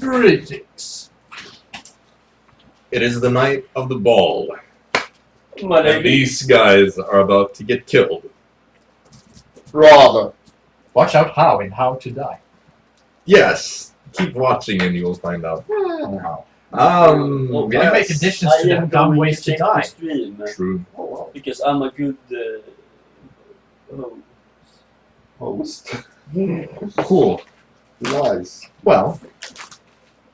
Greetings. It is the night of the ball, and these guys are about to get killed. Rather. Watch out how and how to die. Yes, keep watching and you'll find out. Wow. Yes. I make additions to the dumb ways to die. Stream, True. because I'm a good Host. Cool. Nice. Well,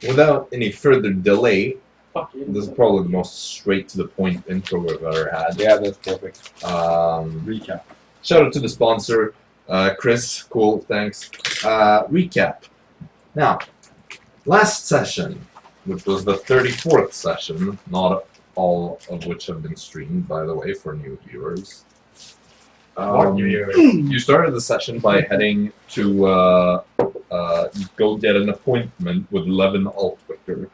without any further delay, fucking. this is probably the most straight to the point intro we've ever had. Yeah, that's perfect. Recap. Shout out to the sponsor, Chris. Cool, thanks. Recap. Now, last session, which was the 34th session, not all of which have been streamed, by the way, for new viewers. You started the session by heading to go get an appointment with Levin Altwicker.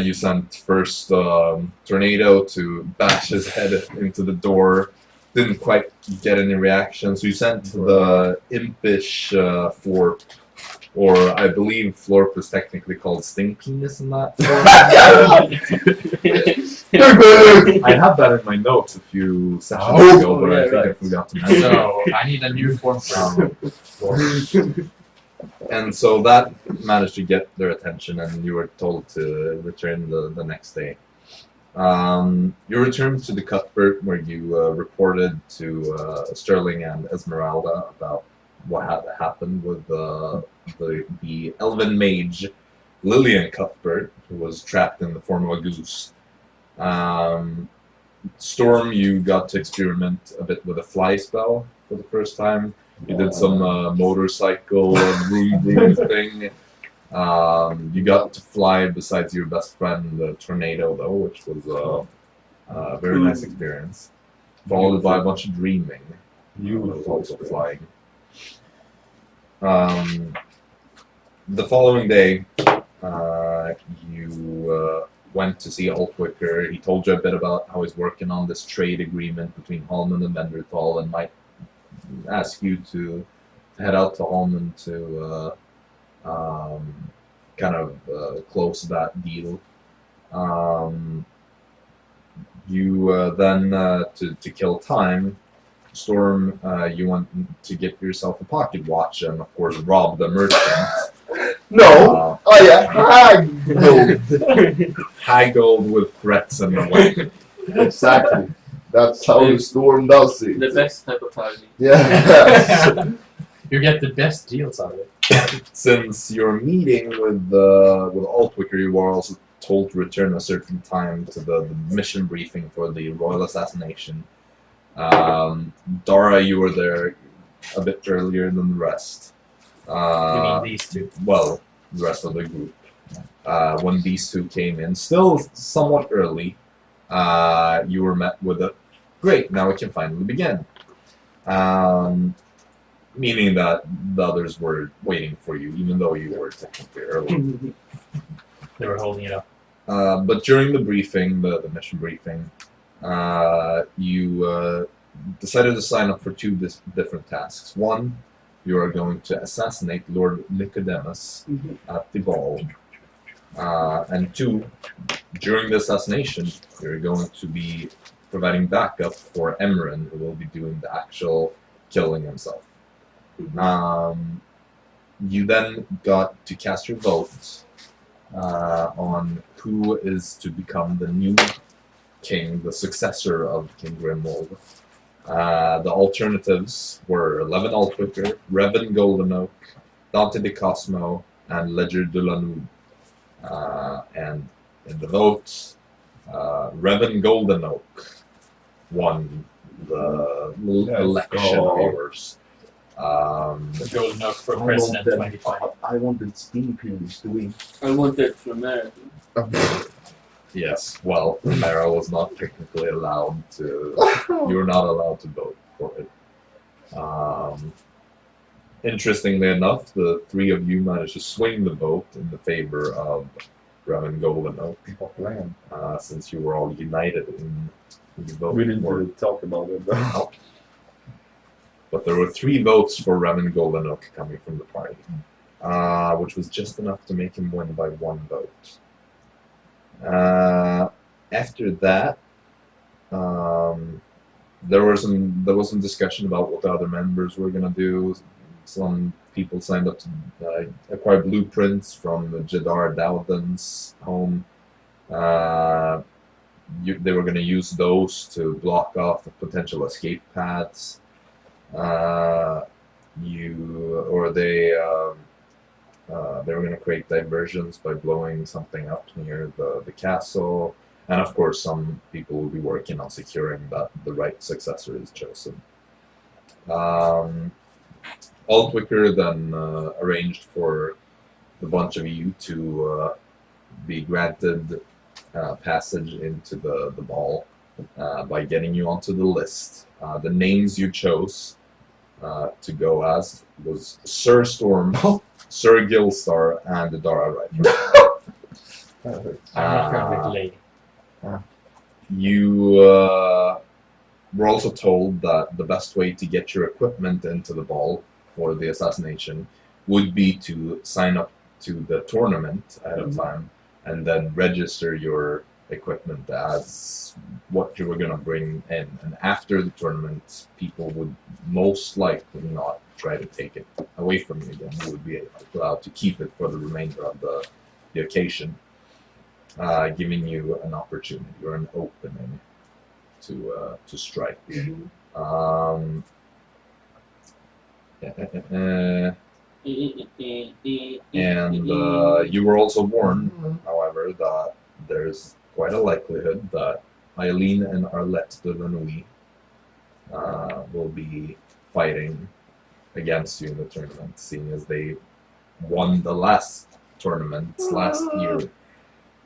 You sent first Tornado to bash his head into the door. Didn't quite get any reaction, so you sent the impish Florp, or I believe Florp was technically called Sting Penis in that form. I had that in my notes a few sessions ago, but I think I forgot to mention. So I need a new form for And so that managed to get their attention, and you were told to return the next day. You returned to the Cuthbert, where you reported to Sterling and Esmeralda about what had happened with the elven mage Lillian Cuthbert, who was trapped in the form of a goose. Storm, you got to experiment a bit with a fly spell for the first time. You did some motorcycle vroom thing. You got to fly besides your best friend, the Tornado, though, which was a very nice experience. Followed by a bunch of dreaming. You was also flying. The following day, you went to see Altwicker. He told you a bit about how he's working on this trade agreement between Holman and Venderthal, and might ask you to head out to Holman to kind of close that deal. You then, to kill time, Storm, you want to get yourself a pocket watch and, of course, rob the merchant. No! Haggled! Haggled with threats and a weapon. Exactly. That's how the Storm does it. The best type of party. Yeah. You get the best deals out of it. Since your meeting with Altwicker, you were also told to return a certain time to the mission briefing for the royal assassination. Dara, you were there a bit earlier than the rest. You mean these two? Well, the rest of the group. When these two came in, still somewhat early, you were met with a, great, now we can finally begin. Meaning that the others were waiting for you, even though you were technically early. They were holding it up. But during the briefing, the mission briefing, you decided to sign up for two different tasks. One, you are going to assassinate Lord Nicodemus at the ball. And two, during the assassination, you're going to be providing backup for Emran, who will be doing the actual killing himself. You then got to cast your vote on who is to become the new king, the successor of King Grimwald. The alternatives were Levin Altwicker, Revan Goldenoak, Dante de Cosmo, and Ledger de Lanube. And in the vote, Revan Goldenoak won the election of yours. Golden Oak for President 25. I wanted Steam Penis to win. I wanted from America. Yes, well, Mara was not technically allowed to. You were not allowed to vote for it. Interestingly enough, the three of you managed to swing the vote in the favor of Revan Goldenoak, since you were all united in the vote. We didn't really talk about it though. But there were 3 votes for Revan Goldenoak coming from the party. which was just enough to make him win by 1 vote. After that, there was some discussion about what the other members were gonna do. Some people signed up to acquire blueprints from Jadar Dowden's home. They were going to use those to block off potential escape paths. They were going to create diversions by blowing something up near the castle, and of course, some people will be working on securing that the right successor is chosen. Altwicker then arranged for the bunch of you to be granted passage into the ball by getting you onto the list. The names you chose to go as was Sir Storm, Sir Gillstar, and Dara Raethran. I'm not going with the lady. You were also told that the best way to get your equipment into the ball for the assassination would be to sign up to the tournament ahead of time and then register your equipment as what you were going to bring in. And after the tournament, people would most likely not try to take it away from you again. You would be allowed to keep it for the remainder of the occasion, giving you an opportunity or an opening to strike. And you were also warned, however, that there's quite a likelihood that Eileen and Arlette de Renouille will be fighting against you in the tournament, seeing as they won the last tournament last year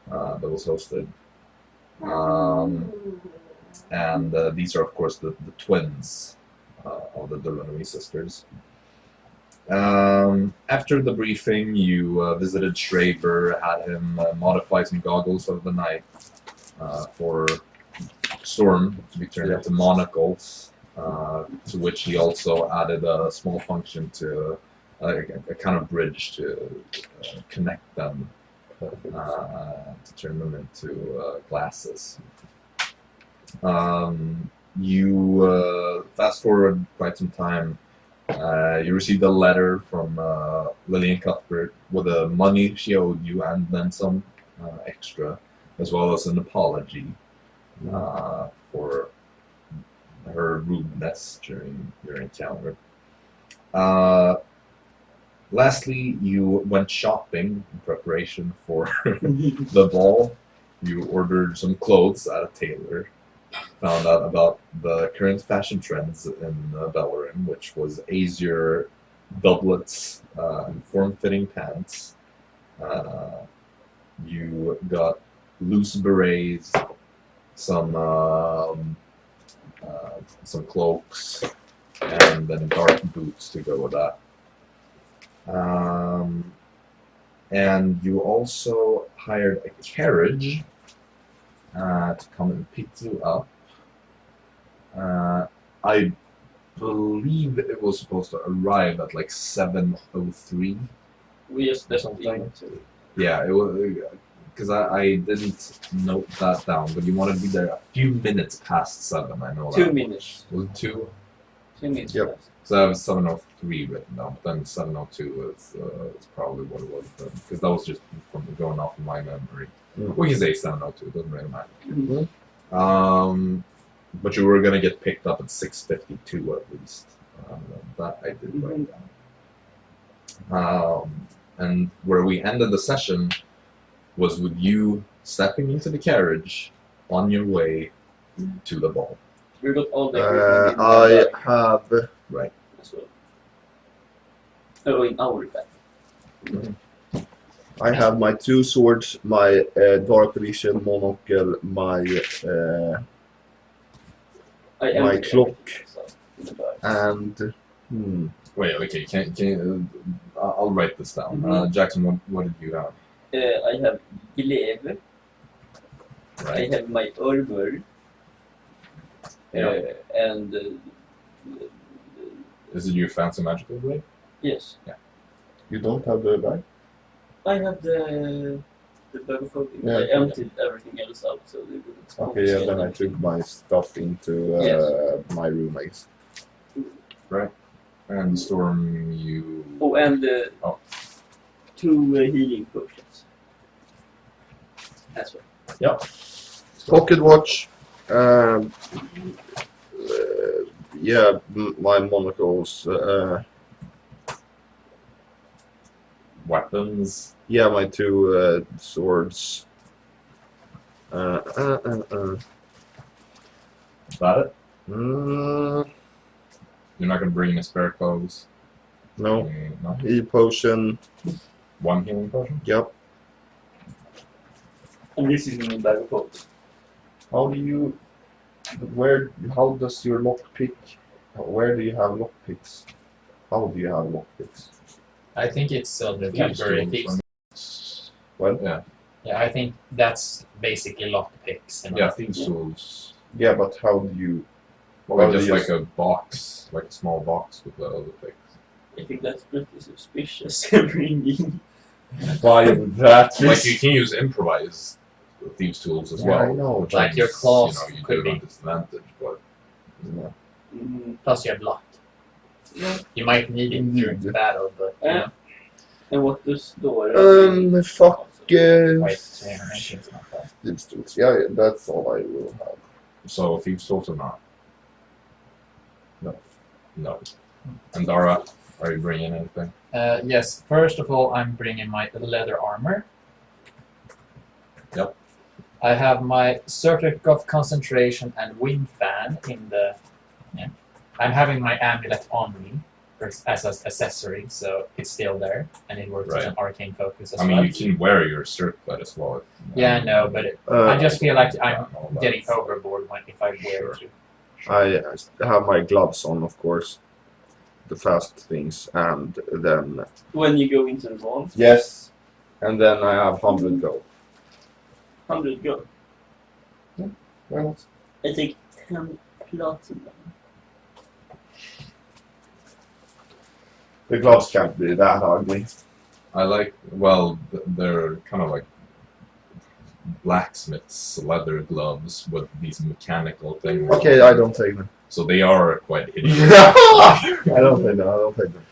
that was hosted. And these are, of course, the twins of the de Renouille sisters. After the briefing, you visited Schraber, had him modify some goggles of the night for Storm to be turned into monocles, to which he also added a small function to a kind of bridge to connect them, to turn them into glasses. You fast forward quite some time. You received a letter from Lillian Cuthbert with the money she owed you and then some extra, as well as an apology for her rudeness during your encounter. Lastly, you went shopping in preparation for the ball. You ordered some clothes at a tailor. Found out about the current fashion trends in Bellerin, which was azure doublets and form-fitting pants. You got loose berets, some cloaks, and then dark boots to go with that. And you also hired a carriage to come and pick you up. I believe it was supposed to arrive at like 7:03. We just something. Yeah, it was because I didn't note that down, but you wanted to be there a few minutes past 7. I know 2 that. minutes. Was it 2? 2 minutes. Yep. Past. So I have 7:03 written down, but then 7:02 is probably what it was then, because that was just from going off of my memory. We can say 7:02, it doesn't really matter. But you were gonna get picked up at 6:52 at least. That I did write down. And where we ended the session was with you stepping into the carriage on your way to the ball. We got all the I have Right. as well. Oh, in our back. I have my 2 swords, my dark vision monocle, my clock, and Wait, okay, can you, I'll write this down. Jaxson, what did you have? I have glaive. Right. I have my armor. And Is it your fancy magical blade? yes. Yeah. You don't have the bag? I have the bag of holding. Yeah, I okay. emptied everything else out so they wouldn't spawn. Okay, yeah, then I took my stuff into my room, I guess. And Storm, you. Oh, and Oh. 2 healing potions. As well. Pocket watch. Yeah, my monocles. Weapons. Yeah, my 2 swords. Is that it? Mm, You're not gonna bring any spare clothes? no. No. Heal potion. 1 healing potion? Yep. And this is in the bag of holding. How do you? How does your lockpick? Where do you have lockpicks? How do you have lockpicks? I think it's the Thieves' temporary tools, thieves. Well, Yeah. Yeah, I think that's basically lockpicks. You know? Yeah, thieves' tools. yeah, but how do you? Well, Well, just you like a box, like a small box with the other things. I think that's pretty suspicious. Bringing. Buy that? Like you can use improvised thieves' tools as Yeah, well. I know. which Like means, your claws you could do it be. on disadvantage, but Yeah. Plus you have luck. Yeah. You might need it during the battle, but you know. And what does Dara? Fuck. Wait, so animation's not bad. Thieves' tools. Yeah, that's all I will have. so thieves' tools or not? No. And Dara, are you bringing anything? Yes, first of all, I'm bringing my leather armor. Yep. I have my Circuit of Concentration and Wind Fan in the... Yeah. I'm having my amulet on me as an accessory, so it's still there, and it works as Right. an arcane focus as I mean, well. you can wear your circlet as well. Yeah, I know, but I just feel like I'm all that. getting overboard if I wear Sure. it. I have my gloves on, of course. The fast things, and then When you go into the vault, yes, and then I have 100 gold. 100 gold. Well, I take 10 platinum. the gloves can't be that ugly. I like, well, they're kind of like blacksmith's leather gloves with these mechanical things. Okay, I don't take them. So they are quite hideous. I don't take them. I don't take them.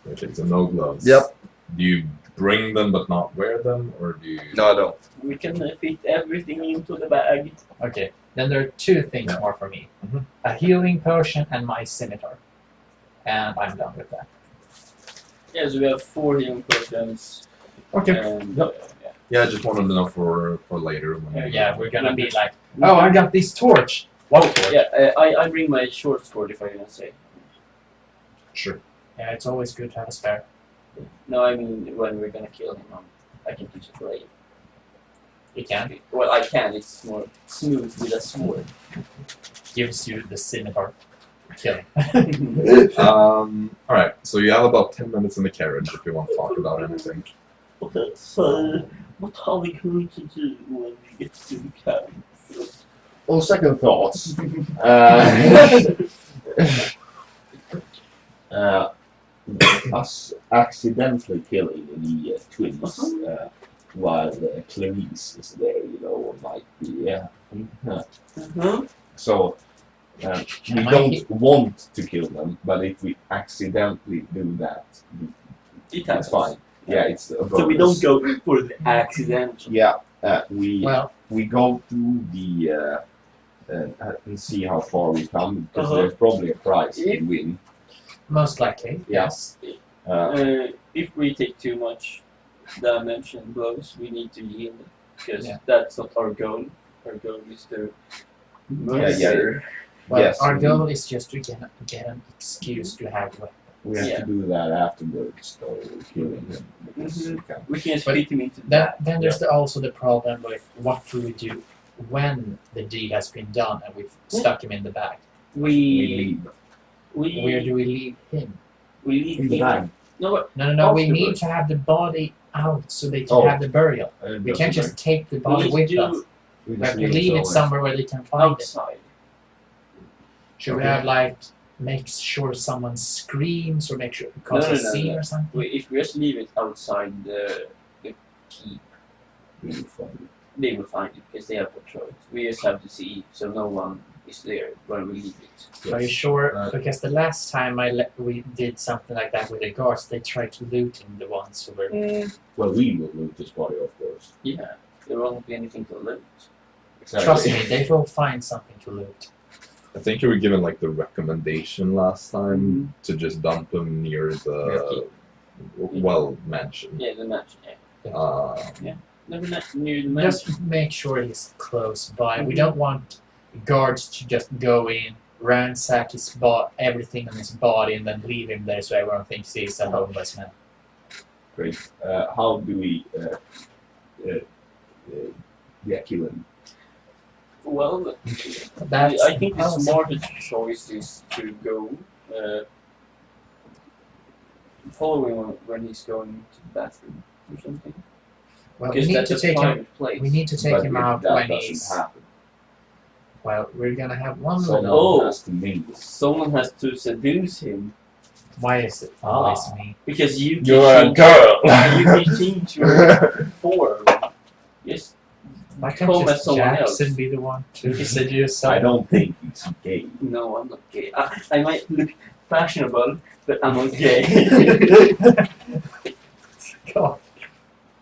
Okay, so no gloves. Yep. Do you bring them but not wear them, or do you? No, I don't. We can fit everything into the bag. Okay, then there are 2 things more for me. Mhm. A healing potion and my scimitar. And I'm done with that. Yes, we have 4 healing potions. Okay. And, Yeah, I just wanted to know for later. When we- Yeah, we're gonna be like, oh, I got this torch! What torch? Yeah, I bring my short sword if I'm gonna say. Sure. Yeah, it's always good to have a spare. No, I mean when we're gonna kill him, I can use it for aim. You can. Well, I can. It's more smooth with a sword. Gives you the scimitar. Killing. All right. So you have about 10 minutes in the carriage if you want to talk about anything. Okay, so what are we going to do when we get to the carriage? On second thoughts, us accidentally killing the twins while Clarice is there, you know, might be. So we don't want to kill them, but if we accidentally do that, It that's happens. fine. Yeah, it's a So we don't bonus. go for the accident. Yeah, Well, we go through the and see how far we come because Uh-huh. there's probably a prize to If- win. most likely, Yeah. yes. If we take too much dimension blows, we need to yield because Yeah. that's not our goal. Our goal is to Yeah. Well, Yes, our we- goal is just to get an excuse to have weapons. We have Yeah. to do that afterwards, so killing him. Because Mhm. we can't. We can But split him into Then there's also the problem with what do we do when the deed has been done and we've stuck him in the bag. We We leave Where do we leave him? leave in the him. bag. No, but No, we need Afterwards. to have the body out so they can Oh. have the burial. We can't just take the we body need with to us. do We have to leave it somewhere where they can find it. outside. Should we Okay. have like make sure someone screams or make sure cause No, a no, no, scene no. or something? If we just leave it outside the keep, they will find it because they have patrols. We just have to see so no one is there when we leave it. Are you sure? Because the last time we did something like that with the guards, they tried to looting the ones who were. Well, we will loot this body, of course. Yeah, there won't be anything to loot. Exactly. Trust me, they will find something to loot. I think you were given like the recommendation last time to just dump them near the mansion. Yeah, the mansion. Yeah. Near the mansion. Just make sure he's close by. We don't want guards to just go in, ransack his everything on his body, and then leave him there so everyone thinks he's a homeless man. Great. How do we kill him? Well, That's I think the smartest choice is to go follow him when he's going to the bathroom or something. Well, Because we need that's to a take him. private place. We need to take But him if out that when doesn't he's. happen, Well, we're gonna have one someone little. Oh. has to mingle. Someone has to seduce him Why is it always me? because you can You're a change- girl. you can change your form. Yes. Why can't Come as just someone Jaxson else. be the one to seduce I someone? don't think he's gay. No, I'm not gay. I might look fashionable, but I'm not gay. God.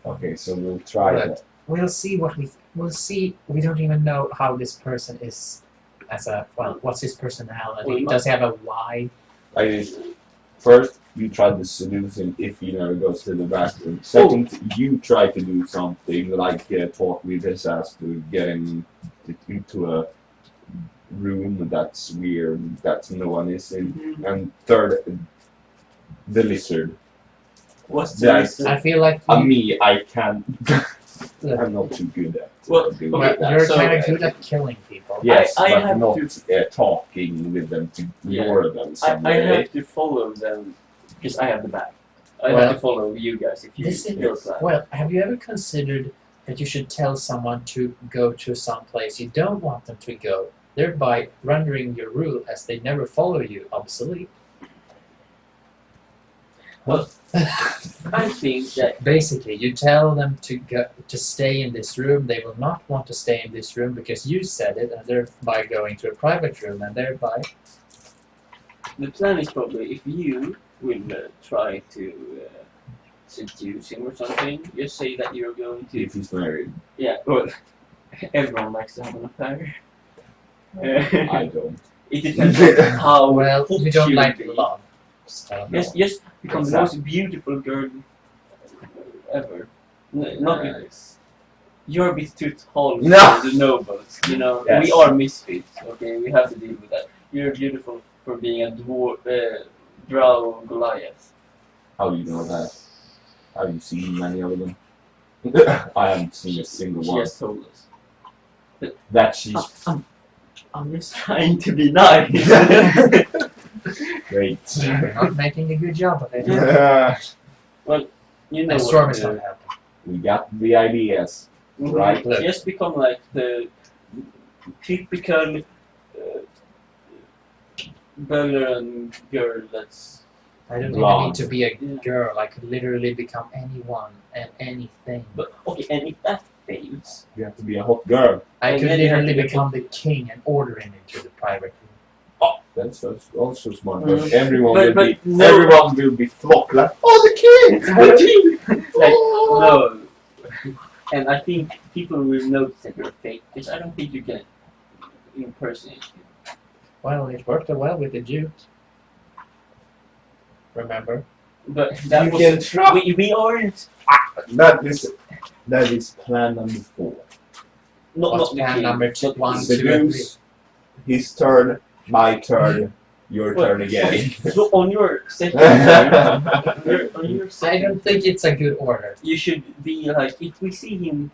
Okay, so we'll try Right. that. We'll see what we'll see. We don't even know how this person is as a what's his personality? Well, Does he have a wife? First, you try to seduce him if he never goes to the bathroom. Second, you try to do something like talk with his ass to get him into a room that's weird, that no one is in. And third, the lizard. What's That's- this? I feel like Me, I can't. I'm not too good at Well, doing okay, that. you're so- kind of good at killing people. Yes, I but have not to- talking with them to Yeah. lure them I somewhere. have to follow them because I have the bag. I Well, have to follow you guys if you This your is plan. well. Have you ever considered that you should tell someone to go to some place you don't want them to go, thereby rendering your rule as they never follow you obsolete? Well, I think that Basically, you tell them to stay in this room. They will not want to stay in this room because you said it, and thereby going to a private room, and thereby. the plan is probably if you will try to seduce him or something, just say that you're going to. If he's married, Yeah, well, everyone likes to have an affair. I don't. It depends on how Well, hot you don't will like be. love. So. Just become the Exactly. most beautiful girl ever. Not Nice. you're a bit too tall for No. the nobles. You know, Yes. we are misfits. Okay, we have to deal with that. You're beautiful for being a Drow Goliath. How do you know that? Have you seen many of them? I haven't seen a single She one. has told us. That she's I'm just trying to be nice. great. You're not making a good job of it. You know And Storm what, is not happy. We got the ideas. Right. Look. Just become like the typical Belleran girl that's. I don't even Blonde. need to be a Yeah. girl. I could literally become anyone and anything. But okay, and if that fails, You have to be a hot girl. I And could then you have literally to become the king and order him into the private room. That's also smart. Mm. But everyone But- will but be no. everyone will be flocked like, oh, the king! The king! like Oh. no. And I think people will notice that you're fake because I don't think you can impersonate him. Well, it worked well with the Jew. Remember? But that You was can try. we aren't That is plan number 4. not What's the plan king, number not the 1, king. 2, and 3? Seduce, his turn, my turn, your Well, turn again. So on your second turn, on your I second, don't think it's a good order. you should be like if we see him,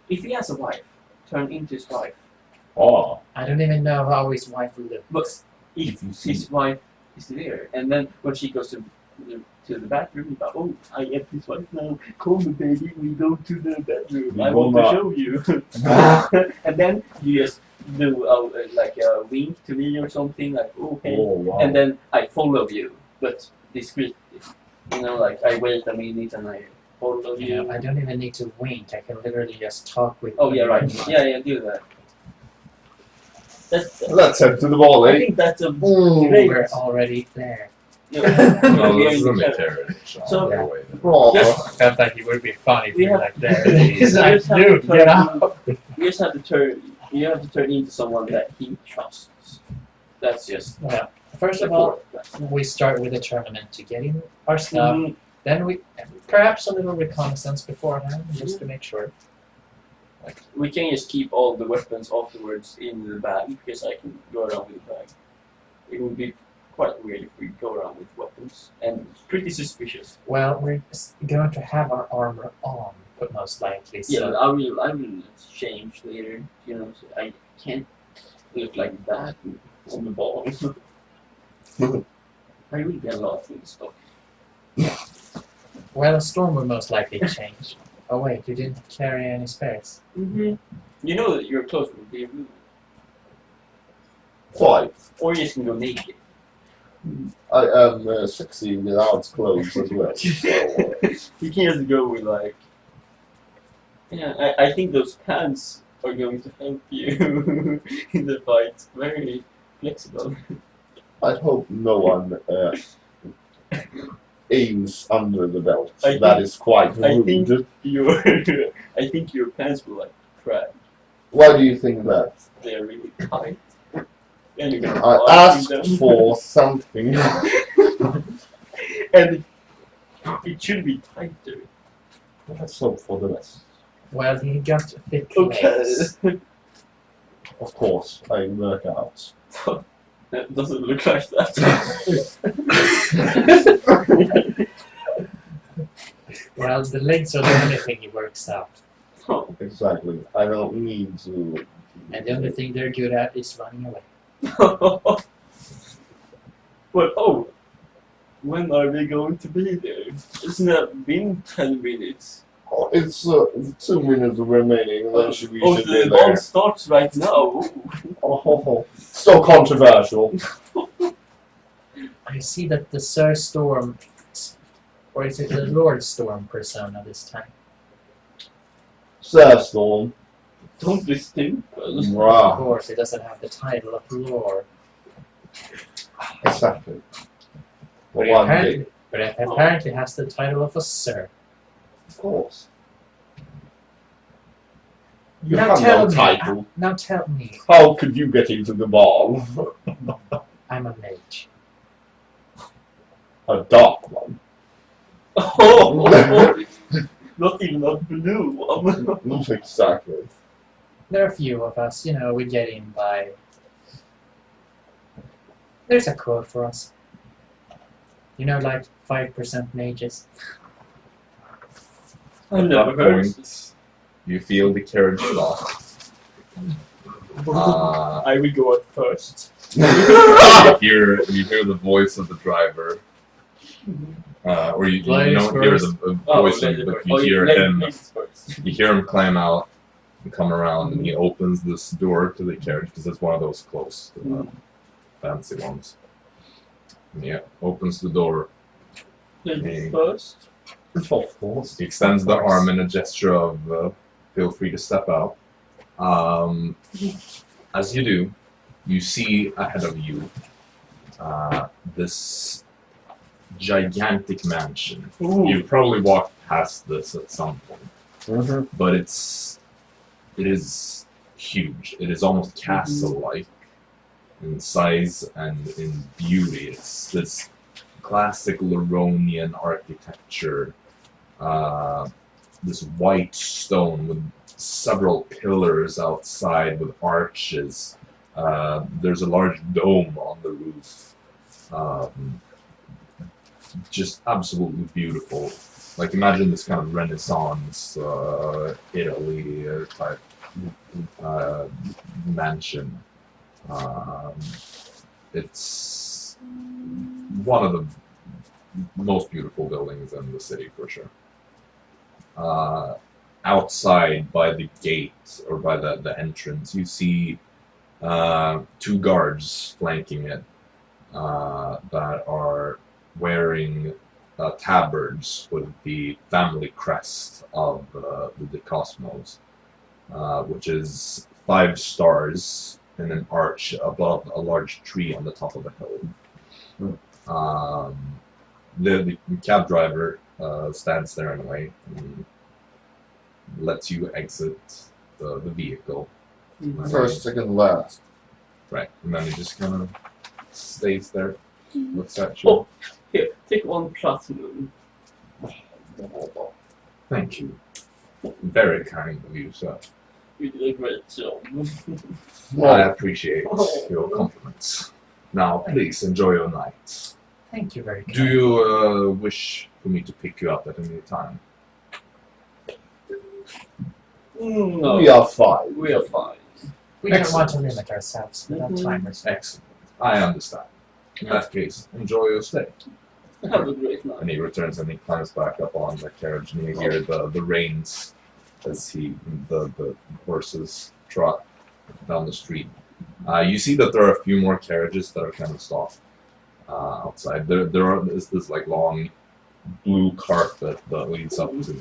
if he has a wife, turn into his wife. Oh, I don't even know how his wife looks. But if if you see his wife is there, and then when she goes to the bathroom, he's like, oh, I have his wife now. Come, baby, we go to the bedroom. We I want to gonna- show you. And then you just do like a wink to me or something, like okay, Oh, wow. and then I follow you, but discreetly. You know, like I wait a minute and I follow You you. know, I don't even need to wink. I can literally just talk with. Oh yeah, right. anyone. Yeah, do that. That's. Let's head to the ball, I eh? think that's a Mm. great. We're already there. You No, know, we are this in is the a carriage. carriage. So- on the way. Bra. Yes. I felt like it would be funny if We we were have- like there. He's So like, just have to dude, turn get out. You just have to turn. You have to turn into someone that he trusts. That's just. Well, first of the all, core. we start with a tournament to get in our stuff. Mhm. Then we perhaps a little reconnaissance beforehand, just to make sure. We can just keep all the weapons afterwards in the bag because I can go around with the bag. It would be quite weird if we go around with weapons and pretty suspicious. Well, we're going to have our armor on, but most likely. Yeah, So but I will change later. You know, so I can't look like that on the ball. I will get a lot of things stock. well, a storm will most likely change. Oh wait, you didn't carry any spares. Mm-hmm. You know that your clothes will be removed, Quite. or you just can go naked. I am sexy without clothes as well. So, You can just go with like. Yeah, I think those pants are going to help you in the fight. Very flexible. I hope no one aims under the belt. I That think- is quite I rude. think- I think your pants will like crack. Why do you think that? They're really tight. And you're gonna I fall asked in them. for something. And it should be tighter. Let's hope for the best. Well, he got thick Okay. legs. Of course, I work out. That doesn't look like that. Well, the legs are the only thing he works out. Oh. Exactly. I don't need to. And the only thing they're good at is running away. Well, oh, when are we going to be there? Isn't that been 10 minutes? Oh, it's 2 minutes remaining. Then we should be the there. ball starts right now. Oh, so controversial. I see that the Sir Storm, or is it the Lord Storm persona this time? Storm. Don't be stupid. Of Wow. course, it doesn't have the title of Lord. Exactly. But it One apparently, day. but it apparently has the title of a Sir. Of course. You Now have tell no me. title. Now tell me, How could you get into the ball? I'm a mage. A dark one. Oh, not even a blue one. Exactly. There are a few of us, you know, we get in by... There's a quote for us. You know, like 5% mages. I've At never that heard. point, you feel the carriage stop. I will go at first. You hear the voice of the driver, or you Ladies don't hear first. the voice, but you hear him. Ladies first. You hear him climb out and come around, and he opens this door to the carriage because it's one of those close, fancy ones. And he opens the door. Ladies first. Of course. He extends the arm in a gesture of feel free to step out. As you do, you see ahead of you this gigantic mansion. Ooh. You probably walked past this at some point, Mm-hmm. but it is huge. It is almost castle-like in size and in beauty. It's this classic Luronian architecture. This white stone with several pillars outside with arches. There's a large dome on the roof. Just absolutely beautiful. Like imagine this kind of Renaissance Italy type mansion. It's one of the most beautiful buildings in the city for sure. Outside by the gate or by the entrance, you see two guards flanking it that are wearing tabards with the family crest of the Cosmos, which is 5 stars in an arch above a large tree on the top of a hill. The cab driver stands there in a way and lets you exit the vehicle. First, second, last. Right, and then he just kind of stays there, looks at you. Oh, here, take 1 platinum. Thank you. Very kind of you, sir. You did a great job. I appreciate your compliments. Now, please enjoy your night. Thank you very much. Do you wish for me to pick you up at any time? No, We are fine. we are fine. We don't Excellent. want to limit ourselves without timers. Excellent. I understand. In that case, enjoy your stay. Have a great night. And he returns and he climbs back up on the carriage, and you hear the reins as the horses trot down the street. You see that there are a few more carriages that are kind of stopped outside. There is this like long blue carpet that leads up to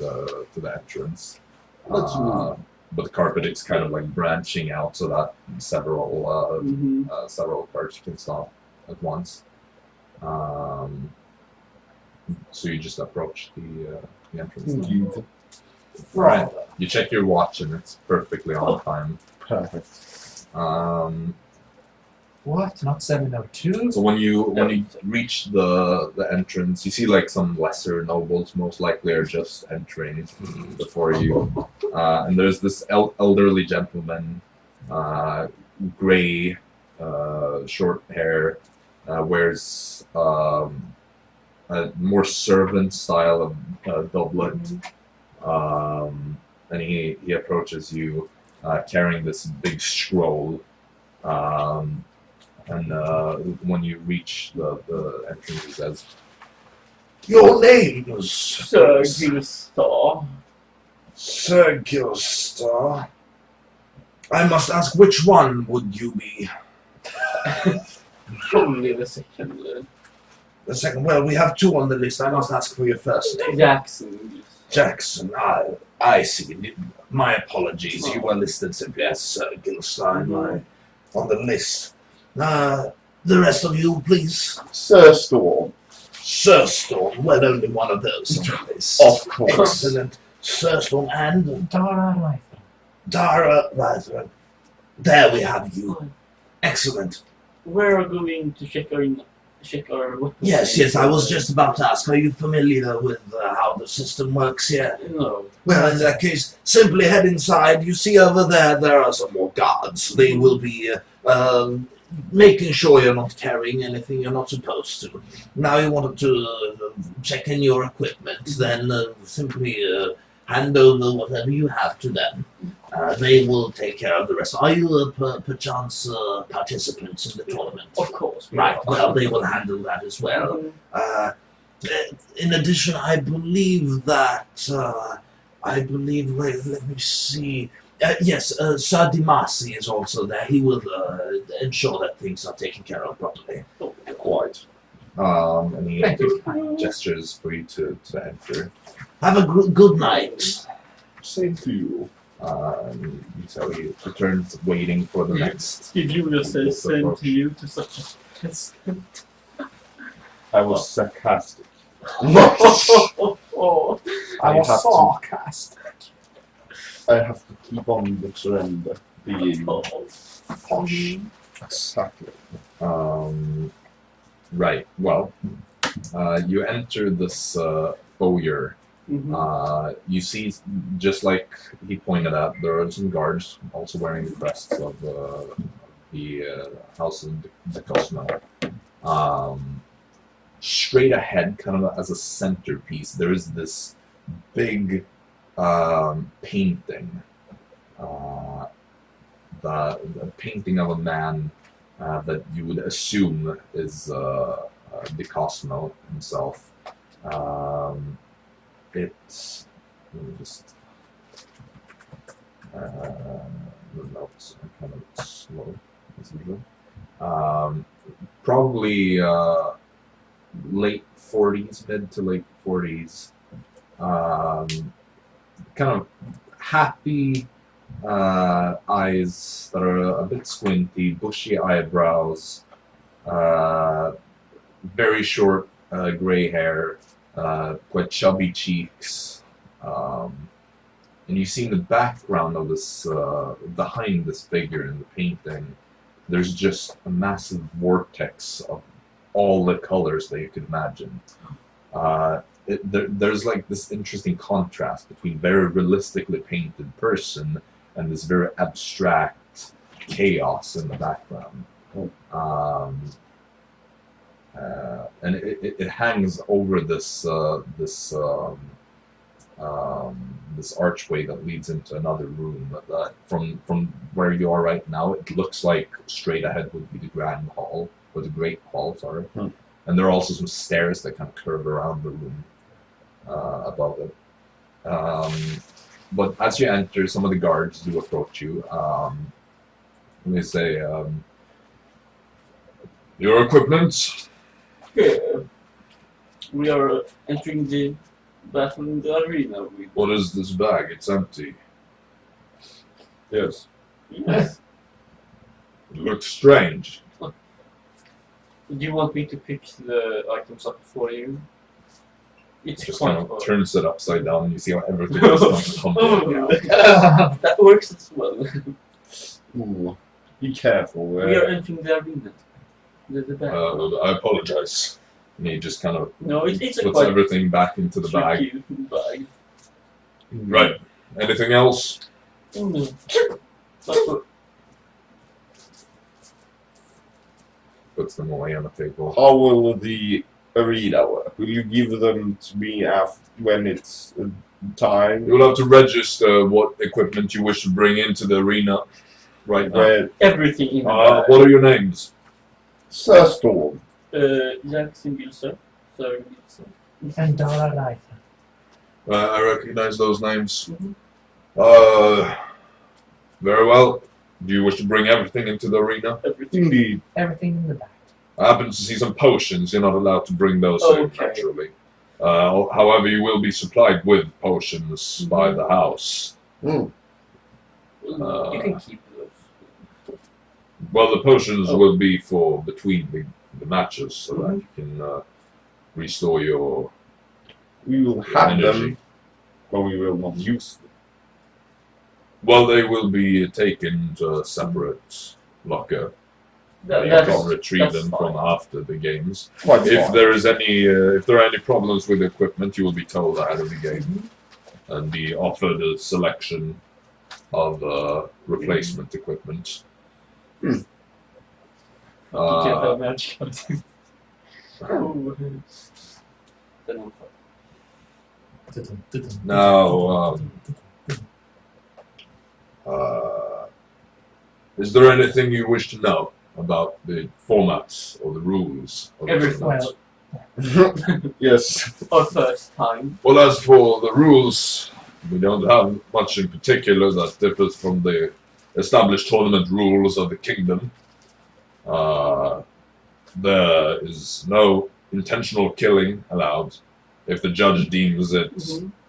the entrance. But the carpet is kind of like branching out so that several cars can stop at once. So you just approach the entrance. Indeed. Right. You check your watch and it's perfectly on time. Perfect. What? Not 702? So when you reach the entrance, you see like some lesser nobles, most likely are just entering before you. And there's this elderly gentleman, gray, short hair, wears a more servant style of doublet, and he approaches you carrying this big scroll. And when you reach the entrance, he says, "Your names, Sir Gillstar. Sir Gillstar. I must ask, which one would you be?" Probably the second. The second. Well, we have 2 on the list. I must ask for your first name. Jaxson. Jaxson. I see. My apologies. You were listed simply as Sir Gillstar on the list. The rest of you, please. Sir Storm. Sir Storm. Well, only one of those on the list. Of course. Excellent. Sir Storm and Dara Raethran. Dara Raethran. There we have you. Excellent. We're going to check our weapons. Yes, I was just about to ask, are you familiar with how the system works here? No. Well, in that case, simply head inside. You see over there are some more guards. They will be making sure you're not carrying anything you're not supposed to. Now you wanted to check in your equipment, then simply hand over whatever you have to them. They will take care of the rest. Are you perchance participants in the tournament? Of course. Right, well, they will handle that as well. In addition, I believe that, let me see. Yes, Sir Dimasi is also there. He will ensure that things are taken care of properly. Quite. And he gestures for you to enter. Have a good night. Same to you. So he returns, waiting for the next. Did you just say same to you to such a peasant? I was sarcastic. Oh. I have to- sarcastic. I have to keep on the trend being Posh. exactly. Right. Well, you enter this foyer. You see, just like he pointed out, there are some guards also wearing the crests of the House of the Cosmo. Straight ahead, kind of as a centerpiece, there is this big painting. The painting of a man that you would assume is the Cosmo himself. It's, let me just, the notes are kind of slow as usual. Probably late 40s, mid to late 40s. Kind of happy eyes that are a bit squinty, bushy eyebrows, very short gray hair, quite chubby cheeks. And you see in the background of this, behind this figure in the painting, there's just a massive vortex of all the colors that you could imagine. There's like this interesting contrast between very realistically painted person and this very abstract chaos in the background. And it hangs over this this archway that leads into another room. From where you are right now, it looks like straight ahead would be the Grand Hall, or the Great Hall, sorry. And there are also some stairs that kind of curve around the room above it. But as you enter, some of the guards do approach you. They say, "Your equipment?" We are entering the battle in the arena. What is this bag? It's empty. Yes. Yes. It looks strange. Do you want me to pick the items up for you? It's Just quite kind of hard. turns it upside down and you see how everything is Oh, humped. that works as well. Ooh. Be careful. We are entering the arena. The bag. I apologize. And he just kind of No, it's a puts quite everything back into the bag. tricky bag. Right. Anything else? Mm. That's what- Puts them away on the table. How will the arena work? Will you give them to me when it's time? You'll have to register what equipment you wish to bring into the arena right now. Where everything in the bag. What are your names? Sir Storm. Jaxson, Gillstar, Serge, And Dara Raethran. I recognize those names. Mhm. Very well. Do you wish to bring everything into the arena? Everything. Indeed. Everything in the back. I happen to see some potions. You're not allowed to bring those in, Okay. naturally. However, you will be supplied with potions by the house. You can keep those. Well, the potions will be for between the matches, so that you can restore your We will have energy. them, but we will not use them. Well, they will be taken to a separate locker. You That's, can retrieve that's them fine. from after the games. Quite If fine. there is if there are any problems with the equipment, you will be told ahead of the game and be offered a selection of replacement equipment. You Uh, can't have magic. Oh. Then I'm fine. Now, is there anything you wish to know about the formats or the rules of the Everything. tournament? Yes. Our first time. Well, as for the rules, we don't have much in particular that differs from the established tournament rules of the kingdom. There is no intentional killing allowed. If the judge deems it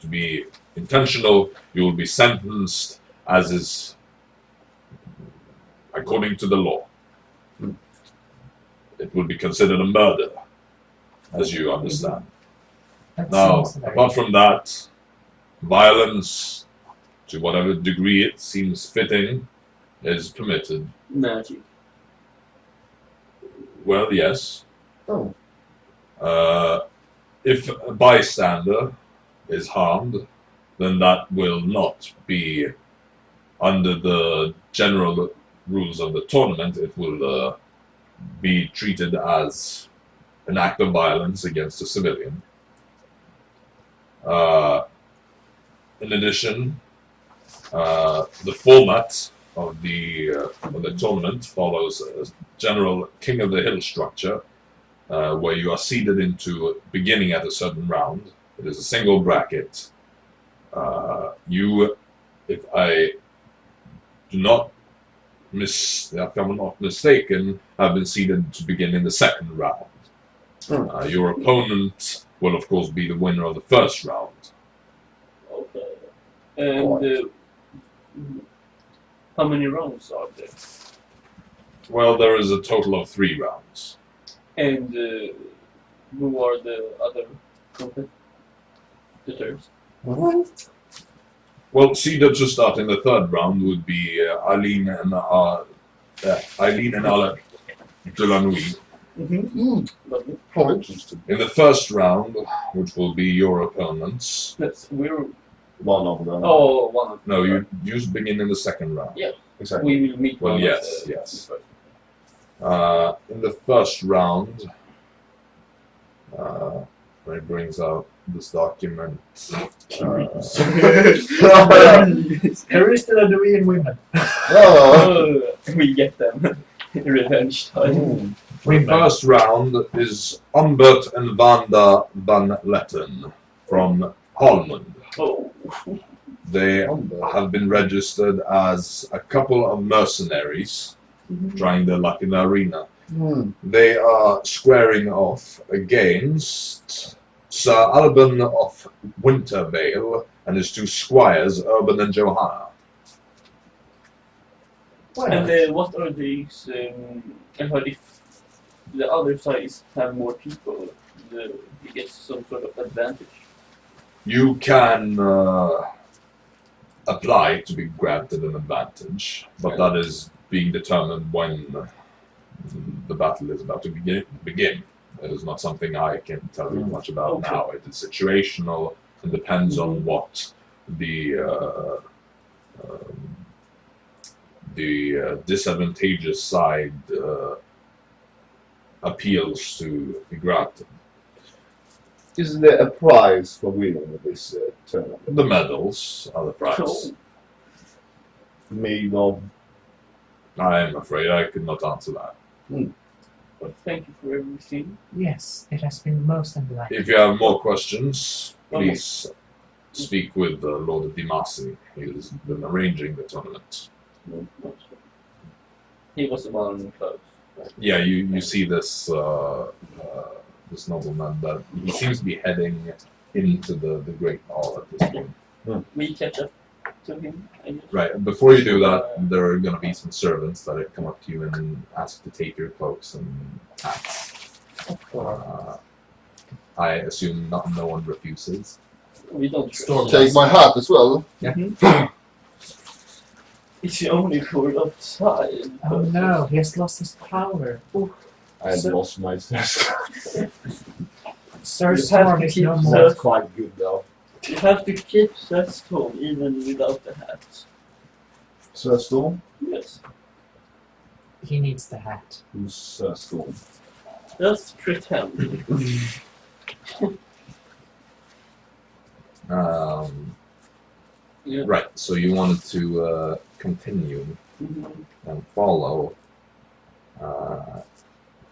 to be intentional, you will be sentenced as is according to the law. It would be considered a murder, as you understand. That Now, seems very- apart from that, violence, to whatever degree it seems fitting, is permitted. Magic. Well, yes. Oh. If a bystander is harmed, then that will not be under the general rules of the tournament. It will be treated as an act of violence against a civilian. In addition, the format of the tournament follows a general King of the Hill structure, where you are seeded into beginning at a certain round. It is a single bracket. If I do not if I'm not mistaken, have been seeded to begin in the second round. Your opponent will, of course, be the winner of the first round. Okay. And how many rounds are there? Well, there is a total of 3 rounds. And who are the other competitors? Well, seeded to start in the third round would be Eileen and Alec Delanui. Lovely. Oh, interesting. In the first round, which will be your opponents. We're One of them. one of No, you begin in the second round. Yeah. Exactly. We will meet Well, one yes, of the yes. In the first round, when it brings out this document, Curious to the and women. Oh. we get them. Revenge time. the first round is Umbert and Vanda Van Letten from Holland. Oh. They have been registered as a couple of mercenaries trying their luck in the arena. They are squaring off against Sir Alban of Wintervale and his 2 squires, Urban and Johanna. And what are these? I heard if the other sides have more people, you get some sort of advantage. You can apply to be granted an advantage, but that is being determined when the battle is about to begin. It is not something I can tell you much about now. It is situational and depends on what the disadvantageous side appeals to be granted. Is there a prize for winning this tournament? The medals are the prize. So, Made of... I am afraid I could not answer that. well, thank you for everything. Yes, it has been most enlightening. If you have more questions, please speak with Lord Dimasi. He has been arranging the tournament. No, not sure. He was the one close. Right? Yeah, you see this this nobleman that he seems to be heading into the Great Hall at this point. We catch up to him, I guess. Right. Before you do that, there are going to be some servants that come up to you and ask to take your cloaks and hats. I assume no one refuses. We don't Take my hat as well. It's only for outside. Oh no, he has lost his power. Ooh. I had lost my thirst. Serge You have Storm to is keep no Serge- more. That's quite good though. You have to keep that stone even without the hat. So that's all. Yes. He needs the hat. Who's Storm? Just pretend. Yeah. Right. So you wanted to continue and follow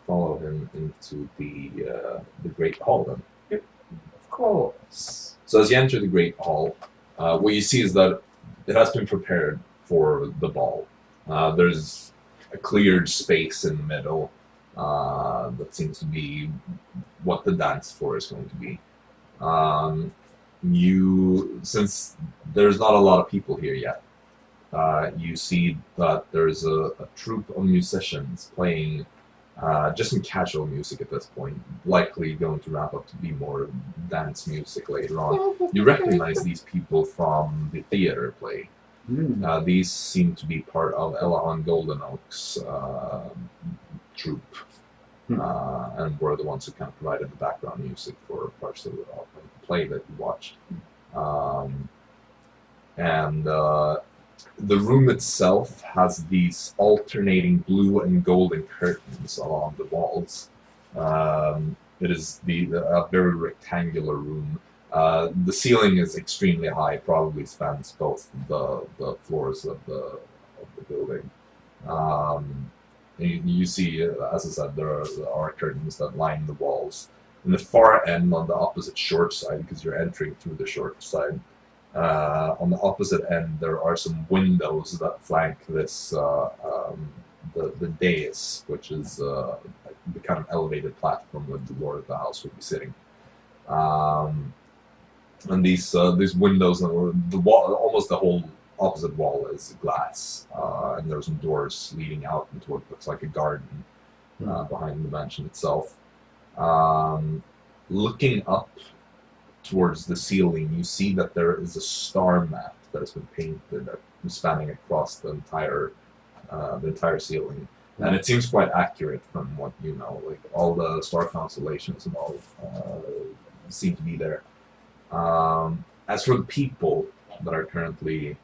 him into the Great Hall then. Of course. So as you enter the Great Hall, what you see is that it has been prepared for the ball. There's a cleared space in the middle that seems to be what the dance floor is going to be. Since there's not a lot of people here yet, you see that there's a troupe of musicians playing just some casual music at this point, likely going to ramp up to be more dance music later on. You recognize these people from the theater play. These seem to be part of Elahan Goldenoak's troupe, and were the ones who kind of provided the background music for parts of the play that you watched. The room itself has these alternating blue and golden curtains along the walls. It is a very rectangular room. The ceiling is extremely high, probably spans both the floors of the building. You see, as I said, there are curtains that line the walls. In the far end, on the opposite short side, because you're entering through the short side, On the opposite end, there are some windows that flank this the dais, which is the kind of elevated platform where the lord of the house would be sitting. And these windows, the wall, almost the whole opposite wall is glass, and there's some doors leading out into what looks like a garden behind the mansion itself. Looking up towards the ceiling, you see that there is a star map that has been painted spanning across the entire ceiling, and it seems quite accurate from what you know. Like all the star constellations and all seem to be there. As for the people that are currently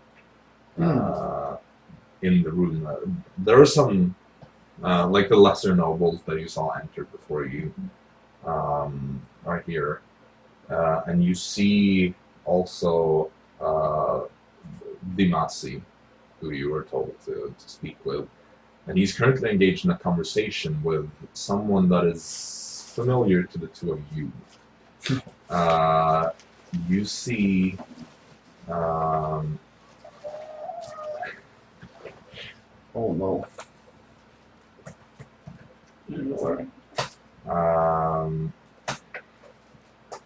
in the room, there are some like the lesser nobles that you saw enter before you are here. And you see also Dimasi, who you were told to speak with. And he's currently engaged in a conversation with someone that is familiar to the two of you. You see Oh no.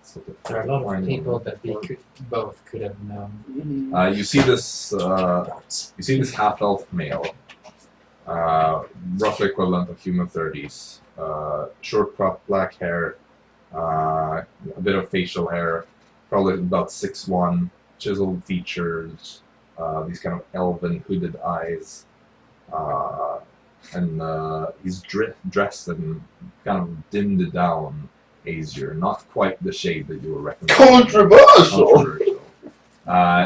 so There are a lot of people that we both could have known. you see this half-elf male, roughly equivalent of human 30s, short cropped black hair, a bit of facial hair, probably about 6'1", chiseled features, these kind of elven hooded eyes, and he's dressed in kind of dimmed down azure, not quite the shade that you were recognizing. Controversial!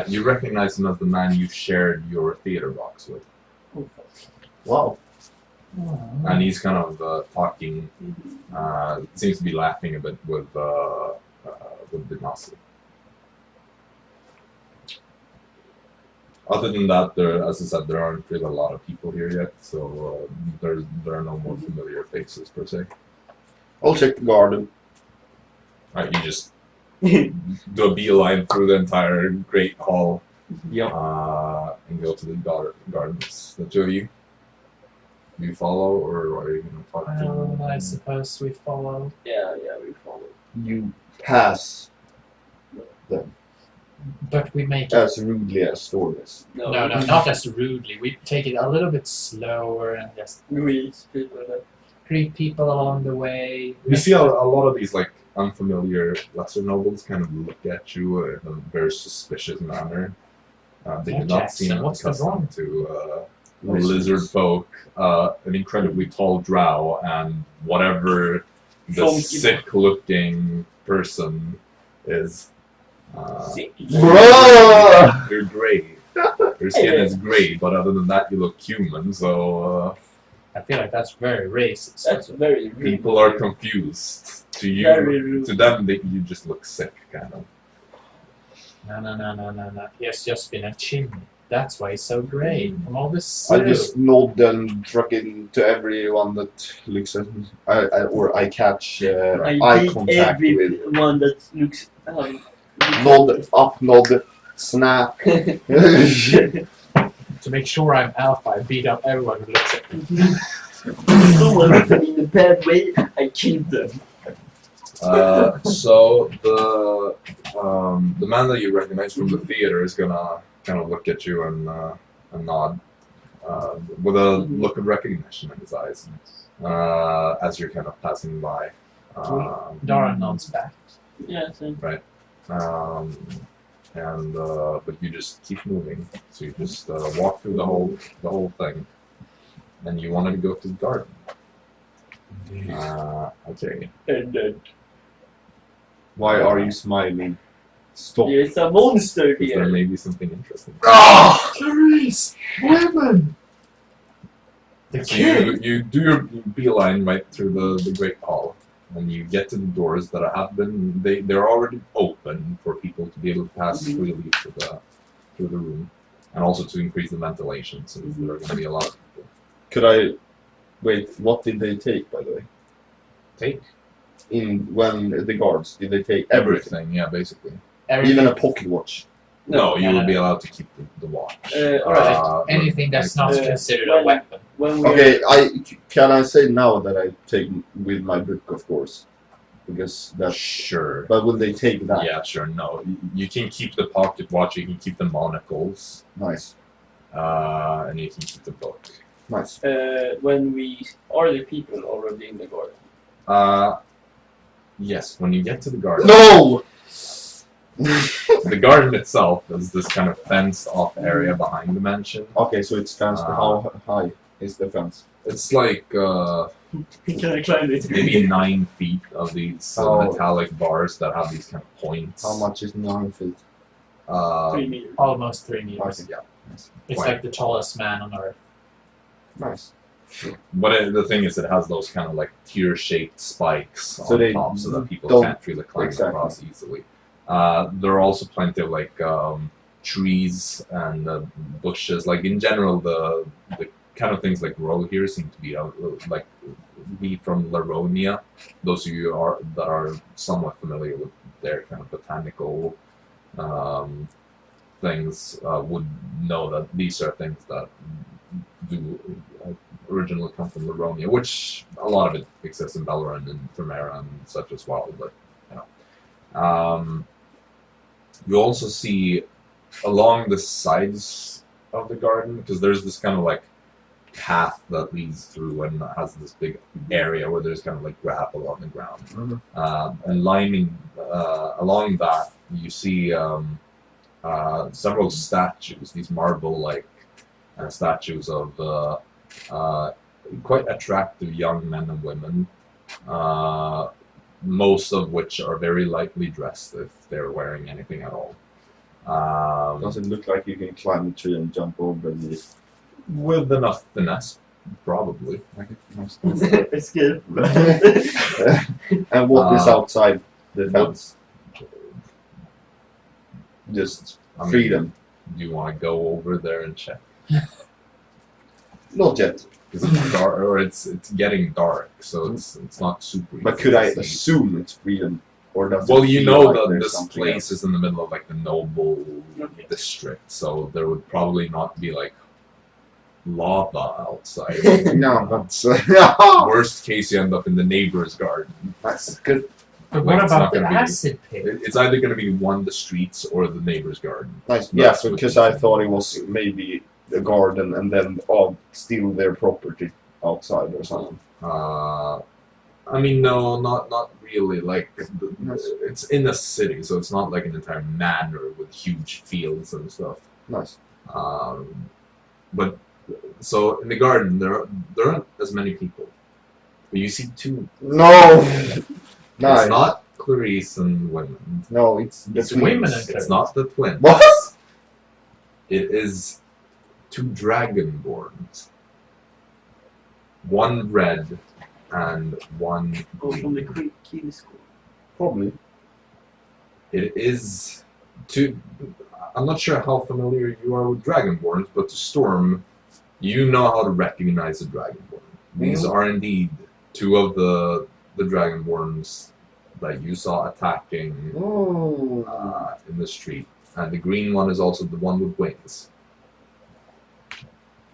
You recognize him as the man you shared your theater box with. Wow. And he's kind of talking, seems to be laughing a bit with Dimasi. Other than that, as I said, there aren't really a lot of people here yet, so there are no more familiar faces per se. I'll check the garden. Right, you just do a beeline through the entire great hall, Yep. and go to the gardens. The two of you. Do you follow, or are you going to talk to Well, I suppose we follow. Yeah, we follow. You pass them But we make it. as rudely as Stormus. No, not as rudely. We take it a little bit slower and just Grease people that. greet people along the way. You see a lot of these like unfamiliar lesser nobles kind of look at you in a very suspicious manner. They do not seem Jaxson, what's wrong? accustomed to Lizardfolk, an incredibly tall Drow, and whatever the Funky. sick-looking person is. Sick. Bruh! You're gray. Your skin is gray, but other than that, you look human. So I feel like that's very racist. That's very rude. people are confused. To Very you, rude. to them, you just look sick, kind of. No. He has just been a chimney. That's why he's so grey. From all this I snow. just nod and fucking to everyone that looks at me. I catch eye contact with. everyone that looks. Nod, up, nod, snap. To make sure I'm alpha, I beat up everyone who looks at me. Someone looks at me in a bad way, I kill them. So the man that you recognize from the theater is gonna kind of look at you and nod with a look of recognition in his eyes as you're kind of passing by. Dara nods back. Yeah, same. Right. But you just keep moving. So you just walk through the whole thing, and you wanted to go to the garden. Okay. And then Why are you smiling? Stop. there's a monster Because there here. may be something interesting. Ah! Clarice! Women! The So kid! you do your beeline right through the great hall, and you get to the doors that have been they're already open for people to be able to pass freely through the room, and also to increase the ventilation since there are going to be a lot of people. Could I wait? What did they take, by the way? Take When the guards did they take everything, everything, yeah, basically. even a pocket watch? No, you no, will be no. allowed to keep the watch. Alright. Anything that's not Uh, considered a when- weapon. When we Okay, can I say now that I take with my book, of course, because that's. Sure. But will they take that? Yeah, sure. No, you can keep the pocket watch. You can keep the monocles, Nice, and you can keep the book. nice. when we are the people already in the garden. Yes. When you get to the garden, No. the garden itself is this kind of fenced-off area behind the mansion. Okay, so it's fenced. How high is the fence? It's like Can I climb it? maybe 9 feet of these Oh. metallic bars that have these kind of points. How much is 9 feet? 3 meters. Almost 3 meters. Yeah. It's Quite. like the tallest man on earth. Nice. But the thing is, it has those kind of like tear-shaped spikes So on they top, so that people don't- can't really climb exactly. across easily. There are also plenty of like trees and bushes. Like in general, the kind of things like grow here seem to be like be from Laronia. Those of you that are somewhat familiar with their kind of botanical things would know that these are things that do originally come from Laronia, which a lot of it exists in Beleren and Thermera and such as well. But you know, you also see along the sides of the garden, because there's this kind of like path that leads through and has this big area where there's kind of like gravel on the ground. And lining along that, you see several statues, these marble-like statues of quite attractive young men and women, most of which are very lightly dressed if they're wearing anything at all. Does it look like you can climb a tree and jump over the? With enough finesse, probably. Escape. And what is outside the fence? Just I mean, freedom. Do you want to go over there and check? Not yet. Because it's dark, or it's getting dark, so it's not super easy. But could I to see. assume it's freedom? Or does Well, it you feel know like that there's this something place else? is in the middle of like the noble Okay. district, so there would probably not be like lava outside. No, that's Worst case, you end up in the neighbor's garden. that's good. But Like, what it's about not the gonna be- acid pit? It's either going to be one the streets or the neighbor's garden. Nice. That's Yeah, what because you I think. thought it was maybe the garden and then steal their property outside or something. I mean, no, not really. Like, Nice. it's in a city, so it's not like an entire manor with huge fields and stuff. Nice. But so in the garden, there aren't as many people. But you see two. No. Nice. It's not Clarice and women. No, it's the It's twins. women and It's not the twins. What? It is two dragonborns. One red and one Go from the green. Queen School. Probably. It is to. I'm not sure how familiar you are with dragonborns, but to Storm, you know how to recognize a dragonborn. These are indeed two of the dragonborns that you saw attacking Oh. in the street, and the green one is also the one with wings.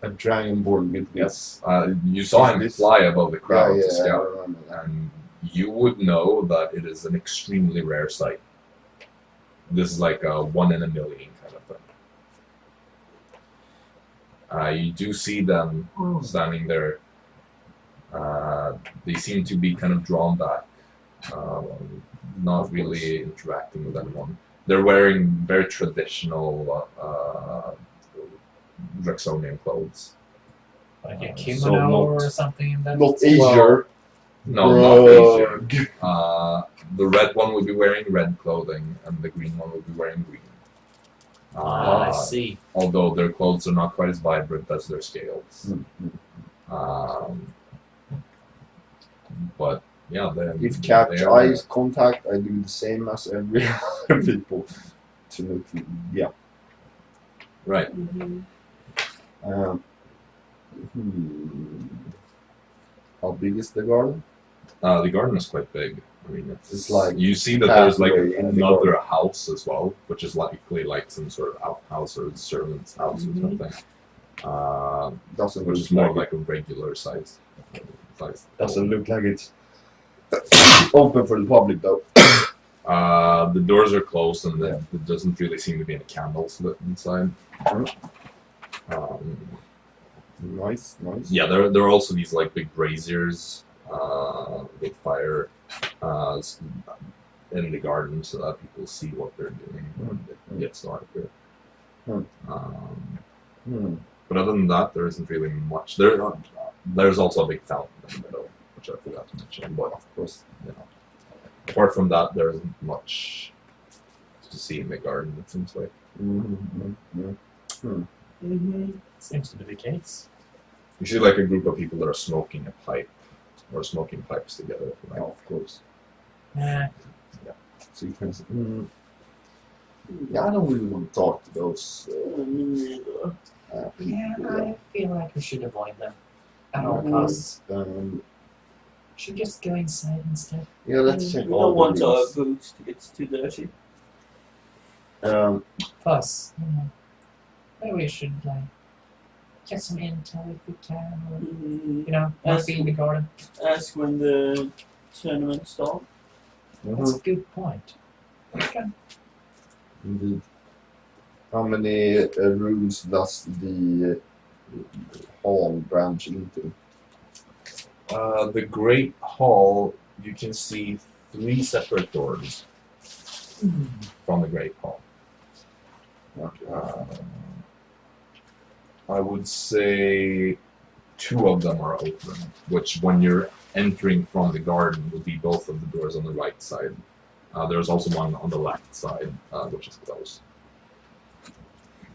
A dragonborn with Yes, you saw him fly above the crowd to I scout, remember that. and you would know that it is an extremely rare sight. This is like a 1 in a million kind of thing. You do see them standing there. They seem to be kind of drawn back, not really interacting with anyone. They're wearing very traditional Jacksonian clothes. Like a So kimono not- or something in that? Not Well, Asia. No, not Asian. The red one would be wearing red clothing, and the green one would be wearing green. I see. Although their clothes are not quite as vibrant as their scales. But yeah, If catch they are- eyes contact, I do the same as every other people. To look, yeah. Right. Um, How big is the garden? The garden is quite big. I mean, It's like you see that there's like halfway in the another house as well, which is likely like some sort of outhouse or servant's house or something. doesn't Which look is more like like a regular size. doesn't look like it's open for the public though. The doors are closed and there doesn't really seem to be any candles lit inside. Nice. Yeah, there are also these like big braziers with fire in the garden so that people see what they're doing when they get started here. But other than that, there isn't really much. There's also a big fountain in the middle, which I forgot to mention. But of course, apart from that, there isn't much to see in the garden. It seems like. Seems to be the case. You see like a group of people that are smoking a pipe, or smoking pipes together. Right? Of course. So you can. Yeah, I don't really want to talk to those. I feel like we should avoid them at all costs. Should we just go inside instead? Yeah, let's check We all don't want the our rooms. boots to get too dirty. Plus, maybe we should like get some intel if we can, or not Ask, be in the garden. ask when the tournament starts. That's a good point. Okay. Indeed. How many rooms does the hall branch into? The Great Hall, you can see 3 separate doors from the Great Hall. I would say 2 of them are open, which when you're entering from the garden will be both of the doors on the right side. There's also one on the left side, which is closed.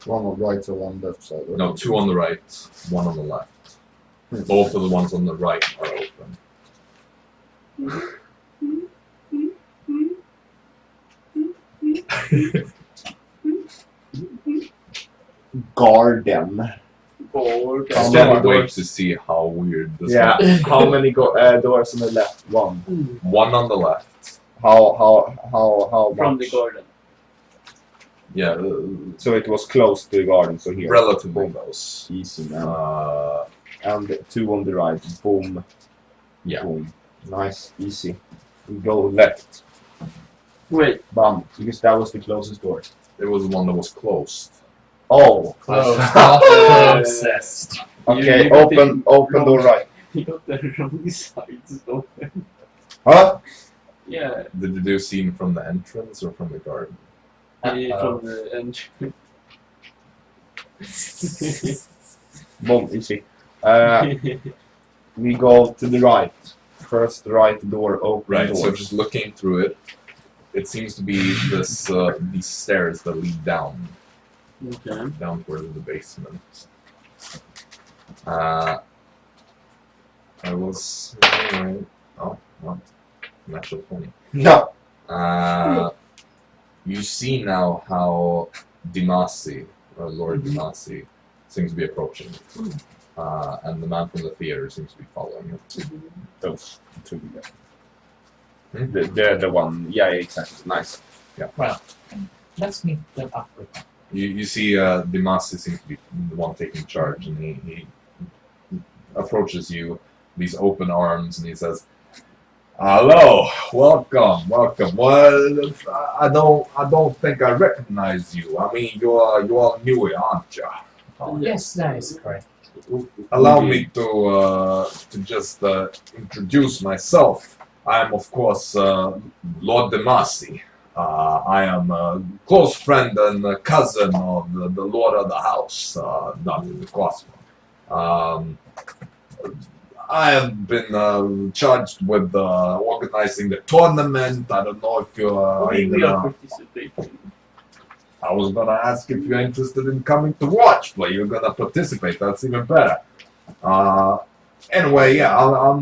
One on the right or one left side? Or No, 2 on the right, 1 on the left. Both of the ones on the right are open. Garden. Or I can't wait to see how weird this Yeah. is. How many doors on the left? One. 1 on the left. How from much? the garden. Yeah, So it was close to the garden. So here. relatively close. Easy man. Uh, And 2 on the right. Boom. yeah. Boom. Nice. Easy. We go left. Wait, Bam. Because that was the closest door. It was the one that was closed. Oh. Close. Not obsessed. Okay. You got Open the door right. you got the wrong sides open. Huh? Yeah, Did you do scene from the entrance or from the garden? from the entrance. Boom. Easy. We go to the right. First right door open. Right, door. so just looking through it, it seems to be this these stairs that lead down towards the basement. I was oh well, natural 20. No. You see now how Dimasi, or Lord Dimasi, seems to be approaching, and the man from the theater seems to be following him. Those 2. Yeah. The one. Yeah. Exactly. Nice. Well, let's meet them up with them. You see Dimasi seems to be the one taking charge, and he approaches you, these open arms, and he says, "Hello, welcome. Well, I don't think I recognize you. I mean, you are new here, aren't you? Yes, that is correct. Allow me to just introduce myself. I am, of course, Lord Dimasi. I am a close friend and a cousin of the Lord of the House, Dr. Cosmo. I have been charged with organizing the tournament. I don't know if you're We are participating. I was gonna ask if you're interested in coming to watch, but you're gonna participate. That's even better. Anyway, yeah, I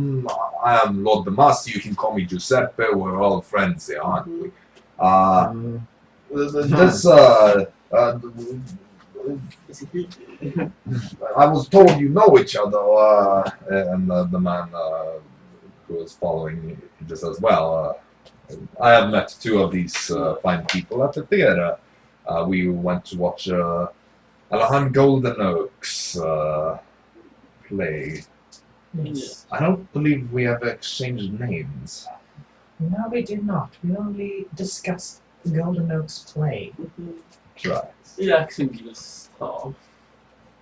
am Lord Damasi. You can call me Giuseppe. We're all friends here, aren't we? This I was told you know each other, and the man who was following, he just says, "Well, I have met two of these fine people at the theater. We went to watch Alahan Golden Oaks play. Yes. I don't believe we have exchanged names. No, we did not. We only discussed the Golden Oaks play. Right. Jaxson Gillstar.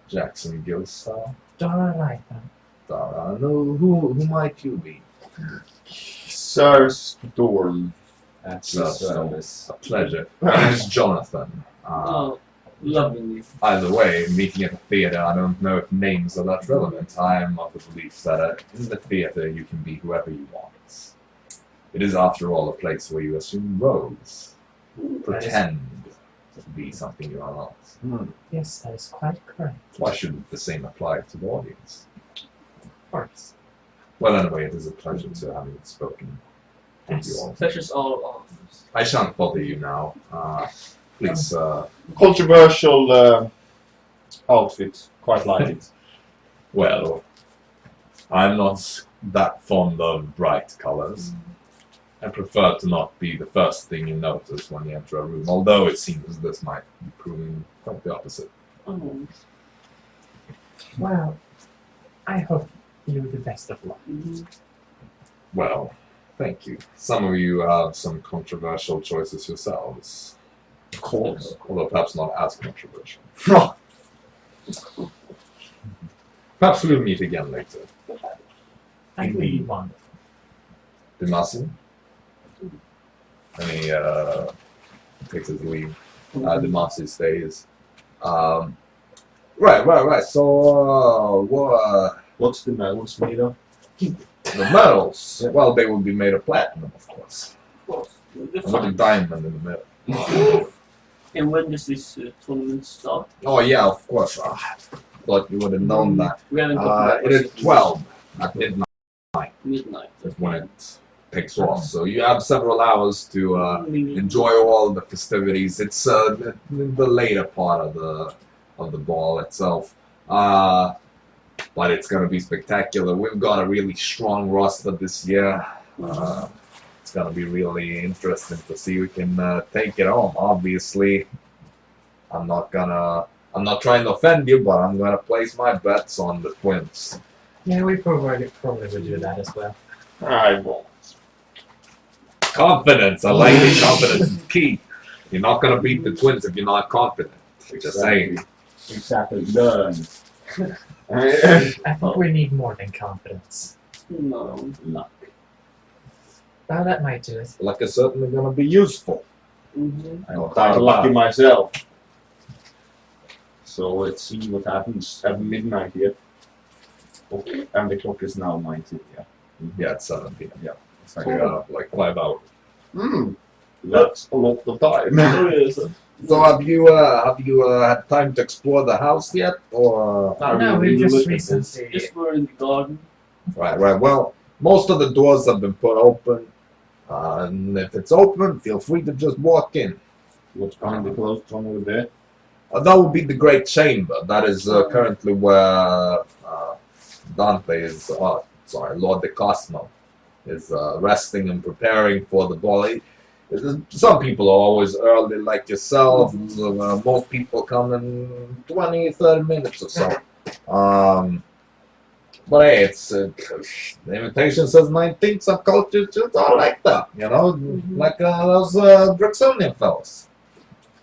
Jaxson, Gillstar, Dara Raethran. Dara. No, who might you be? Serge Dorm. That's So, your service. a pleasure. My name is Jonathan. Oh, lovely. Either way, meeting at the theater, I don't know if names are that relevant. I am of the belief that in the theater you can be whoever you want. It is, after all, a place where you assume roles. Pretend to be something you are not. Yes, that is quite correct. Why shouldn't the same apply to the audience? Of course. Well, anyway, it is a pleasure to have you spoken. Thank you Yes. all. Pleasure's all ours. I shan't bother you now. Please, Controversial outfit. Quite like it. well, I'm not that fond of bright colors. I prefer to not be the first thing you notice when you enter a room, although it seems this might be proving quite the opposite. Oh. Well, I hope you the best of luck. Well, thank you. Some of you have some controversial choices yourselves. Of course. Although perhaps not as controversial. Perhaps we'll meet again later. That would be wonderful. Dimasi? And he takes his leave. Dimasi stays. Right. So, What's the medals made of? the medals, well, they will be made of platinum, of course. Of course. The And with a fun. diamond in the middle. And when does this tournament start? Oh, yeah, of course. Thought you would have known that. We haven't talked It is 12 at midnight midnight. when it takes off. So you have several hours to enjoy all the festivities. It's the later part of the ball itself. But it's going to be spectacular. We've got a really strong roster this year. It's going to be really interesting to see who can take it home. Obviously, I'm not trying to offend you, but I'm going to place my bets on the Twins. Yeah, we probably would do that as well. I won't. Confidence. I like it. Confidence is key. You're not going to beat the Twins if you're not confident. Just saying. Exactly. Learn. I think we need more than confidence. No. Luck. Well, that might do it. Luck is certainly going to be useful. Mm-hmm. I'm kind of lucky myself. So let's see what happens at midnight here. Okay. And the clock is now 19. Yeah. Yeah, it's 7 p.m. Yeah. It's So like, we got like 5 hours. That's a lot of time. Oh, yes. So have you had time to explore the house yet, or? No, we just recently. Just we're in the garden. Right. Well, most of the doors have been put open, and if it's open, feel free to just walk in. What's behind the closed one over there? That would be the Great Chamber. That is currently where Dante is. Lord de Cosmo is resting and preparing for the ball. Some people are always early, like yourself. Most people come in 20, 30 minutes or so. But hey, it's the invitation says 19th. Some cultures just are like that, you know, like those Draxonian fellas.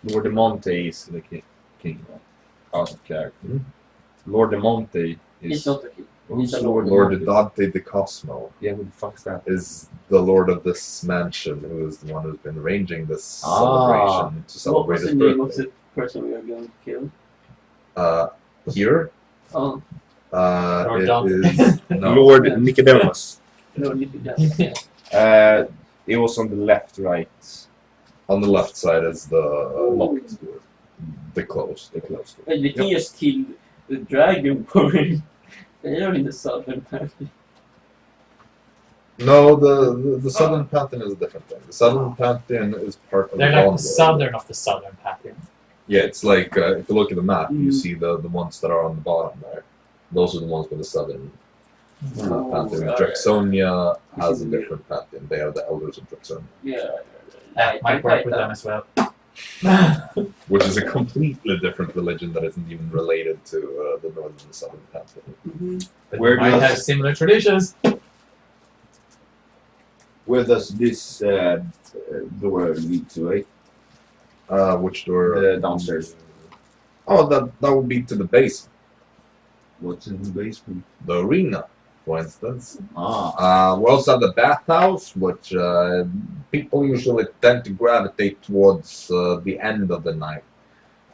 Lord de Monte is the king out of character. Lord de Monte He's is. not the king. Who's He's a Lord Lord de Monte? Dante de Cosmo Yeah, who the fuck's that? is the lord of this mansion, who is the one who's been arranging this celebration to What celebrate was his the name of birthday. the person we are going to kill? Here, Oh, Lord it Dante. is no. Lord Nicodemus. no, that. It was on the left, right. On the left side is the locked door, the closed door. And the king has killed the dragon for him. They are in the southern part. No, the Southern Pantheon is a different thing. The Southern Pantheon is part of They're the like Dawn the World. southern of the southern pattern. Yeah, it's like if you look at the map, you Mm. see the ones that are on the bottom there. Those are the ones with the southern Pantheon. yeah. Jaxsonia has a different pantheon. They are the elders of Jaxsonia. Yeah. That might work with them as well. Which is a completely different religion that isn't even related to the northern and southern pantheon. But Where we might does- have similar traditions. Where does this door lead to, Which door? The downstairs. Oh, that would be to the basement. What's in the basement? The arena, for instance. Ah. We also have the bathhouse, which people usually tend to gravitate towards the end of the night.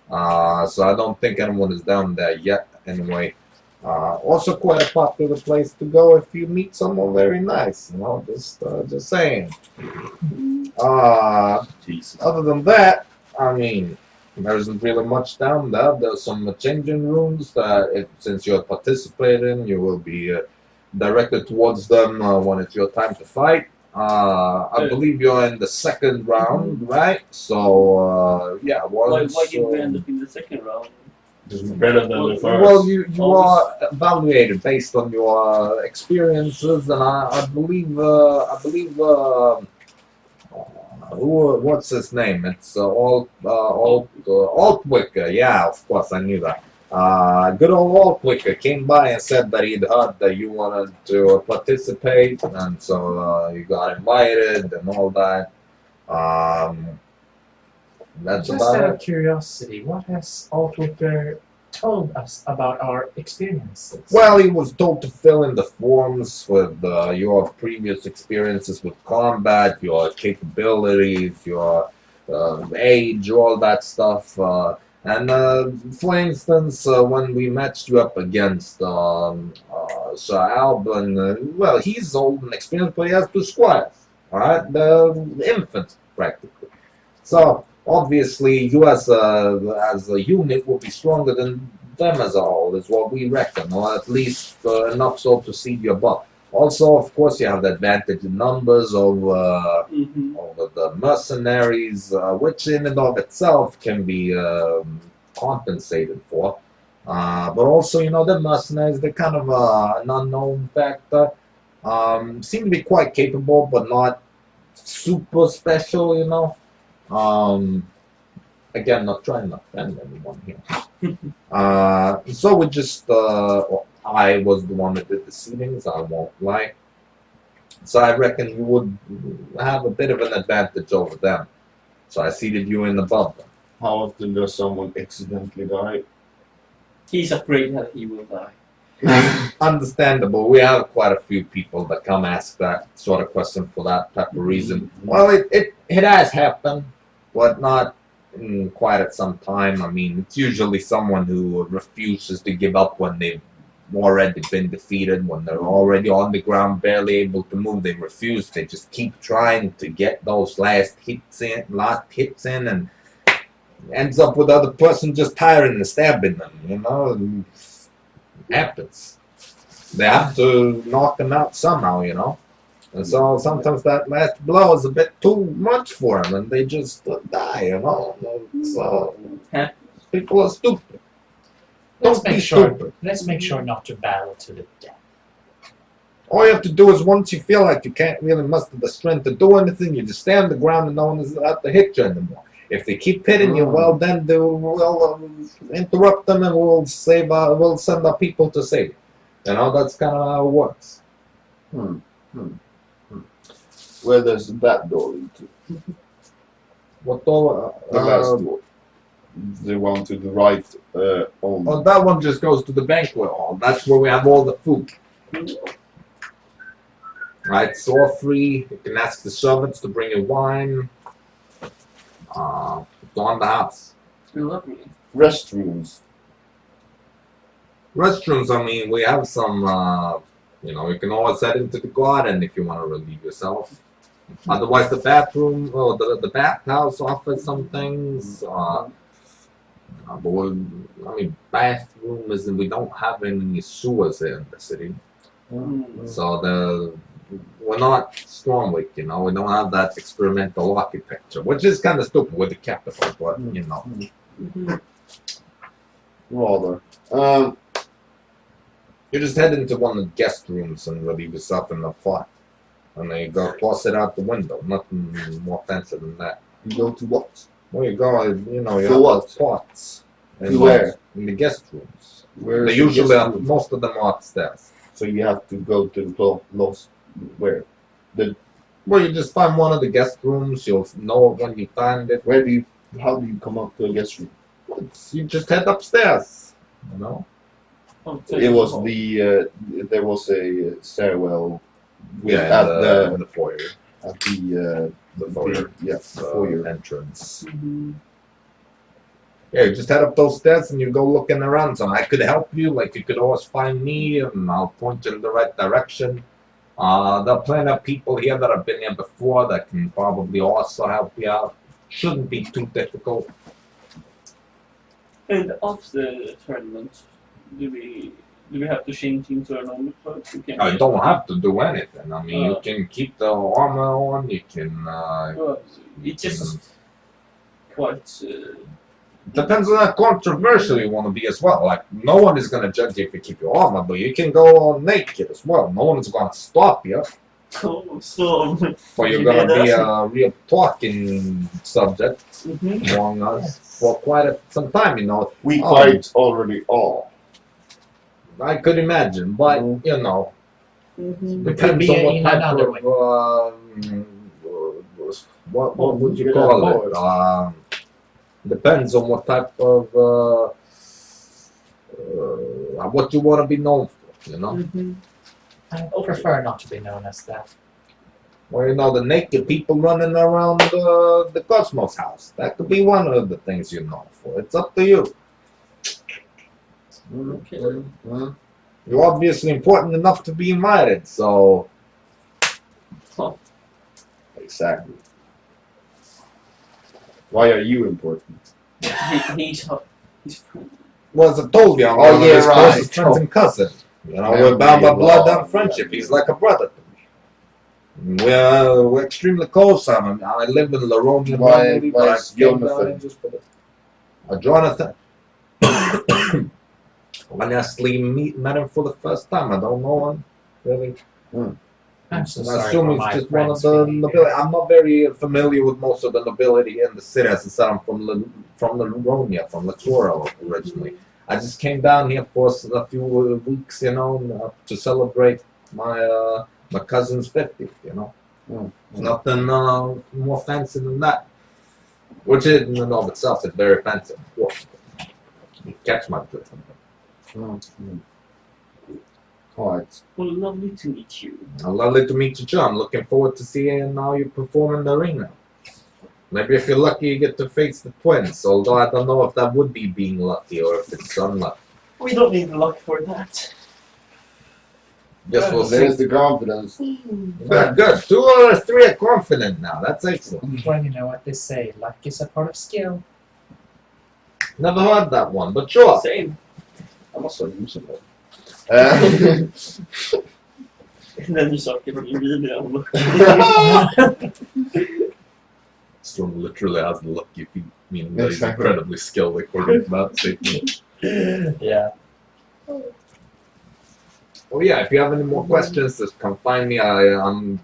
So I don't think anyone is down there yet, anyway. Also quite a popular place to go if you meet someone very nice, you know, just saying. Jesus. Other than that, I mean, there isn't really much down there. There's some changing rooms that, since you're participating, you will be directed towards them when it's your time to fight. I believe you're in the second round, right? So, yeah. Why did we end up in the second round? This is better than the first. Well, you are evaluated based on your experiences, and I believe what's his name? It's Altwicker. Yeah, of course, I knew that. Good old Altwicker came by and said that he'd heard that you wanted to participate, and so you got invited and all that. That's Just about out it. of curiosity, what has Altwicker told us about our experiences? Well, he was told to fill in the forms with your previous experiences with combat, your capabilities, your age, all that stuff. And for instance, when we matched you up against Sir Alban, well, he's old and experienced, but he has 2 squires, all right? The infants, practically. So, obviously, you as a unit will be stronger than them as a whole, is what we reckon, or at least enough so to see your butt. Also, of course, you have the advantage in numbers over the mercenaries, which in and of itself can be compensated for. But also, you know, the mercenaries, they're kind of an unknown factor. Seem to be quite capable, but not super special, you know. Again, not trying to offend anyone here. So we just, I was the one that did the seedings, I won't lie. So I reckon you would have a bit of an advantage over them. So I seeded you in above them. How often does someone accidentally die? He's afraid that he will die. Understandable. We have quite a few people that come ask that sort of question for that type of reason. Well, it has happened, but not quite at some time. I mean, it's usually someone who refuses to give up when they've already been defeated, when they're already on the ground, barely able to move. They refuse. They just keep trying to get those last hits in, and ends up with the other person just tiring and stabbing them. You know, it happens. They have to knock them out somehow. You know. And so sometimes that last blow is a bit too much for them, and they just die, you know. So people are stupid. Don't be stupid. Let's make sure not to battle to the death. All you have to do is once you feel like you can't really muster the strength to do anything, you just stay on the ground and no one is out to hit you anymore. If they keep hitting you, well, then we'll interrupt them and we'll send our people to save you. You know, that's kind of how it works. Where does that door lead to? What door? The last door. The one to the right on. Oh, that one just goes to the banquet hall. That's where we have all the food. Right, it's all free. You can ask the servants to bring you wine. It's on the house. Lovely. Restrooms. Restrooms, I mean, we have some, you know, you can always head into the garden if you want to relieve yourself. Otherwise, the bathroom, or the bathhouse offers some things. But I mean, bathroom is, we don't have any sewers here in the city. So we're not Stormwick, you know, we don't have that experimental architecture, which is kind of stupid with the capital, but, you know. Rather. You just head into one of the guest rooms and relieve yourself in the fire. And then you go toss it out the window. Nothing more fancy than that. You go to what? Well, you go, you know, you For have what? those pots. To where? In the guest rooms. Where They is the usually guest are, room? most of them are upstairs. So you have to go to the lost. Where? Well, you just find one of the guest rooms. You'll know when you find it. Where do you? How do you come up to a guest room? You just head upstairs. You know. It was the there was a stairwell with, Yeah, at in the foyer. at the Foyer. yeah the foyer. Entrance. Mhm. Yeah, you just head up those stairs and you go looking around. So I could help you. Like you could always find me, and I'll point you in the right direction. There are plenty of people here that have been here before that can probably also help you out. Shouldn't be too difficult. And after the tournament, do we have to change into our normal clothes? We can You don't have to do anything. I mean, you Uh. can keep the armor on. You can. Well, it's just quite. Depends on how controversial you want to be as well. Like, no one is going to judge you if you keep your armor, but you can go all naked as well. No one is going to stop you. Oh, so. But you're You going to did be that? a real talking subject Mhm. among us for quite some time, you know. We Oh. quite already are. I could imagine, but, you know, Mhm. It could depends be on what in type another of, what would you Yeah, call boy. it? Depends on what type of, what you want to be known for, you know? Mhm. I prefer not to be known as that. Or, you know, the naked people running around the Cosmos house. That could be one of the things you're known for. It's up to you. Okay. Mm. You're obviously important enough to be invited, so... Exactly. Why are you important? He's friendly. Well, as I told you, I'm Oh, one of yeah, his right. closest friends and cousins. You know, Yeah, we're bound by yeah, blood yeah. and friendship. He's like a brother to me. We're extremely close. I live in Laronia Why- normally, why but I is came down Jonathan? here just for the... Jonathan. When I met him for the first time, I don't know him, really. I'm so I sorry assume for he's my just one of friends the being nobility. here. I'm not very familiar with most of the nobility in the city. As I said, I'm from Laronia, from Latora originally. I just came down here for a few weeks, you know, to celebrate my my cousin's 50th, you know. Nothing more fancy than that. Which in and of itself is very fancy, of course. You catch my drift. Alright. Well, lovely to meet you. Lovely to meet you, John. I'm looking forward to seeing how you perform in the arena. Maybe if you're lucky, you get to face the twins. Although I don't know if that would be being lucky or if it's unlucky. We don't need luck for that. Guess we'll see. There's the confidence. Good, good. 2 or 3 are confident now. That's excellent. Well, you know what they say, luck is a part of skill. Never heard that one, but sure. Same. I'm also usable. And then you start getting really unlucky. Storm literally has the lucky feet, meaning that he's Exactly. incredibly skilled according to that statement. Yeah. Oh yeah, if you have any more questions, just come find me. I'm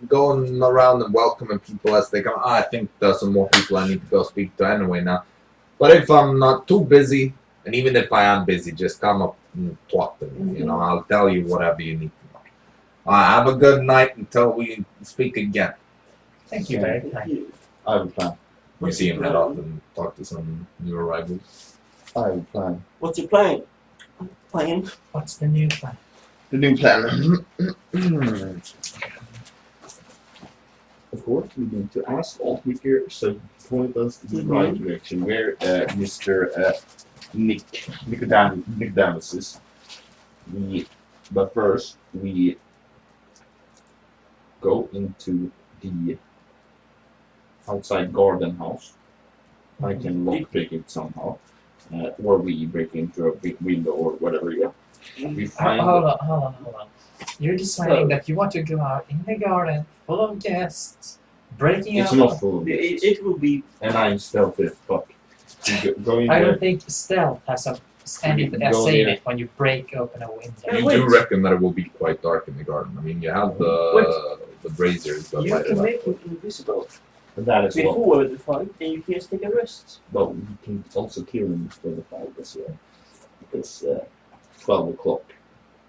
going around and welcoming people as they come. I think there's some more people I need to go speak to anyway now. But if I'm not too busy, and even if I am busy, just come up and talk to me. You know, I'll tell you whatever you need to know. Have a good night until we speak again. Thank you very kindly. I have a plan. You see him head off and talk to some new arrivals. I have a plan. What's your plan? Plan? What's the new plan? The new plan. Of course, we're going to ask all speakers so point us in the right direction where Mr. Nicodemus is. But first, we go into the outside garden house. I can lockpick it somehow, or we break into a big window or whatever. Yeah, we find. Hold on. You're deciding that you want to go out in the garden full of guests, breaking It's out. not full of It will be. and I'm stealthy as fuck. Go in I there. don't think stealth has a anything, Go saying there. it when you break open a window. Hey, You wait. do reckon that it will be quite dark in the garden. I mean, you have the braziers that You light it can up. make him invisible That as well. before the fight, and you can just take a rest. But we can also kill him before the fight as well. Because 12 o'clock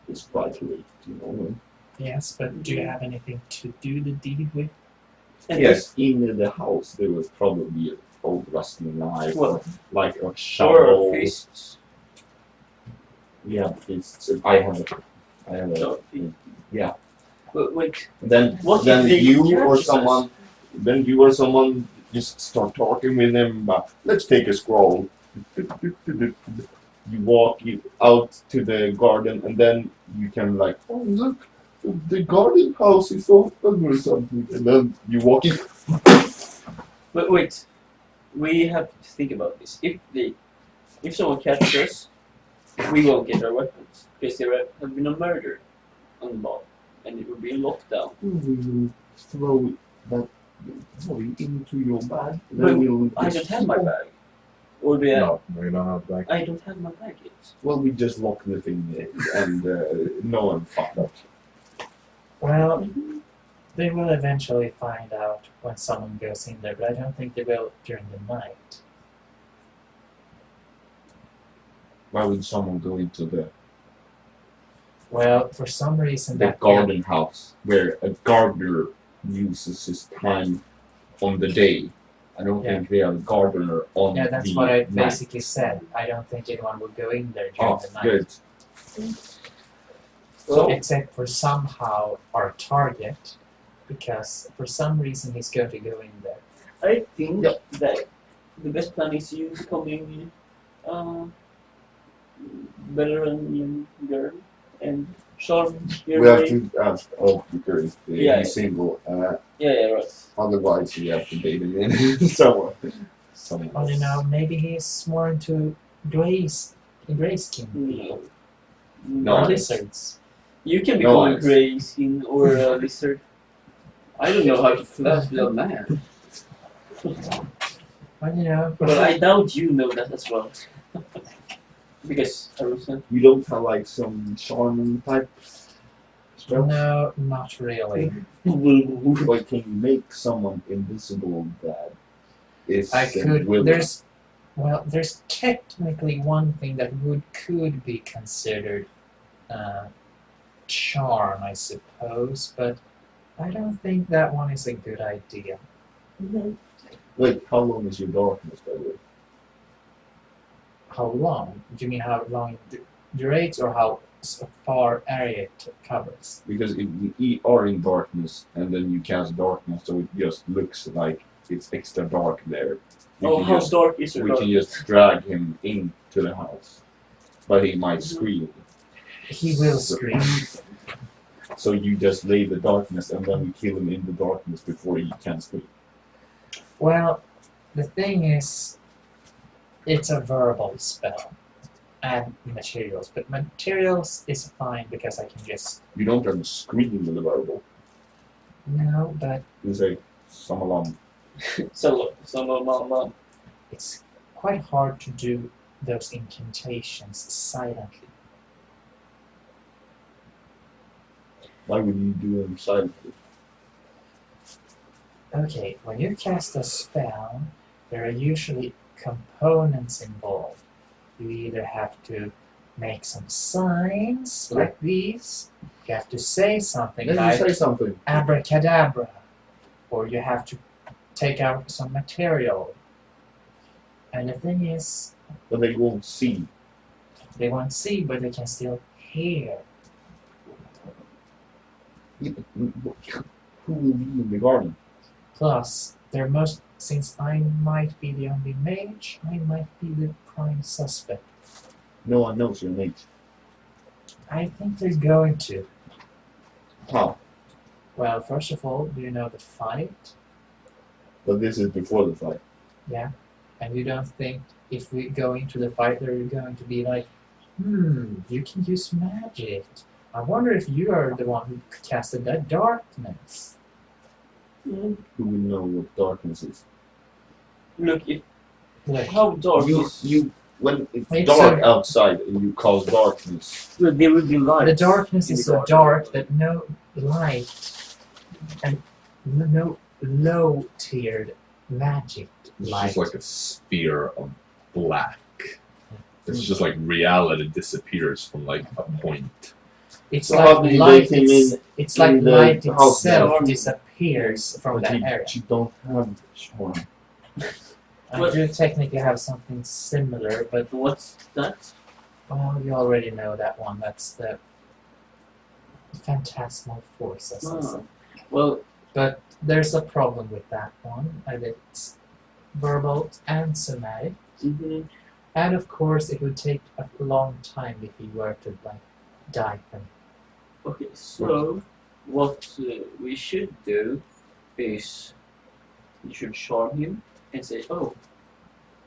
is quite late, you know. Yes, but do you have anything to do the deed with? And Yes, in the house there was probably an old rusty knife, Well, like a or shovel. fists. Yeah, it's, I have a, No. yeah. But wait, Then What then if they you or catches us? someone just start talking with them about let's take a scroll. You walk out to the garden and then you can like, oh look, the garden house is open or something, and then you walk in. but wait, we have to think about this. If someone catches us, we won't get our weapons because there have been a murder on the ball, and it will be a lockdown. We will throw that toy into your bag. But Then we'll I don't have my bag. Or do I? No, you don't have that. I don't have my bag yet. Well, we just lock the thing in and no one found out. Well, they will eventually find out when someone goes in there, but I don't think they will during the night. Why would someone go into the Well, for some reason that garden house where a gardener uses his time on the day? I don't Yeah. think they are a gardener on Yeah, that's the what I night. basically said. I don't think anyone will go in there during Oh, the night. good. So, Except for somehow our target, because for some reason he's going to go in there. I think Yep. that the best plan is you coming veteran girl and Sean, you're We have ready? to ask Oaker if Yeah. he's single. Yeah, right. Otherwise, we have to date him in someone. Someone Well, you else. know, maybe he's more into grayskin people. No. or Nice. lizards. You can No become a eyes. grey skin or a lizard. I don't know how to flash the man, Well, you know, but I doubt you know that as well. Because Aasimar. You don't have like some charming type spells? no, not really. Like, can you make someone invisible that is I could. willing? There's technically one thing that could be considered charm, I suppose, but I don't think that one is a good idea. Wait, how long is your darkness, by the way? How long? Do you mean how long it durates, or how far area it covers? Because if we are in darkness and then you cast darkness, so it just looks like it's extra dark there. We Oh, can how just, dark is we it? can just drag him into the house, but he might scream. He will So- scream. So you just lay the darkness and then we kill him in the darkness before he can scream. Well, the thing is, it's a verbal spell and materials, but materials is fine because I can just You don't have to scream with the verbal. no, but You say, Samalam. Mama. it's quite hard to do those incantations silently. Why would you do them silently? Okay, when you cast a spell, there are usually components involved. You either have to make some signs like these, you have to say something Then like you say something. abracadabra, or you have to take out some material. And the thing is, But they won't see. they won't see, but they can still hear. Who will be in the garden? Plus, since I might be the only mage, I might be the prime suspect. No one knows your mate. I think they're going to. How? Well, first of all, do you know the fight? But this is before the fight. Yeah. And you don't think if we go into the fight, they're going to be like, you can use magic. I wonder if you are the one who casted that darkness. Mm. Who will know what darkness is? Look, Look, how dark You, is you when it's It's dark a- outside and you cause darkness, Well, there will be lights. The darkness in is the so garden. dark that no light and no low-tiered magic It's light. just like a sphere of black. It's just like reality disappears from like a point. It's So how like do you light. make him It's like in the light house itself then? disappears from but that area. you don't have charm. I do technically have something similar, but What's that? well, you already know that one. That's the phantasmal force, as I said. Well, But there's a problem with that one, and it's verbal and somatic. And of course, it would take a long time if you were to like die from. okay, so what we should do is you should charm him and say, oh,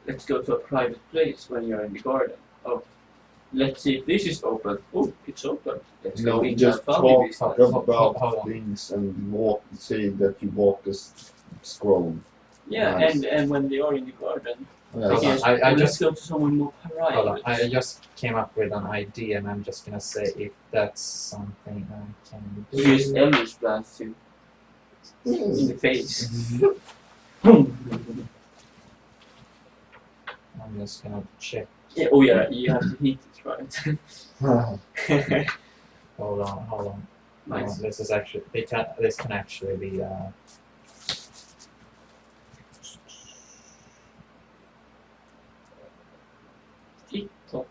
let's go to a private place when you're in the garden. Oh, let's see if this is open. Oh, it's open. Let's go No, in just and family talk business. about Hold on. things and walk. Say that you walk a scroll. Yeah, Nice. and when they are in the garden, Yes. Hold on, yes, I let's just- go to someone more Hold on, private. I just came up with an idea, and I'm just gonna say if that's something I can do. Use Eldritch Blast to in the face. I'm just gonna check. Yeah, oh yeah, you have to hit it, right? Hold on. Hold on, Nice. this is actually this can actually be. Tick-tock.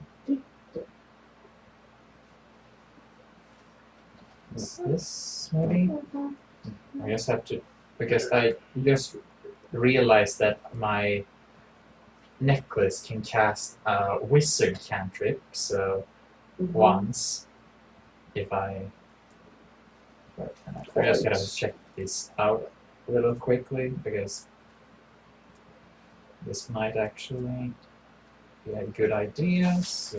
Is this maybe? I just have to, because I just realized that my necklace can cast a wizard cantrip, so once if I just gotta check this out a little quickly because this might actually be a good idea. So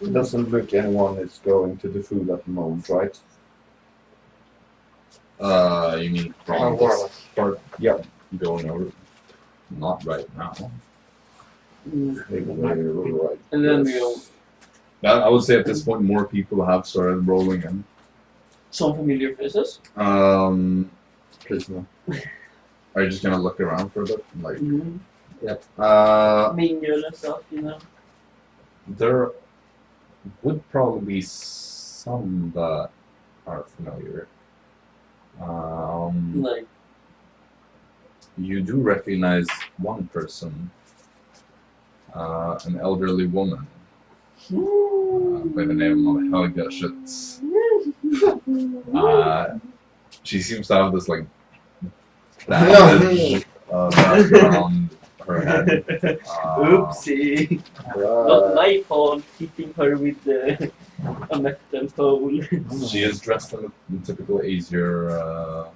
It doesn't look anyone is going to the food at the moment, right? You mean Oh, from the Warlock. start Yeah. going over? Not right now. Maybe we're right. And then Yes. I would say at this point more people have started rolling in. some familiar faces. Please no. Are you just gonna look around for a bit? Like, Mingle and stuff, you know. there would probably be some that are familiar. Like, You do recognize one person, an elderly woman by the name of Helga Schütz. She seems to have this like bandage wrapped around her head. oopsie. Not my fault hitting her with a metal pole. She is dressed in the typical Aesir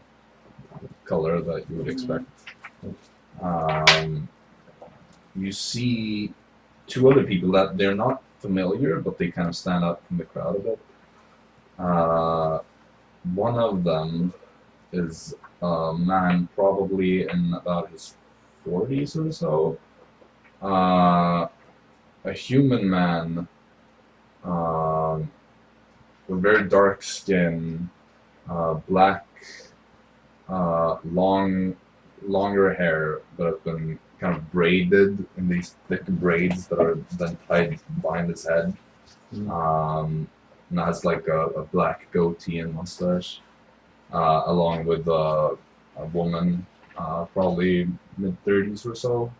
color that you would expect. You see two other people that they're not familiar, but they kind of stand out from the crowd a bit. One of them is a man probably in about his 40s or so. A human man with very dark skin, black, longer hair that have been kind of braided in these thick braids that are then tied behind his head. And has like a black goatee and mustache, along with a woman, probably mid-30s or so,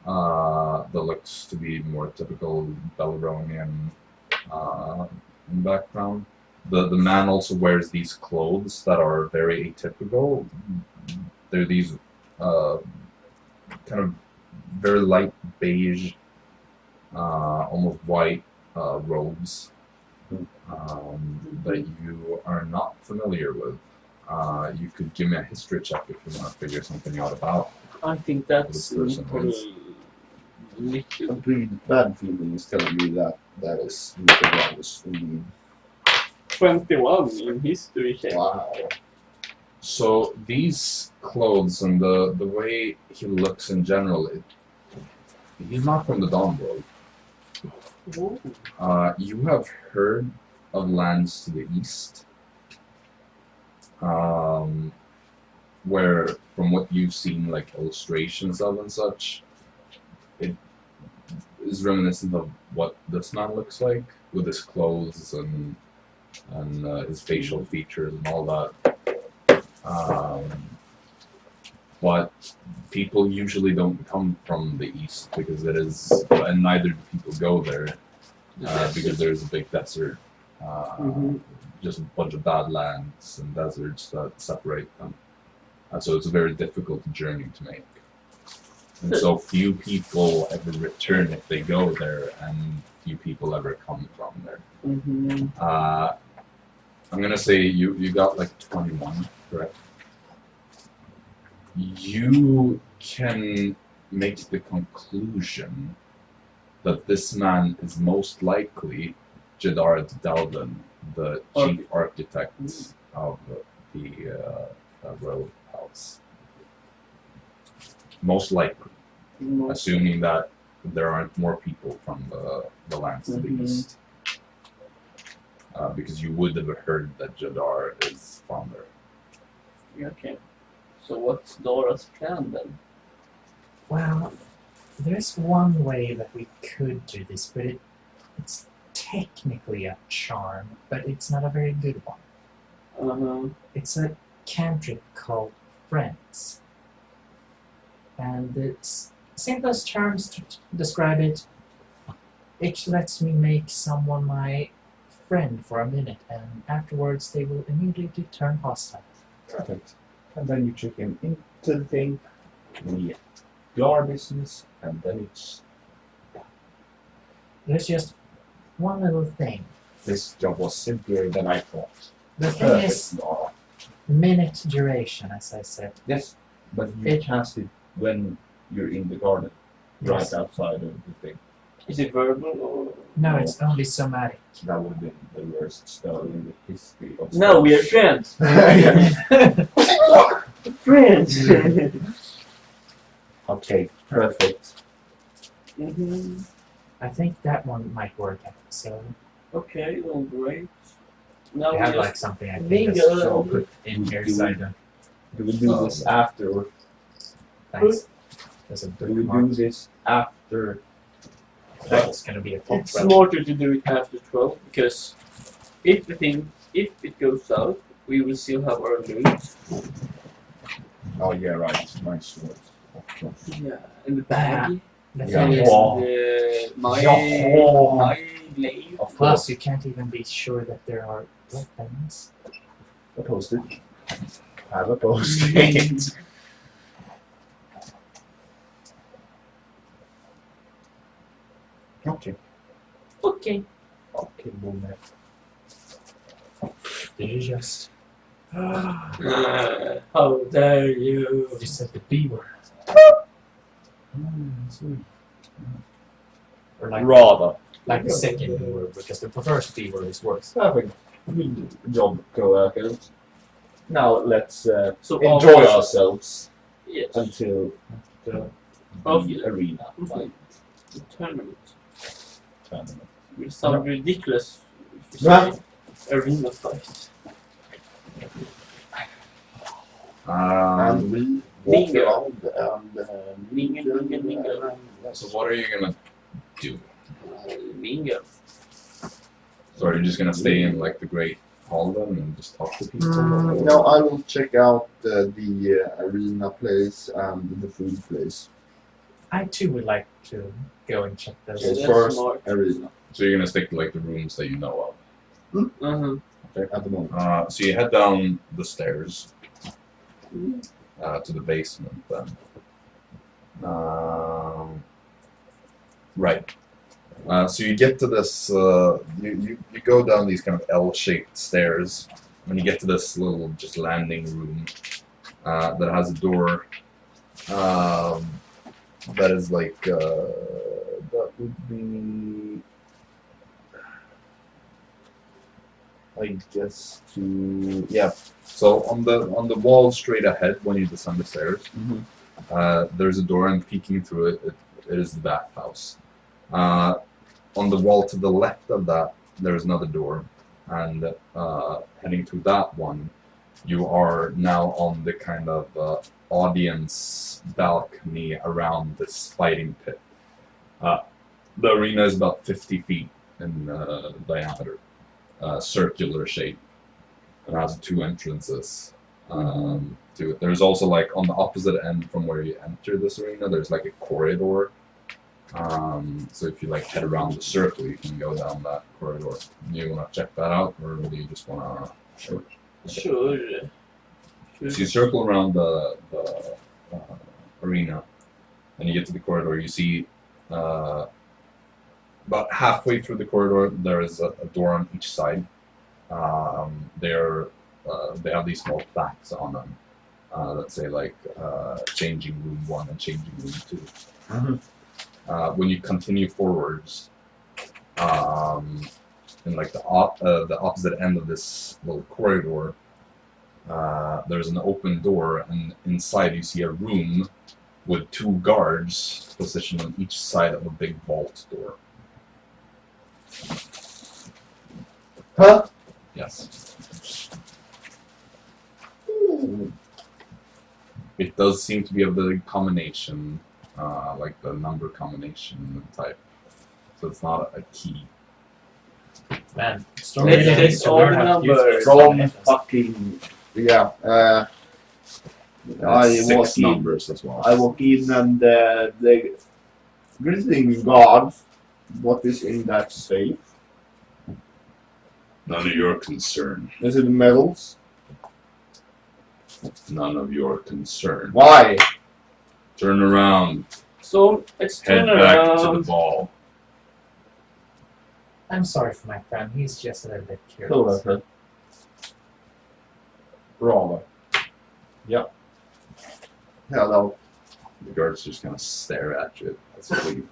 that looks to be more typical Belaronian in background. The man also wears these clothes that are very atypical. They're these kind of very light beige, almost white robes that you are not familiar with. You could give me a history check if you want to figure something out about. I think that's This person is- little. A pretty bad feeling is telling me that that is Nicodemus indeed. 21 in history check. Wow. So these clothes and the way he looks in general, He's not from the Dawn World. You have heard of lands to the east, where, from what you've seen, like illustrations of and such, it is reminiscent of what this man looks like, with his clothes and his facial features and all that. But people usually don't come from the east because it is, and neither do people go there because there's a big desert, just a bunch of badlands and deserts that separate them. So it's a very difficult journey to make. And so few people ever return if they go there, and few people ever come from there. I'm gonna say you got like 21, correct? You can make the conclusion that this man is most likely Jadara Delvin, the chief architect of the road house. Most likely, assuming that there aren't more people from the lands to the east. Because you would have heard that Jadar is from there. Okay. So what's Dora's plan then? Well, there's one way that we could do this, but it's technically a charm, but it's not a very good one. It's a cantrip called Friends. And the simplest terms to describe it, it lets me make someone my friend for a minute, and afterwards they will immediately turn hostile. Perfect. And then you check him into the thing, we do our business, and then it's... There's just one little thing. This job was simpler than I thought. The thing is minute duration, as I said. Yes, but you cast it when you're in the garden, Yes. right outside of the thing. Is it verbal or? No, it's only somatic. That would have been the worst spell in the history of No, we are friends. Friends. Okay, perfect. I think that one might work out. So Okay, well, great. Now I we have just like something I can Bingo. just put in here so I don't. Do we do this after, or Thanks. There's a do we do bookmark. this after? That's gonna be a top It's row. smarter to do it after 12 because if it goes south, we will still have our loot. Oh yeah, right. My sword. Of course. Yeah, in the bag. The Yeah. thing is, Wow. My Yeah. my glaive. Of plus course. you can't even be sure that there are weapons. Opposed it. I've opposed it. Okay. Okay. Okay, boomer. Did you just? How dare you? You said the B word. Or like the second B word, because the first B word is worse. Perfect. Good job, co-workers. Now let's So enjoy ourselves Yes. until the Of- arena Mhm. The tournament. tournament. It will sound ridiculous if you Right. say arena fight. Um, We walk Bingo. around and Mingle. so what are you gonna do? Bingo. So are you just gonna stay in like the Great Hall then and just talk to people? or- No, I will check out the arena place and the food place. I too would like to go and check those. So that's first, smart. arena So you're gonna stick to like the rooms that you know Uh-huh. at the moment. of. So you head down the stairs to the basement then. Right. So you get to this. You go down these kind of L-shaped stairs, and you get to this little just landing room that has a door. That is like that would be, I guess, to So on the wall straight ahead when you descend the stairs, there's a door, and peeking through it, It is the bathhouse. On the wall to the left of that, there is another door, and heading through that one, you are now on the kind of audience balcony around this fighting pit. The arena is about 50 feet in diameter, circular shape. It has 2 entrances to it. There's also like on the opposite end from where you enter this arena, there's like a corridor. So if you like head around the circle, you can go down that corridor. Do you want to check that out, or do you just want to? Sure. So you circle around the arena, and you get to the corridor. You see about halfway through the corridor, there is a door on each side. They have these small plaques on them that say like changing room 1 and changing room 2. Mm-hmm. When you continue forwards, in like the opposite end of this little corridor, there's an open door, and inside you see a room with 2 guards positioned on each side of a big vault door. Huh? Yes. It does seem to be of the combination, like the number combination type. So it's not a key. Man, story Let's needs take to all learn the how to use numbers. those From combinations. fucking. Yeah. I It's 6 walk in. numbers as well. I walk in and the greeting guard. What is in that safe? None of your concern. Is it medals? None of your concern. Why? Turn around. So let's Head turn back to the around. ball. I'm sorry for my friend. He's just a little bit curious. Hello. Bravo. Hello. The guards just kind of stare at you as you leave.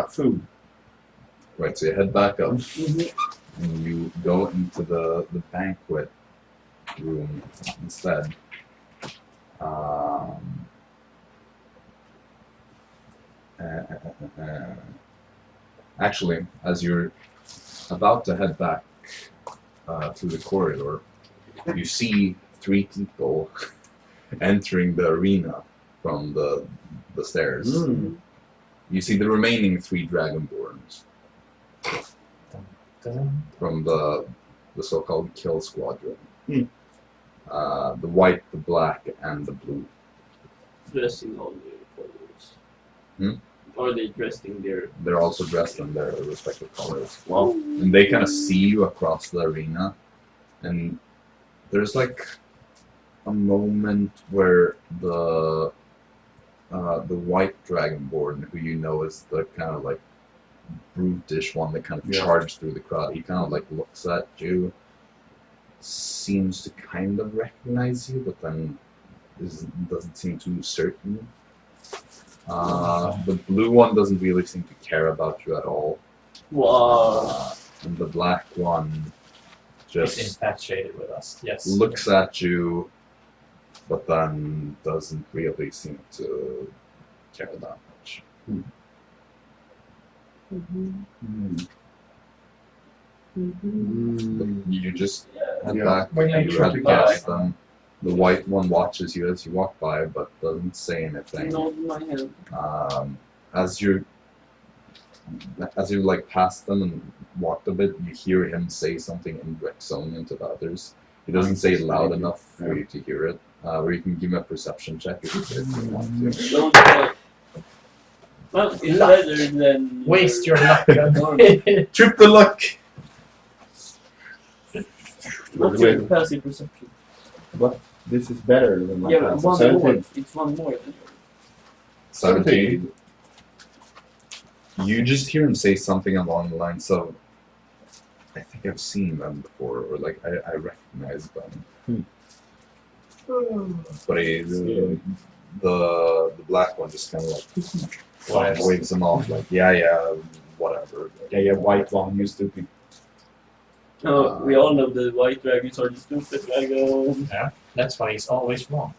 Food. Right, so you head back up Mhm. and you go into the banquet room instead. Actually, as you're about to head back through the corridor, you see 3 people entering the arena from the stairs. Mm. You see the remaining 3 Dragonborns from the so-called Kill Squadron. Hmm. The white, the black, and the blue. Dressing all their colors. Hmm? Are they dressed in their? They're also dressed in their respective colors. Wow. And they kind of see you across the arena, and there's like a moment where the white dragonborn, who you know is the kind of like brutish one that kind of Yeah. charged through the crowd, he kind of like looks at you, seems to kind of recognize you, but then doesn't seem too certain. The blue one doesn't really seem to care about you at all. Wow. And the black one He's just infatuated with us. Yes. looks at you, but then doesn't really seem to care that much. You just head Yeah. back, We make you sure head to past go. them. The white one watches you as you walk by, but doesn't say anything. Nod my head. As you like pass them and walked a bit, you hear him say something in Jaxson into the others. He doesn't say it loud enough for you to hear it. Or you can give him a perception check if you want to. Don't well, it's better than Waste your luck. Triple luck! What's your passive perception? This is better than my Yeah, but passive. one 17. more. It's one more than 17. You just hear him say something along the lines of, I think I've seen them before, or like I recognize them. But the black one just kind of like waves him off, like yeah, whatever. Yeah, white one, you stupid. Oh, we all know the white dragons are the stupid dragons. That's why he's always wrong.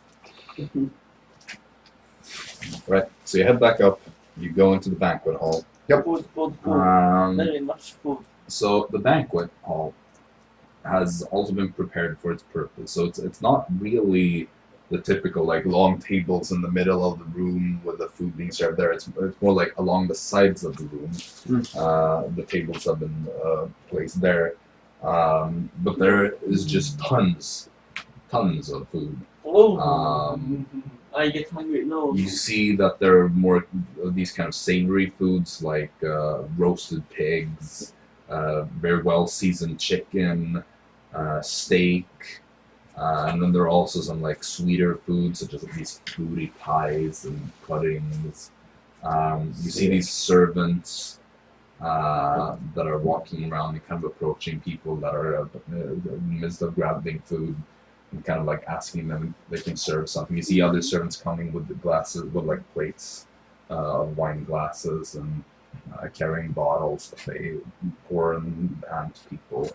Right. So you head back up. You go into the banquet hall. Food. Very much food. So the banquet hall has also been prepared for its purpose. So it's not really the typical like long tables in the middle of the room with the food being served there. It's more like along the sides of the room. The tables have been placed there, but there is just tons of food. Oh, I get hungry. No. You see that there are more of these kind of savory foods like roasted pigs, very well seasoned chicken, steak, and then there are also some like sweeter foods such as these fruity pies and puddings. You see these servants that are walking around and kind of approaching people that are in the midst of grabbing food and kind of like asking them if they can serve something. You see other servants coming with the glasses, with like plates, wine glasses, and carrying bottles that they pour and hand to people.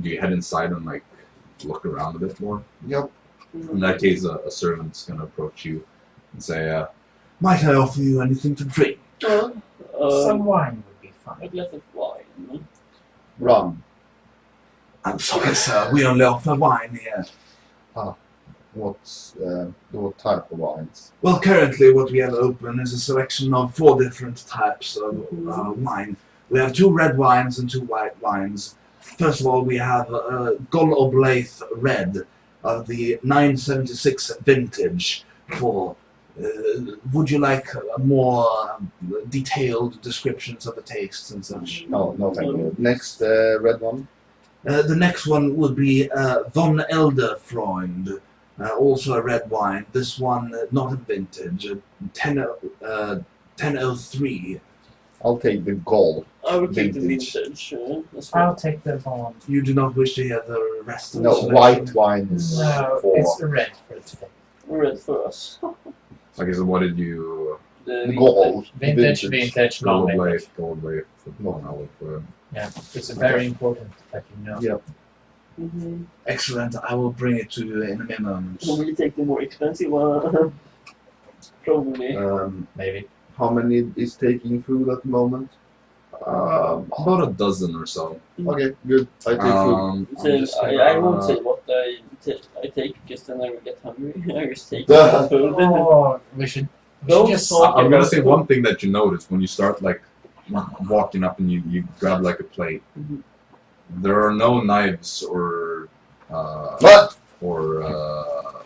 Do you head inside and like look around a bit more? Yep. In that case, a servant's gonna approach you and say, "Might I offer you anything to drink?" Some wine would be A fine. glass of wine. Rum. "I'm sorry, sir. We only offer wine here." What type of wines? Well, currently what we have open is a selection of 4 different types of wine. We have 2 red wines and 2 white wines. First of all, we have Goliath Red of the 976 vintage. Would you like more detailed descriptions of the tastes and such? No, thank you. Next, red one. The next one would be Von Elderfreund, also a red wine. This one, not a vintage, 1003. I'll take the gold. I will take the Vintage. vintage. That's I'll what. take the bond. You do not wish to hear the rest of the No, selection? white wine is No, for it's red for today. Red for us. Okay, so what did you? The gold. Vintage, Gold non-vintage. blade, for Yeah, it's very important that you know. Yep. Mm-hmm. Excellent. I will bring it to you in a minute. Will we take the more expensive one? Probably. Maybe. How many is taking food at the moment? about a dozen or so. Okay, good. I take food. So I'm just I won't gonna- say what I take because then I will get hungry. I just take Duh. food. Oh, we should Don't just talk I'm gonna about say food. one thing that you notice when you start like walking up and you grab like a plate. Mhm. There are no knives or What?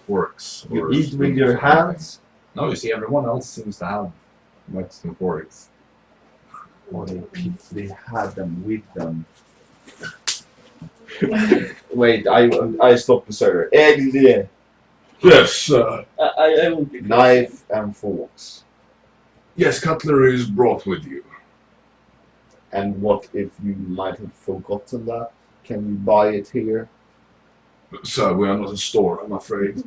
forks. You or eat with spoons your or anything. hands? No, you see, everyone else seems to have knives and forks. Or they had them with them. Wait, I stopped the server. Egg there. Yes, I won't be Knife and forks. yes, cutlery is brought with you. And what if you might have forgotten that? Can you buy it here? Sir, we are not a store, I'm afraid.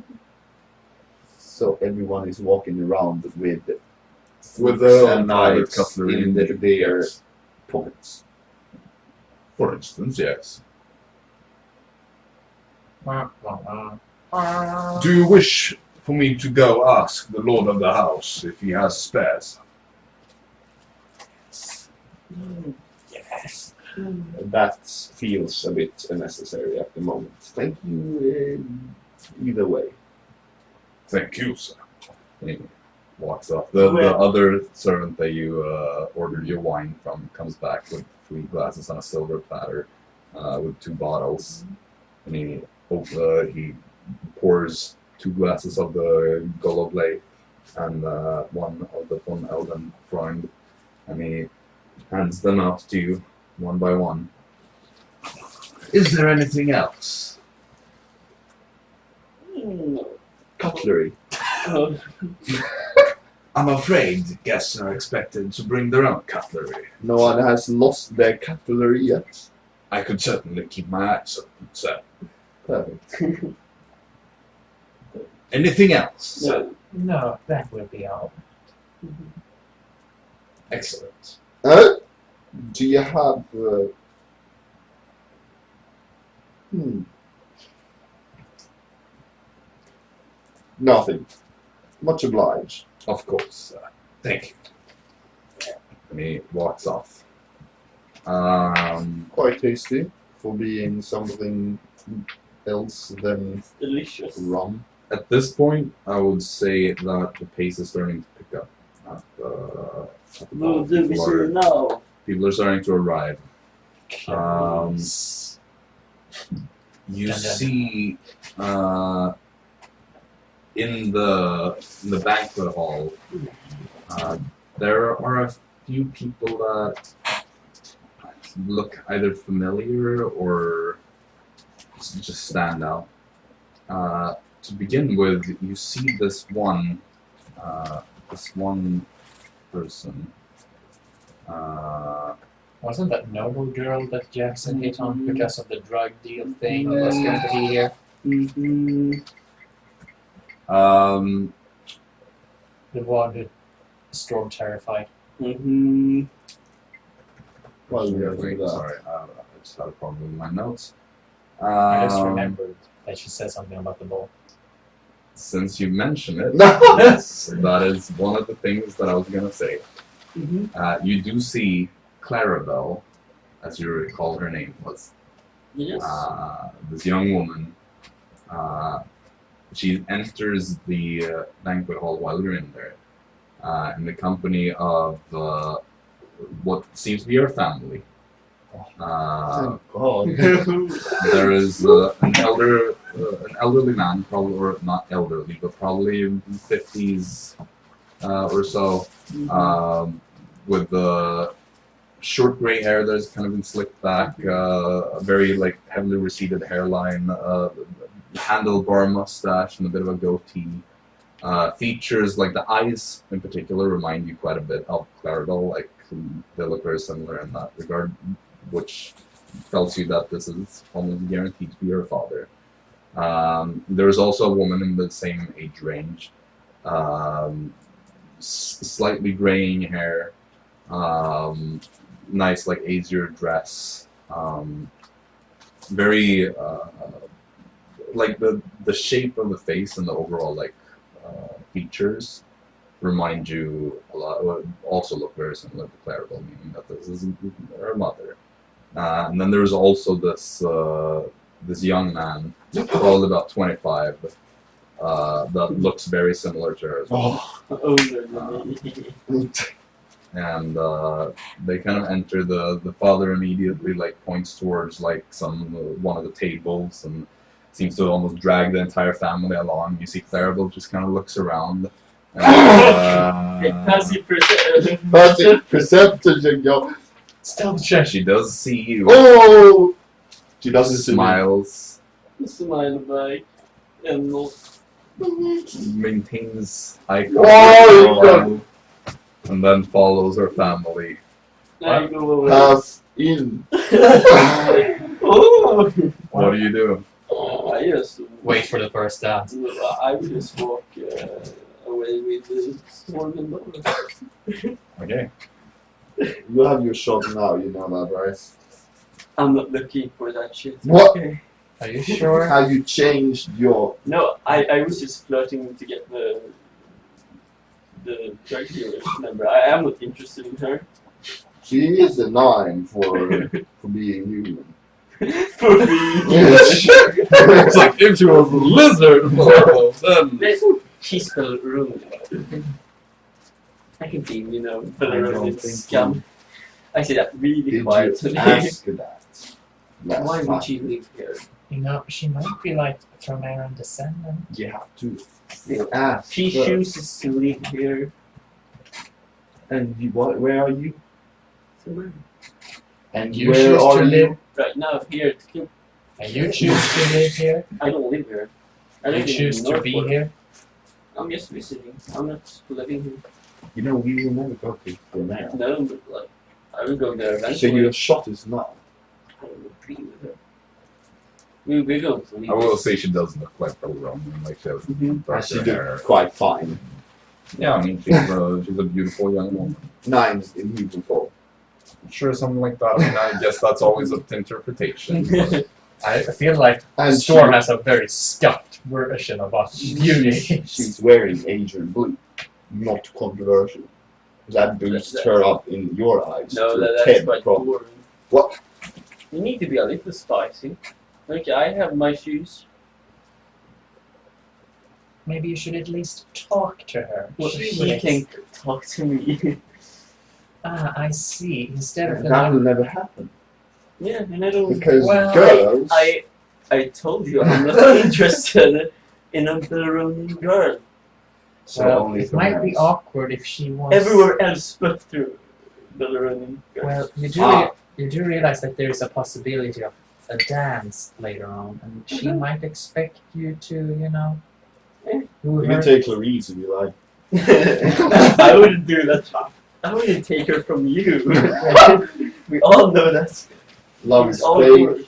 So everyone is walking around with With forks their own and private knives cutlery in their pockets. For instance, yes. Do you wish for me to go ask the lord of the house if he has spares? Yes. That feels a bit unnecessary at the moment. Thank you either way. Thank you, sir. And he walks off. The other servant that you ordered your wine from comes back with 3 glasses on a silver platter with 2 bottles. And he pours 2 glasses of the Goliath and 1 of the Von Eldenfreund, and he hands them out to you one by one. Is there anything else? No. Cutlery. Oh, I'm afraid guests are expected to bring their own cutlery. No one has lost their cutlery yet. I could certainly keep my eyes open, sir. Perfect. Anything else? no. No, that will be all. Excellent. Do you have... Nothing. Much obliged. Of course. Thank you. And he walks off. Quite tasty for being something else than Delicious. rum. At this point, I would say that the pace is starting to pick up. At the What do we people, see are, now? people are starting to arrive. Close. You And then- see in the banquet hall, there are a few people that look either familiar or just stand out. To begin with, you see this one person. Wasn't that noble girl that Jaxson hit on because of the drug deal thing that was going to be here? Mm-hmm. The one who Storm terrified. Mm-hmm. Well, we are Wait, that. sorry, I just had a problem with my notes. I just remembered that she said something about the ball. Since you mentioned it, No. yes, that is one of the things that I was gonna say. Mm-hmm. You do see Clarabelle, as you recall her name was, Yes. this young woman. She enters the banquet hall while you're in there, in the company of what seems to be her family. Thank God. There is an elderly man, probably, or not elderly, but probably in 50s or so, with short gray hair that's kind of been slicked back, a very like heavily receded hairline, handlebar mustache, and a bit of a goatee. Features like the eyes in particular remind you quite a bit of Clarabelle, like they look very similar in that regard, which tells you that this is almost guaranteed to be her father. There is also a woman in the same age range, slightly graying hair, nice like azure dress, very like the shape of the face and the overall like features remind you a lot. Also look very similar to Clarabelle, meaning that this is her mother. And then there's also this young man, probably about 25, that looks very similar to her as well. Older than me. And they kind of enter the father immediately like points towards like one of the tables and seems to almost drag the entire family along. You see Clarabelle just kind of looks around. And, Passive perception. Passive perception, yo. Stealth check. she does see you. Oh! She doesn't see me. Smiles, Smile back. And not. maintains eye Oh, contact, and then follows her family. I go away. Pass in. Oh! What do you do? I just Wait for the first dance. I will just walk away with the sword and dagger. Okay. You have your shot now, you know that, right? I'm not looking for that shit. What? Okay. Are you sure? Have you changed your... No, I was just flirting to get the drug dealer's number. I am not interested in her. She is a 9 for being human. For me. It's like if she was a lizard, then She's Belleroon. I can be, I don't Belleroon think scum. I say that really Did quietly. you ask that? Last Why time? would she live here? You know, she might be like a Tromeran descendant. You have to still ask. She first. chooses to live here. And where are you? And you Where choose are to you? live. Right now, here at King. And you choose to live here. I don't live here. I You live in choose to be Norfolk. here. I'm just visiting. I'm not living here. You know, we will never go to Romero. No, but like, I will go there So eventually. your shot is now. I will be with her. We're going to leave. I will say she does look like the Roman, like she has Mhm. darker She hair. did quite fine. Yeah, I mean she's a beautiful young woman. 9 in human form. Sure, something like that. I mean, I guess that's always up to interpretation. But, I feel like And Storm has a very scuffed version of us beauty. she's wearing Asian blue. Not controversial. That boosts her up in your eyes. No, to that's 10 quite probably. boring. What? You need to be a little spicy. Okay, I have my shoes. Maybe you should at least talk to her. Well, She she would can talk to me. I see. Instead of That will never happen. Yeah, and I don't. Because Well, girls... I told you I'm not interested in a Bellaronian girl. So well, only it from might be hands. awkward if she was Everywhere else but through Bellaronian girls. Well, you do realize that there is a possibility of a dance later on, and she might expect you to, you know, woo You her. can take Clarice if you like. I wouldn't do that. I wouldn't take her from you. We all know that. Love It's is all fake. yours.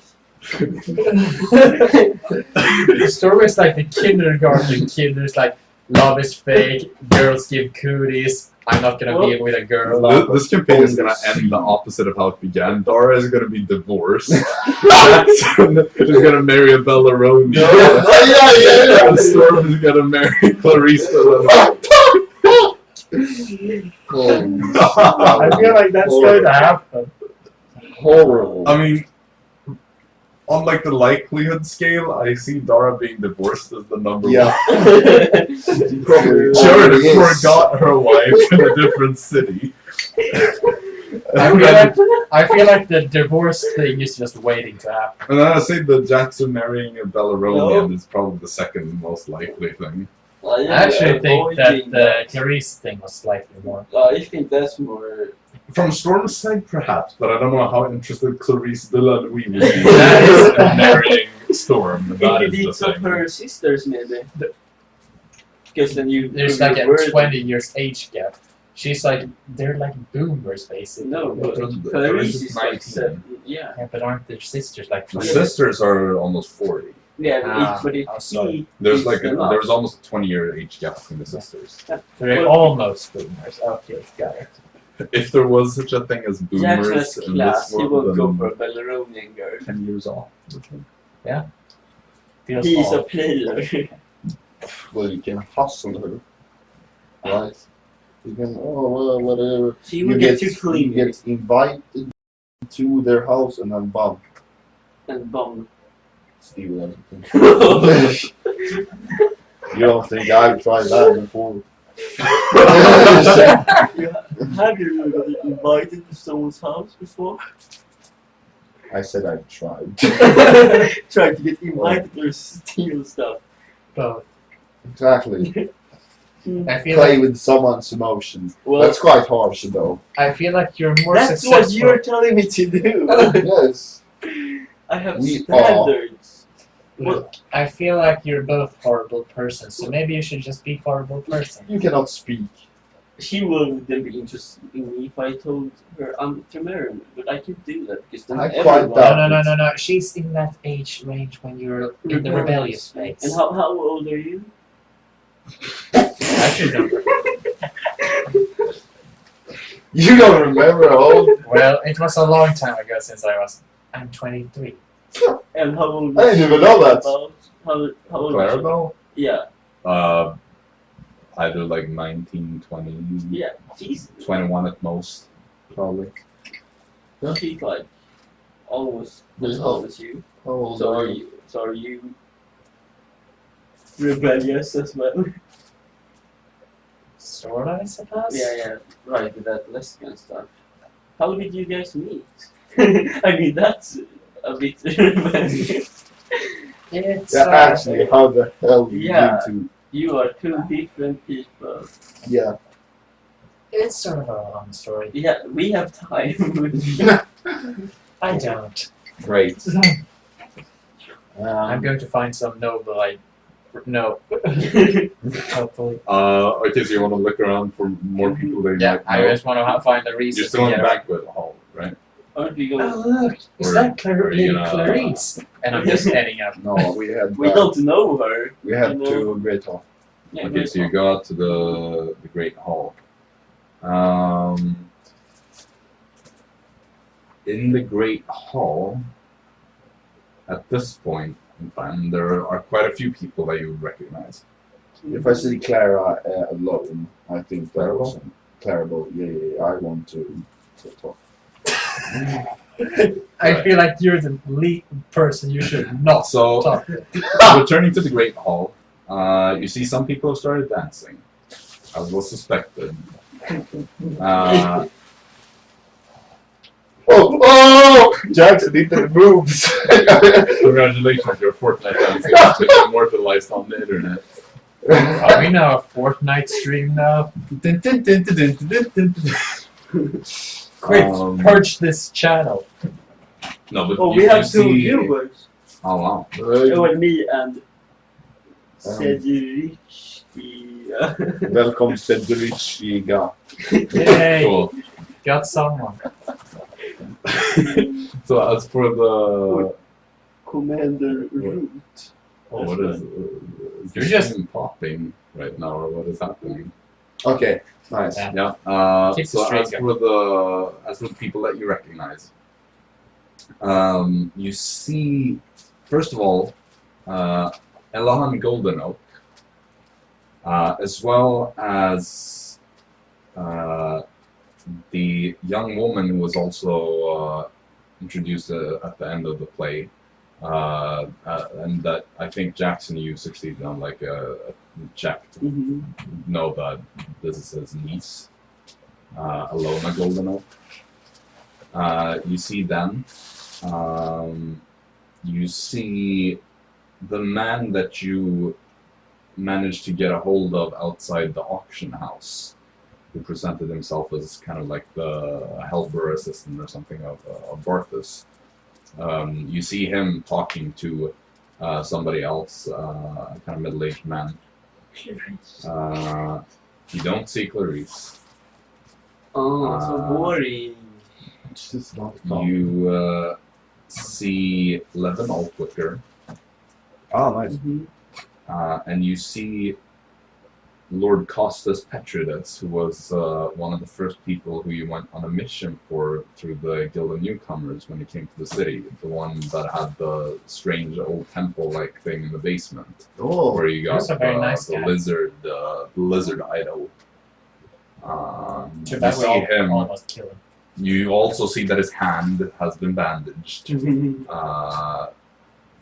The story is like the kindergarten kid who's like, love is fake, girls give cooties, I'm not gonna be with a girl. This campaign is gonna end the opposite of how it began. Dara is gonna be divorced. Jaxson is gonna marry a Bellaronian. Yeah. And Storm is gonna marry Clarissa. I feel like that's going to happen. Horrible. I mean, on like the likelihood scale, I see Dara being divorced as the number Yeah. one. She probably Jared already is. forgot her wife in a different city. I feel like the divorce thing is just waiting to happen. And then I say the Jaxson marrying a Bellaronian is probably the second most likely thing. Well, yeah, I actually think avoiding that the Clarice thing was slightly more. I think that's more. From Storm's side, perhaps, but I don't know how interested Clarice de la Louis would be That is- in marrying Storm. If That you is did the some thing. her sisters, maybe. Because then you. There's you like a word- 20 years age gap. She's like, they're like boomers basically. No, but Clarice Clarice is is like 19. 7. Yeah. Yeah, but aren't their sisters like The 20? sisters are almost 40. Yeah, Ah, but if oh, sorry. he. There's is like the last- there's almost a 20-year age gap between the sisters. They're almost boomers. Okay, got it. If there was such a thing as boomers Jackson's in class, this he world, won't go then for a Bellaronian girl. 10 years off. Feels He's odd. a player. Well, you can hustle her. Right? You can, oh, well, whatever. She You will get, get too clean you get invited to their house and then bump. and bomb. Steal everything. You don't think I've tried that before? Have you got invited to someone's house before? I said I tried. Trying to get invited or steal stuff. Both. Exactly. I feel Play like with someone's emotions. Well, That's quite harsh, though. I feel like you're more that's successful. what you're telling me to do. Yes. I have We standards. Look, I feel like you're both horrible persons, so maybe you should just be horrible person. You cannot speak. She will then be interested in me if I told her I'm to marry me, but I can't do that because then I quite everyone. doubt No. She's in that age range when you're in the rebellious phase. And how old are you? I should know. You don't remember how old? Well, it was a long time ago since I'm 23. And how old? I didn't even know that. About? How old? is she? Clarabelle? Yeah. Either like 19, 20, Yeah. She's 21 at most, probably. she's like almost as How- old as you. How old So are are you? you? So are you rebellious as well? Sort of, I suppose. Yeah. Right, with that lesbian stuff. How did you guys meet? I mean, that's a bit rebellious. It's, Yeah, actually, how the hell did Yeah. you two? You are two different people. Yeah. it's sort of a long story. Yeah, we have time. I don't. Great. I'm going to find some noble, no. Hopefully. Okay, so you want to look around for more people that you Yeah, might I know. just want to find a reason You're still to in get her. banquet hall, right? Aren't we going? Oh, look! Is Or- that or you Lady gonna- Clarice? And I'm just heading up. No, we had. We don't know her. We had you know. to great talk. Yeah, Okay, so you go out to the Great Hall. In the Great Hall, At this point in time, there are quite a few people that you would recognize. If I see Clara alone, I think that Clarabelle? was Clarabelle. Yeah, I want to talk. I Right. feel like you're the lead person. You should not So, talk. returning to the Great Hall, you see some people have started dancing, as was suspected. Oh! Jaxson did the moves! Congratulations, your Fortnite dancing has been immortalized on the internet. Are we now a Fortnite stream now? Quick, purge this channel. No, but Oh, you we have do two see. viewers. Oh wow. It was me and Serge. Welcome Sedrichiga. Yay! Cool. Got someone. So as for the Commander Root. what is You're the just- stream popping right now, or what is happening? Okay, nice. Yeah. Yeah. Keep the So streak as for the people that you recognize, you see first of all Elahan Goldenoak, as well as the young woman who was also introduced at the end of the play, and that I think Jaxson, you succeeded on like a check to know that this is his niece, Alona Goldenoak. You see them. You see the man that you managed to get a hold of outside the auction house, who presented himself as kind of like the helper assistant or something of Barthus. You see him talking to somebody else, a kind of middle-aged man. You don't see Clarice. Oh, so boring. Just not You see Levin Altwicker, Oh, nice. and you see Lord Costas Petridus, who was one of the first people who you went on a mission for through the Guild of Newcomers when you came to the city. The one that had the strange old temple-like thing in the basement, Oh, where you got He's a very nice the guy. lizard idol. Too You bad we see him. almost killed him. You also see that his hand has been bandaged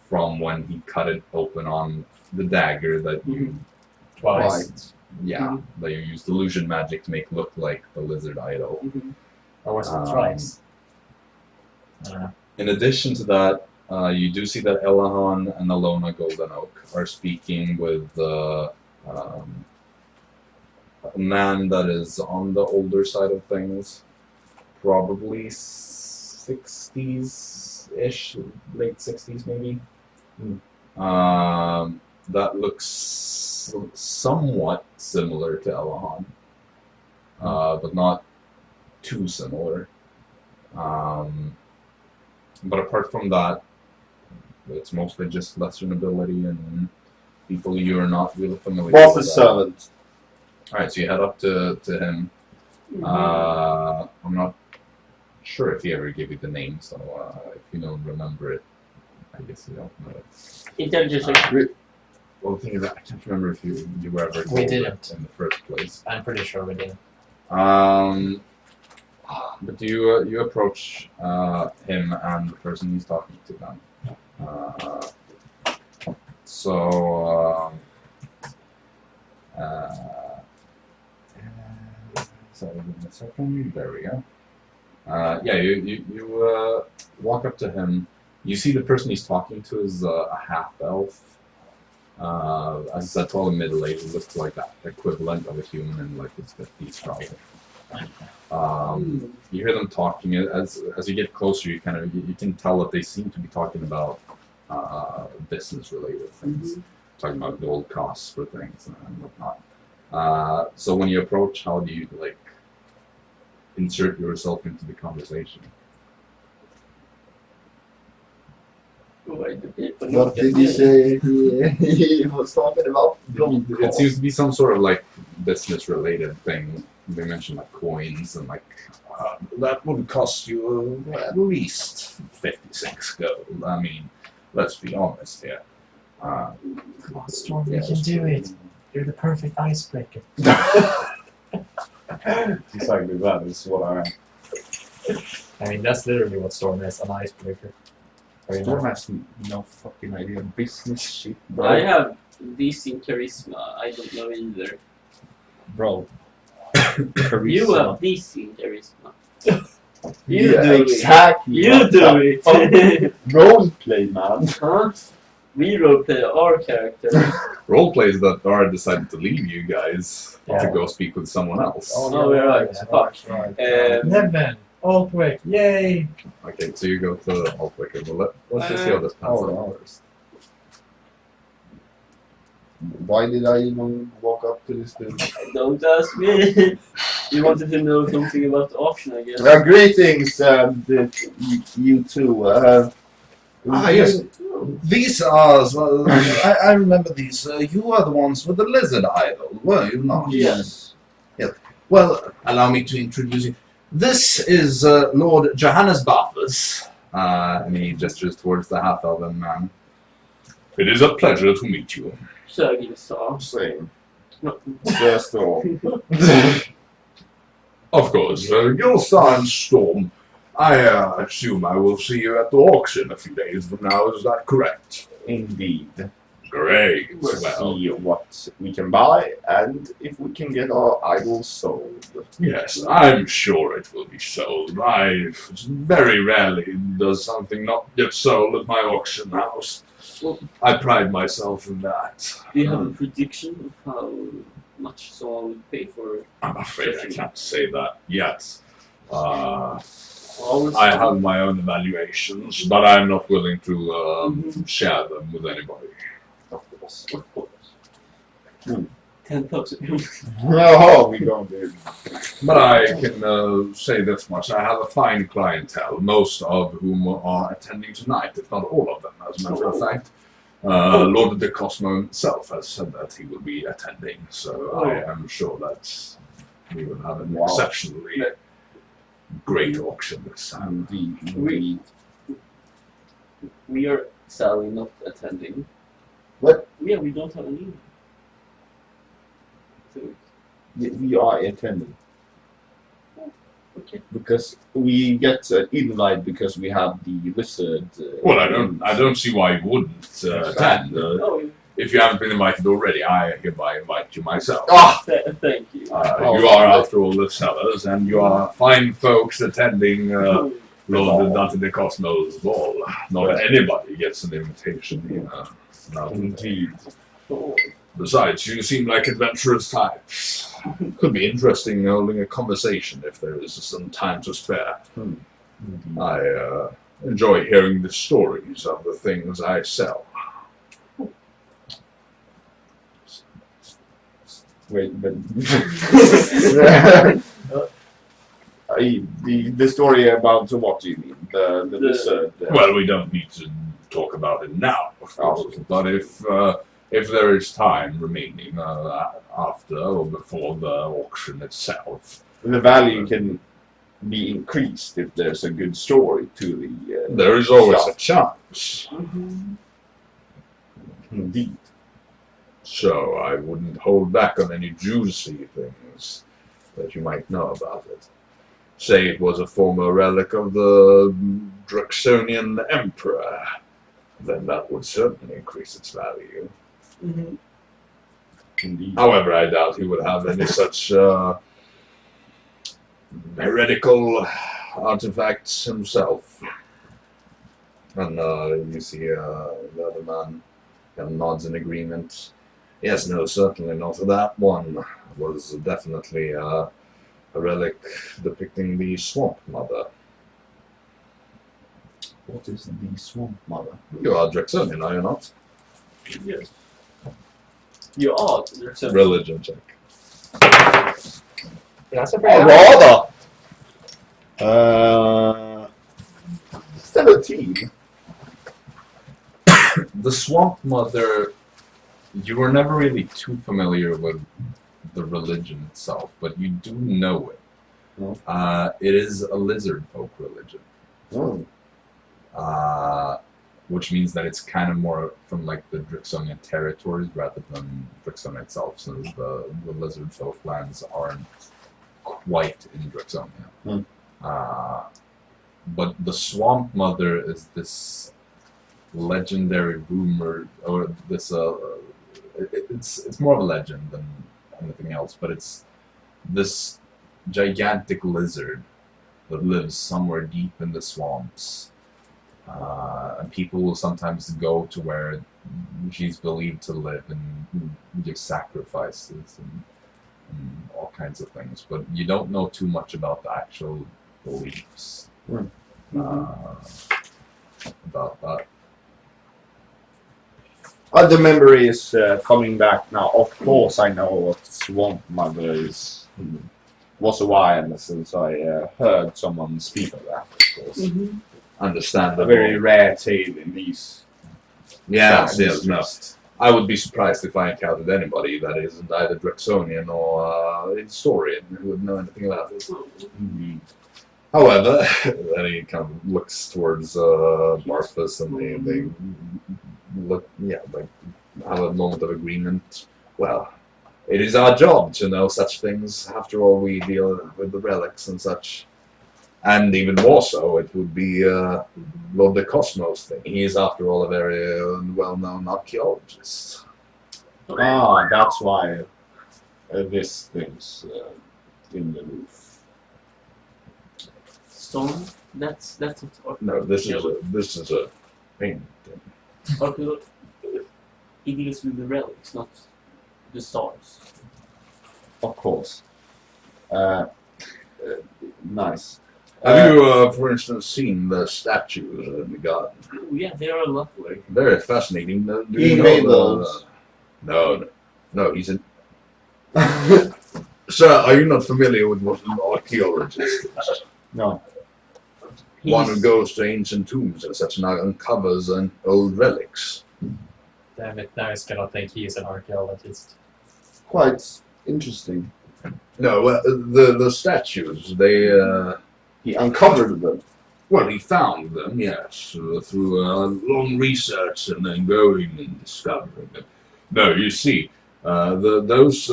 from when he cut it open on the dagger that you Twice. Yeah, that you used illusion magic to make look like the lizard idol. Or was it Um, twice? I don't know. In addition to that, you do see that Elahan and Alona Goldenoak are speaking with a man that is on the older side of things, probably 60s-ish, late 60s maybe. That looks somewhat similar to Elahan, but not too similar. But apart from that, it's mostly just lesser nobility and people you are not really familiar Boss with. is servant. Alright, so you head up to him. I'm not sure if he ever gave you the name, so if you don't remember it, I guess you don't know it. Intelligence. Well, the thing is, I can't remember if you were ever We told it didn't. in the first place. I'm pretty sure we did. But you approach him and the person he's talking to then. So give me a second. There we go. Yeah, you walk up to him. You see the person he's talking to is a half-elf. As I said, probably middle-aged. Looks like that equivalent of a human in like his 50s, probably. You hear them talking. As you get closer, you can tell that they seem to be talking about business-related things, talking about gold costs for things and whatnot. So when you approach, how do you like insert yourself into the conversation? What What did you say he was talking about? It seems to be some sort of like business-related thing. They mentioned like coins and like that would cost you at least 56 gold. I mean, let's be honest here. Come on, Storm, you Yeah, can do it. You're the perfect icebreaker. Exactly that is what I am. I mean, that's literally what Storm is, an icebreaker. Storm has no fucking idea of business shit, bro. I have decent charisma. I don't know either. Bro. You have decent charisma. You Yeah, do it. exactly. You What do the it. Roleplay, man. Huh? We roleplay our character. Roleplay is that Dara decided to leave you guys to Yeah. go speak with someone else. Oh, we're right. Fuck. Neven! Altwick! Yay! Okay, so you go to Altwick and let's just see how this pans hold out on. first. Why did I even walk up to this dude? Don't ask me. You wanted to know something about the auction, I guess. Greetings, you two. Yes. These are. Well, I remember these. You are the ones with the lizard idol, were you not? Yes. Well, allow me to introduce you. This is Lord Johannes Barfus. And he gestures towards the half-elven man. It is a pleasure to meet you. Sir Gillstar. Same. No. Just all. Of course, Gillstar and Storm. I assume I will see you at the auction a few days from now. Is that correct? Indeed. Great. We'll Well, see what we can buy and if we can get our idols sold. yes, I'm sure it will be sold. Very rarely does something not get sold at my auction house. Well, I pride myself in that. do you have a prediction of how much someone would pay for it? I'm afraid I can't say that yet. Always I have my own evaluations, but I'm not willing to share them with anybody. Of course. Of course. Hmm. 10,000. Oh, we don't do. But I can say this much: I have a fine clientele, most of whom are attending tonight, if not all of them, as a matter of fact. Lord de Cosmo himself has said that he will be attending, so I am sure that we will have an exceptionally great auction this time. Indeed. We are sadly not attending. What? Yeah, we don't have any. So, We are attending. okay. Because we get an invite because we have the lizard. Well, I don't see why you wouldn't attend. Oh, If you haven't been invited already, I hereby invite you myself. thank you. You are, after all, the sellers, and you are fine folks attending Lord Dante de Cosmo's ball. Not anybody gets an invitation here. Indeed. Oh, Besides, you seem like adventurous types. Could be interesting holding a conversation if there is some time to spare. Indeed. I enjoy hearing the stories of the things I sell. Wait, but the story about what do you mean? The lizard. Well, we don't need to talk about it now, of course. But if there is time remaining after or before the auction itself, the value can be increased if there's a good story to the. there is always shop. a chance. Indeed. So I wouldn't hold back on any juicy things that you might know about it. Say it was a former relic of the Jaxsonian Emperor, then that would certainly increase its value. Indeed. However, I doubt he would have any such heretical artifacts himself. And you see the other man kind of nods in agreement. Yes, no, certainly not. That one was definitely a relic depicting the Swamp Mother. What is the Swamp Mother? You are Jaxsonian, are you not? yes. You are. There's a Religion check. That's a Rather. 17. The Swamp Mother, you were never really too familiar with the religion itself, but you do know it. Oh. It is a Lizardfolk religion. Oh. which means that it's kind of more from like the Drixonian territories rather than Drixon itself, since the Lizardfolk lands aren't quite in Drixonia. But the Swamp Mother is this legendary rumor, or this it's more of a legend than anything else, but it's this gigantic lizard that lives somewhere deep in the swamps, and people will sometimes go to where she's believed to live and give sacrifices and all kinds of things, but you don't know too much about the actual beliefs about that. The memory is coming back now. Of course, I know what Swamp Mother is. Was a while since I heard someone speak of that. Of course, a Understandable. very rare tale in these. Yes, times. yes, no. I would be surprised if I encountered anybody that isn't either Drixonian or a historian who would know anything about it. However, then he kind of looks towards Barfus, and they look, like have a moment of agreement. Well, it is our job to know such things. After all, we deal with the relics and such. And even more so, it would be Lord the Cosmos thing. He is, after all, a very well-known archaeologist. Ah, that's why this thing's in the roof. Stone? That's it. No, this is a painting. He deals with the relics, not the stars. Of course. Nice. Have you, for instance, seen the statues in the garden? Oh, yeah, they are lovely. Very fascinating. Do He you know made the- those. No, he's a... Sir, are you not familiar with what an archaeologist is? No. One who goes to ancient tombs and such and uncovers old relics. Damn it, now he's gonna think he's an archaeologist. Quite interesting. No, the statues, they... He uncovered them. Well, he found them, yes, through long research and then going and discovering them. No, you see, those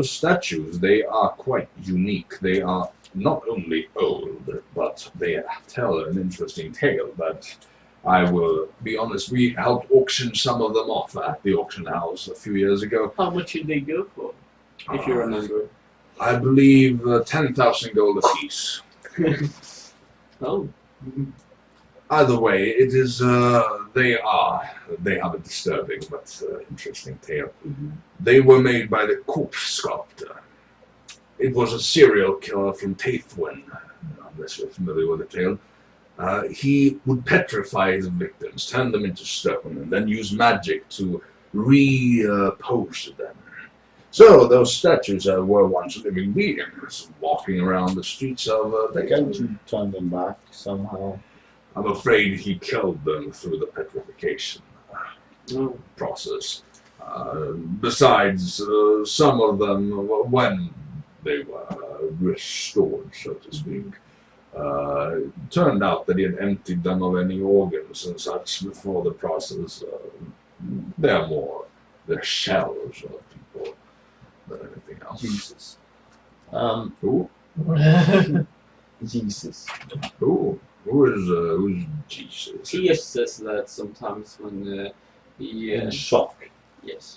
statues, they are quite unique. They are not only old, but they tell an interesting tale that I will be honest, we helped auction some of them off at the auction house a few years ago. How much should they go for, if you remember? I believe 10,000 gold apiece. Oh. Either way, it is, they have a disturbing but interesting tale. They were made by the corpse sculptor. It was a serial killer from Taithwin, unless you're familiar with the tale. He would petrify his victims, turn them into stone, and then use magic to repose them. So those statues were once living beings, walking around the streets of Can't you turn them back somehow? I'm afraid he killed them through the petrification No. process. Besides, some of them, when they were restored, so to speak, turned out that he had emptied them of any organs and such before the process. They're shells of people than anything else. Jesus. Who? Jesus. Who's Jesus? T.S. says that sometimes when he... In shock. yes.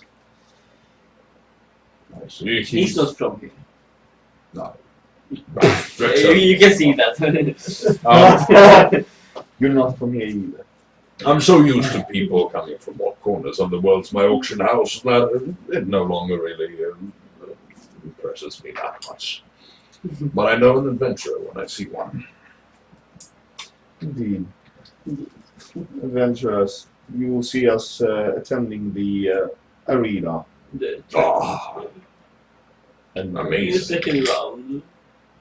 I see. He's not from here. No. You can see that. You're not from here either. I'm so used to people coming from all corners of the world to my auction house that it no longer really impresses me that much. But I know an adventurer when I see one. Indeed. Adventurers, you will see us attending the arena. Oh, And In the amazing. second round.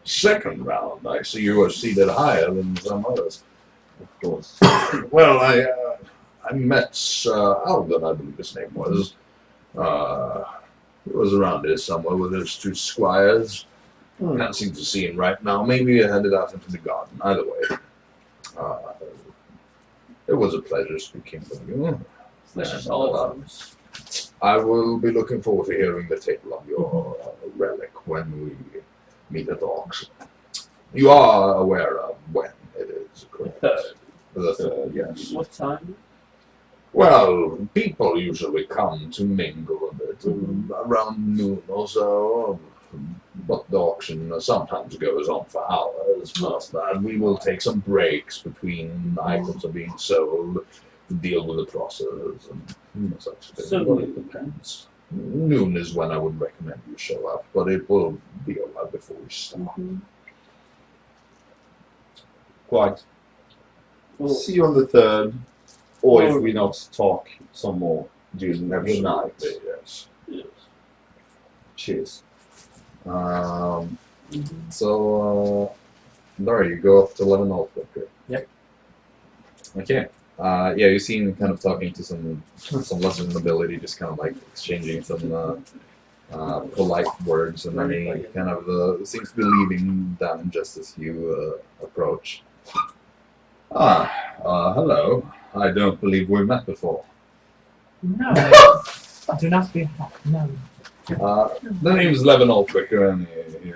Second round, I see you are seated higher than some others. of course. Well, I met Alvin, I believe his name was. He was around here somewhere with his two squires. Can't seem to see him right now. Maybe he headed out into the garden. Either way, it was a pleasure speaking with you. Pleasure's all ours. I will be looking forward to hearing the tale of your relic when we meet at the auction. You are aware of when it is, correct? The third, yes. What time? Well, people usually come to mingle a bit around noon or so, but the auction sometimes goes on for hours. Past that, we will take some breaks between items are being sold to deal with the process and such things. So Well, it depends. Noon is when I would recommend you show up, but it will be a while before we start. Quite. Well, See you on the 3rd, or if we not talk some more during the night. Yes. yes. Cheers. So, Dara, you go off to Lebanon quicker. Yep. Okay. Yeah, you seem kind of talking to some lesser nobility, just kind of like exchanging some polite words, and then he kind of seems to be leaving them just as you approach. Hello. I don't believe we met before. No, do not be no. The name is Levin Quicker, and he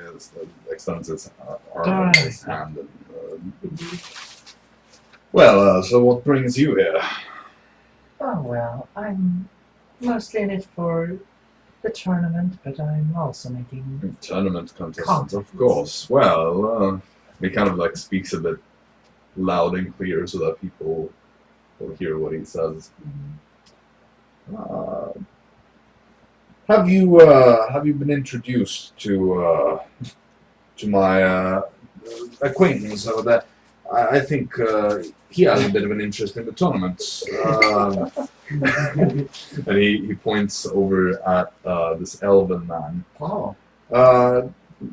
extends his arm in his hand. And, well, so what brings you here? Oh well, I'm mostly in it for the tournament, but I'm also making Tournament contestants, of course. Well, he kind of like speaks a bit loud and clear so that people will hear what he says. Have you been introduced to my acquaintance over there? I think he has a bit of an interest in the tournament. And he points over at this elven man. oh.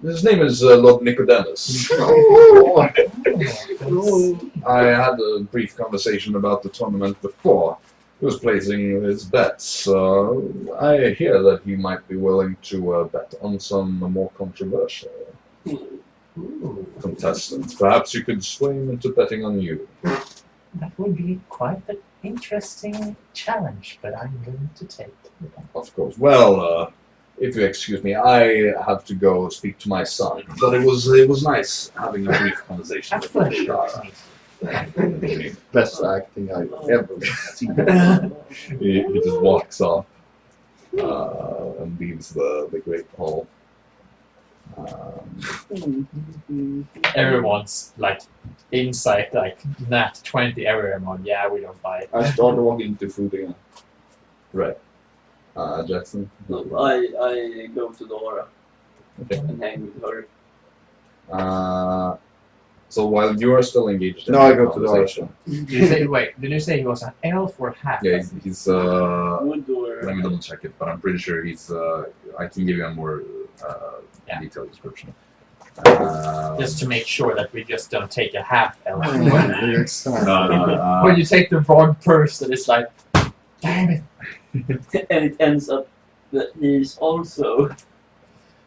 His name is Lord Nicodemus. I had a brief conversation about the tournament before. He was placing his bets. I hear that he might be willing to bet on some more controversial contestants. Perhaps you could sway him into betting on you. That would be quite an interesting challenge, but I'm willing to take it. Of course. Well, if you excuse me, I have to go speak to my son. But it was nice having a brief conversation with Absolutely. Dara. Best acting I've ever seen. He just walks off and leaves the great hall. Everyone's like inside, like nat 20 everywhere. On yeah, we don't buy it. I started walking to food again. Right. Jaxson? No, I go to Dara Okay. and hang with her. So while you are still engaged in No, I the go to the conversation, Did you say, wait, did you say he was an elf or half? yeah, he's Wood or let me double check it, but I'm pretty sure he's I can give you a more Yeah. detailed description. Just to make sure that we just don't take a half elf. no, When you take the wrong person, it's like, damn it. and it ends up that he's also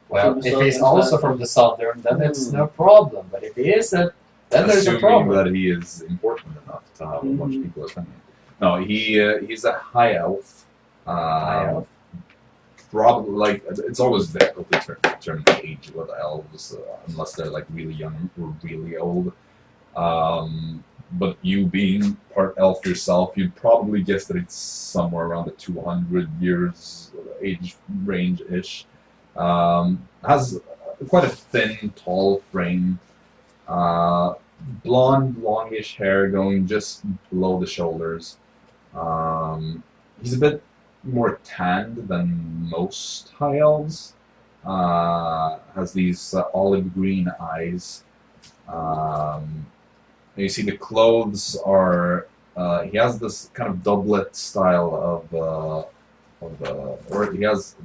Well, From the if he's southern also side. from the southern, then it's no problem. But if he isn't, then there's a assuming problem. that he is important enough to have a bunch of Mhm. people attending. No, he's a high elf. High elf. Probably like it's always difficult to determine the age with elves unless they're like really young or really old. But you being part elf yourself, you'd probably guess that it's somewhere around the 200 years age range ish. Has quite a thin, tall frame. Blonde, longish hair going just below the shoulders. He's a bit more tanned than most high elves. Has these olive green eyes. And you see the clothes are. He has this kind of doublet style or he has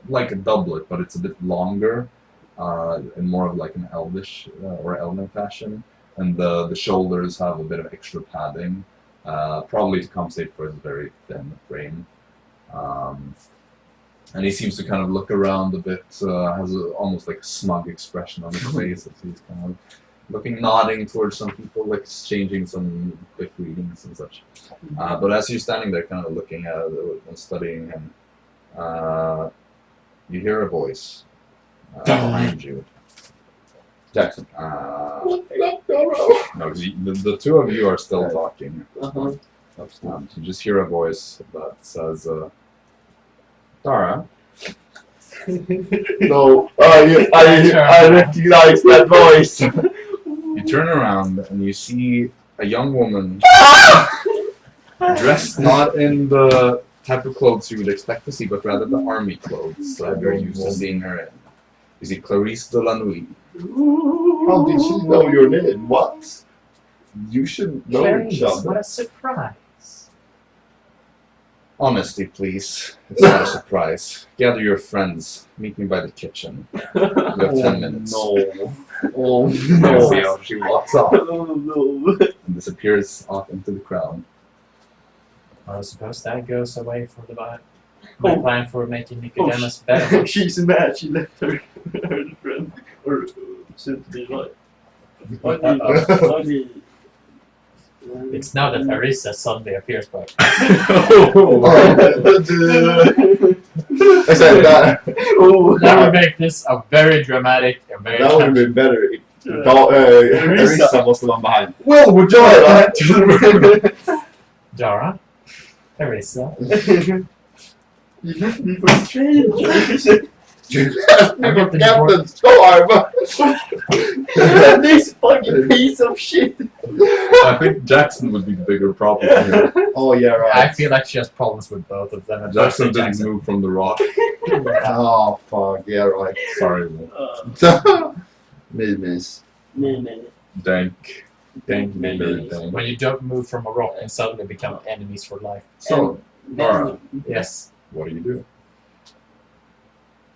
like a doublet, but it's a bit longer, and more of like an elvish or elven fashion. And the shoulders have a bit of extra padding, probably to compensate for his very thin frame. And he seems to kind of look around a bit, has almost like a smug expression on his face as he's kind looking, nodding towards some people, exchanging some quick readings and such. But as you're standing there, kind of looking at it and studying him, you hear a voice behind you. Jaxson. No, the two of you are still talking. Uh-huh. You just hear a voice that says, Dara. No, I recognize that voice. You turn around and you see a young woman dressed not in the type of clothes you would expect to see, but rather the army clothes that you're used to seeing her in. You see Clarice de la Nuit. How did she know your name? What? You should know each Clarice, other. what a surprise. Honesty, please. It's not a surprise. Gather your friends. Meet me by the kitchen. You have 10 minutes. No. Oh You no. see how she walks off Oh no. and disappears off into the crowd. I suppose that goes away from my plan for making Oh, Nicodemus better. She's mad. She left her friend or soon to be wife. It's now that Arisa suddenly appears back. I said that. That would make this a very dramatic and very That would have been better if Arisa was the one behind. Well, would you like that to the room? Dara, Arisa. You left me for strangers. Captain Storm! This fucking piece of shit. I think Jaxson would be the bigger problem here. Oh yeah, right. I feel like she has problems with both of them. Jaxson didn't move from the rock. Oh fuck, yeah right. Sorry. Miss. Dank. Dank. When you don't move from a rock and suddenly become enemies for life. So, Dara, Yes. what do you do?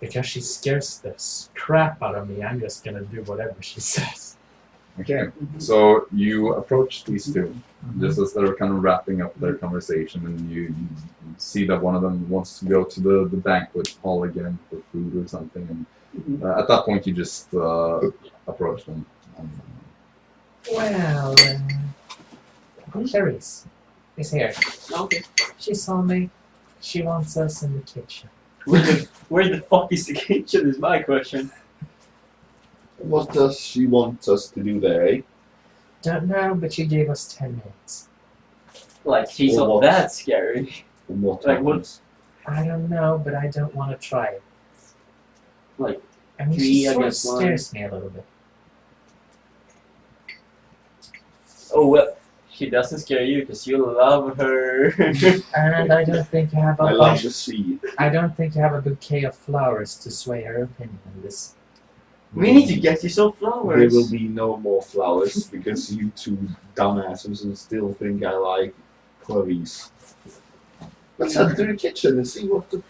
Because she scares the crap out of me, I'm just gonna do whatever she says. Okay, so you approach these two, just as they're kind of wrapping up their conversation, and you see that one of them wants to go to the banquet hall again for food or something, and at that point you just approach them. Well, Clarice is here. Okay. She saw me. She wants us in the kitchen. Where the fuck is the kitchen is my question. What does she want us to do there, eh? Don't know, but she gave us 10 minutes. Like, she's Or not what? that scary. What Like, what- happens? I don't know, but I don't want to try it. Like, I mean, three she sort of against one. scares me a little bit. oh well, she doesn't scare you because you love her. And I don't think you have I a love the sea. I don't think you have a bouquet of flowers to sway her opinion on this. We need to get you some There flowers. will be no more flowers because you two dumbasses and still think I like Clarice. Let's head to the kitchen and see what the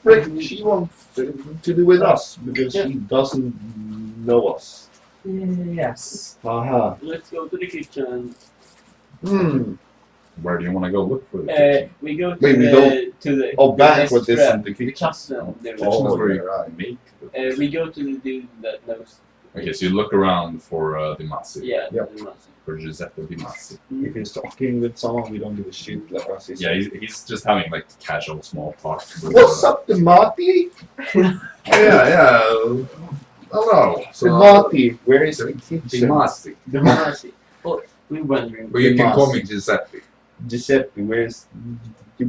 frick she wants to do with us because she doesn't know us. Yes. Aha. Let's go to the kitchen. Where do you want to go look for the kitchen? We go to Wait, we don't- the Oh, banquet restaurant. isn't the The kitchen. Jaxson. The Kitchen is Oh, where yeah, you right. make the We go to the dude that knows. Okay, so you look around for Di Masi, Yeah. Yep. the master. for Giuseppe Di Masi. If he's talking with someone, we don't give a shit. Like us. Yeah, he's just having like casual small talk. with, What's up, the Marty? Yeah. Hello. The Marty, where is the Di kitchen? Masi. The master. Oh, we're wondering. But you Di can call Masi. me Giuseppe. Giuseppe, where's the The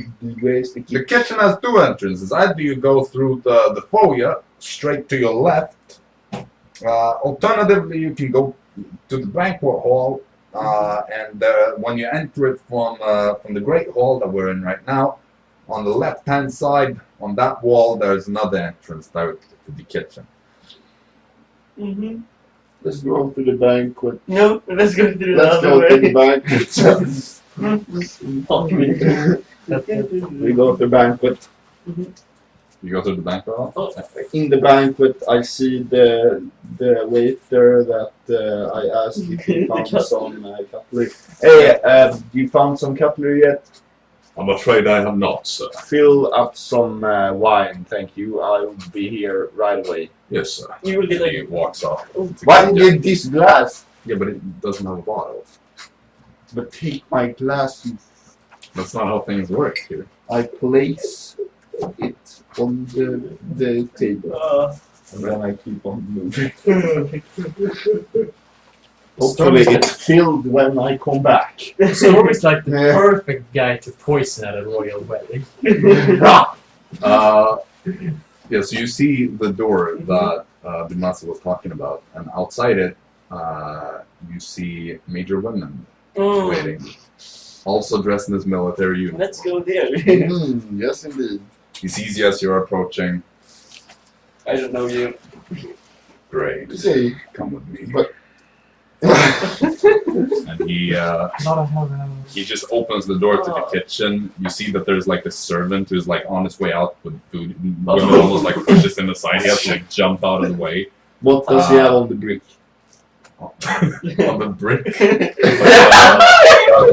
kitchen? kitchen has two entrances. Either you go through the foyer straight to your left. Alternatively, you can go to the banquet hall, and when you enter it from the great hall that we're in right now, on the left-hand side, on that wall, there's another entrance directly to the kitchen. Mm-hmm. Let's go to the banquet. No, let's go to the Let's other go way. to the banquet. Fuck me. We go to the banquet. You go to the banquet hall. Oh. In the banquet, I see the waiter that I asked if he found some cutlery. Hey, you found some cutlery yet? I'm afraid I have not, sir. Fill up some wine, thank you. I'll be here right away. Yes, sir. You will get And he a walks off. Why did this glass? Yeah, but it doesn't have a bottle. But take my glass, you That's not how things work here. I place it on the table. And then I keep on moving. Hopefully it's filled when I come back. So always like the Yeah. perfect guy to poison at a royal wedding. Yeah, so you see the door that Dimasa was talking about, and outside it, you see Major Women waiting, also dressed in this military uniform. Let's go there. Yes, indeed. He sees you as you're approaching. I don't know you. Great, See, come with me. but And he Not a hello. he just opens the door to the kitchen. You see that there's like a servant who's like on his way out with food. Women almost like pushes him aside. He has to like jump out of the way. what does he have on the brick? On the brick.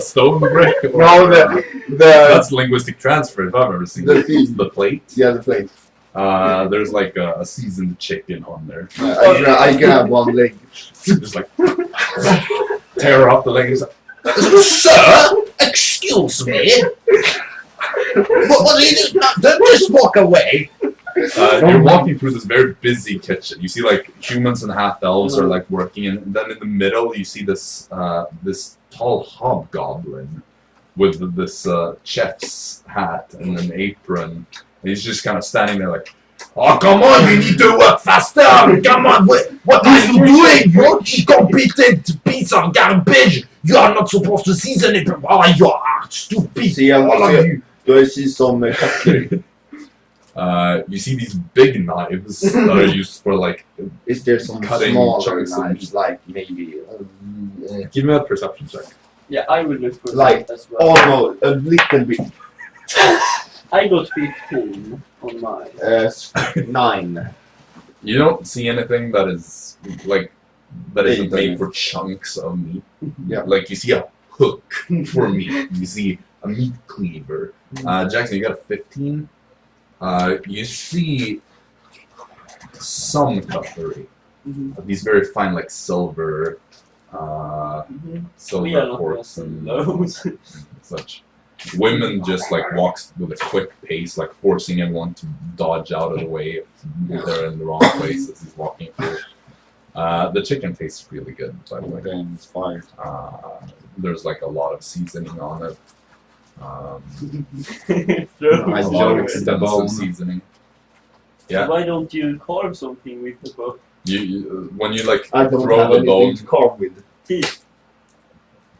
Stone brick. Or, No, that's linguistic transfer if I've ever seen the it. thing. The plate. Yeah, the plate. There's like a seasoned chicken on there. I grab one leg. Just like tear off the leg. He's like, Sir, excuse me. What do you do? No, don't just walk away. you're walking through this very busy kitchen. You see like humans and half elves are like working, and then in the middle you see this this tall hobgoblin with this chef's hat and an apron, and he's just kind of standing there like, Oh, come on, you need to work faster. Come on, what are you doing? You incompetent piece of garbage. You are not supposed to season it. Oh, you are stupid. See, All of you. do I see some cutlery? you see these big knives that are used for like. Is there some Cutting smaller chunks and- knives, like maybe Give me a perception check. Yeah, I will look for Like, that as well. almost a little bit? I got 15 on mine. 9. You don't see anything that is like that isn't Big. made for chunks of meat. Yeah. Like you see a hook for meat. You see a meat cleaver. Jaxson, you got a 15. You see some cutlery. These very fine, like silver, We are silver not forks messing and those. such. Women just like walks with a quick pace, like forcing everyone to dodge out of the way if they're in the wrong place as he's walking through. The chicken tastes really good, by the way. Then it's fire. There's like a lot of seasoning on it. I A lot of enjoy the extensive bone. seasoning. Yeah, Why don't you carve something with the bone? you when you like I don't throw have the anything bone, to carve with. Teeth.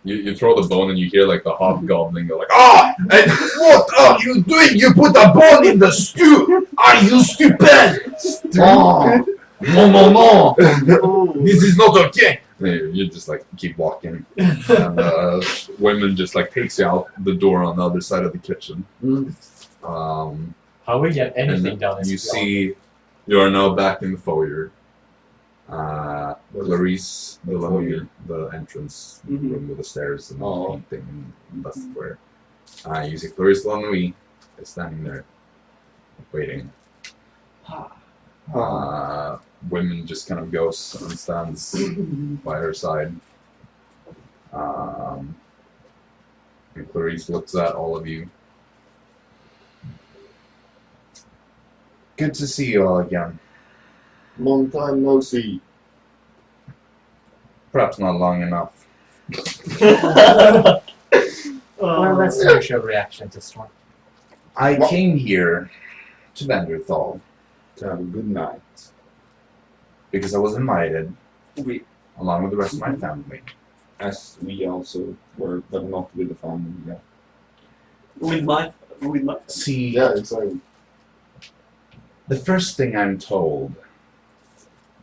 you throw the bone and you hear like the hobgoblin go like, Ah, and what are you doing? You put a bone in the stew. Are you stupid? Oh, no. This is not okay. You just like keep walking, and women just like takes you out the door on the other side of the kitchen. How we get anything And done is you beyond. see you are now back in the foyer. Clarice, the entrance room with the stairs and Oh. painting and that's where. You see Clarice Lanui is standing there, waiting. Women just kind of goes and stands by her side. And Clarice looks at all of you. Good to see you all again. Long time no see. Perhaps not long enough. Well, that's the usual reaction to storm. I came here to Venderthal To have a good night. because I was invited, We along with the rest of my family. As we also were, but not with the family. Yeah. with my See, Yeah, it's like the first thing I'm told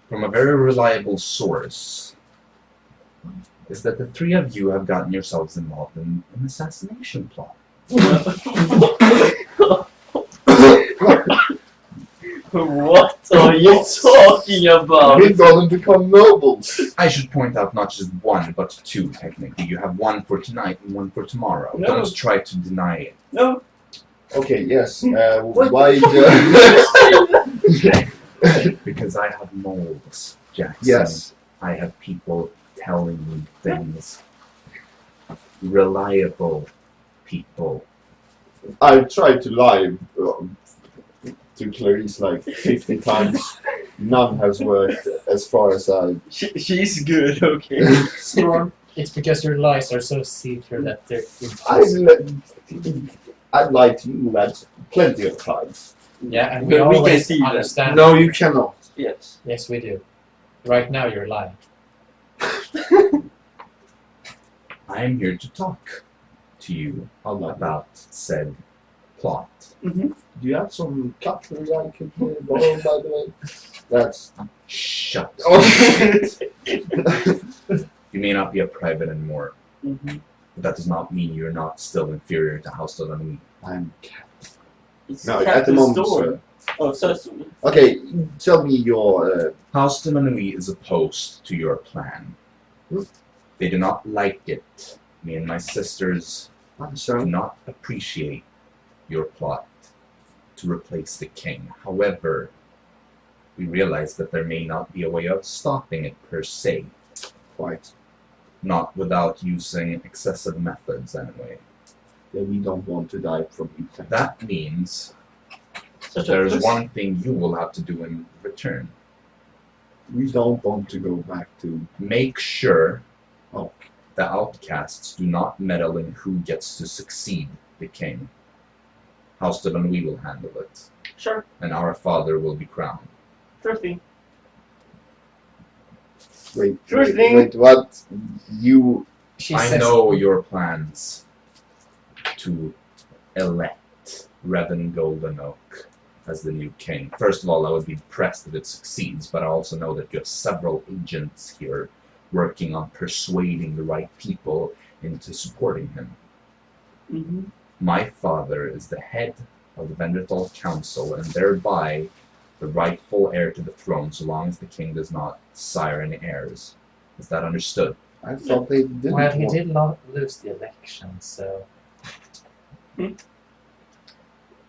from a very reliable source is that the three of you have gotten yourselves involved in an assassination plot. What are are you talking about? We're gonna become nobles. I should point out not just one, but two, technically. You have one for tonight and one for tomorrow. No. Don't try to deny it. No. Okay, yes. What Why? Because I have moles, Jaxson. Yes. I have people telling me things. Reliable people. I've tried to lie to Clarice like 50 times. None has worked as far as I. She's good, okay. Storm, it's because your lies are so see-through that they're I've lied to you lads plenty of times. Yeah, and We we can always see that. understand. No, you cannot. Yes. Yes, we do. Right now, you're lying. I am here to talk to you about said plot. Do you have some cutlery I could borrow, by the way? That's. Shut up. Oh. You may not be a private anymore, Mm-hmm. but that does not mean you're not still inferior to House of Enemy. I'm. It's No, at the moment, store. sir. Oh, so it's Okay, tell me your. House of Enemy is opposed to your plan. They do not like it. Me and my sisters do Answer. not appreciate your plot to replace the king. However, we realize that there may not be a way of stopping it per se. Quite. Not without using excessive methods anyway. Yeah, we don't want to die from eating. That means such a there is puss. one thing you will have to do in return. We don't want to go back to. Make sure Oh. the outcasts do not meddle in who gets to succeed the king. House of Enemy will handle it, Sure, and our father will be crowned. sure thing. Wait, Sure wait, thing. wait, what? You. She I says, know your plans to elect Revan Golden Oak as the new king. First of all, I would be impressed if it succeeds, but I also know that you have several agents here working on persuading the right people into supporting him. Mm-hmm. My father is the head of the Venderthal Council, and thereby the rightful heir to the throne, so long as the king does not sire any heirs. Is that understood? I thought they didn't. well, he want- did lose the election, so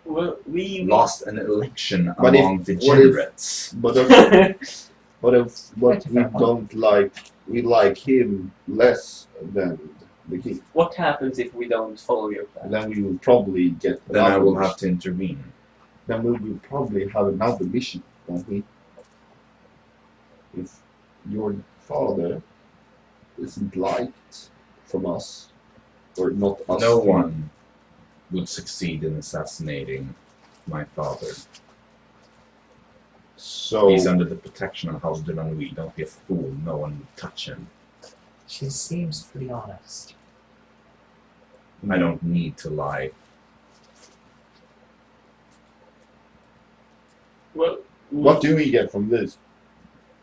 Well, we Lost an election But if- among what if- degenerates. But if, but if what we don't like, we like him less than the king. What happens if we don't follow your plan? Then we will probably get. Then I another will mission. have to intervene. Then we will probably have another mission, won't we? If your father isn't liked from us, or not us. No one would succeed in assassinating my father. So He's under the protection of House de Lanouille. Don't be a fool. No one would touch him. she seems pretty honest. I don't need to lie. Well, what do we get from this?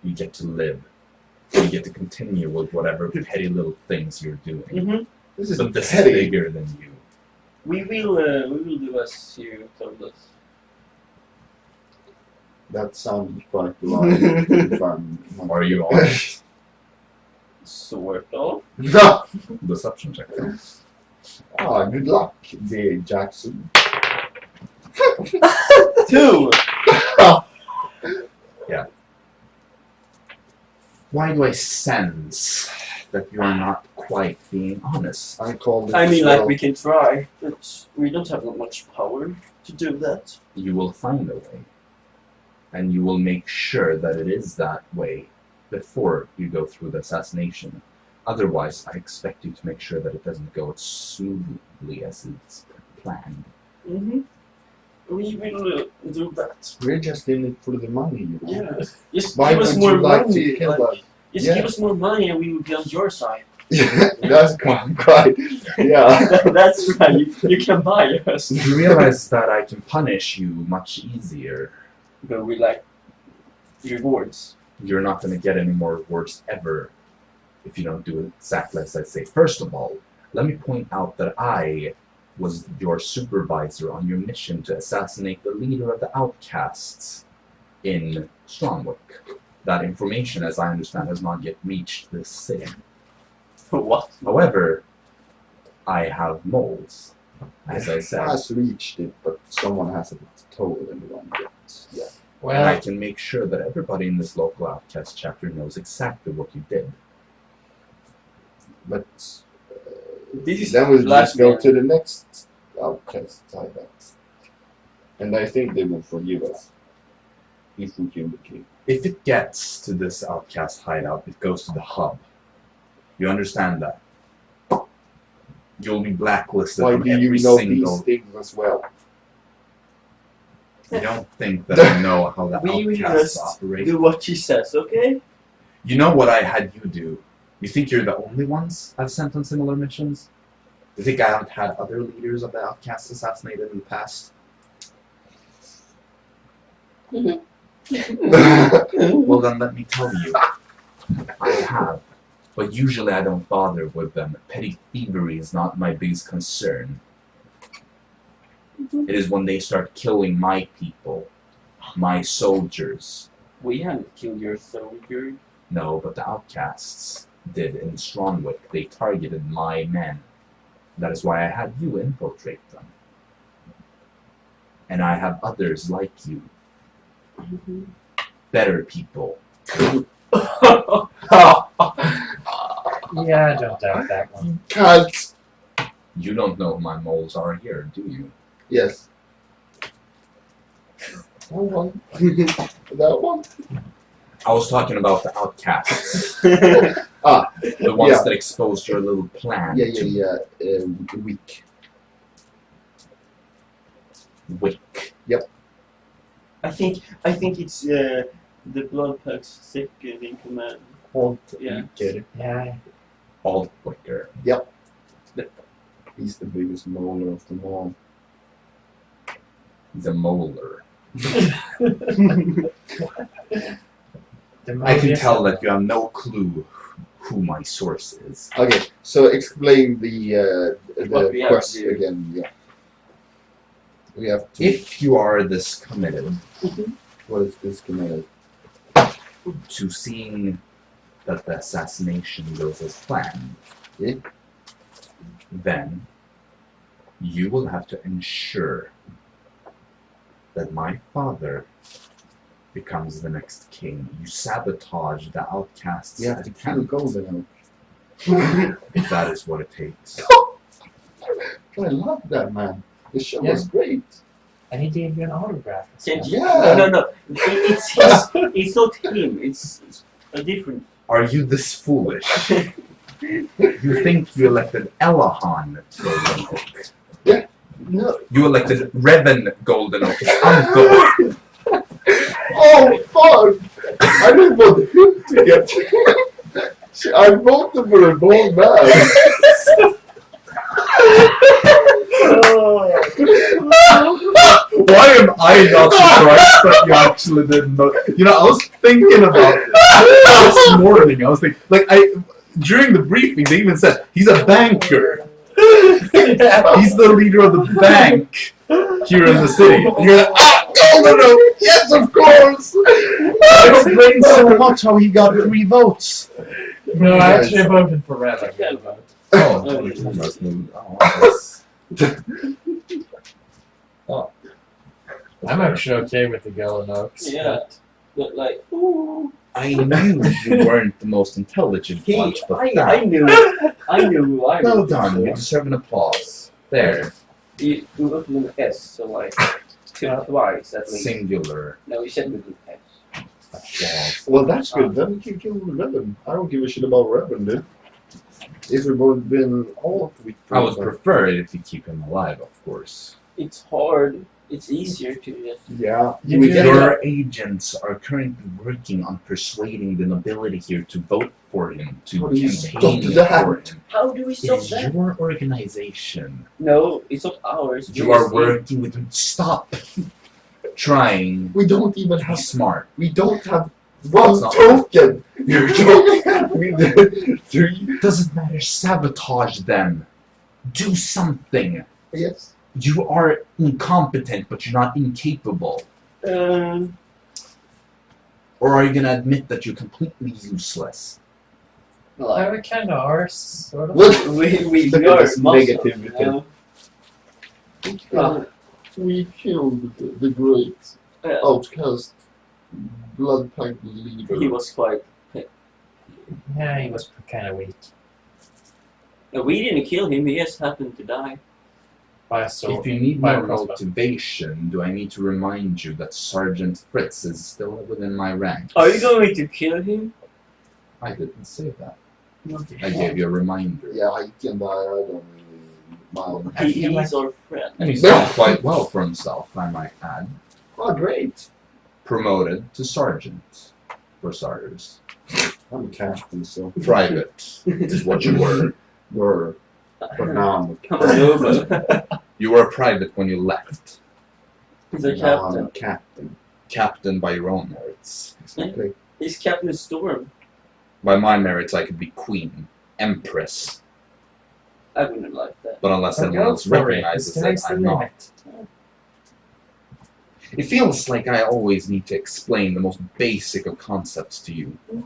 You get to live. You get to continue with whatever petty little things you're doing. Mm-hmm. This is But this is petty. bigger than you. We will do as you told us. That sounds quite lying. If I'm not- Are you honest? Sort of. No! Deception check. Ah, good luck, dear Jaxson. 2! Why do I sense that you're not quite being honest? I call it. I mean, like, we can try, but we don't have much power to do that. You will find a way. And you will make sure that it is that way before you go through the assassination. Otherwise, I expect you to make sure that it doesn't go as smoothly as it's planned. Mm-hmm. We will do that. We're just in it for the money, you know. Yeah. Just Why give us would more you like money. to kill Like, us? just Yeah. give us more money and we will be on your side. That's quite. Yeah. That's right. You can buy us. You realize that I can punish you much easier. But we like rewards. You're not going to get any more rewards ever if you don't do it exactly as I say. First of all, let me point out that I was your supervisor on your mission to assassinate the leader of the outcasts. in Strongwick. That information, as I understand, has not yet reached this city. What? However, I have moles, as I said, Has reached it, but someone hasn't told anyone yet. Yeah. and I Well, can make sure that everybody in this local outcast chapter knows exactly what you did. But This is then we'll just go blackmail. to the next outcast hideout. And I think they will forgive us. If we kill the king. If it gets to this outcast hideout, it goes to the hub. You understand that? You'll be blacklisted Why from do you every know single. these things as well? You don't think that I know how the We will outcasts just operate? do what she says, okay? You know what I had you do? You think you're the only ones I've sent on similar missions? You think I haven't had other leaders of the outcasts assassinated in the past? Well then let me tell you. I have. But usually I don't bother with them. Petty thievery is not my biggest concern. It is when they start killing my people, my soldiers. We haven't killed your soldier. No, but the outcasts did in Strongwick. They targeted my men. That is why I had you infiltrate them. And I have others like you. Better people. yeah, I don't doubt that one. Can't. You don't know who my moles are here, do you? Yes. That one. That one. I was talking about the outcasts. Ah, The ones yeah. that exposed your little plan. Yeah. Weak. Wick. I think it's the Bloodhunter's second in command. Yeah. Yeah, Alt Wicker. He's the biggest molar of them all. The molar. the I can most- tell that you have no clue who my source is. Okay, so explain the What we have quest to do. again. Yeah. We have to. If you are this committed What is this command? to seeing that the assassination goes as planned, Yeah. then you will have to ensure that my father becomes the next king. You sabotage the outcasts. You have to kill attempt, Golden if that is what it takes. Oak. I love that man. The show Yeah. was great. And he gave you an autograph. Can't you? Yeah. No. It's his. It's not him. It's a different. Are you this foolish? You think you elected Elahan Golden Oak. No. You elected Revan Golden Oak's uncle. Oh fuck! I didn't want him to get. I voted for a bald man. Why am I not surprised that you actually didn't know? You know, I was thinking about it this morning. I was thinking, during the briefing, they even said he's a banker. He's the leader of the bank here in the city. And you're like, Golden Oak, yes, of course. That explains so much how he got 3 votes. No, I Yes. actually voted for Revan. I'm actually okay with the Golden Oaks. Yeah. But like, ooh. I knew you weren't the most intelligent bunch, but I knew who I well was. done. You deserve an applause. There, You wrote with an S, so like twice at least. singular No, you said with an S. applause. Well, that's good. Then we can kill Revan. I don't give a shit about Revan, dude. If it would have been all weak. I would prefer it if you keep him alive, of course. It's hard. It's easier to just. Yeah. You we do get Your agents are currently working on persuading the nobility here to vote for him, to How do you campaign stop that? for him. How do we It stop is that? your organization. No, it's not ours. You are JSC. working with him. Stop trying We don't even to be have. smart. We don't have one It's not- token. You're joking. We did 3. Doesn't matter. Sabotage them. Do something. Yes. You are incompetent, but you're not incapable. Or are you gonna admit that you're completely useless? Well, we kind of are, sort of. We are This muscle, negativity. you know? We killed the great Yeah. outcast blood pact leader. He was quite. Yeah, he was kind of weak. No, we didn't kill him. He just happened to die. By a sword. If you need By a more crossbow. motivation, do I need to remind you that Sergeant Fritz is still within my ranks? Are you going to kill him? I didn't say that. Okay. I gave you a reminder. Yeah, I can die. I don't really mind. I feel He's our friend. And he's done quite well for himself, I might add. Oh, great. Promoted to sergeant, for starters. I'm a captain, so. Private is what you were. Were. But now I'm a Come on over. You were a private when you left. He's a Now I'm captain. a captain. Captain by your own merits. Exactly. He's Captain Storm. By my merits, I could be queen, empress. I wouldn't like that. But unless So anyone go else for it. recognizes The that sky's the I'm not. limit. It feels like I always need to explain the most basic of concepts to you. Do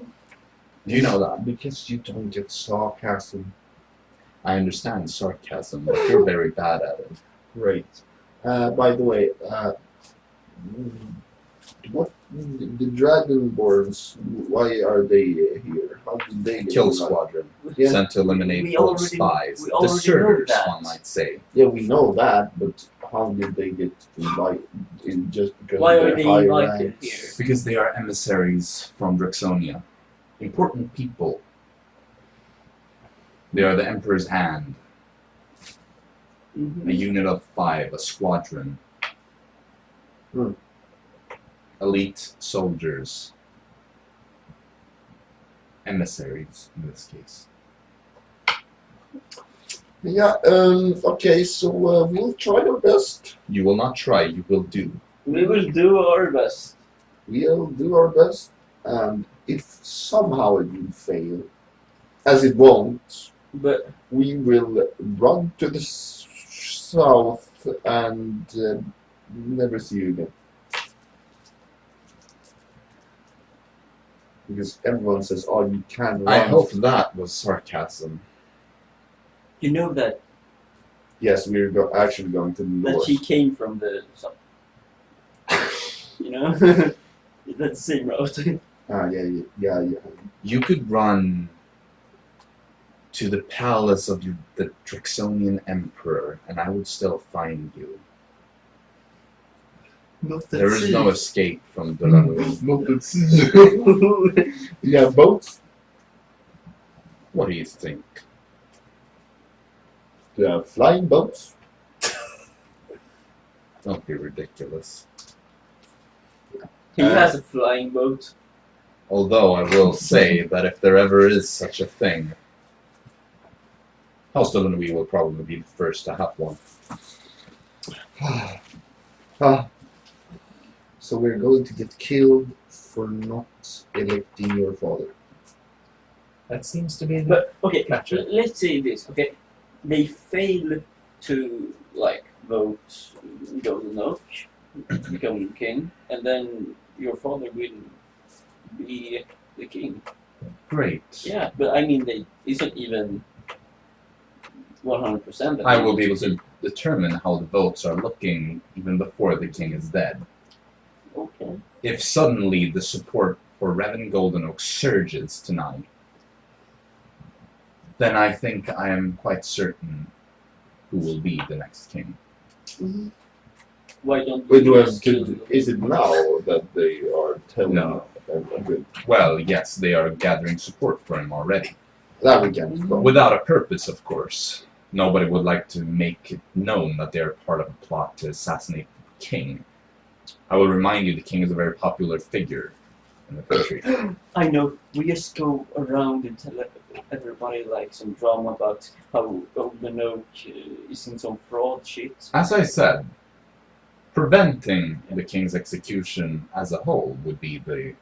you know that? Because you don't get sarcasm. I understand sarcasm, but you're very bad at it. Great. By the way, what The Dragonborns, why are they here? How did they get Kill alive? squadron. Yeah. Sent to eliminate We both already- spies. we already know Deserters, that. one might say. Yeah, we know that, but how did they get invited? Just because Why of are their they high invited ranks? here? Because they are emissaries from Draxonia. Important people. They are the Emperor's hand. Mhm. A unit of 5, a squadron. Hmm. Elite soldiers. Emissaries, in this case. Yeah, okay, so we'll try our best. You will not try, you will do. We will do our best. We'll do our best, and if somehow it will fail, as it won't, But we will run to the south and never see you again. Because everyone says, oh, you can run. I hope that was sarcasm. you know that Yes, we're actually going to the that north. she came from the south. You know? That's the same route. Yeah. You could run to the palace of the Draxonian Emperor, and I would still find you. Not There is no escape from Delanui. Not that You have boats? What do you think? You have flying boats? Don't be ridiculous. He has a flying boat. Although I will say that if there ever is such a thing, House Delanui will probably be the first to have one. So we're going to get killed for not electing your father. That seems to be the But okay, Gotcha. let's say this. Okay, they fail to like vote Golden Oak, become king, and then your father will be the king. Great. Yeah, but I mean, they isn't even 100%. I will be able to determine how the votes are looking even before the king is dead. Okay. If suddenly the support for Revan Goldenoak surges tonight, then I think I am quite certain who will be the next king. Why don't Wait, you just kill is it now that they are telling No. Good. Well, yes, they are gathering support for him already. That we can stop. Without a purpose, of course. Nobody would like to make it known that they are part of a plot to assassinate the king. I will remind you, the king is a very popular figure in the country. I know. We just go around and tell everybody like some drama about how Golden Oak is in some fraud shit. As I said, preventing the king's execution as a whole would be the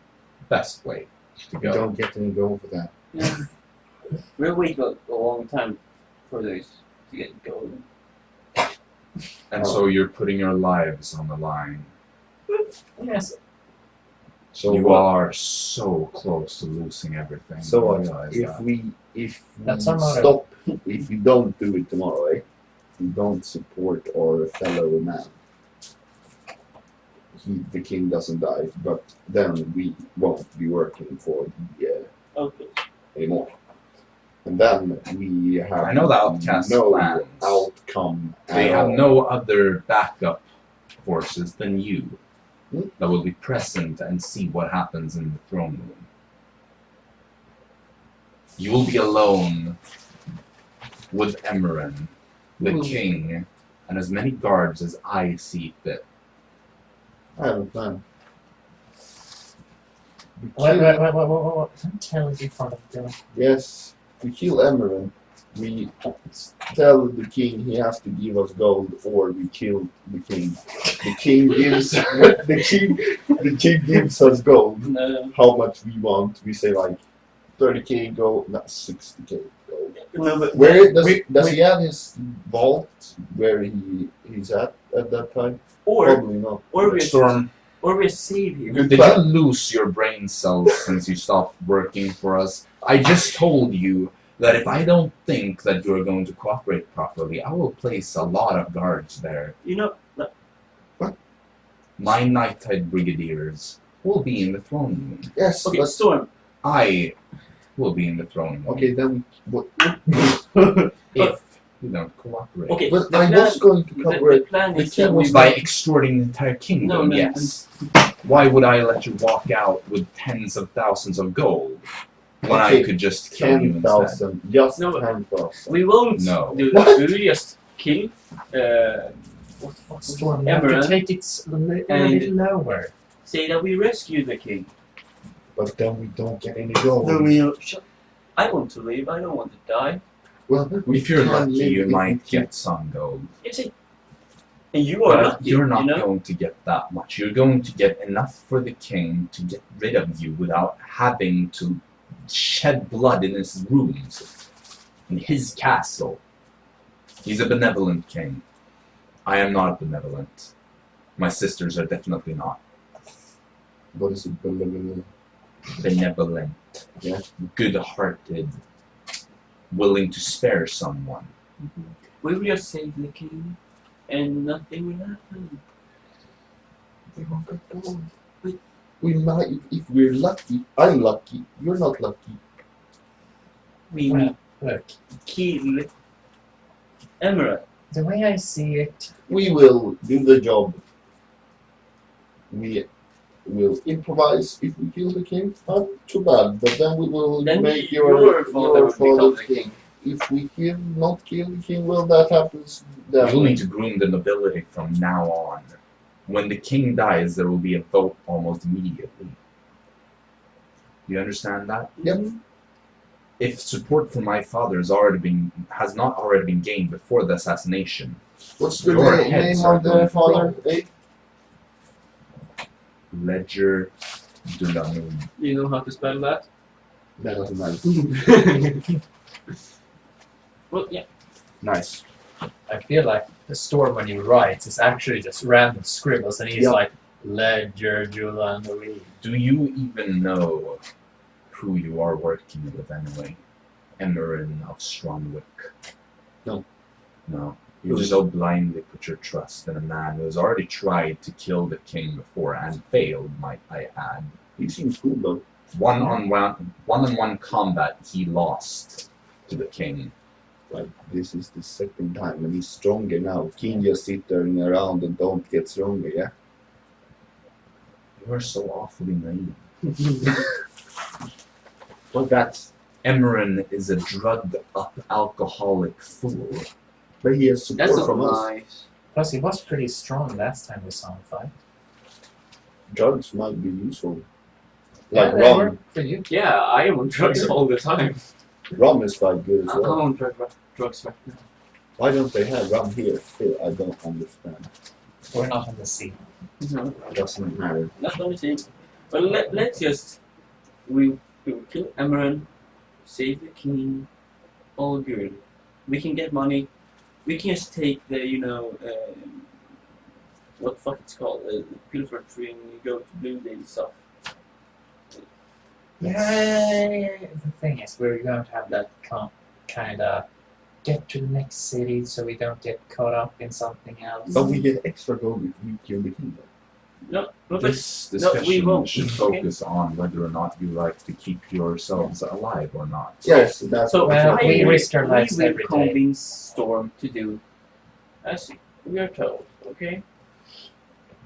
best way to You go. don't get any go for that. Yeah. We'll wait a long time for this to get going. And so you're putting your lives on the line. yes. So you what? are so close to losing everything. So I what? realize If that. we That's our motto. stop, if we don't do it tomorrow, eh? We don't support our fellow man. The king doesn't die, but then we won't be working for the Okay. anymore. And then we have I know the outcast no plans. outcome. They at have all. no other backup forces than you Hmm? that will be present and see what happens in the throne room. You will be alone with Emerin, the Hmm. king, and as many guards as I see fit. I have a plan. We Wait, kill- what? Don't tell us in front of Dylan. Yes, we kill Emerin. We tell the king he has to give us gold, or we kill the king. The king gives the king gives us gold. No, How much we want? We say like 30k gold, not 60k gold. no, but Where does we- he have his vault? Where he's at that time? or Probably not. Storm, we save him. Good did plan. you lose your brain cells since you stopped working for us? I just told you that if I don't think that you're going to cooperate properly, I will place a lot of guards there. You know, My nighttide brigadiers will be in the throne room. Yes, okay, but Storm. I will be in the throne room. okay then. If you don't cooperate. Okay, But the I plan, was going to the cooperate. plan The is king that was we By extorting the entire kingdom, No, yes. Why would I let you walk out with tens of thousands of gold when I Okay, could just kill you instead? 10,000. Just No, but- 10,000. we won't No. do that. We will just kill. What the fuck was Storm, it? you have to Emerald. take it a little And- bit lower. Say that we rescued the king. But then we don't get any gold. I want to live. I don't want to die. Well, we If you're can lucky, live you if we might keep- get some gold. You see, and you are But lucky. you're not you know? going to get that much. You're going to get enough for the king to get rid of you without having to shed blood in his rooms, in his castle. He's a benevolent king. I am not benevolent. My sisters are definitely not. What is it? Benevolent. Yeah. Good-hearted. Willing to spare someone. We will just save the king, and nothing will happen. We won't get gold. We might, if we're lucky. I'm lucky. You're not lucky. We Well, look, kill Emerald. the way I see it, We will do the job. We will improvise if we kill the king. Not too bad, but then we will Then make your your father will father become the king. If we not kill the king, well, that happens. Then You'll need to groom the nobility from now on. When the king dies, there will be a vote almost immediately. You understand that? Yep. If support for my father has not already been gained before the assassination, What's the Your name heads of are the going to father? roll. Eh? Ledger Dulamun. You know how to spell that? That doesn't matter. Well, yeah. Nice. I feel like the Storm when he writes is actually just random scribbles, and he's Yeah. like, Ledger, Julian, Louis. Do you even know who you are working with anyway? Emerin of Strongwick. No. No. You so blindly put your trust in a man who has already tried to kill the king before and failed, might I add. He seems cool though. One-on-one combat he lost to the king. Like this is the second time, and he's stronger now. King just sit there and around and don't get stronger. Yeah. You are so awfully naive. Well, that's Emerin is a drugged-up alcoholic fool. But he has support That's from not us. nice. Plus, he was pretty strong last time we saw him fight. Drugs might be useful. Yeah, Like they rum. were for you. Yeah, I am on drugs all the time. Rum is quite good as I'm well. on drugs right now. Why don't they have rum here? Still, I don't understand. We're not on the sea. No, Doesn't matter. not only saying. Well, let's just we will kill Emerald, save the king, all good. We can get money. We can just take the what the fuck it's called, the pilfer tree and go to Blue Day stuff. Yeah. The thing is, we're going to have that kind of get to the next city so we don't get caught up in something else. But we get extra gold if we kill the king. No, but This we discussion won't. should Okay. focus on whether or not you like to keep yourselves alive or not. Yes, that's So Well, I we will- risk our lives we will every day. convince Storm to do as we are told. Okay.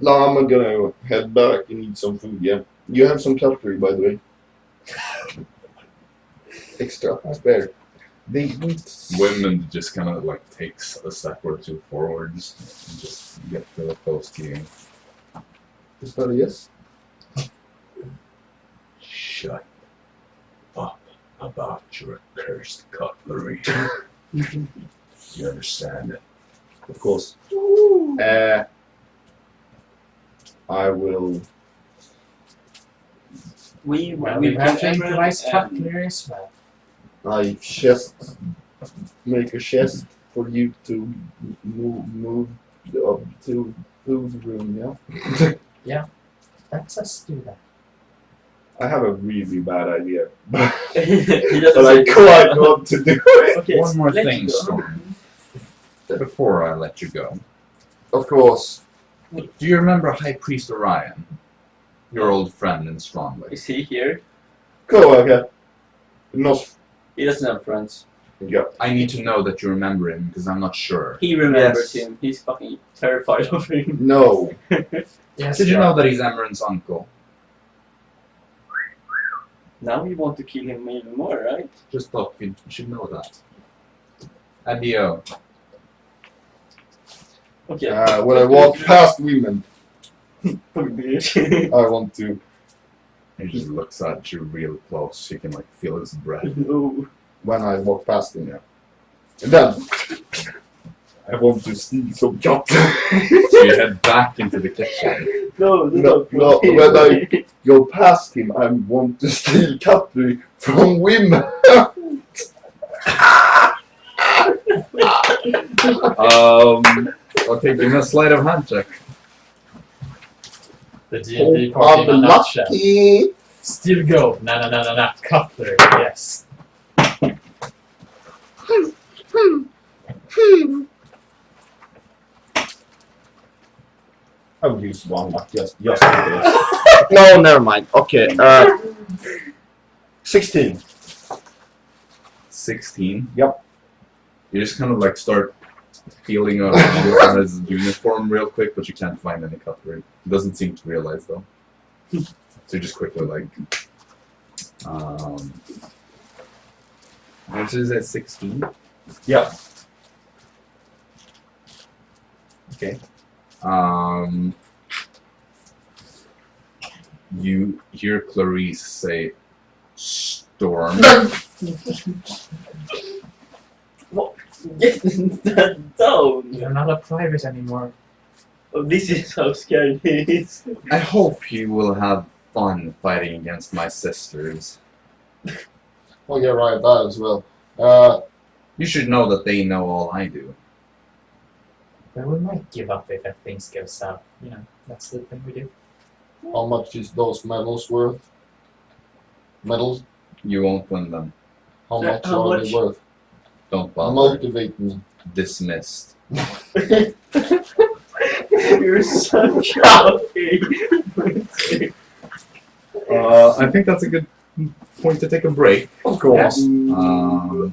Now I'm gonna head back and eat some food, yeah. You have some cutlery, by the way. Extra, spare. They eat. Women just kind of like takes a step or two forwards and just get really close to you. Is that a yes? Shut up about your accursed cutlery. You understand? Of course. I will. Well, we we have can improvised everyone, cutlery as well. I make a chest for you to move up to food room, yeah? Let's us do that. I have a really bad idea, he doesn't but I say- quite want to do it. Okay, One more let's thing, go. Storm. Before I let you go. Of course. Do you remember High Priest Orion? Your old friend in Strongly. Is he here? Go okay. Not He doesn't have friends. yeah. I need to know that you remember him because I'm not sure. He remembers Yes. him. He's fucking terrified of him. No. Yes. Did you know that he's Emeren's uncle? Now you want to kill him even more, right? Just thought you should know that. Adio. Okay. When I walk past women, Bitch. I want to. He just looks at you real close. You can like feel his breath. No. When I walk past him, yeah. And then I want to steal some chocolate. So you head back into the kitchen. No, No, when I go past him, I want to steal cutlery from women. Okay, give me a sleight of hand check. The D&D party in a I'm nutshell. lucky. Still go. No. Cutlery. Yes. I will use one luck just in case. No, never mind. Okay. 16. 16. Yep. You just kind of like start feeling around his uniform real quick, but you can't find any cutlery. He doesn't seem to realize though. So you just quickly like. What is it? 16. Yeah. Okay. You hear Clarice say, "Storm." Get that down! You're not a private anymore. Oh, this is how scary he is. I hope you will have fun fighting against my sisters. Oh, yeah, right, that as well. You should know that they know all I do. But we might give up if things go south. You know, that's the thing we do. How much is those medals worth? Medals? You won't win them. How Yeah, much how are much? they worth? Don't bother. Motivate me. Dismissed. You're so cowardly. I think that's a good point to take a break. Of course. Some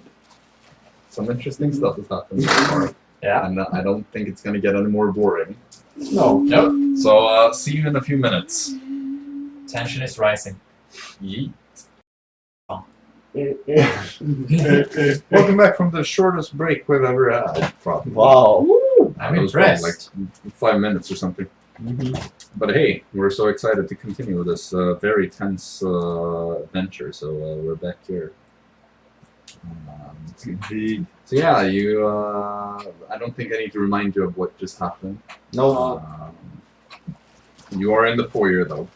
interesting stuff has happened so far. Yeah. And I don't think it's going to get any more boring. No. Nope. So, see you in a few minutes. Tension is rising. Yeet. Welcome back from the shortest break we've ever had, probably. Wow. I'm It was probably impressed. like 5 minutes or something. But hey, we're so excited to continue this very tense adventure, so we're back here. So yeah, you. I don't think I need to remind you of what just happened. No. You are in the foyer though,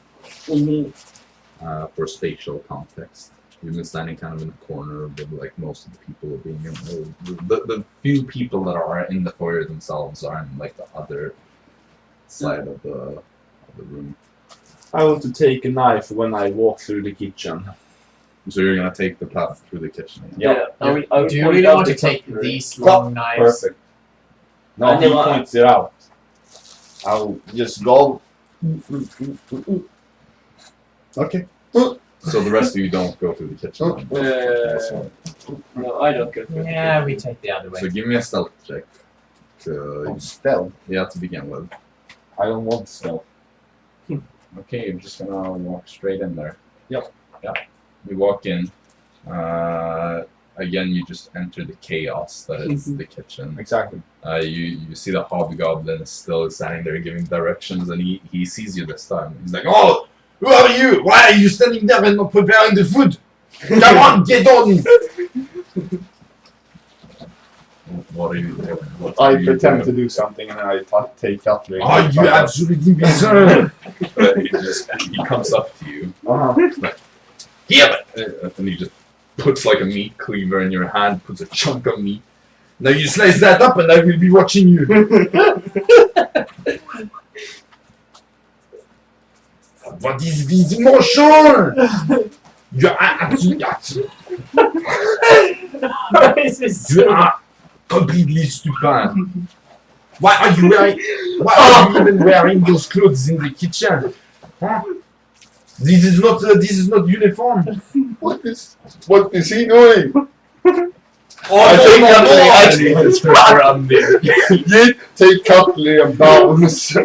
Mhm. for spatial context. You've been standing kind of in the corner, with like most of the people being in the few people that are in the foyer themselves are in like the other side of the room. I want to take a knife when I walk through the kitchen. So you're gonna take the path through the kitchen. Yeah. I will Do you point really out want to the take cutlery. these long knives? Perfect. No, And he then points it out. I'll just go. Okay. So the rest of you don't go through the kitchen. No, I don't go through. Yeah, we take the other way. So give me a stealth check. To, Stealth. yeah, to begin with. I don't want stealth. Okay, you're just gonna walk straight in there. Yep. Yeah. You walk in. Again, you just enter the chaos that is the kitchen. Exactly. You see the hobgoblin is still standing there giving directions, and he sees you this time. He's like, "Oh, who are you? Why are you standing there and not preparing the food? Come on, get on!" What are you doing? What I are you pretend to doing? do something and I take cutlery. Are you absolutely bizarre? He comes up to you. Here! And he just puts like a meat cleaver in your hand, puts a chunk of meat. Now you slice that up and I will be watching you. What is this emotion? You are absolutely... You are completely stupid. Why are you even wearing those clothes in the kitchen? Huh? This is not uniform. What is he doing? I You take cutlery and bounce.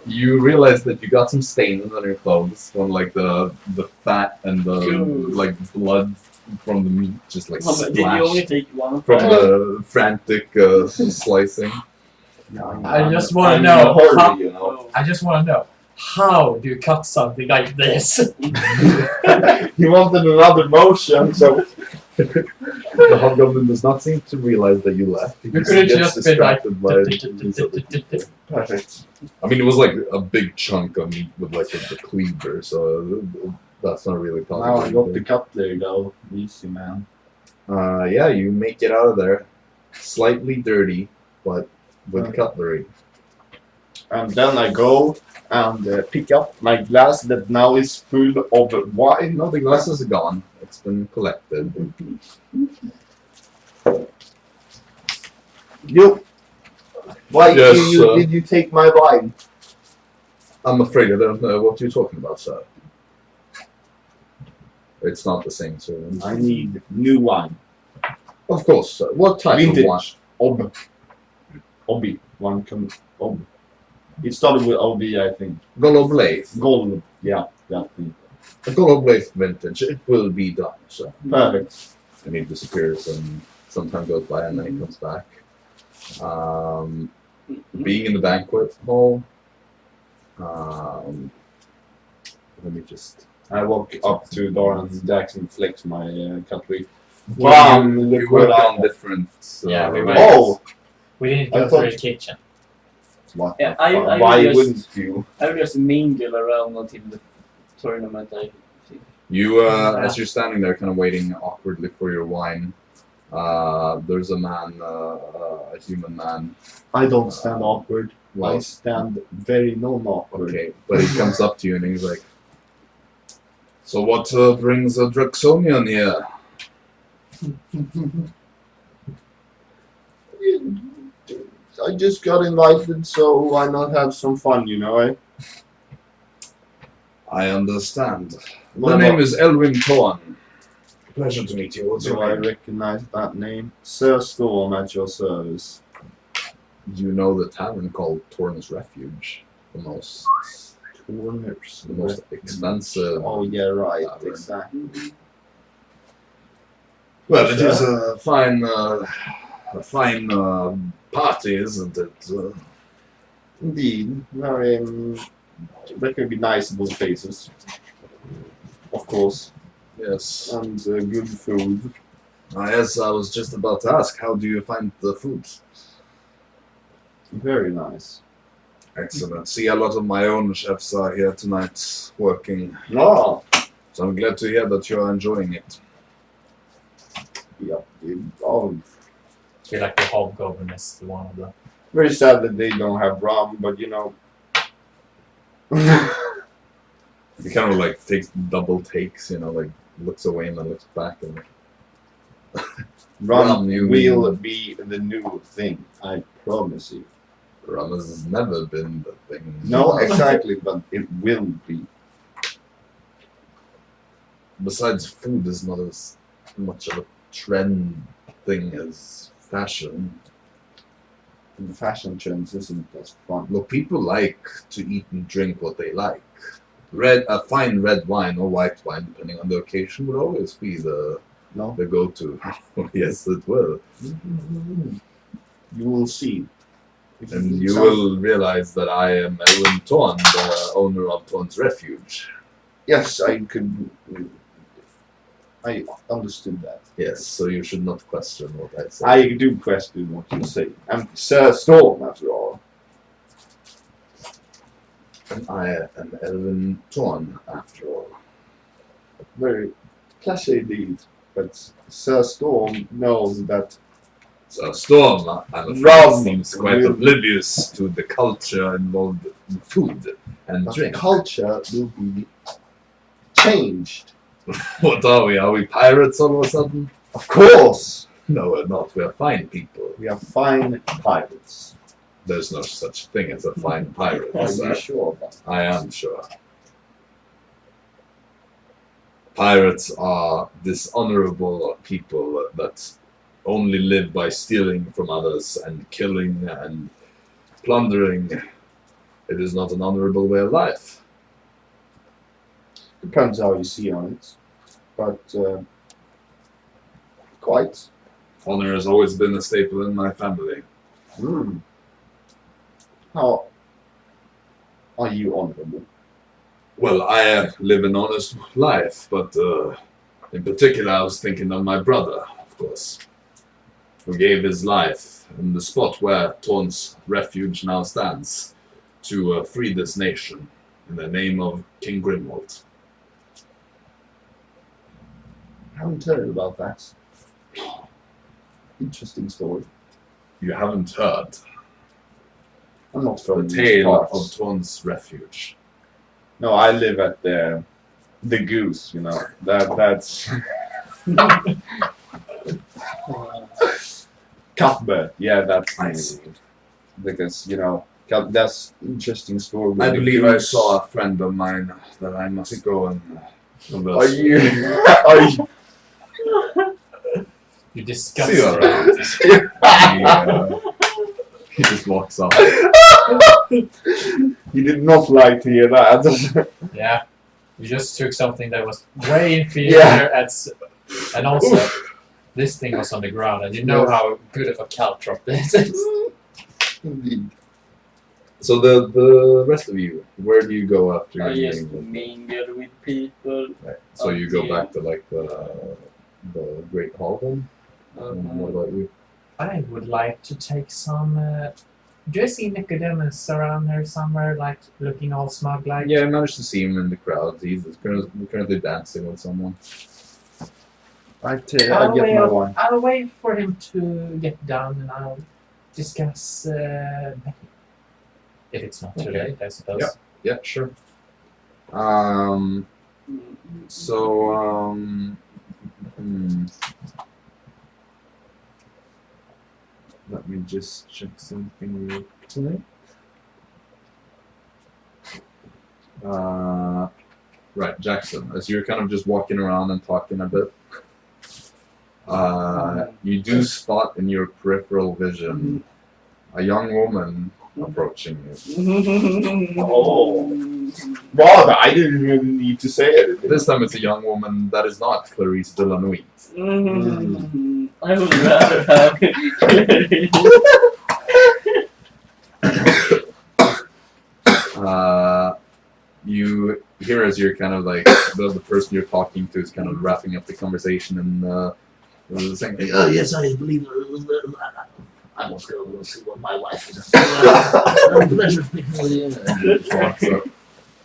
You realize that you got some stains on your clothes from like the fat and the like blood from the meat just like Did you only splashed take one? from the frantic slicing. I just want to know. How, you know. I just want to know. How do you cut something like this? He wanted another motion, so The hobgoblin does not seem to realize that you left. He You could have gets just been like. distracted by these other people. perfect. I mean, it was like a big chunk of meat with like the cleaver, so that's not really Now I possible. got the cutlery though. Easy man. Yeah, you make it out of there, slightly dirty, but with cutlery. And then I go and pick up my glass that now is full of wine. No, the glass is gone. It's been collected. You. Why Yes, did you take my wine? I'm afraid I don't know what you're talking about, sir. It's not the same, sir. I need new wine. Of course, sir. What type Vintage. of wine? Obi. One can. Ob. It started with OB, I think. Goliath. Gold. Yeah, that thing. A Goliath vintage. It will be done, sir. Perfect. And he disappears, and some time goes by, and then he comes back. Being in the banquet hall. Let me just. I walk up to Dara and Jaxson flex my cutlery. Wow, Wow, you look what worked I on different. Yeah, we went. Oh! We didn't I go thought- through the kitchen. What? Yeah, I Why will just, wouldn't you? I will just mingle around until the tournament. I think. You, as you're standing there, kind of waiting awkwardly for your wine. There's a man, a human man. I don't stand awkward. I Well, stand very non-awkward. okay, but he comes up to you and he's like, "So what brings a Draxonian here?" I just got invited, so why not have some fun, you know, eh? I understand. What The name about- is Elwin Thorn. Pleasure to meet you. What's Do your I name? recognize that name? Sir Storm at your service. You know the tavern called Torn's Refuge, the most expensive. Oh yeah, right, tavern. exactly. Well, it is a fine party, isn't it? Indeed, very recognizable faces. Of course, Yes. and good food. Yes, I was just about to ask, how do you find the food? Very nice. Excellent. See, a lot of my own chefs are here tonight working, Oh, so I'm glad to hear that you're enjoying it. yeah. Oh, I feel like the hobgoblin is one of the. very sad that they don't have rum, but you know. He kind of like takes double takes, you know, like looks away and then looks back and Rum you will mean- be the new thing. I promise you. rum has never been the thing. No, exactly, but it will be. Besides, food is not as much of a trend thing as fashion. The fashion trends isn't as fun. Look, people like to eat and drink what they like. A fine red wine or white wine, depending on the occasion, would always be the No, go-to. Yes, it will. you will see. And you will realize that I am Elwin Torn, the owner of Torn's Refuge. Yes, I could. I understood that. Yes, so you should not question what I say. I do question what you say. I'm Sir Storm, after all. And I am Elwin Torn, after all. Very classy indeed. But Sir Storm knows that So Storm, I'm afraid, Rum seems quite will- oblivious to the culture involved in food and the drink. culture will be changed. What are we? Are we pirates all of a sudden? Of course, No, we're not. We're fine people. we are fine pirates. There's no such thing as a fine pirate. Are sir. you sure of that? I am sure. Pirates are dishonorable people that only live by stealing from others and killing and plundering. It is not an honorable way of life. Depends how you see on it. But quite. Honor has always been a staple in my family. How are you honorable? Well, I live an honest life, but in particular I was thinking of my brother, of course, who gave his life in the spot where Torn's Refuge now stands to free this nation in the name of King Grimwald. I haven't heard about that. Interesting story. You haven't heard I'm not the from these tale parts. of Torn's Refuge. No, I live at the Goose. You know that's Cuthbert. Yeah, that's I the see. name. Because that's interesting story. with I the believe I goose. saw a friend of mine that I must go and converse Are you? with. Are you? You disgust See you me. around. He just walks off. He did not like to hear that. Yeah. You just took something that was way inferior and also this thing was on the ground and you know Yes. how good of a caltrop this is. Indeed. So the rest of you, where do you go after I your just meeting? mingle with people. Right. So you go Okay. back to like the Great Hall then? And what about you? I would like to take some do you see Nicodemus around here somewhere, like looking all smug like? Yeah, I managed to see him in the crowd. He's currently dancing with someone. I get my one. I'll wait for him to get down and I'll discuss Becky. If it's not too Okay. late, I suppose. Yeah. Yeah, sure. Let me just check something real quick. Right, Jaxson, as you're kind of just walking around and talking a bit, you do spot in your peripheral vision a young woman approaching you. Oh, rather, I didn't really need to say it. This time it's a young woman that is not Clarice Delanois. I would rather have You hear as you're kind of like the person you're talking to is kind of wrapping up the conversation and saying, Oh, yes, I believe. I must go and see what my wife is. Pleasure speaking with you.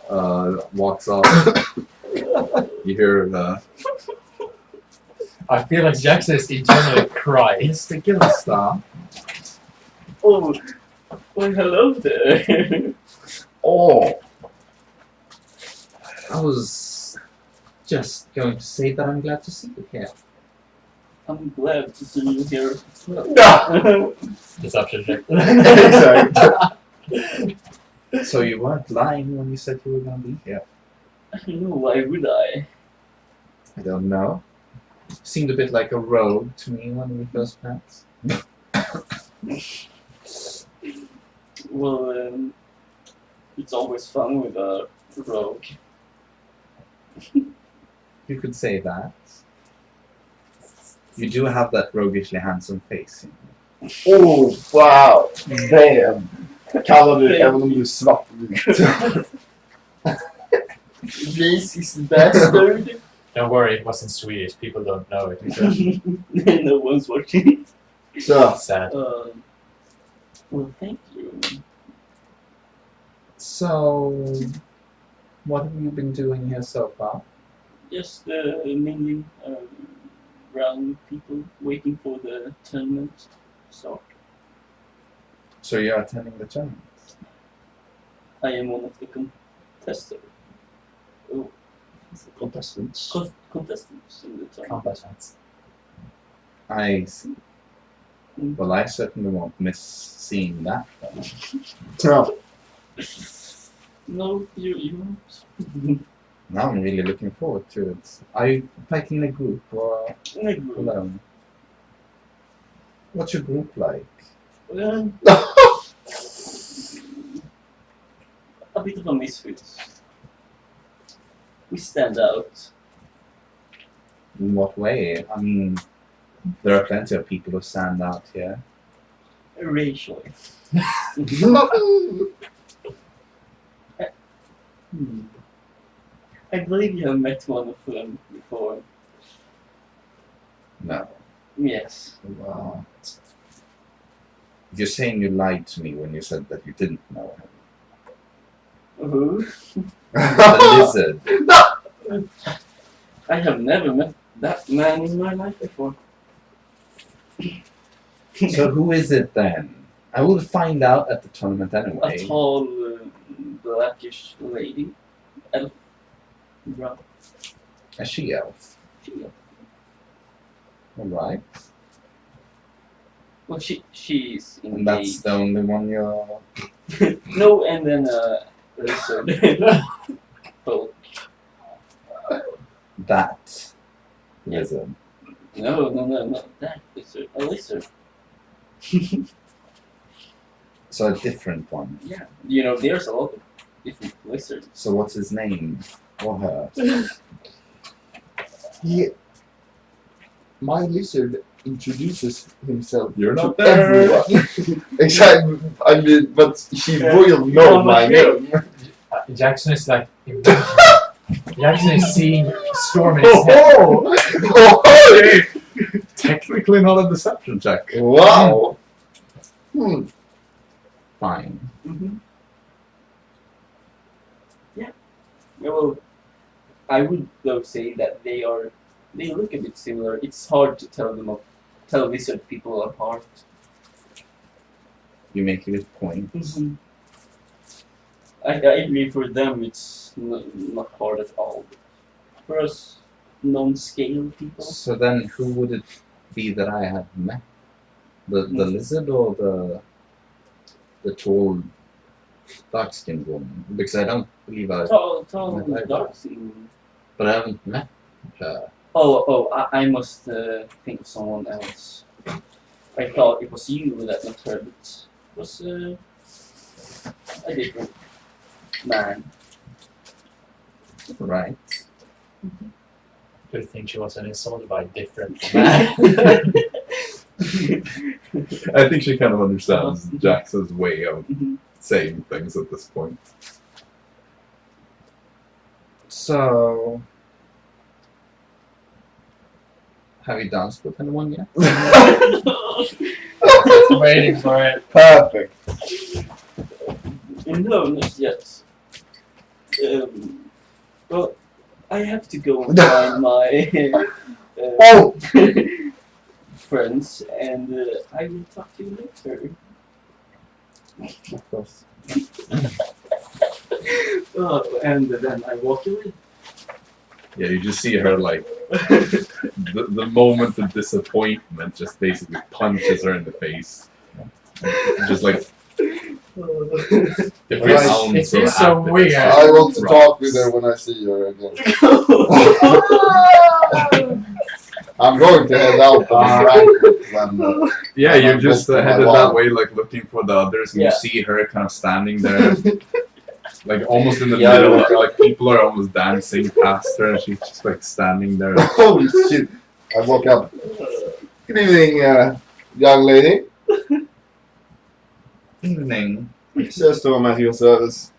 and he walks off. You hear I feel like Jackson is internally crying. Mr. Gillstar. Oh, well, hello there. Oh, I was Just going to say that I'm glad to see you here. I'm glad to see you here as well. Deception check. So you weren't lying when you said you were going to be here? No, why would I? I don't know. Seemed a bit like a rogue to me when we first met. Well, it's always fun with a rogue. You could say that. You do have that roguishly handsome face. You know. Oh, wow! Damn! Kallar du även om du är svartvit? Racist bastard. Don't worry, it wasn't Swedish. People don't know it. No one's watching. Så, Sad. Well, thank you. So, what have you been doing here so far? Just mingling around people, waiting for the tournament to start. So you're attending the tournament? I am one of the contestants. Oh, contestants. contestants in the tournament. Combatants. I see. Mm. Well, I certainly won't miss seeing that. Then. Ja. No, you won't. Now I'm really looking forward to it. Are you fighting in a group or In a group. alone? What's your group like? Well, a bit of a misfits. We stand out. In what way? I mean, there are plenty of people who stand out here. Racially. I believe you have met one of them before. No. Yes. Wow. You're saying you lied to me when you said that you didn't know him. Who? The lizard. I have never met that man in my life before. So who is it then? I will find out at the tournament A anyway. tall, blackish lady. Elf. Drow. A she-elf. Alright. Well, she's And that's engaged. the only one you're... No, and then lizard. Folk. That lizard. No, not that lizard. A lizard. So a different one. Yeah. You know, there's a lot of different lizards. So what's his name? Or her? My lizard introduces himself You're to not there. everyone. Exactly. I mean, but he will know my name. Jaxson is like. Jaxson is seeing Storm in his head. Oh! Technically not a deception check. Wow. Fine. Mm-hmm. Yeah. Well, I would though say that they look a bit similar. It's hard to tell lizard people apart. You make a good point. Mm-hmm. I agree. For them, it's not hard at all. For us, non-scale people, So then who would it be that I have met? The lizard or the tall dark-skinned woman? Because I don't believe I... tall, Right. dark skin. But I haven't met her. I must think of someone else. I thought it was you that met her, but it was a different man. Right. Good thing she wasn't insulted by a different man. I think she kind of understands Jax's way of Mhm. saying things at this point. So... Have you danced with anyone yet? Waiting for it. Perfect. No, not yet. Well, I have to go and find my Oh! friends, and I will talk to you later. Of course. And then I walk away. Yeah, you just see her like the moment of disappointment just basically punches her in the face. Just like It feels so weird. I want to talk with her when I see her again. I'm going to head out on the banquet. Yeah, And you I'm just looking at headed my that wall. way, like looking for the others, and Yeah. you see her kind of standing there, like almost in the Yeah, middle. yeah. Like people are almost dancing past her, and she's just like standing there. Holy shit. I woke up. Good evening, young lady. Evening. Says to him at your service.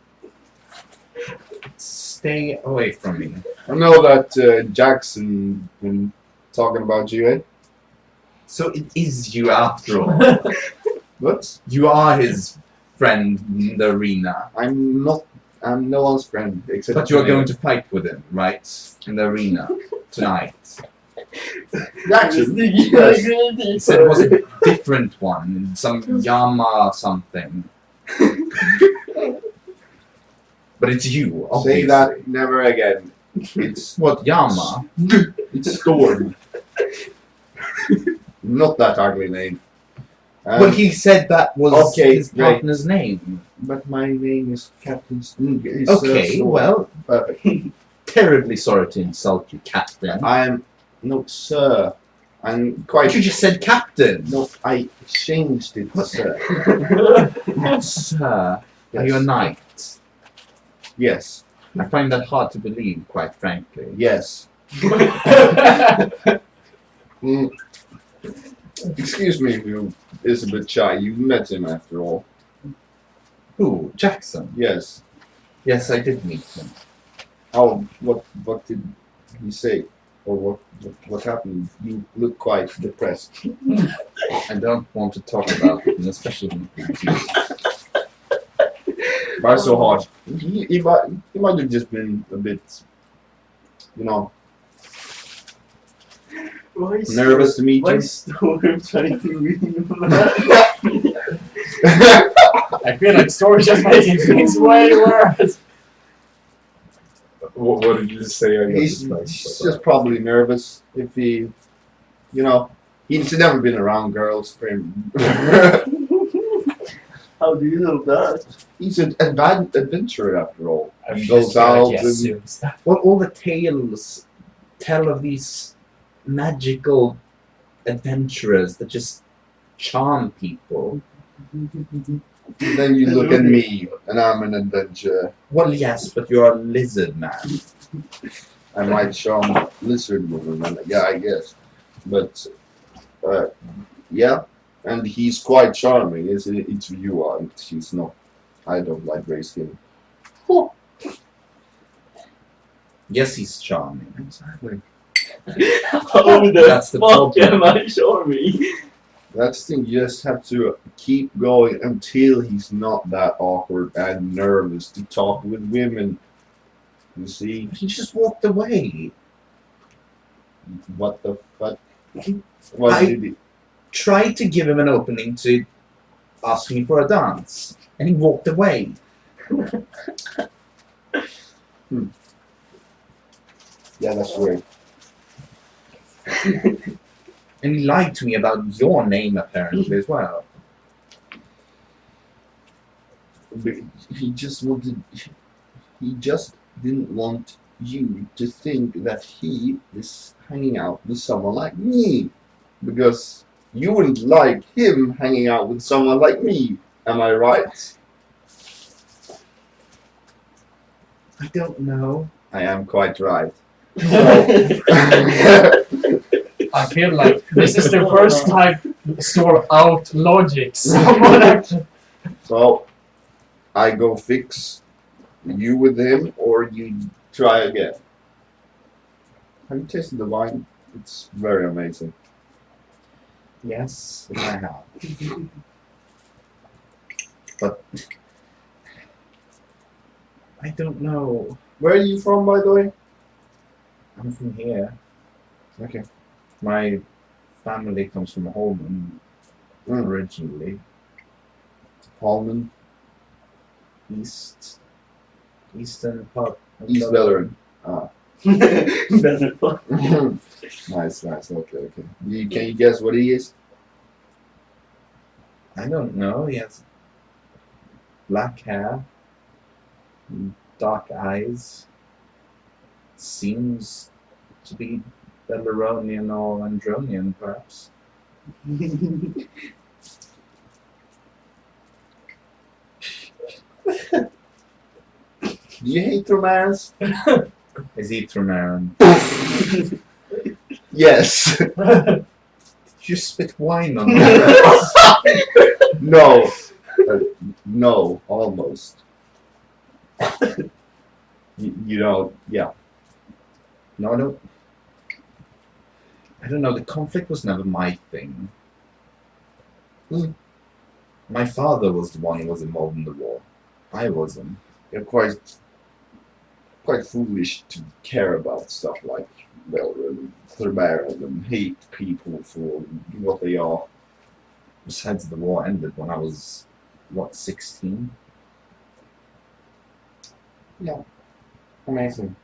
Stay away from me. I know that Jaxson been talking about you, eh? So it is you after all. What? You are his friend in the arena. I'm not. I'm no one's friend except. But you are me. going to fight with him, right? In the arena tonight. Jaxson. He Yes. said it was a different one, some Yama something. But it's you, obviously. Say that never again. It's What, Yama? it's Storm. Not that ugly name. Well, he said that was Okay, his great. partner's name. But my name is Captain Snoog. Okay, well, Perfect. terribly sorry to insult you, Captain. I am no sir. I'm But quite. you just said Captain. No, I changed it, sir. Sir, are Yes. you a knight? Yes. I find that hard to believe, quite frankly. Yes. Mm. Excuse me if you is a bit shy. You met him after all. Who? Jaxson? Yes. Yes, I did meet him. How? What did he say? Or what happened? You look quite depressed. I don't want to talk about it, and especially with you. Why so harsh? He might have just been a bit, you know, nervous to meet Why you. is Storm trying to read I feel like Storage just making things way worse. What did you say? I He's just probably nervous if he, you know, he's never been around girls. For him. How do you know that? He's an adventurer after all. I He just goes feel like out he and assumes that. Well, all the tales tell of these magical adventurers that just charm people. then you look at me and I'm an adventurer. Well, yes, but you're a lizard man. I might charm lizard woman, yeah, I guess. But yeah, and he's quite charming. It's you aren't. He's not. I don't like gray skin. Yes, he's charming. Exactly. How the That's the fuck problem. am I charming? That's the thing. You just have to keep going until he's not that awkward and nervous to talk with women. You see? He just walked away. What the fuck? What I- did he? Tried to give him an opening to ask me for a dance, and he walked away. Yeah, that's weird. And he lied to me about your name, apparently, as well. But he just wanted. He just didn't want you to think that he is hanging out with someone like me, because you wouldn't like him hanging out with someone like me. Am I right? I don't know. I am quite right. I feel like this is the first time Storm out logic someone actually. So, I go fix you with him, or you try again. Have you tasted the wine? It's very amazing. Yes, I have. But I don't know. Where are you from, by the way? I'm from here. Okay. My family comes from Holman originally. Holman, Eastern part. of East Dublin. Bellerin. Lizardfolk. Nice. Okay. Can you guess what he is? I don't know. He has black hair, dark eyes. Seems to be Belaronian or Andronian, perhaps. Do you hate romance? Is he Tremaran? Yes. Did you spit wine on me? No. No, almost. You know, yeah. No, I don't know. The conflict was never my thing. My father was the one who was involved in the war. I wasn't. You're quite foolish to care about stuff like Thermaran and hate people for what they are. Besides, the war ended when I was, 16? Amazing.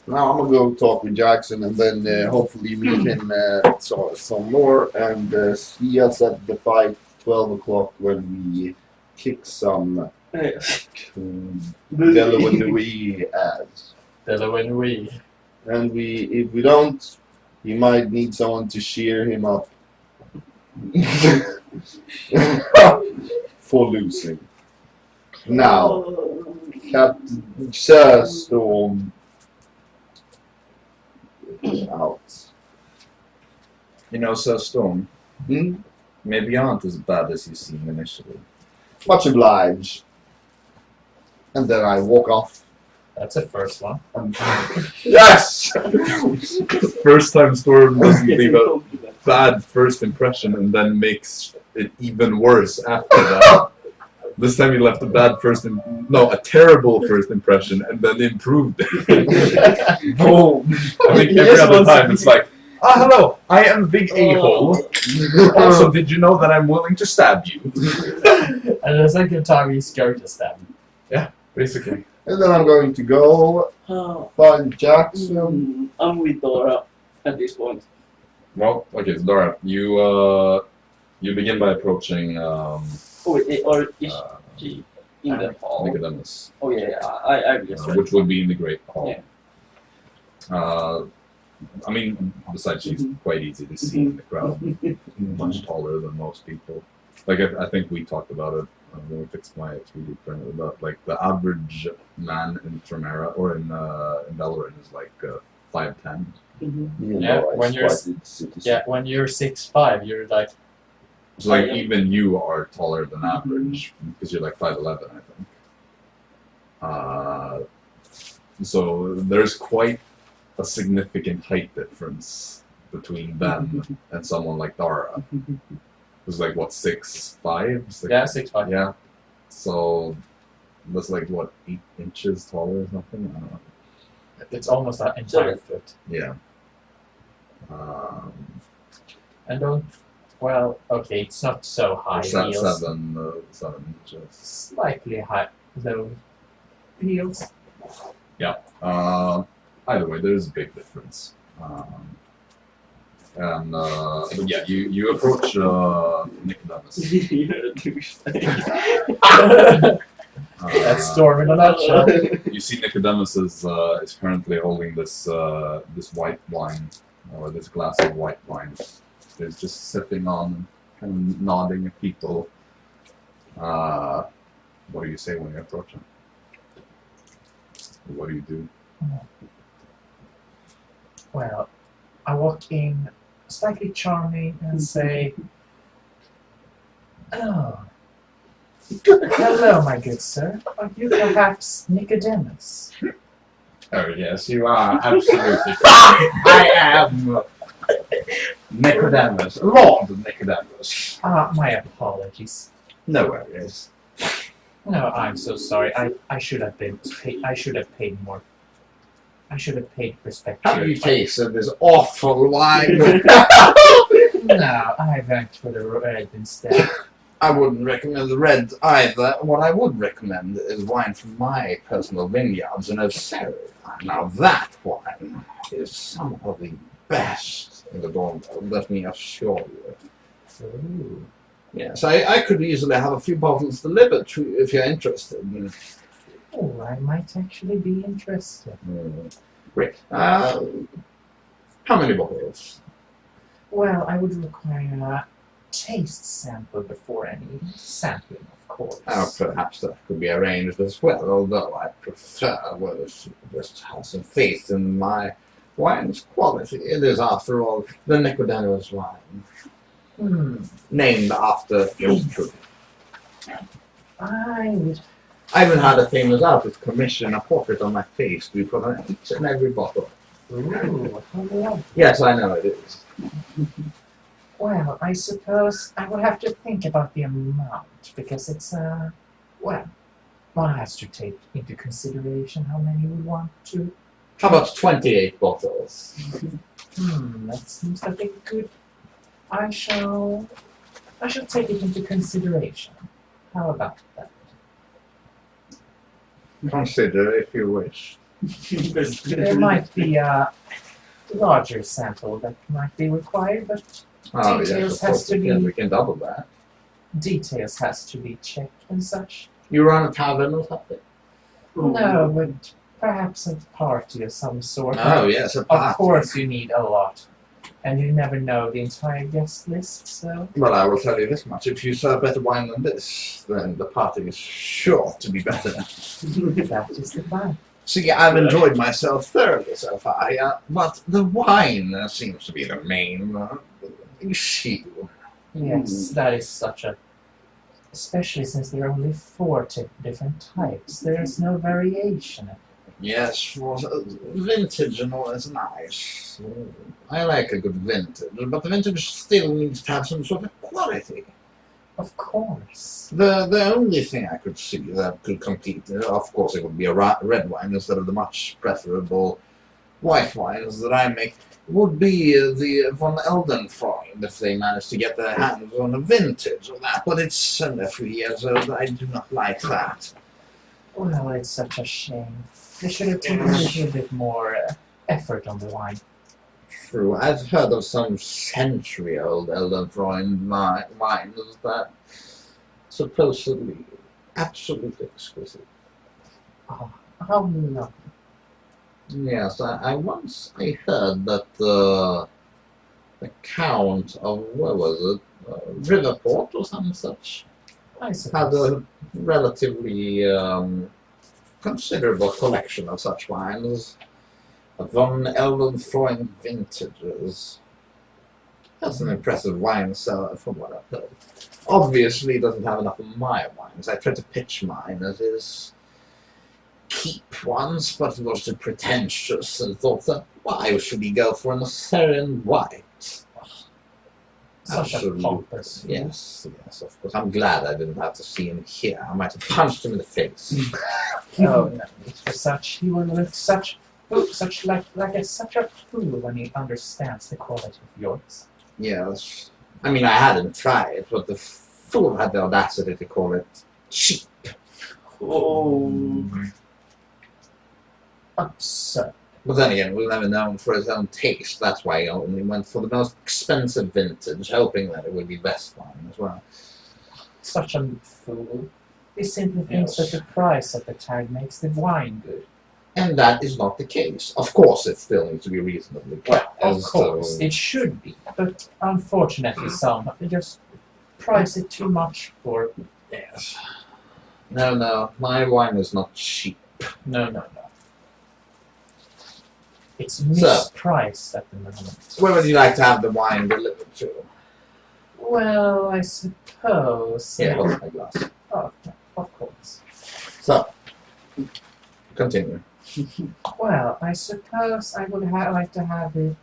Now I'm gonna go talk with Jaxson and then hopefully meet him some more and see us at the fight 12 o'clock when we kick some Delaware ass. Delaware. And if we don't, he might need someone to cheer him up for losing. Now, Captain Sir Storm out. You know, Sir Storm, maybe you aren't as bad as you seem initially. Much obliged. And then I walk off. That's a first one. Yes! First time Storm doesn't leave a bad first impression and then makes it even worse after that. This time he left a a terrible first impression and then improved it. Boom! I think every other time it's like, hello, I am Big A-hole. Also, did you know that I'm willing to stab you? And the second time he's going to stab him. Yeah, basically. And then I'm going to go find Jaxson. I'm with Dara at this point. Well, okay, so Dara, you begin by approaching Or is she in the hall? Nicodemus, Oh yeah, I guess right. which would be in the Great Hall. Yeah. I mean, besides, she's quite easy to see in the crowd. Much taller than most people. Like, I think we talked about it when we fixed my 3D printer, about like the average man in Tremera or in Valorant is like 5'10". Yeah, when you're 6'5", you're like. So like even you are taller than average because you're like 5'11", I think. So there's quite a significant height difference between them and someone like Dara. Who's like what, 6'5"? Yeah, 6'5". Yeah. So that's like what, 8 inches taller or something? I don't know. It's almost an entire foot. Yeah. And don't. Well, okay, it's not so high heels. 7 inches. Slightly high, low heels. Yeah. Either way, there's a big difference. But yeah, you approach Nicodemus. You're a douchebag. That's Storm in a nutshell. You see Nicodemus is currently holding this white wine, or this glass of white wine. He's just sipping on and nodding at people. What do you say when you approach him? What do you do? Well, I walk in slightly charming and say, "Oh, hello, my good sir. Are you perhaps Nicodemus?" Oh yes, you are, absolutely. I am Nicodemus, Lord Nicodemus. My apologies. No worries. No, I'm so sorry. I should have been. I should have paid more. I should have paid respect to Have your you time. tasted this awful wine? No, I went for the red instead. I wouldn't recommend the red either. What I would recommend is wine from my personal vineyards in Serge. Now that wine is some of the best in the Dawn world, let me assure you. Ooh. Yes, I could easily have a few bottles delivered to you if you're interested. Oh, I might actually be interested. Great. How many bottles? Well, I would require a taste sample before any sampling, of course. Perhaps that could be arranged as well, although I prefer, well, just have some faith in my wine's quality. It is, after all, the Nicodemus wine. Named after yours truly. I would. I even had a famous artist commission a portrait on my face to be put on each and every bottle. Ooh, how lovely. Yes, I know it is. Well, I suppose I would have to think about the amount, because it's, well, one has to take into consideration how many we want to. How about 28 bottles? That seems like a good. I shall take it into consideration. How about that? Consider if you wish. There might be a larger sample that might be required, but Oh, Details yes, of has course to we can. be- We can double that. details has to be checked and such. You run a tavern or something? No, but perhaps a party of some sort. Oh, yes, a party. Of course you need a lot. And you never know the entire guest list, so... Well, I will tell you this much. If you serve better wine than this, then the party is sure to be better. That is the plan. See, I've enjoyed myself thoroughly so far, but the wine seems to be the main issue. Yes, that is such a... Especially since there are only 4 different types. There is no variation. Yes, well, vintage and all is nice. I like a good vintage, but the vintage still needs to have some sort of quality. Of course. The only thing I could see that could compete, of course, it would be a red wine instead of the much preferable white wines that I make, would be the von Eldenfreund if they managed to get their hands on a vintage of that. But it's only a few years old. I do not like that. Well, it's such a shame. They should have taken a little bit more effort on the wine. True. I've heard of some century-old Eldenfreund wines that supposedly absolutely exquisite. Oh, how lovely. Yes, I once heard that the Count of, where was it, Riverport or something such, I had suppose. a relatively considerable collection of such wines. Von Eldenfreund vintages. That's an impressive wine cellar from what I've heard. Obviously, it doesn't have enough of my wines. I tried to pitch mine as his keep once, but it was too pretentious and thought that why should he go for an Assyrian white? Such a Absolutely. pompous. Yes, yes, of course. I'm glad I didn't have to see him here. I might have punched him in the face. Oh no, for such he will look such like such a fool when he understands the quality of yours. Yes. I mean, I hadn't tried, but the fool had the audacity to call it cheap. Oh. Absurd. But then again, we'll never know him for his own taste. That's why he only went for the most expensive vintage, hoping that it would be best wine as well. Such a fool. He simply thinks Yes. that the price of the tag makes the wine good. And that is not the case. Of course, it still needs to be reasonably priced. Of course, it should be, but unfortunately some just price it too much for... Yes. No, my wine is not cheap. No. It's mispriced at the moment. Where would you like to have the wine delivered to? Well, I suppose... Here, hold my glass. Oh, of course. So, continue. Well, I suppose I would like to have it...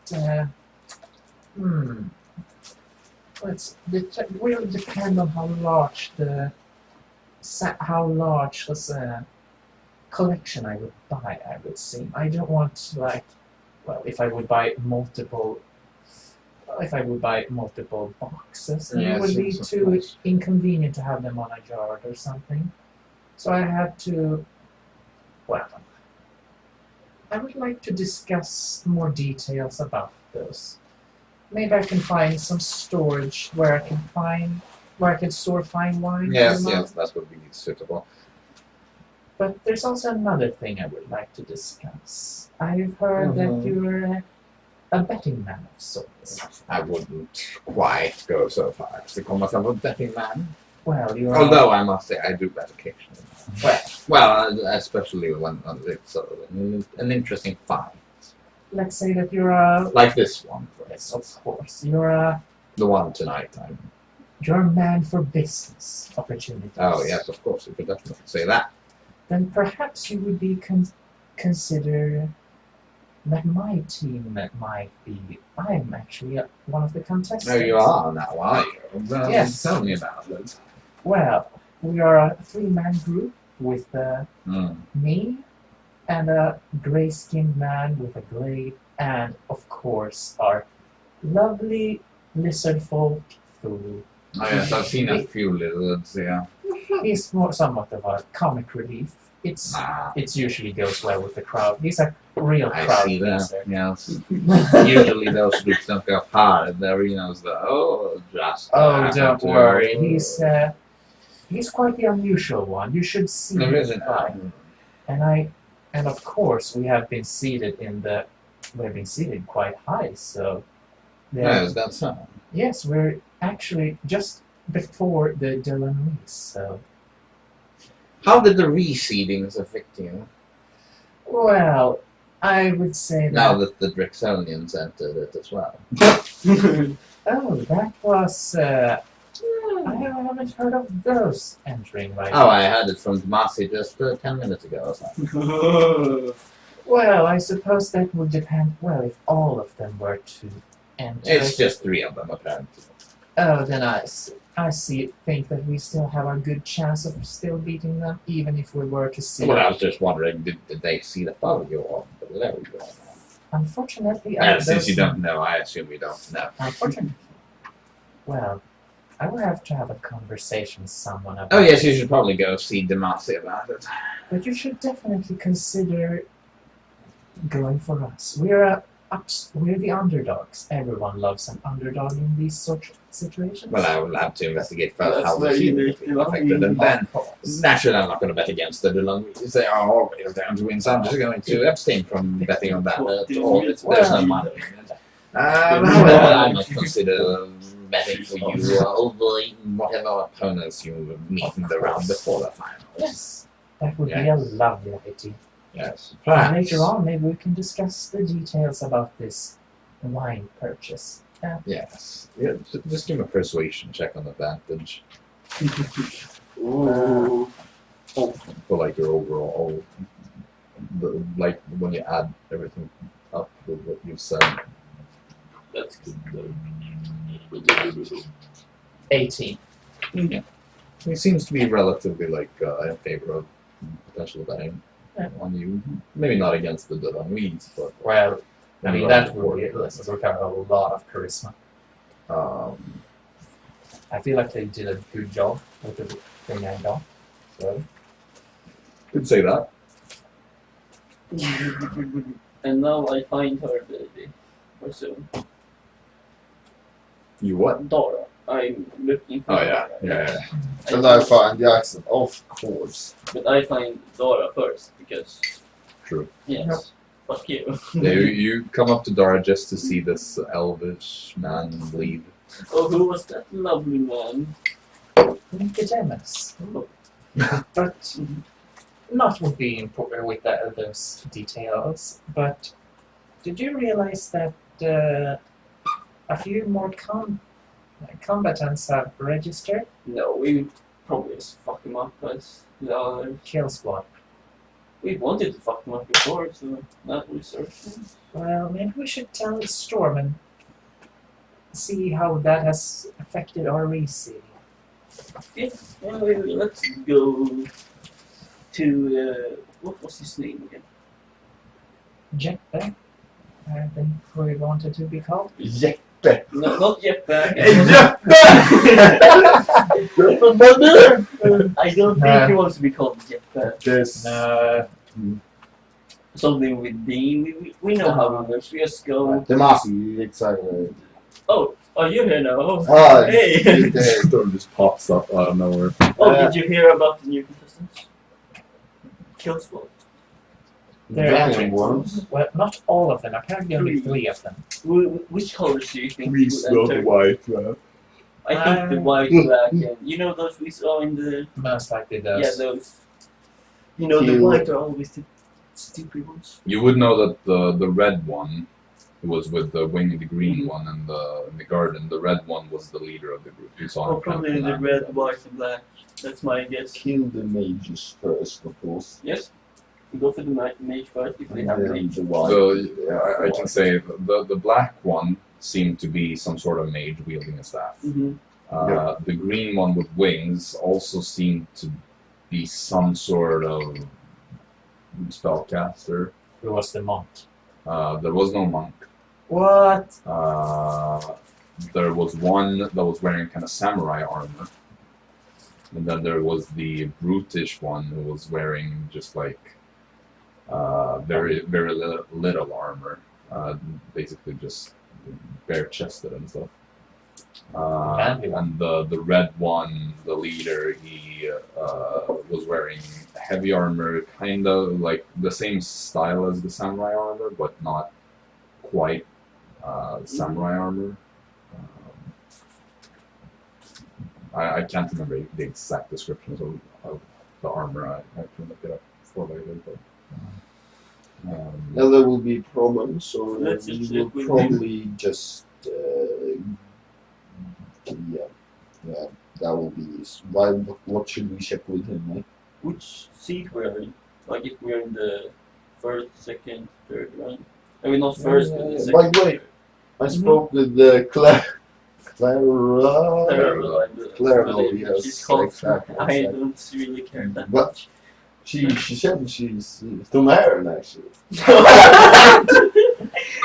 It will depend on how large the collection I would buy, I would say. I don't want, like... Well, if I would buy multiple if I would buy multiple boxes, then Yeah, it would be seems too nice. inconvenient to have them on a yard or something. So I had to, well, I would like to discuss more details about those. Maybe I can find some storage where I can store fine wine. Yes, that would be suitable. But there's also another thing I would like to discuss. I've heard that you're a betting man of sorts. I wouldn't quite go so far as to call myself a betting man. Well, you're Although I must say I do bet occasionally. well, Well, especially when it's an interesting fight. let's say that you're a Like this one, for yes, of instance. course. You're The one tonight. a man for business opportunities. Oh, yes, of course. You could definitely say that. Then perhaps you would be consider that my team might be. I'm actually one of the contestants. Oh, you are now, are you? Well, Yes. Tell me about it. Well, we are a 3-man group with Mm. me and a grey-skinned man with a glade, and of course our lovely Lizardfolk fool. Oh, yes, I've seen a few lizards, yeah. He's more somewhat of a comic relief. It usually goes well with the crowd. He's a real I crowd see that, pleaser. yes. Usually those groups don't go far. The arenas, just. Oh, don't worry. He's quite the unusual one. You should see There him isn't. fight. And of course we have been seated quite high, so Yes, that's so. yes, we're actually just before the Delaney, so How did the reseedings affect you? well, I would say that Now that the Drexelians entered it as well. oh, that was I haven't heard of those entering right Oh, I had it from Dmasi just 10 minutes ago or something. Well, I suppose that would depend if all of them were to enter. It's just 3 of them, apparently. Oh, then think that we still have a good chance of still beating them, even if we were to see. Well, I was just wondering, did they see the above you or below you? Unfortunately, And since you don't know, I assume you don't know. Unfortunately, well, I would have to have a conversation with someone about. Oh yes, you should probably go see Dmasi about it. But you should definitely consider going for us. We're the underdogs. Everyone loves an underdog in these sort of situations. Well, I will have to investigate further That's how the very team unique, will be affected, and then Of course. naturally I'm not going to bet against the Dulungs. They are always down to win, so I'm just going to abstain from betting on that at all. There's no money in it. However, I must consider betting for you over whatever opponents you meet in the round before the final. Yes, that would be a lovely idea. Yes. And Perhaps. later on, maybe we can discuss the details about this wine purchase. Yes. Yeah, just give me a persuasion check on advantage Ooh. for like your overall, like when you add everything up with what you said. That's good. 18. He seems to be relatively in favor of potential betting on you. Maybe not against the Dulungs, but Well, I mean, Well, that would require a lot of charisma. I feel like they did a good job with the thing I got. So, could say that. And now I find her baby. Or soon. You what? Dara. I'm looking for Oh yeah, Dara. yeah. And I find Jaxson, of course. But I find Dara first because True. yes. Fuck you. Yeah, you come up to Dara just to see this elvish man leave. Oh, who was that lovely man? Nicodemus. Oh. But not would be important with those details. But did you realize that a few more combatants have registered? No, we would probably just fuck him up as the others. Kill squad. We wanted to fuck him up before, so not researching. Well, maybe we should tell Storm and see how that has affected our reseeding. Yeah, well, let's go to what was his name again? Jetpack, I think we wanted to be called. Jeppe. Jeppe. No, not Jeppe. Hey, Jeppe! Jeppe, buddy! I don't think he wants to be called Jeppe. This. Something with D. We know how it works. We just go. Det Masi, exactly. Oh, you're here now. Ah, Hey. det- Storm just pops up out of nowhere. Oh, did you hear about the new contestants? Killsword. They're Dying entering. worms. Well, not all of them. Apparently only 3 of them. Which colors do you think Please will not enter? white, man. I think the white, black, and you know those we saw in the Most likely those. yeah those. You know the Kill. white are always the stupid ones. You would know that the red one, who was with the wing, the green one, and in the garden, the red one was the leader of the group. You saw Or him probably kind of the red, white, and black. That's my guess. Kill the mages first, of course. Yes. We go for the mage first if they And have then mage. the white. So I can say the black one seemed to be some sort of mage wielding a staff. Mm-hmm. The green one with wings also seemed to be some sort of spellcaster. Who was the monk? There was no monk. What? There was one that was wearing kind of samurai armor. And then there was the brutish one who was wearing just like very little armor. Basically just bare chested and stuff. And the red one, the leader, he was wearing heavy armor, kind of like the same style as the samurai armor, but not quite samurai armor. I can't remember the exact descriptions of the armor. I can look it up for later. But, Now there will be problems, so Let's we just will check with probably just that will be this. Why? What should we check with him? Eh? Which seat we're in? Like if we're in the first, second, third round. I mean not first, but the By second. the way, I spoke with the Clara. Clara, no, yes, She's called. exactly. I don't really care that But much. she said she's from Aaron actually.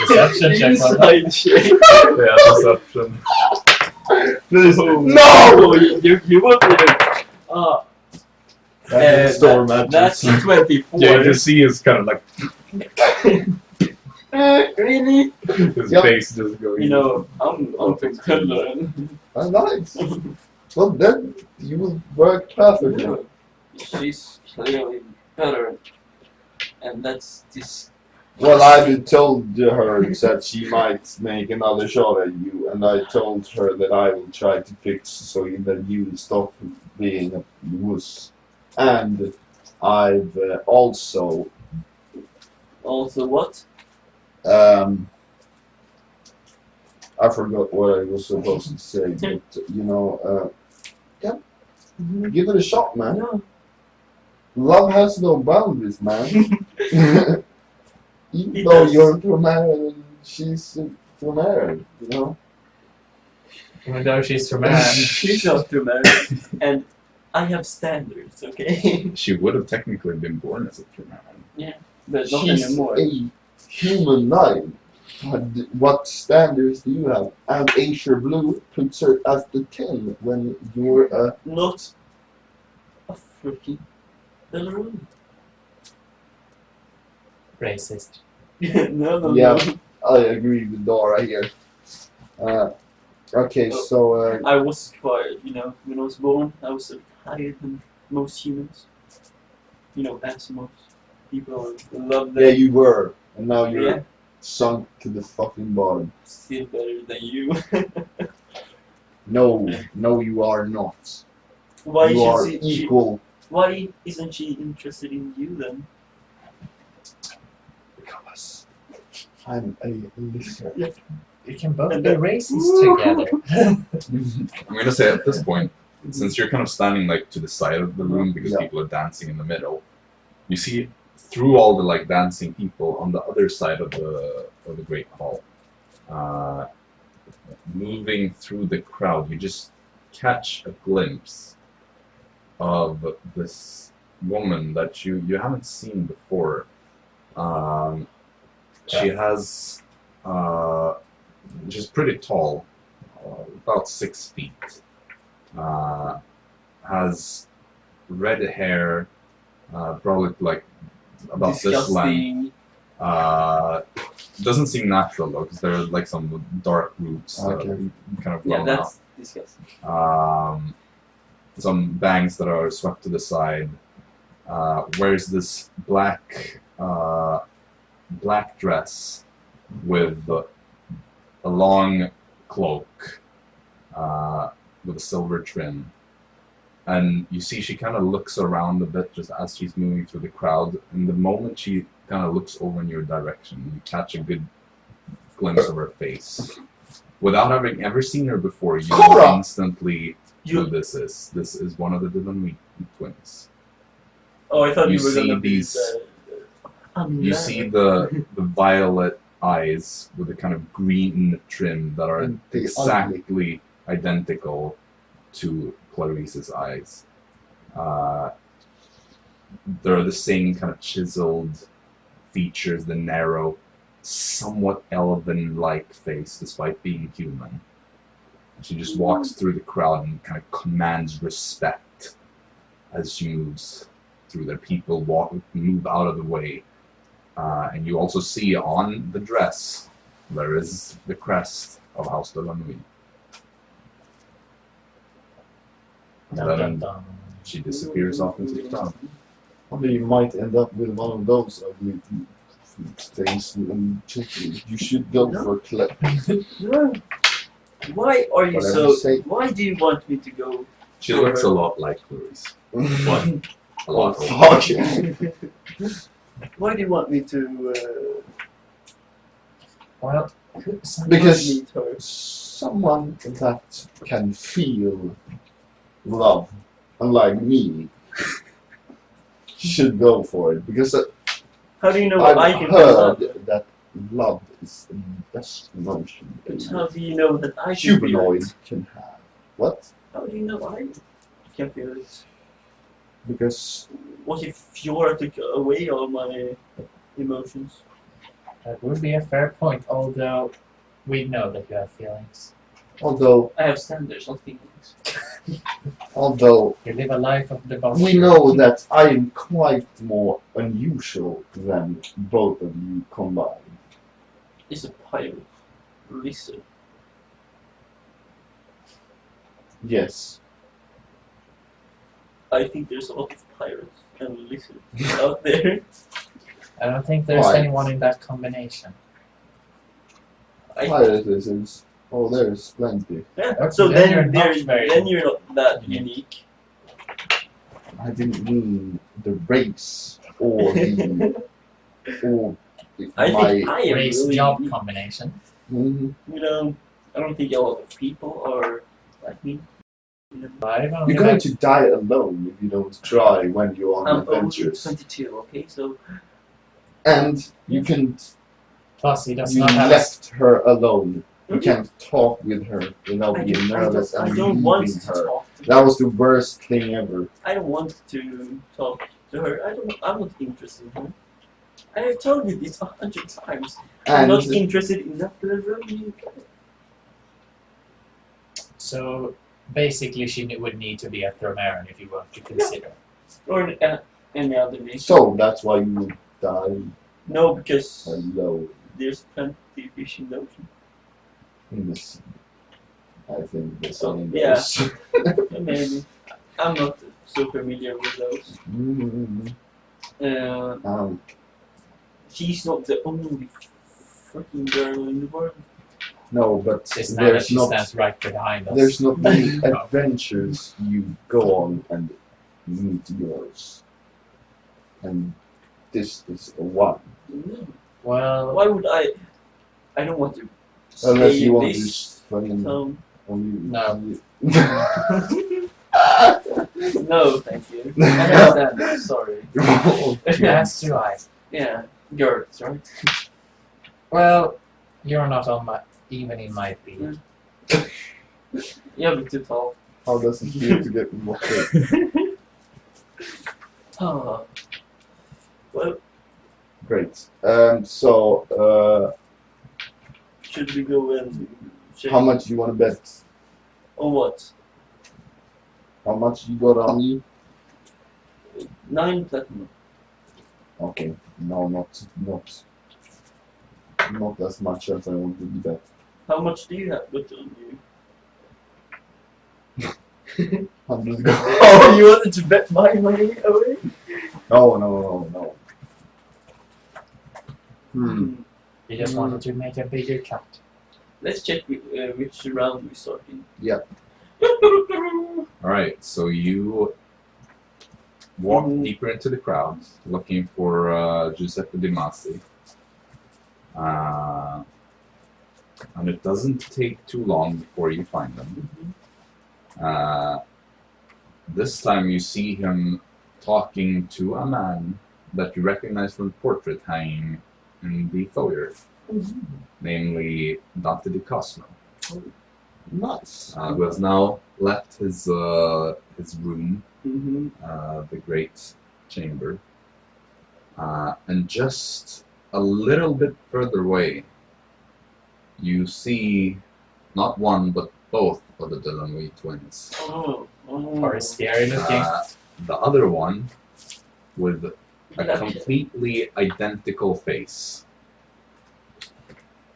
Deception check. Inside shit. yeah, deception. Please, No! You won't even. Storm matches. That's 24. Yeah, you can see his kind of like Really? his Yeah. face just going. You know, I'm from Finland. Nice. Well, then you will work perfectly. She's clearly better. And that's this. Well, I told her that she might make another shot at you, and I told her that I will try to fix so that you will stop being a wuss. And I've also Also, what? I forgot what I was supposed to say, but you know, yeah, give it a shot, man. No. Love has no boundaries, man. Even It though does. you're from Aaron and she's from Aaron, you know. Even though she's from Aaron. She's not too married. And I have standards, okay? She would have technically been born as a human. But not She's anymore. a human lion. What standards do you have? And Asia Blue puts her as the 10 when you're a... Not a freaking Belarus. Racist. no. Yeah, I agree with Dara here. Okay, so... I was quite, when I was born, I was higher than most humans. Aasimar. People love yeah, them. you were. And now you're Yeah. sunk to the fucking bottom. Still better than you. No, you are not. Why You should are she, equal. Why isn't she interested in you then? Because I'm a lizard. You can both be racist together. I'm gonna say at this point, since you're kind of standing like to the side of the room because Yeah. people are dancing in the middle, you see through all the like dancing people on the other side of the great hall, moving through the crowd, you just catch a glimpse of this woman that you haven't seen before. She has which is pretty tall, about 6 feet. Has red hair, probably like about this length. Disgusting. Doesn't seem natural though, because there are like some dark roots that Okay. are kind of Yeah, blown out. that's disgusting. Some bangs that are swept to the side. Wears this black dress with a long cloak with a silver trim. And you see she kind of looks around a bit just as she's moving through the crowd. And the moment she kind of looks over in your direction, you catch a good glimpse of her face. Without having ever seen her before, you know instantly who this is. This is one of the Dillon twins. Oh, I thought You you were see gonna these- be. You see the violet eyes with the kind of green trim that are And the exactly identical to Clarice's eyes. They're the same kind of chiseled features, the narrow, somewhat elven-like face, despite being human. She just walks through the crowd and kind of commands respect as she moves through there. People move out of the way. And you also see on the dress, there is the crest of House de la Nuit. Dun, Then dun, dun. she disappears off into the crowd. Wonder you might end up with one of those ugly things and you should go for Clep. No. Why are you Whatever so? you say. Why do you want me to go? She looks a lot like Clarice. But a Oh, lot older. fuck. Why do you want me to Well, Because meet her? someone that can feel love, unlike me, should go for it. Because How do you know what I I've can feel love? heard that love is the best emotion But a how do you know that I can feel humanoid it? can have. What? How do you know I can feel it? Because What if Fiora took away all my emotions? That would be a fair point, although we know that you have feelings. although I have standards, not feelings. although You live a life of devotion. we know that I am quite more unusual than both of you combined. It's a pirate. Lizard. Yes. I think there's a lot of pirates and lizards out there. I don't think there's Why? anyone in that combination. Pirate lizards. Oh, there's plenty. Yeah. Okay, So then you're then, not very then you're not that unique. unique. I didn't mean the race or the or I my. think I am Race really job unique. combination. Mhm. I don't think a lot of people are like me. I've only You're going met- to die alone if you don't try when you're on I'm only adventures. 22, okay? So And you can Plus, he does you not have left her alone. You can't talk with her without I being nervous don't and want leaving to her. talk to That was the worst thing ever. I don't want to talk to her. I'm not interested in her. I have told you this 100 times. I'm And not interested enough to ever you. So basically, she would need to be a Thromaran if you were to consider. Or any other reason. so that's why you would die No, because alone there's plenty of fish in the ocean. in the sea. I think the So, same yeah. goes. Maybe. I'm not so familiar with those. Mhm. She's not the only freaking girl in the world. No, but This now that there's she not stands right behind us. there's not many adventures you go on and meet yours. And this is one. No. Well, Why would I? I don't want to Unless stay you in want to this fucking town. No. No, thank you. I understand that. Sorry. as do I. Yeah, girls, right? Well, you're not on my even in my feed. You're a bit too tall. How does it feel to get water? Ah. Well, Great. So should we go and check? How much you want to bet? On what? How much you got on you? 9 platinum. Okay, no, not as much as I wanted to bet. How much do you have got on you? 100 Oh, you wanted to bet my money away? No. You just wanted to make a bigger cut. Let's check which round we start in. Yeah. Alright, so you walk deeper into the crowd, looking for Giuseppe Di Masi. And it doesn't take too long before you find them. This time you see him talking to a man that you recognize from the portrait hanging in the foyer, namely Dante di Cosmo. Nice. Who has now left his room, the great chamber, and just a little bit further away, you see not one but both of the Delanoy twins. Or scary looking. The other one with a completely identical face.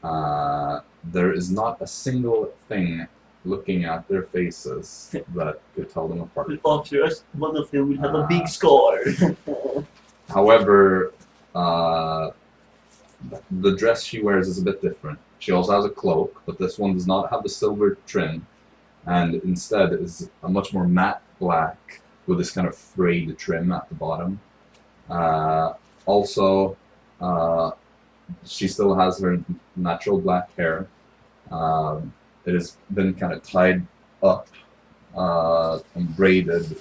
There is not a single thing looking at their faces that could tell them apart. After us, one of them will have a big scar. However, the dress she wears is a bit different. She also has a cloak, but this one does not have the silver trim, and instead is a much more matte black with this kind of frayed trim at the bottom. Also, she still has her natural black hair. It has been kind of tied up and braided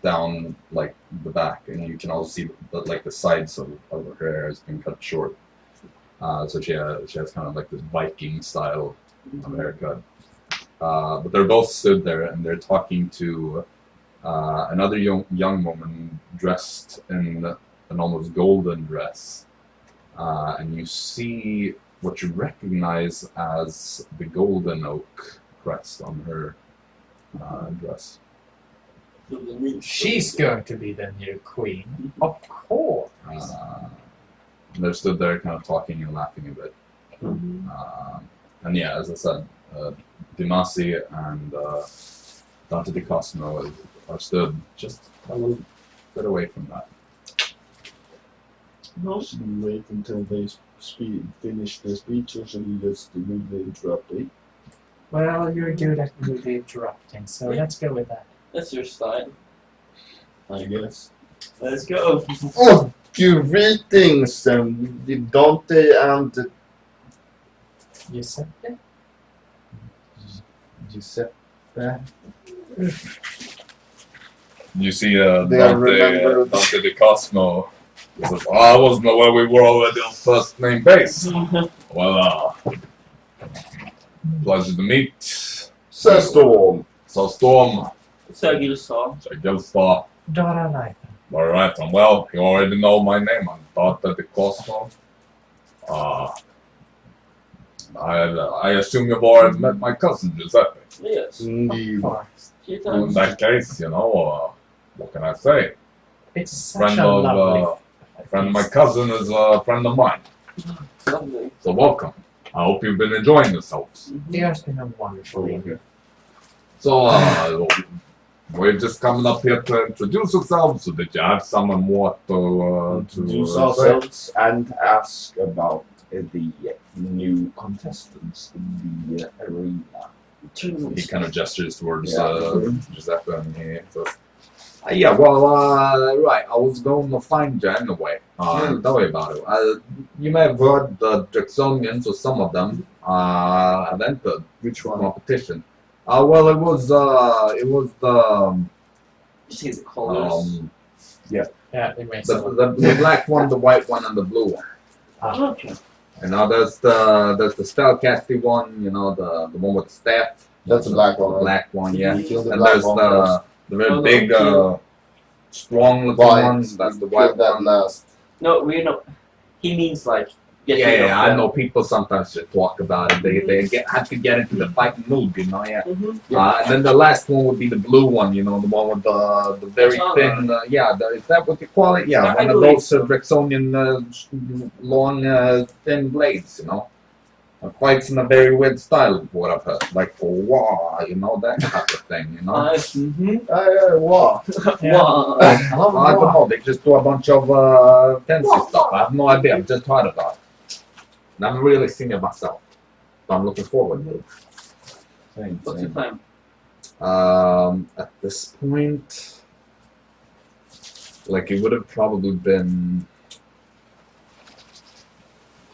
down like the back, and you can also see that like the sides of her hair has been cut short. So she has kind of like this Viking style of haircut. But they're both stood there and they're talking to another young woman dressed in an almost golden dress, and you see what you recognize as the golden oak crest on her dress. She's going to be the new queen. Of course. And they're stood there kind of talking and laughing a bit. And yeah, as I said, Di Masi and Dante di Cosmo are stood just a little bit away from that. Should we wait until they finish their speech, or should we just rudely interrupt it? Well, you're good at rudely interrupting, so let's go with that. That's your style. I guess. Let's go. Oh, greetings, Dante and Giuseppe? Giuseppe. You see They are remembered. Dante di Cosmo. He says, "Oh, I wasn't aware we were already on first name base." Well, pleasure to meet. Sir Storm. So Storm, Sir Gillstar. so Gillstar. Dara Raethran. All right, and well, you already know my name. I'm Dante di Cosmo. I assume you've already met my cousin Giuseppe. Yes. Indeed. Of course. She In tells that case, what can I say? It's such Friend a of lovely friend of my cousin is a friend of mine. lovely. So welcome. I hope you've been enjoying yourselves. It has been a wonderful evening. So we're just coming up here to introduce ourselves. So did you have someone more to Introduce say? ourselves and ask about the new contestants in the arena. He kind of gestures towards Yeah. Giuseppe and he says, yeah, well, right, I was going to find you anyway. Tell me about it. You may have heard the Jacksonians, or some of them, have entered Which one? competition. Well, it was the You see the colors. Yeah, it makes the, sense. the black one, the white one, and the blue one. Okay. You know, there's the spellcasting one. You know, the one with the staff. That's the black one, The right? black one, yeah. You killed the And black there's one the very Oh, no, big, kill. strong looking White. one. That's the You white killed that one. last. No, we're not. He means like get Yeah, rid of yeah, I them. know people sometimes just talk about it. They have to get into the fighting mood, you know. Yeah. Mm-hmm. And then the last one would be the blue one, you know, the one with the very thin. Is that what you call it? Yeah, I one of believe those so. Drexonian long, thin blades, you know. And fights in a very weird style, what I've heard. Like, wow, you know, that type of thing, you know. Wow. Yeah. Wow. I don't know, they just do a bunch of fancy stuff. I have no idea, I've just heard about it. And I'm really seeing it myself. So I'm looking forward to it. Same, What's the same. time? At this point, like it would have probably been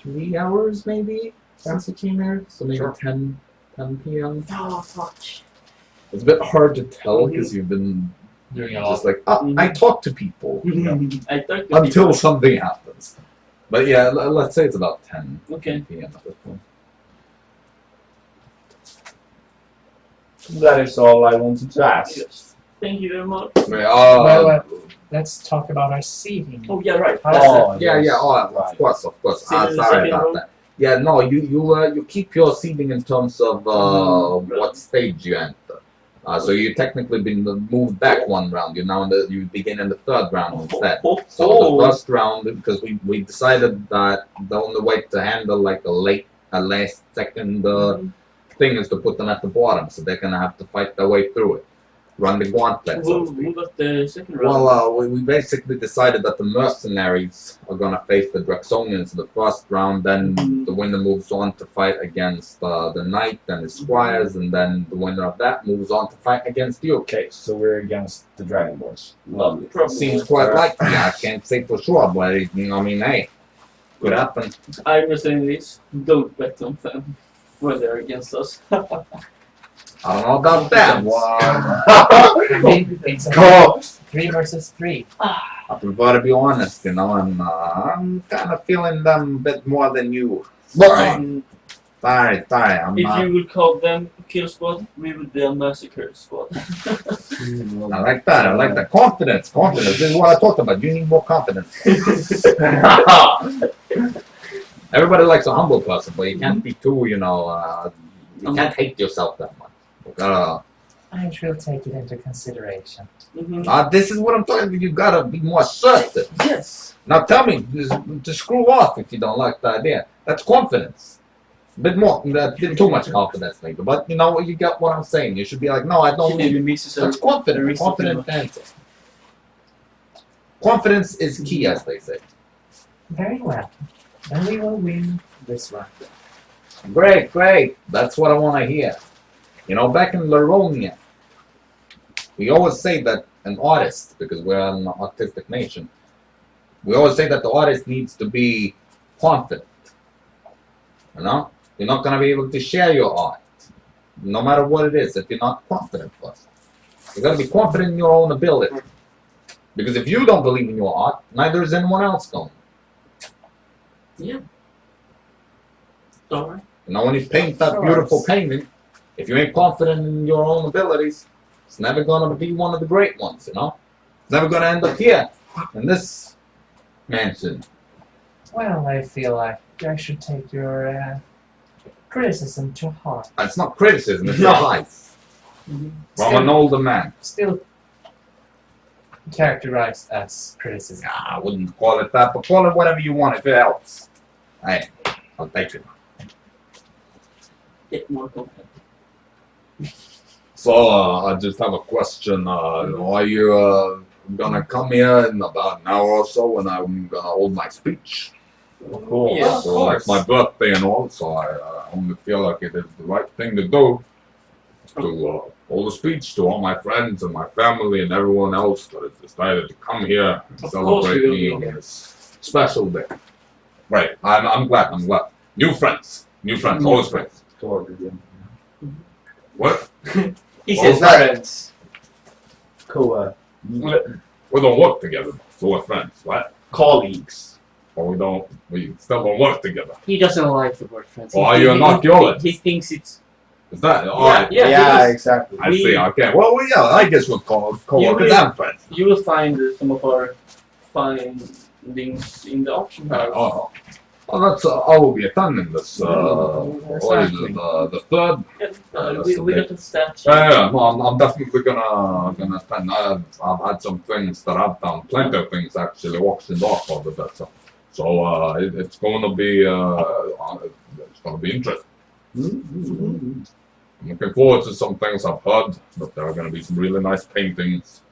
3 hours maybe since it came here. So maybe Sure. 10 p.m. Oh, fuck. It's a bit hard to tell because you've been Doing a lot. just like, I talk to people I thought until something happens. But yeah, let's say it's about 10 Okay. p.m. at this point. That is all I wanted to ask. Yes. Thank you very much. Well, let's talk about our seating. Oh, yeah, right. Oh, Yeah, yes. yeah, of Right. course. Sit in the Sorry second about row. that. Yeah, no, you keep your seating in terms of what stage you enter. So you technically been moved back one round. You begin in the third round instead. So the first round, because we decided that the only way to handle like a last second thing is to put them at the bottom, so they're gonna have to fight their way through it, run the gauntlet. So to speak. Who got the second round? Well, we basically decided that the mercenaries are gonna face the Drexonians in the first round. Then the winner moves on to fight against the knight and his squires, and then the winner of that moves on to fight against you. Okay, so we're against the Dragonborns. Lovely. Probably. Seems quite likely. I can't say for sure, but I mean, hey, could happen. I'm just saying this. Don't bet on them when they're against us. I don't know about that. It's a Go! 3 versus 3. I prefer to be honest, you know, and I'm kind of feeling them a bit more than you. Sorry, I'm If you would call them kill squad, we would be a massacre squad. I like that. I like that. Confidence. This is what I talked about. You need more confidence. Everybody likes a humble person, but you can't be too, you can't hate yourself that much. You gotta, I shall take it into consideration. this is what I'm talking about. You gotta be more assertive. Yes. Now tell me, to screw off if you don't like the idea. That's confidence. A bit more, too much confidence maybe. But you get what I'm saying. You should be like, no, I don't need. That's confident. Confident answer. Confidence is key, as they say. Very well. Then we will win this one. Great. That's what I want to hear. Back in Laronia, we always say that an artist, because we're an artistic nation, we always say that the artist needs to be confident. You're not going to be able to share your art, no matter what it is, if you're not confident first. You've got to be confident in your own ability. Because if you don't believe in your art, neither is anyone else going. Yeah. Alright. When you paint that beautiful painting, if you ain't confident in your own abilities, it's never going to be one of the great ones, It's never going to end up here, in this mansion. Well, I feel like I should take your criticism to heart. It's not criticism, it's advice. From an older man. Still characterized as criticism. I wouldn't call it that, but call it whatever you want if it helps. Hey, I'll take it. Get more confident. So, I just have a question. Are you gonna come here in about an hour or so and I'm gonna hold my speech? Cool. Yeah, of So, it's my birthday and all, so I only feel like it is the right thing to do. To hold a speech to all my friends and my family and everyone else that has decided to come here and Of celebrate course we me will on be here. this special day. Right, I'm glad. New friends, always friends. What? He Well, says that- friends. Cool. We don't work together, so we're friends, right? Colleagues. Or we still don't work together. He doesn't like the word friends. Oh, you're not yours. He thinks it's. Is that alright? Yeah, Yeah, because exactly. I see, okay. Well, yeah, I guess we'll call coworkers and friends. you will find some of our findings in the auction house. Oh, Oh, that's I will be attending this. Exactly. The third. We got a statue. Yeah, no, I'm definitely gonna attend. I've had some things that I've done, plenty of things actually, auctioned off of the better. So it's gonna be interesting. I'm looking forward to some things I've heard, but there are gonna be some really nice paintings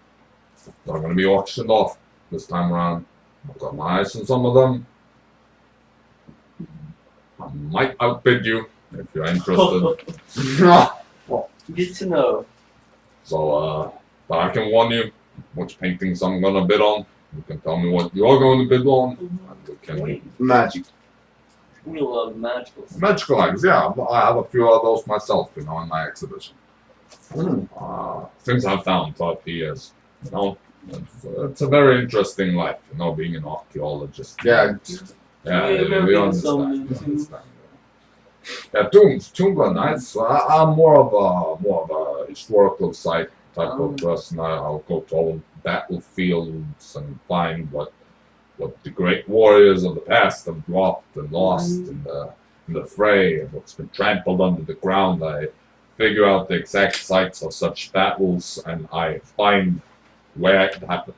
that are gonna be auctioned off this time around. I've got my eyes on some of them. I might outbid you if you're interested. Good to know. So, but I can warn you which paintings I'm gonna bid on. You can tell me what you're going to bid on. And we can Magic. We love magical stuff. magical items, yeah. I have a few of those myself, in my exhibition. Things I've found throughout the years. It's a very interesting life, being an archaeologist. Yeah. Yeah, Yeah, we understand. understand. Yeah, tombs are nice. I'm more of a historical site type of person. I'll go to all battlefields and find what the great warriors of the past have dropped and lost in the fray, and what's been trampled under the ground. I figure out the exact sites of such battles, and I find where it happened,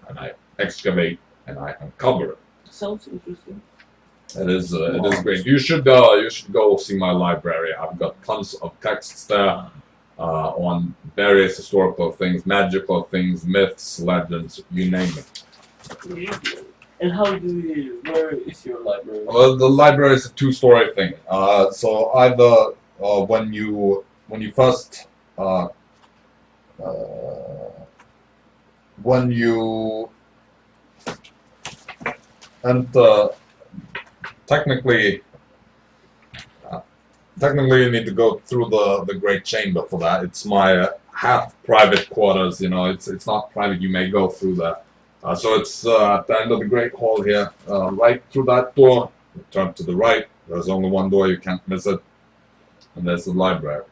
and I excavate and I uncover it. Sounds interesting. It is great. You should go see my library. I've got tons of texts there on various historical things, magical things, myths, legends, you name it. And where is your library? The library is a two-story thing. So either when you first when you enter. Technically, you need to go through the great chamber for that. It's my half private quarters. It's not private. You may go through that. So it's at the end of the great hall here. Right through that door. You turn to the right. There's only one door. You can't miss it. And there's the library.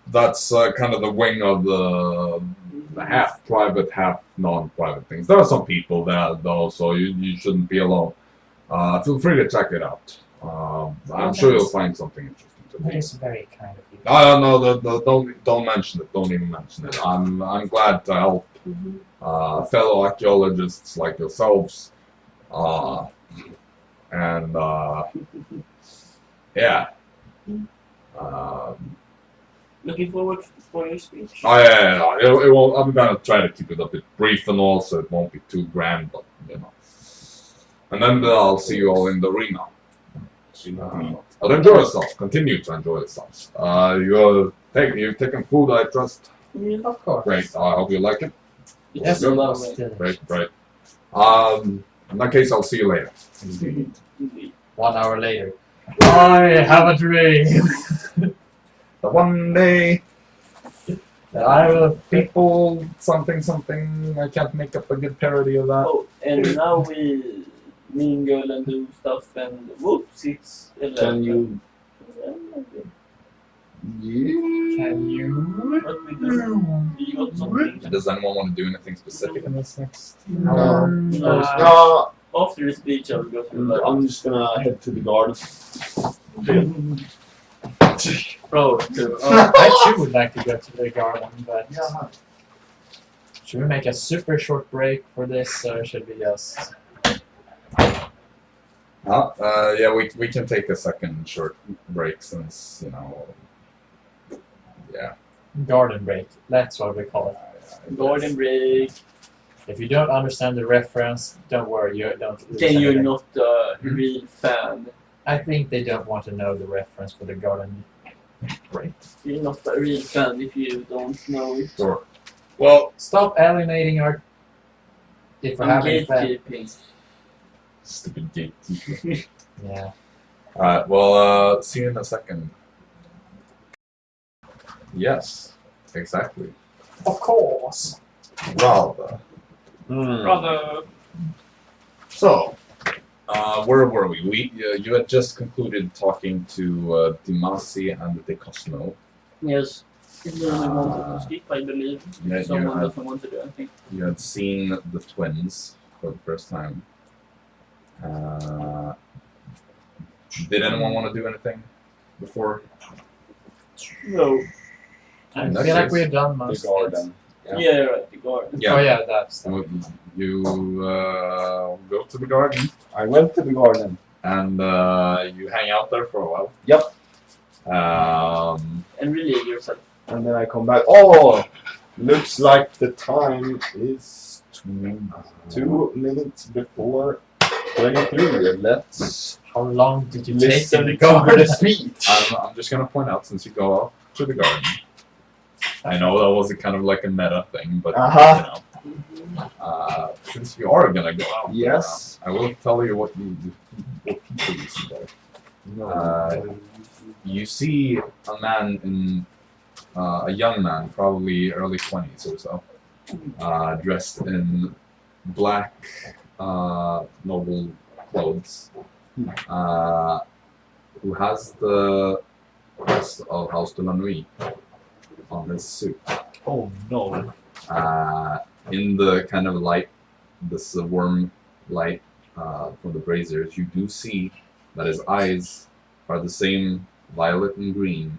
That's kind of the wing of the half private, half non-private things. There are some people there though, so you shouldn't be alone. Feel free to check it out. I'm sure you'll find something interesting to That me. is very kind of you. No, don't mention it. Don't even mention it. I'm glad to help fellow archaeologists like yourselves. And yeah. Looking forward for your speech. Oh yeah. It won't. I'm gonna try to keep it a bit brief and all, so it won't be too grand, but And then I'll see you all in the arena. But enjoy yourselves. Continue to enjoy yourselves. You've taken food, I trust. Yeah. Of course. Great. I hope you like it. Yes, Good. it was delicious. Great. In that case, I'll see you later. Indeed. 1 hour later. I have a dream. The one day I will people something. I can't make up a good parody of that. Oh, and now we mingle and do stuff, and whoops, it's 11. Can you? Can you? What we do? You got something? Does anyone want to do anything specific in this next? No, After the speech, I will go through like. I'm just gonna head to the garden. Bro, I too would like to go to the garden, but should we make a super short break for this, or should we just? Yeah, we can take a second short break since yeah. Garden break. That's what we call it. Garden break. If you don't understand the reference, don't worry. You don't. lose Then you're anything. not a real fan. I think they don't want to know the reference for the garden break. You're not a real fan if you don't know it. Sure. Well, Stop alienating our. If we're I'm having fun. gatekeeping. stupid gatekeeper. Yeah. Alright, well, see you in a second. Yes, exactly. Of course. Rather. Brother. So, where were we? You had just concluded talking to Dimasi and the Cosmo. Yes. It's the only one to skip, I believe. Yeah, Someone doesn't want to do anything. You had seen the twins for the first time. Did anyone want to do anything before? No. I In that feel like case, we've done The most. garden. Yeah, right, the garden. Oh yeah, that's. So you go to the garden I went to the garden. and you hang out there for a while. Yep. And relieve yourself. And then I come back. Oh, looks like the time is 2 minutes before 23. Let's How long did you take listen in the to garden? the speech. I'm just gonna point out, since you go out to the garden, I know that was a kind of like a meta thing, but Uh-huh. you know, since you are gonna go out, Yes. I will tell you what people you see there. You see a man in a young man, probably early 20s or so, dressed in black noble clothes, who has the crest of House de la Nuit on his suit. Oh no. In the kind of light, this warm light from the braziers, you do see that his eyes are the same violet and green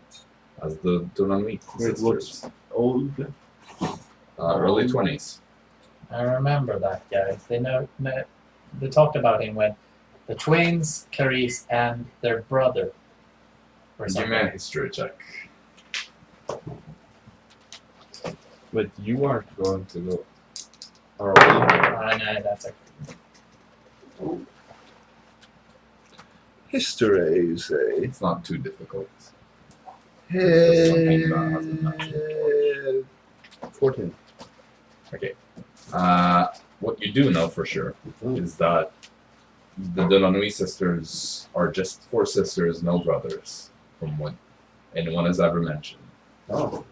as the de la Nuit Wait, sisters. what's old? Early 20s. I remember that guy. They talked about him when the twins, Clarice, and their brother. Or Give something. me a history check. But you aren't going to go. No, that's a History, you say? It's not too difficult. It's something that hasn't mentioned. 14. Okay. What you do know for sure is that the De La Nuit sisters are just 4 sisters, no brothers, from what anyone has ever mentioned. Oh.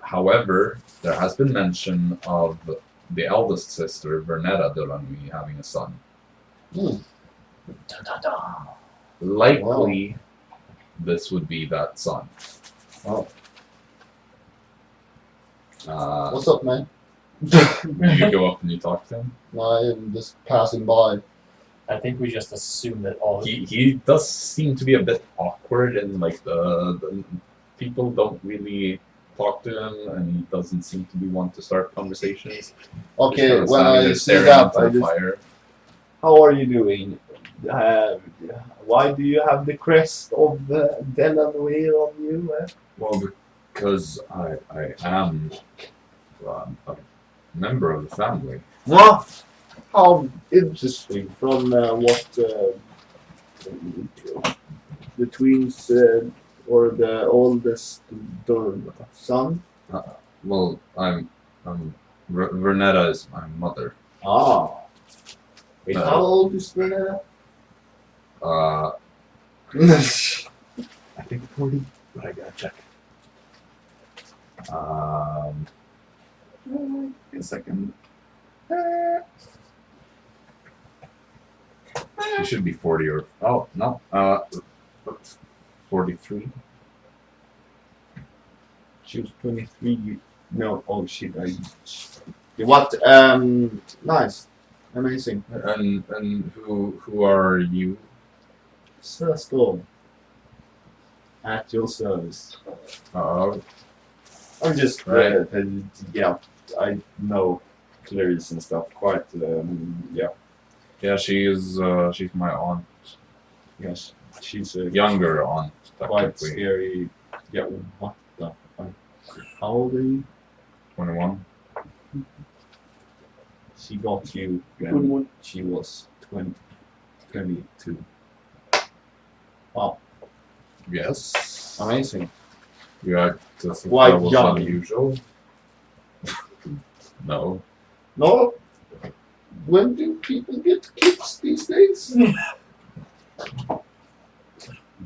However, there has been mention of the eldest sister, Vernetta De La Nuit, having a son. Likely, this would be that son. Oh. Uh, What's up, man? you go up and you talk to him. I am just passing by. I think we just assume that all. He does seem to be a bit awkward, and like the people don't really talk to him, and he doesn't seem to be one to start conversations. Okay, Just kinda when standing I there see staring that, into I the just fire. How are you doing? Why do you have the crest of Delaware on you? Well, because I am a member of the family. What? How interesting. From what the twins or the oldest son? Well, Vernetta is my mother. Ah. Wait, No. how old is Renata? I think 40, but I gotta check. A second. She should be 40 or no, 43. She was 23. No, oh shit. What? Nice. Amazing. And who are you? Storm. At your service. Oh, I'm just Right. yeah. I know Clarice and stuff quite. Yeah. yeah, she's my aunt, Yes. She's a younger aunt, quite technically. scary. Yeah. What the fuck? How old are you? 21. She got you when she was 22. Wow. Yes. Amazing. You act as if Quite that was young. unusual. No. No? When do people get kids these days?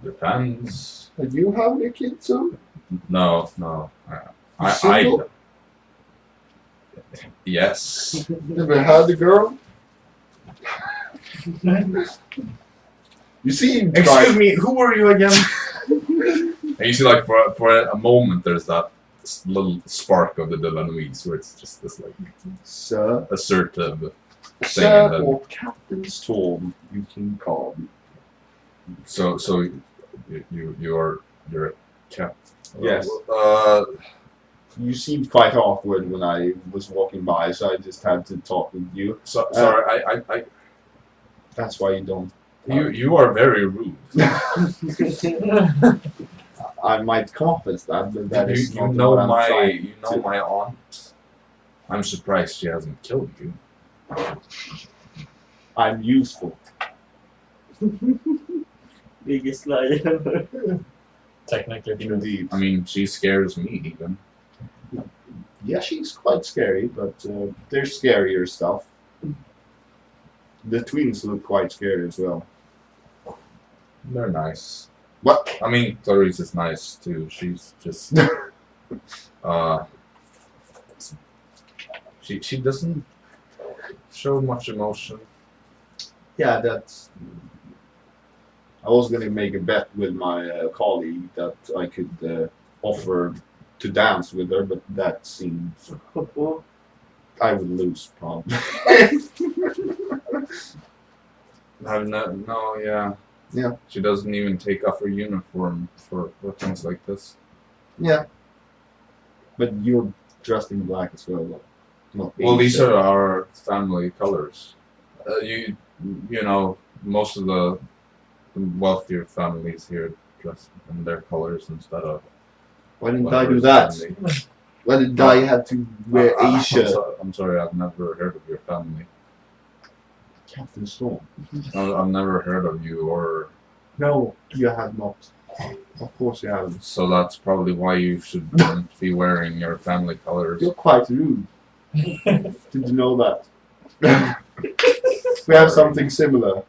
Depends. And you have any kids, too? No. I Single? yes. Never had a girl? You seem Excuse me, who are you again? And you see, like, for a moment, there's that little spark of the De La Nuits, where it's just this, like, Sir. assertive Sir and then- or Captain Storm, you can call me. So you're a cat. Yes. Uh, You seemed quite awkward when I was walking by, so I just had to talk with you. sorry, That's why you don't. you are very rude. I might confess that, but that is you not know what I'm trying to- my aunt. I'm surprised she hasn't killed you. I'm useful. Biggest lie ever. Technically true. Indeed. I mean, she scares me even. Yeah, she's quite scary, but there's scarier stuff. The twins look quite scary as well. They're nice. What? I mean, Clarice is nice too. She's just she doesn't show much emotion. Yeah, that's. I was gonna make a bet with my colleague that I could offer to dance with her, but that seems I would lose probably. No, yeah. Yeah. She doesn't even take off her uniform for things like this. Yeah. But you're dressed in black as well. Though. Not Well, these Asian. are our family colors. You know, most of the wealthier families here dress in their colors instead of. Why didn't I whatever do that? family. Why did I have to wear Asia? I'm sorry, I've never heard of your family. Captain Storm. I've never heard of you, or No, you have not. Of course you haven't. so that's probably why you should be wearing your family colors. You're quite rude. Did you know that? We have something similar.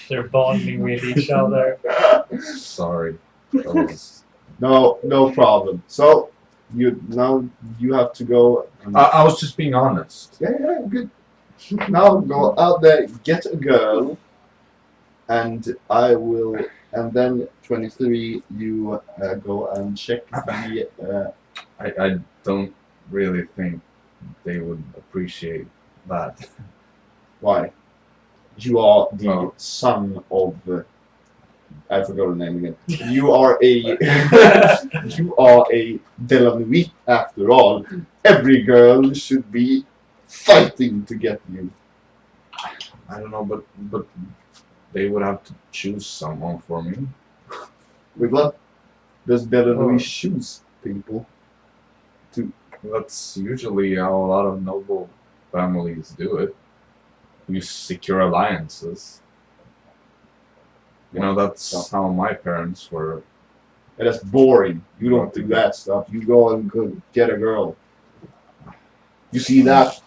They're bonding with each other. Sorry. That was- No problem. So now you have to go. And, I was just being honest. yeah, good. Now go out there, get a girl, and I will. And then 23, you go and check the. I don't really think they would appreciate that. Why? You are the Oh. son of. I forgot the name again. You are a. You are a Delanui after all. Every girl should be fighting to get you. I don't know, but they would have to choose someone for me. Wait, what? Does Delanui Oh. choose people? That's usually how a lot of noble families do it. You secure alliances. You know, that's how my parents were. And that's boring. You don't do that stuff. You go and go get a girl. You see that?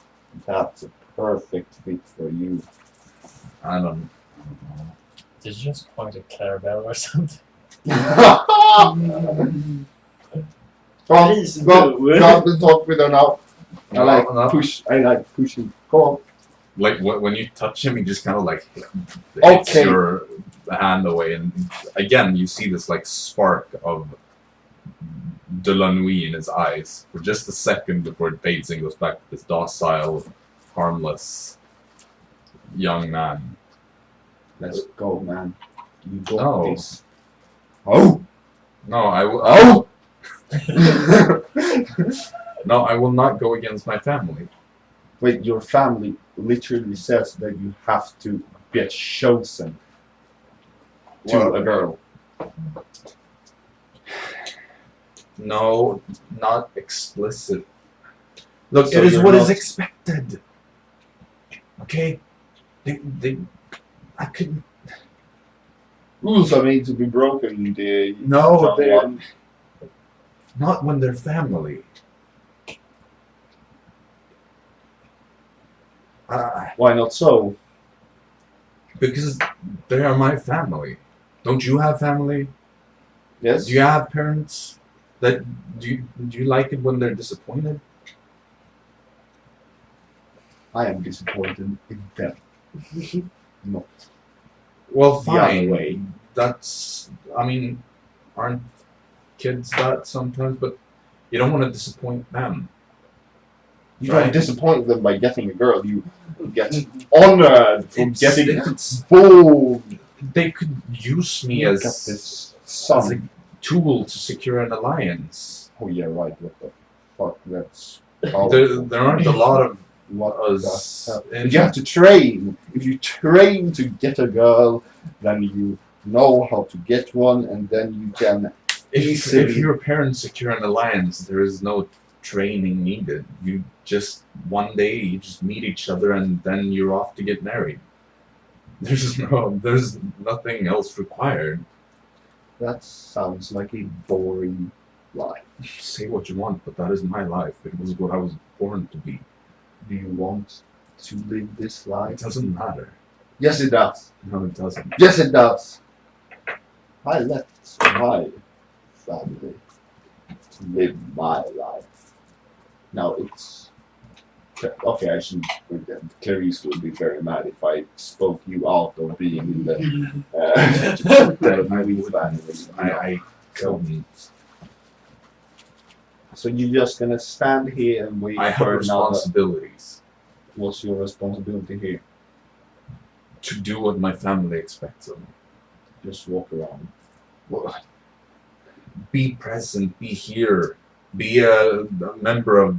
That's a perfect fit for you. I don't know. Did you just point at Clarabelle or something? Please Go do. and talk with her now. No, no. I like pushing. Go on. Like when you touch him, he just kind of like hits Okay. your hand away, and again you see this like spark of de la nuit in his eyes for just a second before it fades and goes back to this docile, harmless young man. Let's go, man. You got No. this. Oh! No, I will. Oh! No, I will not go against my family. Wait, your family literally says that you have to get chosen to Well- a girl. No, not explicit. Look, So it is you're what is not- expected. Okay? I couldn't. Rules are made to be broken. No, John they're one. not when they're family. Why not so? Because they are my family. Don't you have family? Yes? Do you have parents? Do you like it when they're disappointed? I am disappointed in them. Not Well, the other fine. way. I mean, aren't kids that sometimes? But you don't want to disappoint them. You don't disappoint them by getting a girl. You get honored for getting bold. They could use me Look at as this a son. tool to secure an alliance. Oh yeah, right. What the fuck? That's There aren't a lot of what us. You have to train. If you train to get a girl, then you know how to get one, and then you can. If your parents secure an alliance, there is no training needed. You just one day you just meet each other, and then you're off to get married. There's nothing else required. That sounds like a boring life. Say what you want, but that is my life. It was what I was born to be. Do you want to live this It life? doesn't matter. Yes, it does. No, it doesn't. Yes, it does. I left my family to live my life. Now it's okay. I shouldn't pretend. Clarice would be very mad if I spoke you out of being in the family. I couldn't. So you're just gonna stand here and wait I have for another. responsibilities What's your responsibility here? to do what my family expects of me. Just walk around. Be present, be here, be a member of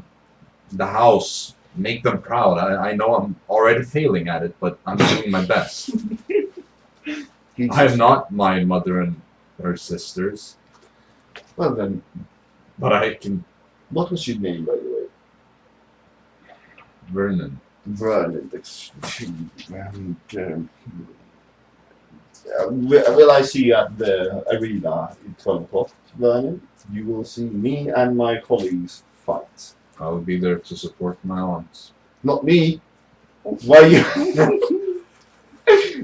the house, make them proud. I know I'm already failing at it, but I'm doing my best. I am not my mother and her sisters, Well then, but I can. what was your name, by the way? Vernon. Vernon. Will I see you at the arena in 12 o'clock, Vernon? You will see me and my colleagues fight. I will be there to support my aunts. Not me. Why you?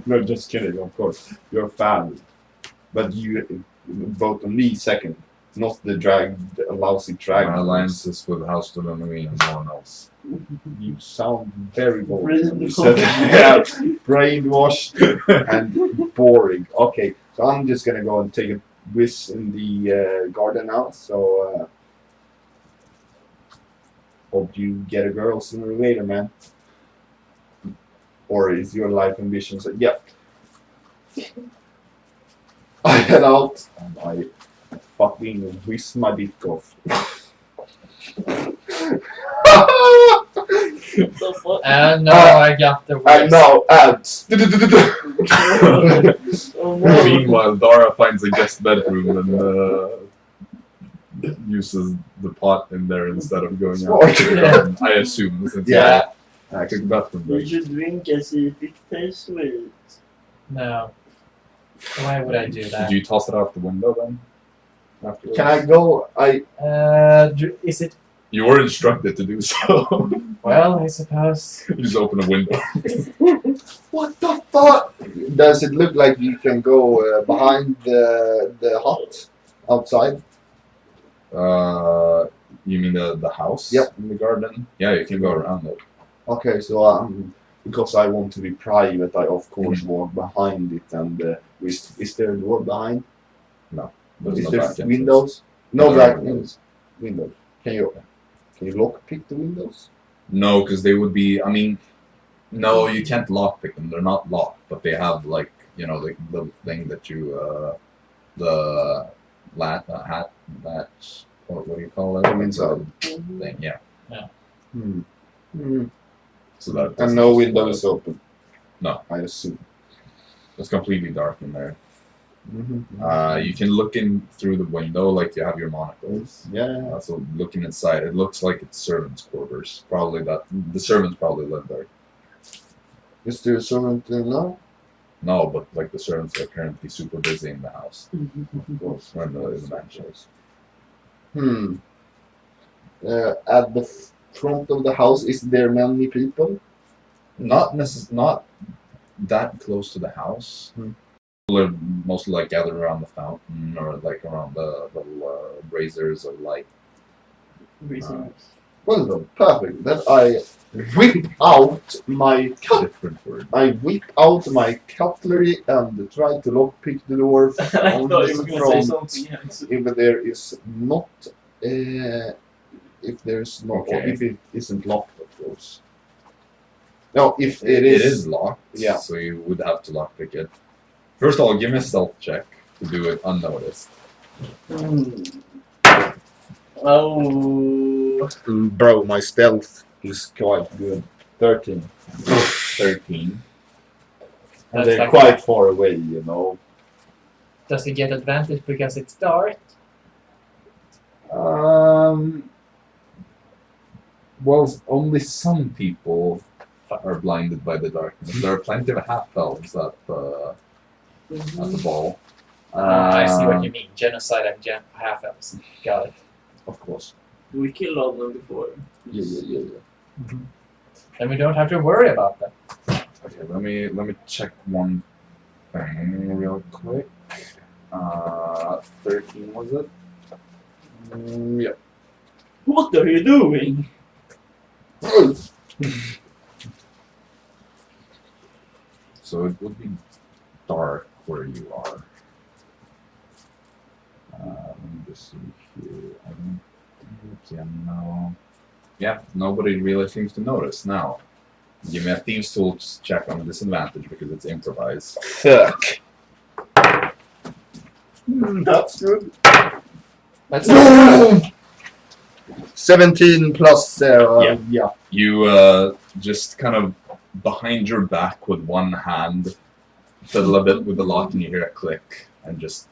No, just kidding, of course. Your family. But you vote on me second, not the lousy drag. My alliances with House Dolomini and no one else. You sound very boring. Brainwashed. Yeah, brainwashed and boring. Okay, so I'm just gonna go and take a whiz in the garden now. So hope you get a girl sooner or later, man. Or is your life ambition so? Yeah. I head out and I fucking whiz my dick off. No, I got the And worst. now ads. Oh no. Meanwhile, Dara finds a guest bedroom and uses the pot in there instead of going out. Smart. Yeah. I assume, since Yeah. I took bathroom You break. should drink as if it tastes sweet. No. Why would I do Did that? you toss it out the window then? Afterwards? Can I go? Is it? You were instructed to do so. Well, I suppose. You just open a window. What the fuck? Does it look like you can go behind the hut outside? You mean the house? Yep. In the garden? Yeah, you can go around it. Okay, so because I want to be private, I of course walk behind it. And is there a door behind? There's Is no there back entrance. windows? No There are back windows. windows. Can you lock pick the windows? No, because they would be. I mean, no, you can't lockpick them. They're not locked, but they have like the little thing that you the hat latch. What do you call it? From inside. Thing, yeah. Hmm. Hmm. So that And no window is open. No. I assume. It's completely dark in there. Mm-hmm. You can look in through the window, like you have your monocles. Yeah. So looking inside, it looks like it's servants' quarters. Probably the servants probably live there. Is there a servant now? No, but like the servants are currently super busy in the house. Of course. When the man shows. At the front of the house, is there many people? Not that close to the house. People are mostly like gathered around the fountain or like around the little braziers of light. Well then, perfect. Then I whip out my Different word. cutlery and try to lockpick the door I thought you were going to say from something else. if there is not if there's no, Okay. if it isn't locked, of course. No, if It is locked. Yeah. So you would have to lockpick it. First of all, give me a stealth check to do it unnoticed. Oh. Bro, my stealth is quite good. 13. 13. And That's they're like- quite far away, you know. Does he get advantage because it's dark? Well, only some people are blinded by the darkness. There are plenty of half-elves at the ball. I see what you mean. Genocide and half-elves. Got it. Of course. We killed all of them before. Yeah. Then we don't have to worry about that. Okay, let me check one thing real quick. 13 was it? Yeah. What are you doing? So it would be dark where you are. Let me just see here. I don't think, yeah, no. Yeah, nobody really seems to notice now. Give me a Thieves' Tools check on disadvantage because it's improvised. Fuck. That's good. Let's 17 plus, yeah. You just kind of behind your back with one hand, fiddle a bit with the lock and you hear a click and just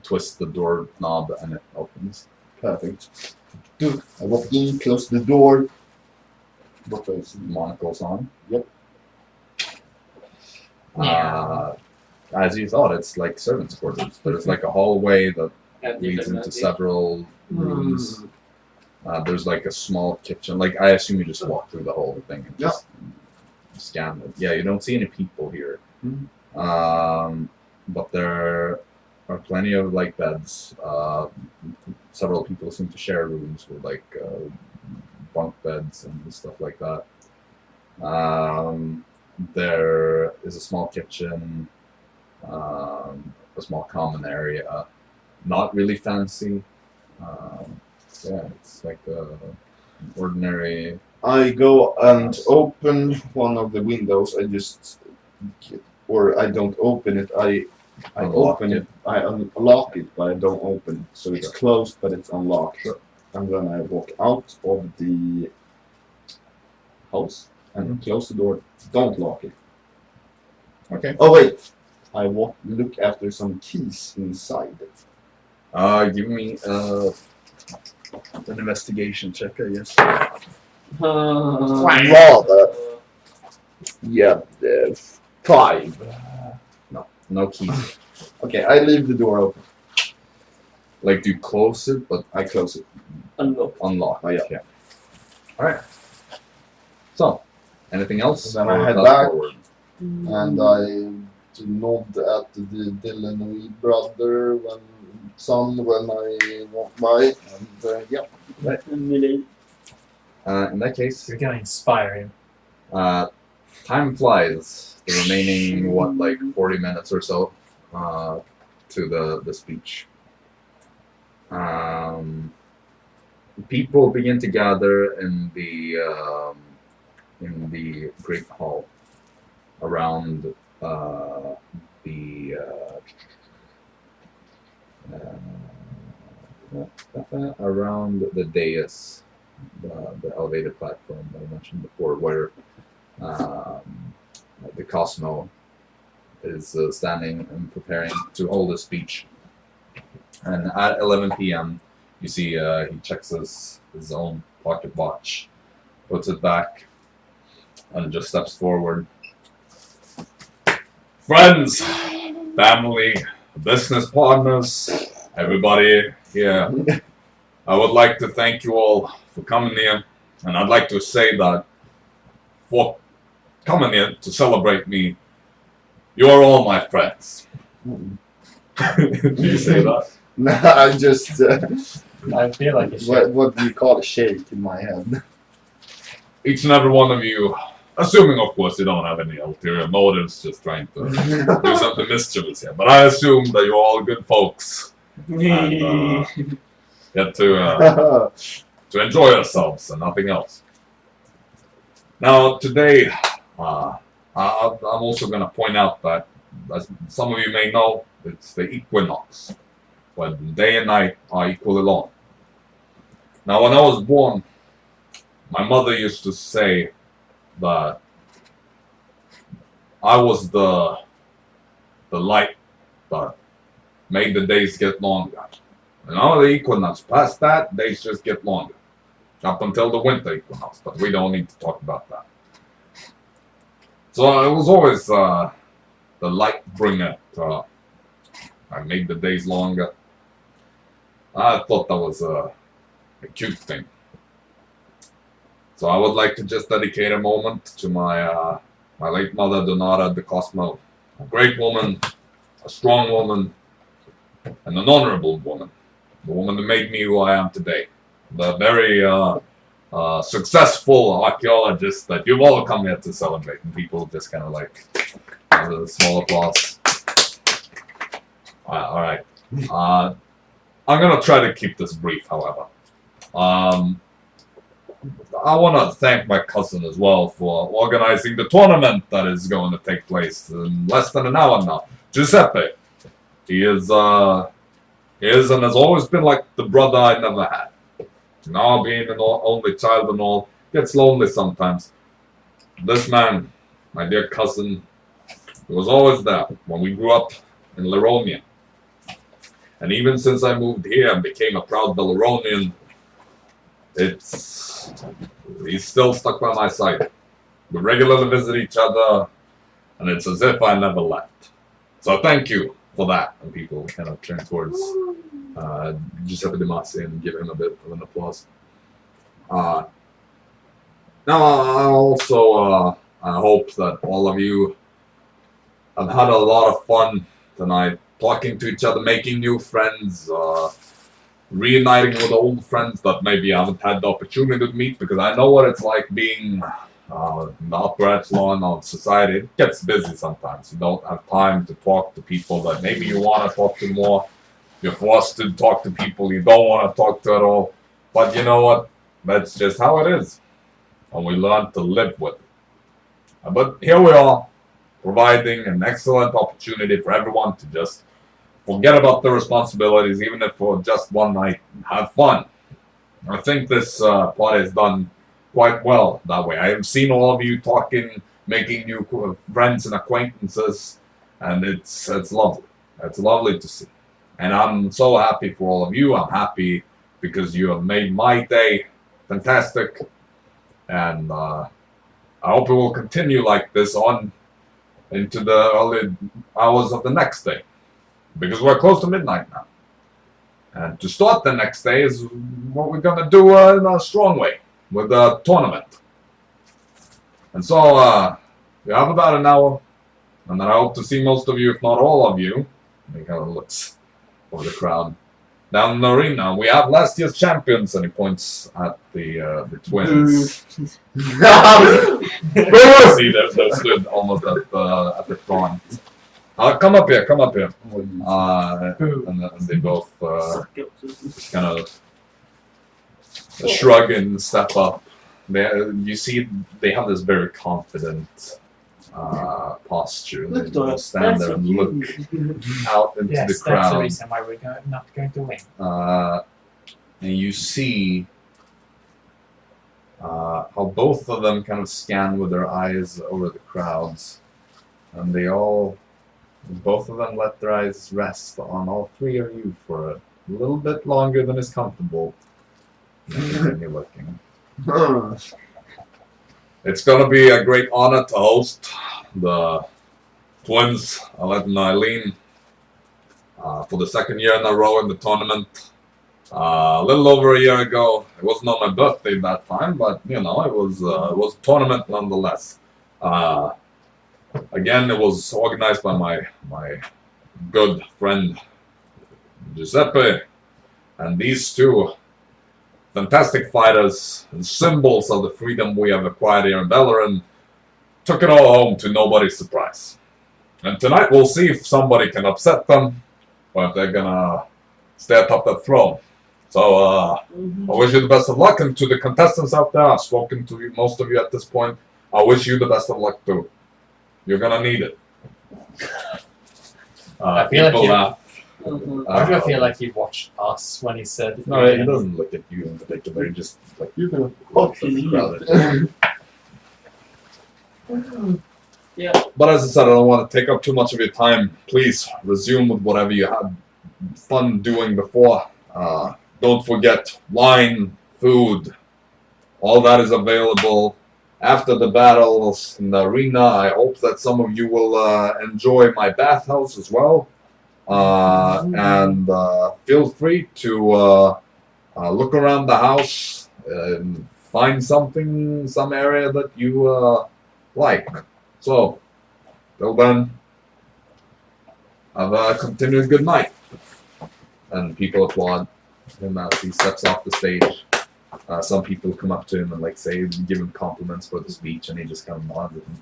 twist the door knob and it opens. Perfect. I walk in, close the door. What else? Monocle's on. Yep. As you thought, it's like servants' quarters. There's like a hallway that At leads into disadvantage. several rooms. There's like a small kitchen. Like I assume you just walk through the whole thing and just scan it. Yeah, you don't see any people here. But there are plenty of like beds. Several people seem to share rooms with like bunk beds and stuff like that. There is a small kitchen, a small common area. Not really fancy. Yeah, it's like an ordinary. I go and open one of the windows. I just, or I don't open it. I Unlock open it. it. I unlock it, but I don't open it. So it's Sure. closed, but it's unlocked. Sure. And then I walk out of the house and close the door. Don't lock it. Okay. Oh wait, I look after some keys inside. Give me an investigation check, I guess. Rather, yeah, 5. No keys. Okay, I leave the door open. Like, do you close it, but I close it. Unlocked. unlock? Oh, yeah. Alright. So, anything else? Then I Or head fast back. forward? And I nod at the Dylan brother when I walk by. And yeah, Melee. In that case, You're gonna inspire him. time flies. The remaining, what, like 40 minutes or so to the speech. People begin to gather in the great hall around around the dais, the elevated platform that I mentioned before, where the Cosmo is standing and preparing to hold a speech. And at 11 p.m., you see he checks his own pocket watch, puts it back, and just steps forward. Friends, family, business partners, everybody here, I would like to thank you all for coming here, and I'd like to say that for coming here to celebrate me, you're all my friends. Did you say that? no, I just I feel like it's what do you call a shake in my head? Each and every one of you, assuming of course you don't have any ulterior motives, just trying to do something mischievous here, but I assume that you're all good folks. And, get to to enjoy ourselves and nothing else. Now, today, I'm also going to point out that, as some of you may know, it's the equinox, when day and night are equally long. Now, when I was born, my mother used to say that I was the light that made the days get longer. And all the equinox, past that, days just get longer. Up until the winter equinox, but we don't need to talk about that. So it was always the light bringer. I made the days longer. I thought that was a cute thing. So I would like to just dedicate a moment to my my late mother, Donata de Cosmo, a great woman, a strong woman, and an honorable woman. The woman that made me who I am today. The very successful archaeologist that you've all come here to celebrate. And people just kind of like have a small applause. Alright. I'm going to try to keep this brief, however. I want to thank my cousin as well for organizing the tournament that is going to take place in less than an hour now. Giuseppe. He is and has always been like the brother I never had. Now, being an only child and all, gets lonely sometimes. This man, my dear cousin, he was always there when we grew up in Laronia. And even since I moved here and became a proud Belaronian, he's still stuck by my side. We regularly visit each other, and it's as if I never left. So thank you for that. And people kind of turn towards Giuseppe De Masi and give him a bit of an applause. Now, I also I hope that all of you have had a lot of fun tonight, talking to each other, making new friends, reuniting with old friends that maybe I haven't had the opportunity to meet, because I know what it's like being in the upper echelon of society. It gets busy sometimes. You don't have time to talk to people that maybe you want to talk to more. You're forced to talk to people you don't want to talk to at all. But you know what? That's just how it is. And we learn to live with it. But here we are, providing an excellent opportunity for everyone to just forget about their responsibilities, even if for just one night, and have fun. I think this party is done quite well that way. I have seen all of you talking, making new friends and acquaintances, and it's lovely. It's lovely to see. And I'm so happy for all of you. I'm happy because you have made my day fantastic. And I hope it will continue like this on into the early hours of the next day. Because we're close to midnight now. And to start the next day is what we're going to do in a strong way with a tournament. And so we have about an hour. And then I hope to see most of you, if not all of you. He kind of looks over the crowd. Down in the arena, we have last year's champions, and he points at the twins. See, they're stood almost at the front. Come up here. And they both just kind of shrug and step up. You see, they have this very confident posture. They just stand there and look out into the crowd. That's the reason why we're not going to win. And you see how both of them kind of scan with their eyes over the crowds, and both of them let their eyes rest on all three of you for a little bit longer than is comfortable. And continue looking. It's going to be a great honor to host the twins, Alette and Eileen, for the second year in a row in the tournament. A little over a year ago, it wasn't on my birthday that time, but you know, it was a tournament nonetheless. Again, it was organized by my good friend Giuseppe, and these two fantastic fighters and symbols of the freedom we have acquired here in Beleren took it all home to nobody's surprise. And tonight we'll see if somebody can upset them or if they're gonna stay atop the throne. So, I wish you the best of luck, and to the contestants out there, I've spoken to you, most of you at this point. I wish you the best of luck too. You're gonna need it. I feel like people you- laugh. Why do I feel like he watched us when he said? No, he doesn't look at you in particular. He just like You're gonna looks at the crowd. But as I said, I don't want to take up too much of your time. Please resume with whatever you had fun doing before. Don't forget wine, food, all that is available after the battles in the arena. I hope that some of you will enjoy my bathhouse as well. And feel free to look around the house and find something, some area that you like. So, till then, have a continued good night. And people applaud him as he steps off the stage. Some people come up to him and give him compliments for the speech, and he just kind of nods and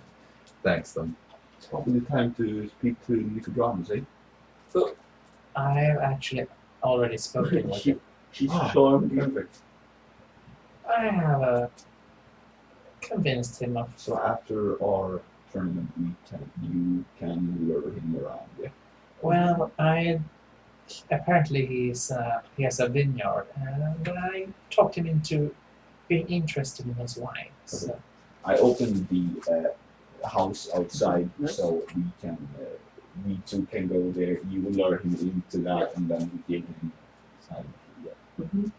thanks them. It's probably time to speak to Nicodramus, eh? I have actually already spoken with him. She's charming. Perfect. I have convinced him of. So after our tournament, you can lure him around, yeah? Well, apparently he has a vineyard, and I talked him into being interested in his wine. So. I opened the house outside so we two can go there. You will lure him into that, and then we give him inside. Yeah.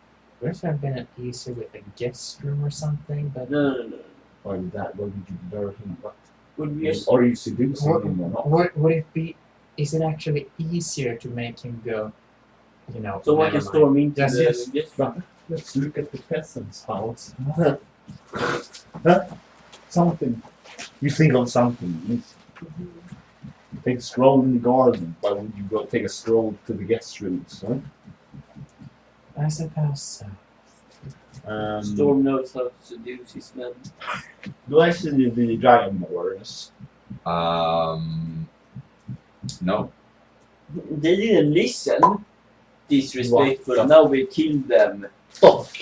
There's have been an easier with a guest room or something, but No. Or that, what would you lure him? What? Would we just Or you seducing him or not? would it be? Is it actually easier to make him go? You know. so I never can mind. storm into Yes, the yes. guest But let's look at the peasant's house. Something. You think of something. You take a stroll in the garden. Why would you go take a stroll to the guest rooms? Huh? I suppose so. Storm knows how to seduce his men. Do I see the dragon wars? No. They didn't listen. Disrespectful. What? Now we killed them. Fuck!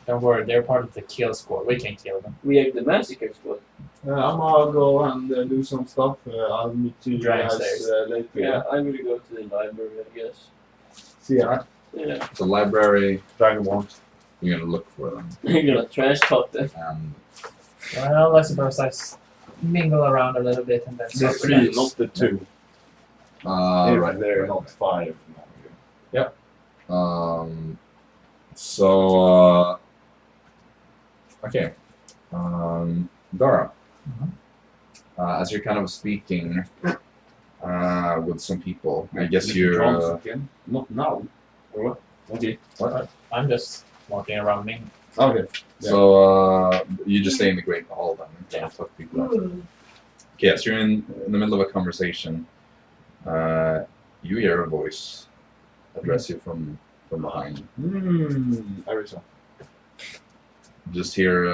Don't worry, they're part of the kill squad. We can kill them. We have the massacre squad. I'm gonna go and do some stuff. I'll meet you Dragon guys Slayers. later. Yeah, I'm gonna go to the library, I guess. See ya. Yeah. The library, Dragon Wars. you're gonna look for them. I'm gonna trash talk them. And Well, I suppose mingle around a little bit and then The start three, with not the two. right there, not five. So, okay. Dara, as you're kind of speaking with some people, I guess you're. Again? Not now. Or what? Okay. What? I'm just walking around me. Okay. So, you just stay in the Great Hall then. and Yeah. talk to people out. Okay, so you're in the middle of a conversation. You hear a voice address you from behind. Arisa. Just hear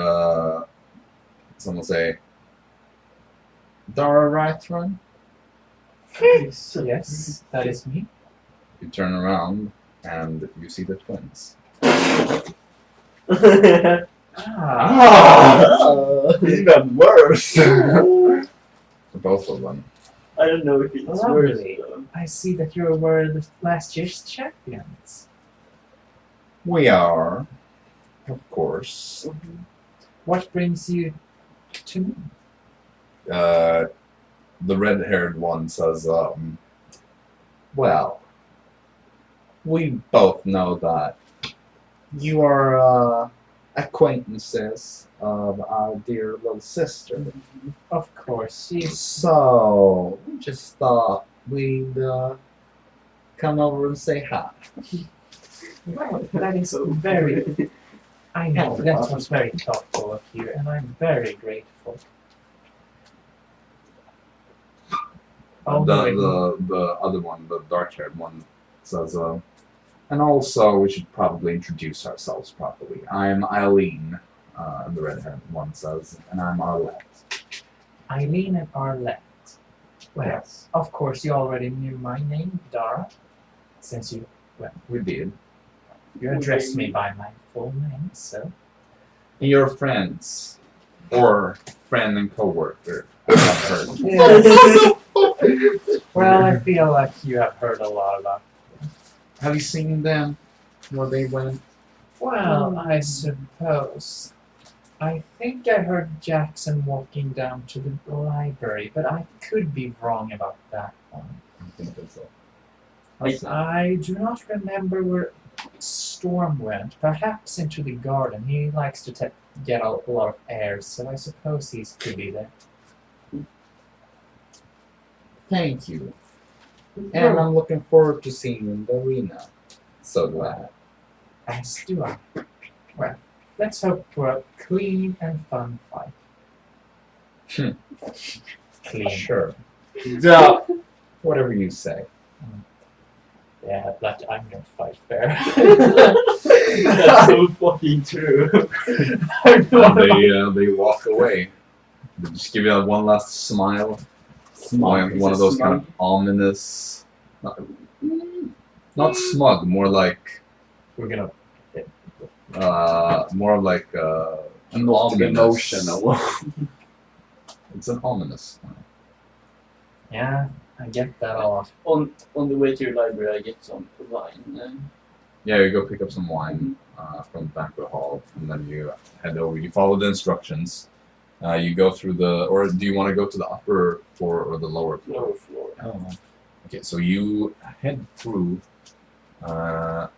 someone say, Dara Raethran? Yes, that is me. You turn around and you see the twins. Even worse. Both of them. I don't know if it's Lovely. worse. I see that you were the last year's champions. We are, of course. What brings you to me? The red-haired one says, well, we both know that you are acquaintances of our dear little sister. Of course, she's So, we just thought we'd come over and say hi. well, that is very. I know that was very thoughtful of you, and I'm very grateful. Oh, The other one, the dark-haired one, says, and also we should probably introduce ourselves properly. I'm Eileen, and the red-haired one says, and I'm Arlette. Eileen and Arlette. Well, Yes, of course, you already knew my name, Dara, since you. we did. You addressed me by my full name, so. Your friends, or friend and coworker, have heard. Well, I feel like you have heard a lot about. Have you seen them where they went? Well, I suppose. I think I heard Jaxson walking down to the library, but I could be wrong about that one. I think that's all. I do not remember where Storm went. Perhaps into the garden. He likes to get a lot of air, so I suppose he could be there. Thank you. And I'm looking forward to seeing you in the arena. So glad. As do I. Well, let's hope for a clean and fun fight. Clean. Sure. Duh. Whatever you say. Yeah, but I'm gonna fight fair. That's so fucking true. And they walk away. They just give you that one last smile. One of those kind of ominous, not smug, more like We're gonna. more of like an Not ominous. emotional. It's an ominous smile. Yeah, I get that a lot. On the way to your library, I get some wine. Yeah, you go pick up some wine from the banquet hall, and then you head over. You follow the instructions. You go through or do you want to go to the upper floor or the lower floor? Lower floor. Oh. Okay, so you head through the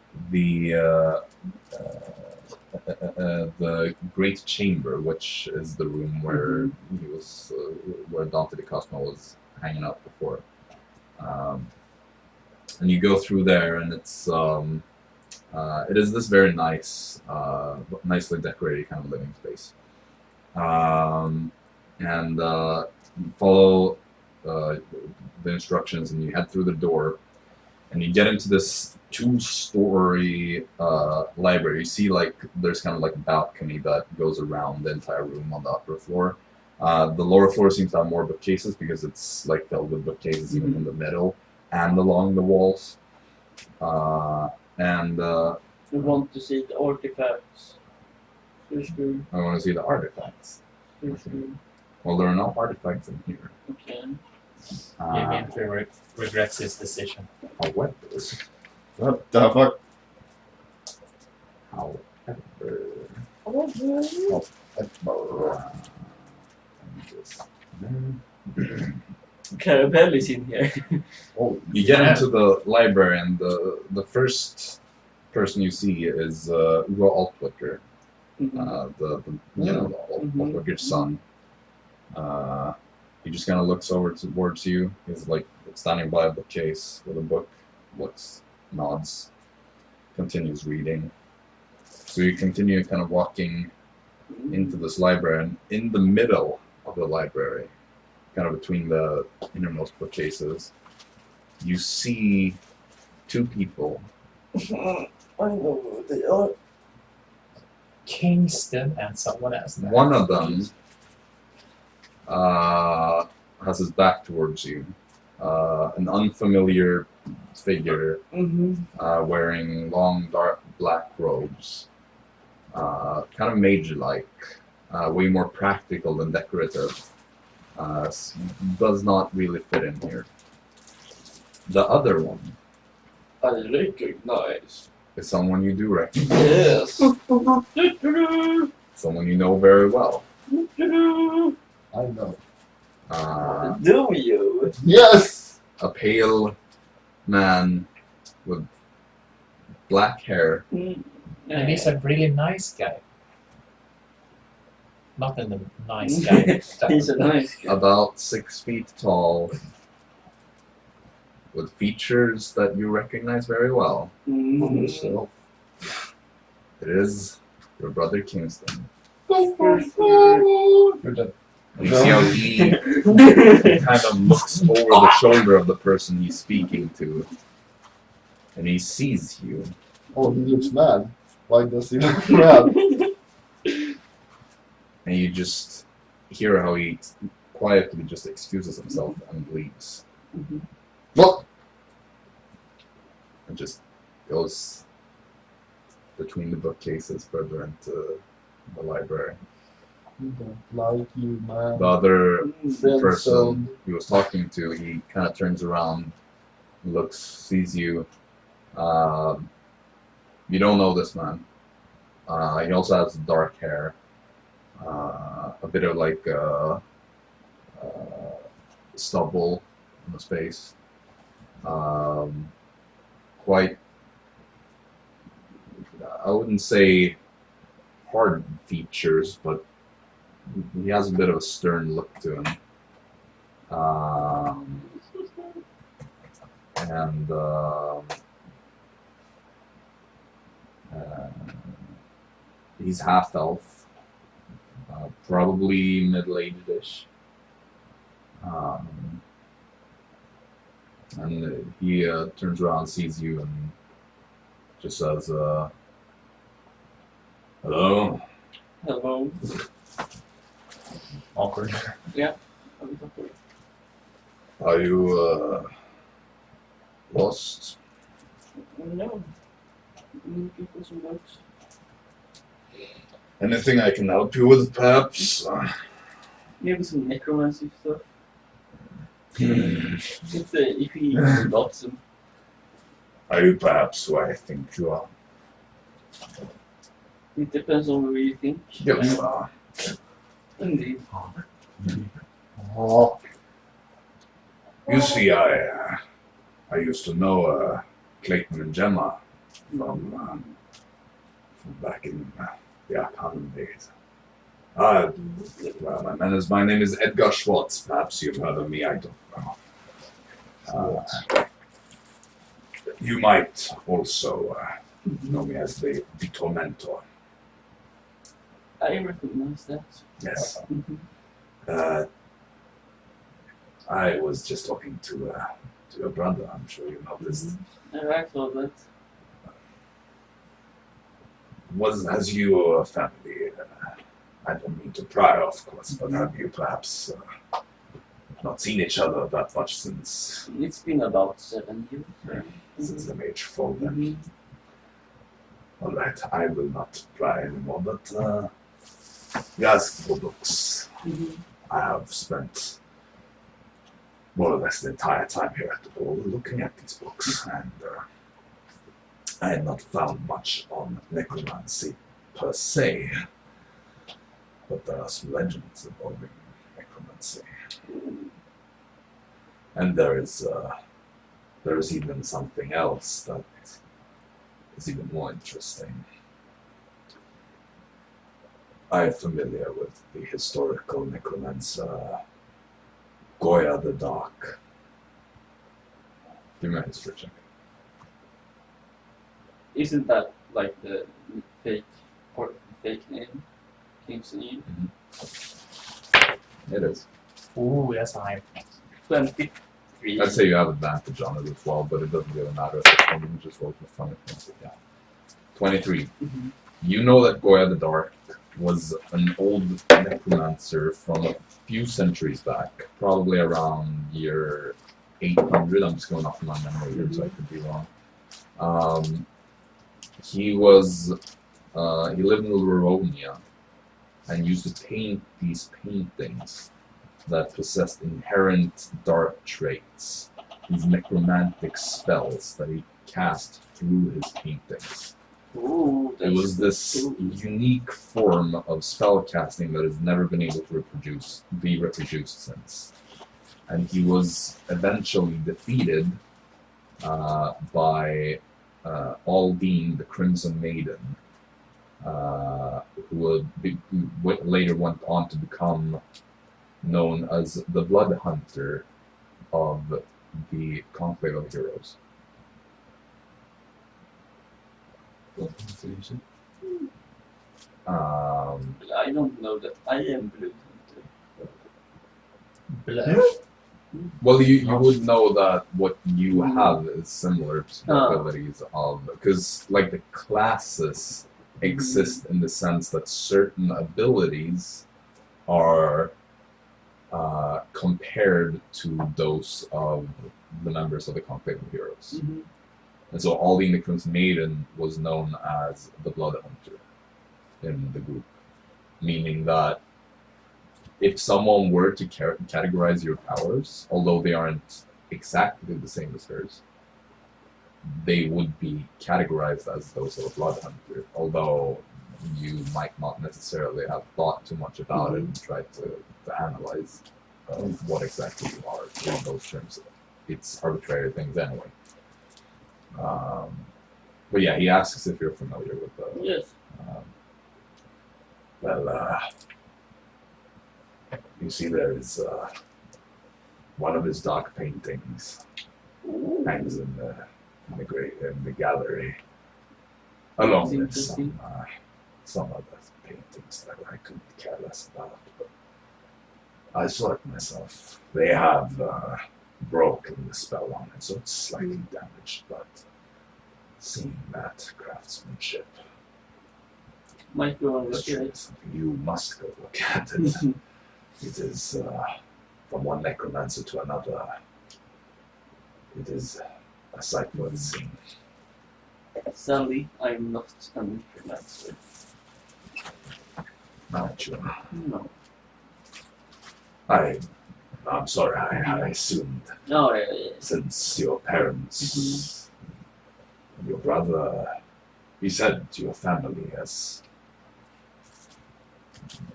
great chamber, which is the room where he was, where Dante the Cosmo was hanging out before. And you go through there, and it's it is this very nice, nicely decorated kind of living space. And you follow the instructions, and you head through the door, and you get into this two-story library. You see, like, there's kind of like a balcony that goes around the entire room on the upper floor. The lower floor seems to have more bookcases because it's like filled with bookcases even in the middle and along the walls. We want to see the artifacts. I want to see the artifacts. Well, there are no artifacts in here. Okay. He regrets his decision. However, What the fuck? Carabelle is in here. You get into the library, and the first person you see is Ugo Altwicker, the Altwicker's son. He just kind of looks over towards you. He's like standing by a bookcase with a book, looks, nods, continues reading. So you continue kind of walking into this library, and in the middle of the library, kind of between the innermost bookcases, you see two people. I know who they are. Kingston and someone else. One of them has his back towards you. An unfamiliar figure wearing long, dark black robes. Kind of mage-like. Way more practical than decorative. Does not really fit in here. The other one I recognize. is someone you do recognize. Yes. Someone you know very well. I know. Do you? Yes! A pale man with black hair. And he's a really nice guy. Not in the nice guy stuff. He's a nice guy. About 6 feet tall, with features that you recognize very well. Mm. It is your brother Kingston. You're dead. And you see how he kind of looks over the shoulder of the person he's speaking to, and he sees you. Oh, he looks mad. Why does he look mad? And you just hear how he quietly just excuses himself and leaves. What? And just goes between the bookcases further into the library. We don't like you, man. The other Friend person zone. he was talking to, he kind of turns around, looks, sees you. You don't know this man. He also has dark hair, a bit of like stubble on his face. Quite, I wouldn't say hard features, but he has a bit of a stern look to him. He's half elf, probably middle-aged-ish. And he turns around, sees you, and just says, "Hello." Hello. Awkward. Are you lost? No. I'm looking for some books. Anything I can help you with, perhaps? Maybe some necromancy stuff. If he got some. Are you perhaps who I think you are? It depends on who you think. Gillstar. Indeed. Oh, You see, I used to know Clayton and Gemma from back in the Arcanum days. Well, my name is Edgar Schwartz. Perhaps you've heard of me. I don't know. You might also know me as the Tormentor. I recognize that. Yes. I was just talking to your brother. I'm sure you noticed. I saw that. Has your family? I don't mean to pry, of course, but have you perhaps not seen each other that much since It's been about 7 years. since the mage fall? Then, all right, I will not pry anymore. But you asked for books. I have spent more or less the entire time here at the ball looking at these books, and I had not found much on necromancy per se, but there are some legends involving necromancy, and there is even something else that is even more interesting. I am familiar with the historical necromancer Goya the Dark. Give me a history check. Isn't that like the fake name? King's name? It is. ooh, that's high. 23. I'd say you have advantage on it as well, but it doesn't really matter at this point. You just roll for fun. Yeah. 23. You know that Goya the Dark was an old necromancer from a few centuries back, probably around year 800. I'm just going off my memory here, so I could be wrong. He lived in Livonia and used to paint these paintings that possessed inherent dark traits, these necromantic spells that he cast through his paintings. Ooh, It was this unique form of spell casting that has never been able to be reproduced since. And he was eventually defeated by Aldine, the Crimson Maiden, who later went on to become known as the Bloodhunter of the Conclave of Heroes. I don't know that. I am Bloodhunter. Blood. Well, you would know that what you have is similar to the abilities of, because like the classes exist in the sense that certain abilities are compared to those of the members of the Conclave of Heroes. And so Aldine Maiden was known as the Bloodhunter in the group, meaning that if someone were to categorize your powers, although they aren't exactly the same as hers, they would be categorized as those of a Bloodhunter, although you might not necessarily have thought too much about it and tried to analyze what exactly you are in those terms. It's arbitrary things anyway. But yeah, he asks if you're familiar with the. Yes. You see, there is one of his dark paintings Ooh. hangs in the gallery, along That's with interesting. some other paintings that I couldn't care less about. But I saw it myself. They have broken the spell on it, so it's slightly damaged. But seeing that craftsmanship, Might go and is look at surely it. something you must go look at it. It is from one necromancer to another. It is a sight worth seeing. Sadly, I'm not a necromancer. Not you. No. I'm sorry, I assumed No, yeah. since your parents, your brother, he said your family has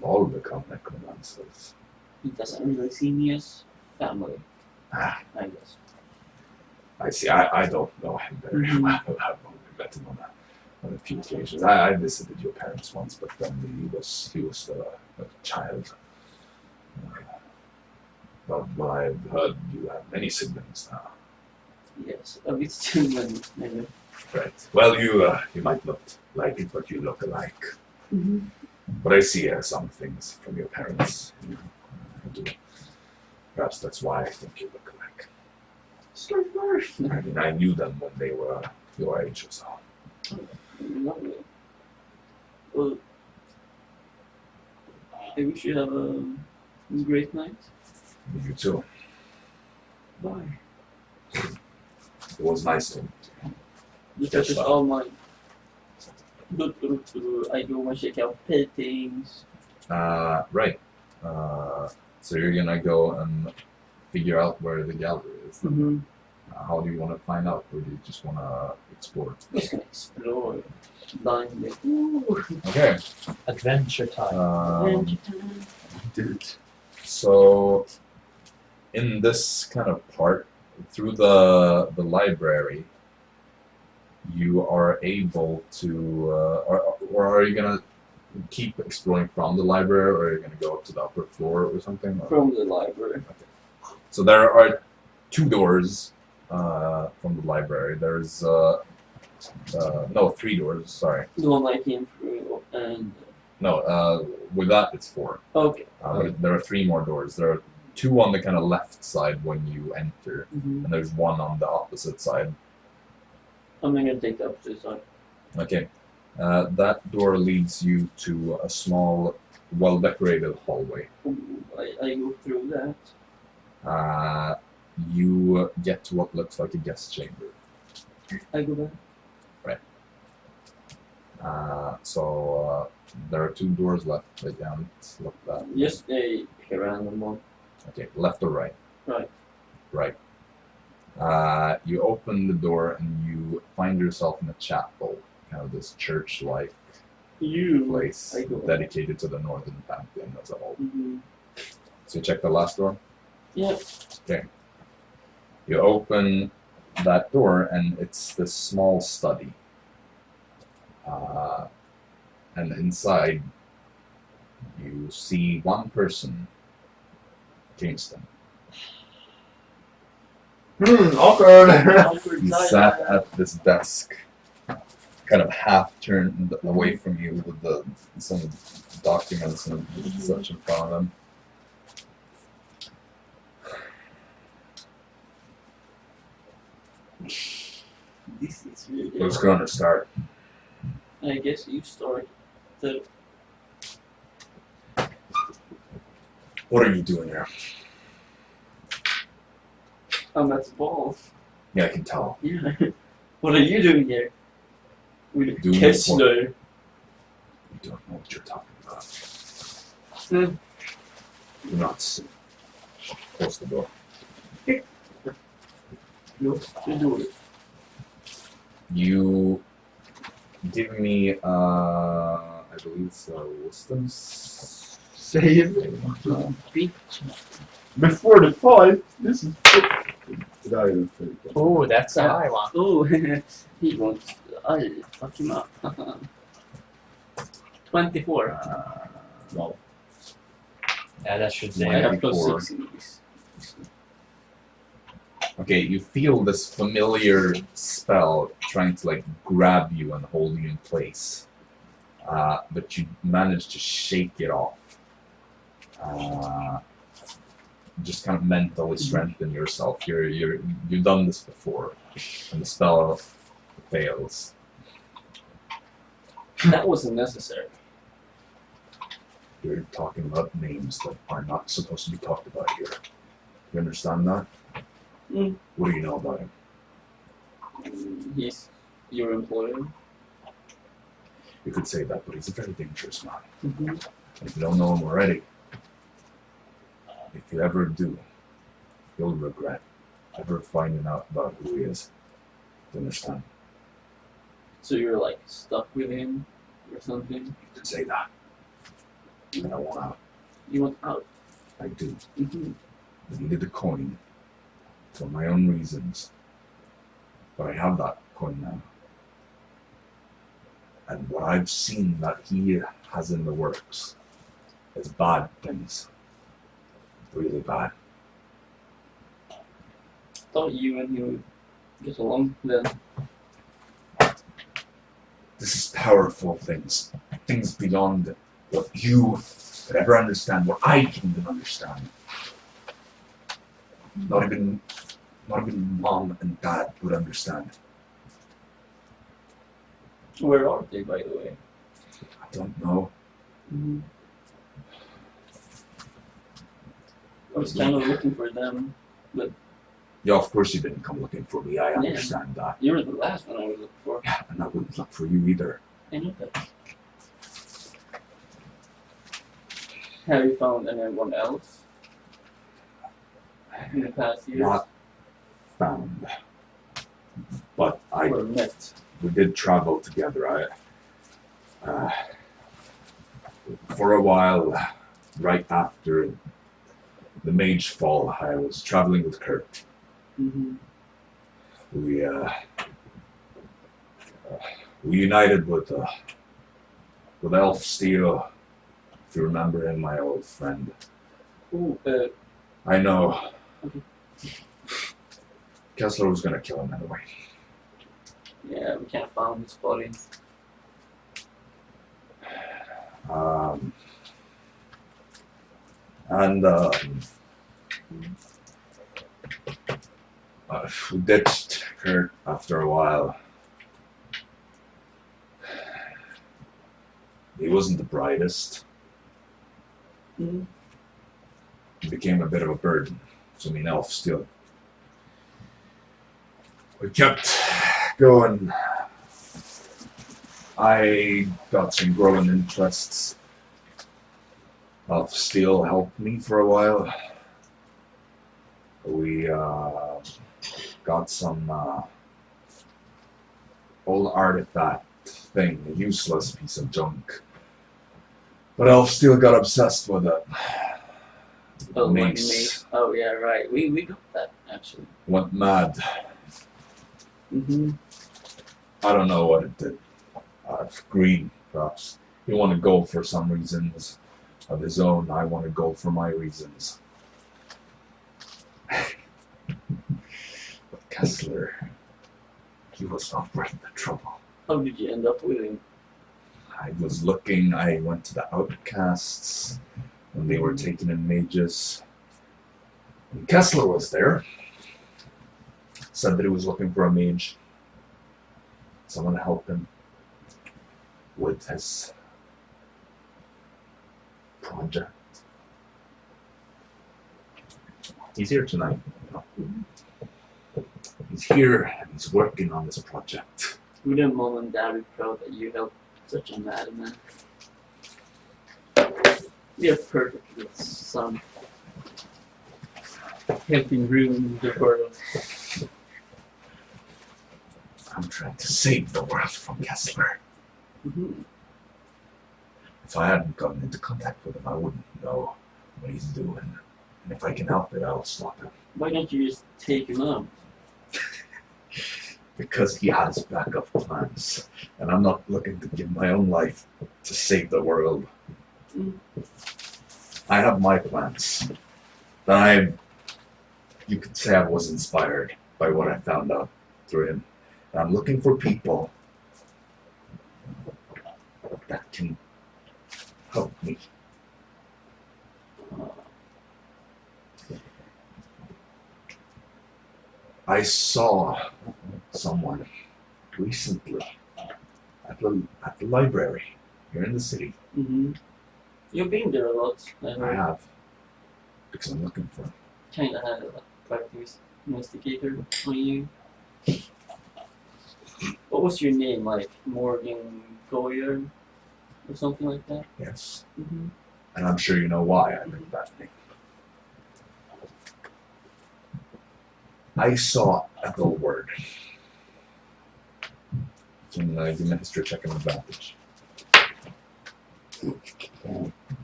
all become necromancers. He doesn't really see me as family, Ah, I guess. I see. I don't know him very well. I've only met him on a few occasions. I visited your parents once, but then he was still a child. But I've heard you have many siblings now. Yes, a bit too many, maybe. Right. Well, you might not like it, but you look alike. But I see some things from your parents. I do. Perhaps that's why I think you look alike. I mean, I knew them when they were your age or so. Lovely. Well, I wish you have a great night. You too. Bye. It was nice to meet you. The church is all mine. I go and check out paintings. Right. So you're gonna go and figure out where the gallery is. Then. How do you want to find out, or do you just want to explore? Just gonna explore blindly. Ooh. Okay. Adventure time. Adventure time. Dude. So, in this kind of part, through the library, you are able to, or are you gonna keep exploring from the library, or are you gonna go up to the upper floor or something? Or? From the library. So there are two doors from the library. There's no, 3 doors. Sorry. The one I came through and No, with that it's 4. okay. But there are 3 more doors. There are 2 on the kind of left side when you enter, and there's 1 on the opposite side. I'm gonna take the opposite side. Okay. That door leads you to a small, well-decorated hallway. Ooh, I go through that. You get to what looks like a guest chamber. I go back. So there are 2 doors left. They can't look that. Just pick a random one. Okay, left or right? Right. Right. You open the door and you find yourself in a chapel, kind of this church-like place I go. dedicated to the northern pantheon as a whole. Mm-hmm. So you check the last door? Yep. Okay. You open that door and it's this small study. And inside you see one person, Kingston. Awkward. Awkward He side. sat at this desk, kind of half turned away from you with some documents and such in front of him. This is really Who's going to start? I guess you start. What are you doing here? I'm at the ball. Yeah, I can tell. Yeah. What are you doing here? With Doing Kessler. You don't know what you're talking about. Hmm. Do not sit. Close the door. No, you do it. You give me, I believe it's a wisdom save. Before the fight, this is. Did I even fake it? Oh, that's a high one. Oh, he wants. I fuck him up. 24. No. Yeah, that should I be. have plus 24. 6 in this. Okay, you feel this familiar spell trying to like grab you and hold you in place, but you manage to shake it off. Just kind of mentally strengthen yourself. You've done this before, and the spell fails. That wasn't necessary. You're talking about names that are not supposed to be talked about here. You understand that? Mm. What do you know about him? He's your employer. You could say that, but he's a very dangerous man. Mm-hmm. And if you don't know him already, if you ever do, you'll regret ever finding out about who he is. Do you understand? So you're like stuck with him or something? You could say that. And I want out. You want out? I do. Mm-hmm. I needed a coin for my own reasons. But I have that coin now. And what I've seen that he has in the works is bad things. Really bad. Thought you and him would get along then. This is powerful things. Things beyond what you could ever understand, what I can even understand. Not even mom and dad would understand. Where are they, by the way? I don't know. Mm-hmm. I was kind of looking for them, but Yeah, of course you didn't come looking for me. I understand that. you were the last one I was looking for. Yeah, and I wouldn't look for you either. I know that. Have you found anyone else in the past years? Not found. But Or met? we did travel together. For a while, right after the mage fall, I was traveling with Kurt. Mm-hmm. We united with Elf Steel. If you remember him, my old friend. Ooh, I know. Okay. Kessler was gonna kill him anyway. yeah, we can't find his body. We ditched Kurt after a while. He wasn't the brightest. Mm-hmm. He became a bit of a burden to me and Elf still. We kept going. I got some growing interests. Elf Steel helped me for a while. We got some old artifact thing, a useless piece of junk. But Elf Steel got obsessed with it. Oh, Mace. Mace. Oh, yeah, right. We got that, actually. Went mad. Mm-hmm. I don't know what it did. Greed, perhaps. He wanted gold for some reasons of his own. I wanted gold for my reasons. But Kessler, he was not worth the trouble. How did you end up with him? I was looking, I went to the outcasts when they were taking in mages. And Kessler was there. Said that he was looking for a mage. Someone to help him with his project. He's here tonight. He's here and he's working on this project. Wouldn't Mom and Dad be proud that you helped such a madman? You're perfect with son. Helping ruin the world. I'm trying to save the world from Kessler. Mm-hmm. If I hadn't gotten into contact with him, I wouldn't know what he's doing. And if I can help it, I'll stop him. Why don't you just take him out? Because he has backup plans. And I'm not looking to give my own life to save the world. I have my plans. You could say I was inspired by what I found out through him. And I'm looking for people that can help me. I saw someone recently at the library here in the city. Mm-hmm. You've been there a lot. I have, because I'm looking for him. Kinda had a private investigator on you. What was your name? Like Morgan Goyer or something like that? Yes. Mm-hmm. And I'm sure you know why I made that name. I saw Ethelward. Can give me a history check and advantage.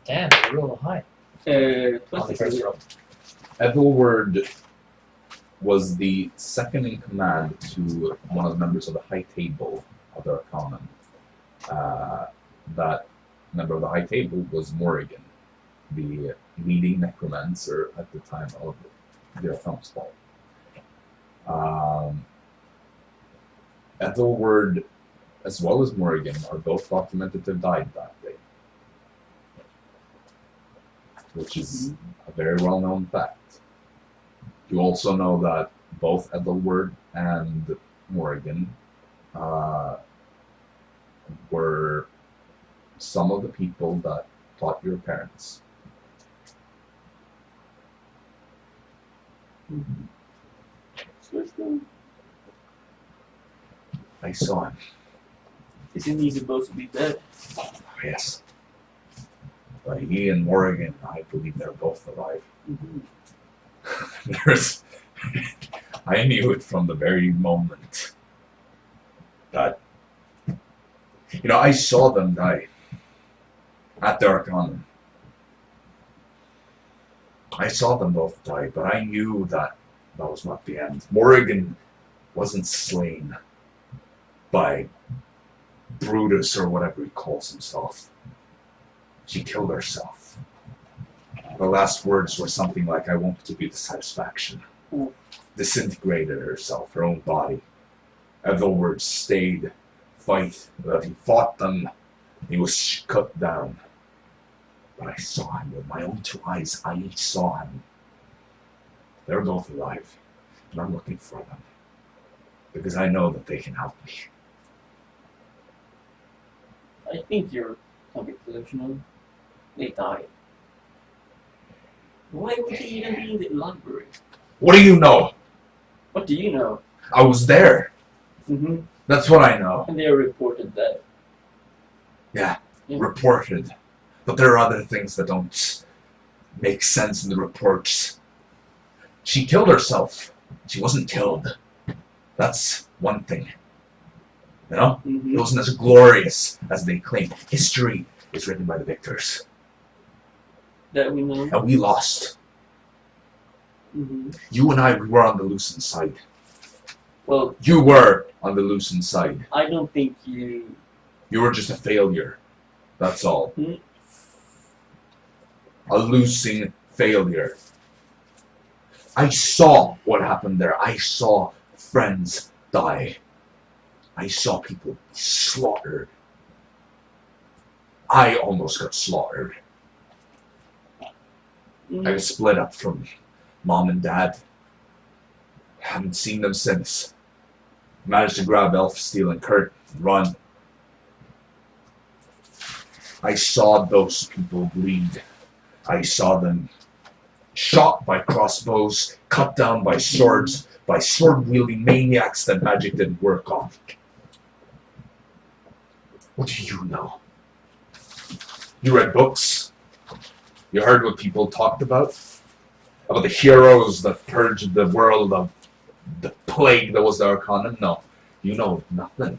Damn, you roll high. On the first roll. Ethelward was the second in command to one of the members of the High Table of the Arcanum. That member of the High Table was Morrigan, the leading necromancer at the time of their thumb's fall. Ethelward, as well as Morrigan, are both documented to have died that day, which is a very well-known fact. You also know that both Ethelward and Morrigan were some of the people that taught your parents. I saw him. Isn't he supposed to be dead? Oh, yes. But he and Morrigan, I believe they're both alive. Mm-hmm. I knew it from the very moment that, I saw them die at the Arcanum. I saw them both die, but I knew that was not the end. Morrigan wasn't slain by Brutus or whatever he calls himself. She killed herself. Her last words were something like, "I won't give you the satisfaction." Disintegrated herself, her own body. Ethelward stayed, he fought them, he was cut down. But I saw him with my own two eyes. I saw him. They're both alive, and I'm looking for them. Because I know that they can help me. I think you're a bit delusional. They died. Why would he even be in the library? What do you know? What do you know? I was there. Mm-hmm. That's what I know. And they are reported dead. Yeah, reported. But there are other things that don't make sense in the reports. She killed herself. She wasn't killed. That's one thing. Mm-hmm. It wasn't as glorious as they claim. History is written by the victors. That we know. And we lost. Mm-hmm. You and I, we were on the loosened side. Well, You were on the loosened side. I don't think you... You were just a failure. That's all. Hmm? A losing failure. I saw what happened there. I saw friends die. I saw people be slaughtered. I almost got slaughtered. I was split up from Mom and Dad. Haven't seen them since. Managed to grab Elfsteel and Kurt and run. I saw those people bleed. I saw them shot by crossbows, cut down by swords, by sword-wielding maniacs that magic didn't work on. What do you know? You read books? You heard what people talked about? About the heroes that purged the world of the plague that was the Arcanum? No. You know nothing.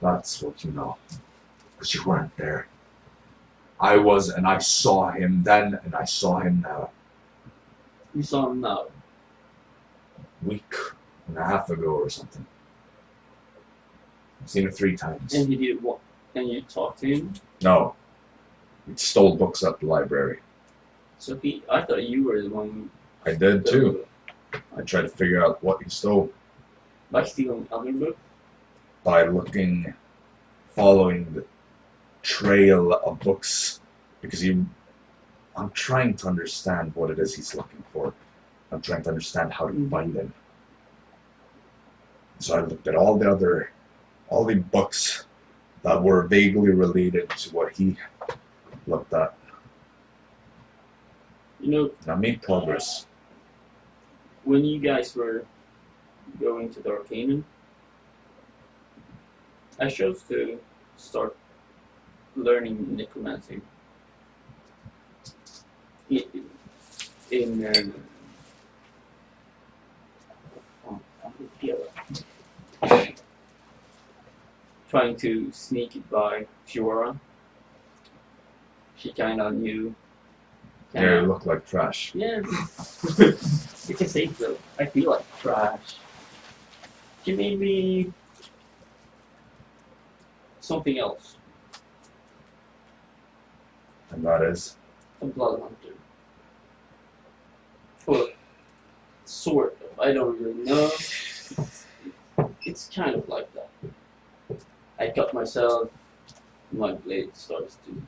That's what you know. Because you weren't there. I was, and I saw him then, and I saw him now. You saw him now. Week and a half ago or something. I've seen it 3 times. And he did what? And you talked to him? No. He stole books at the library. So I thought you were the one I did too. I tried to figure out what he stole by stealing other books. by following the trail of books, because I'm trying to understand what it is he's looking for. I'm trying to understand how to find him. So I looked at all the books that were vaguely related to what he looked at. You know, And I made progress. when you guys were going to the Arcanum, I chose to start learning necromancy. Trying to sneak it by Fiora. She kind of knew. Yeah, you look like trash. Yeah. You can say so. I feel like trash. She made me something else. And that is? A Bloodhunter. Well, sort of. I don't really know. It's kind of like that. I cut myself. My blade starts to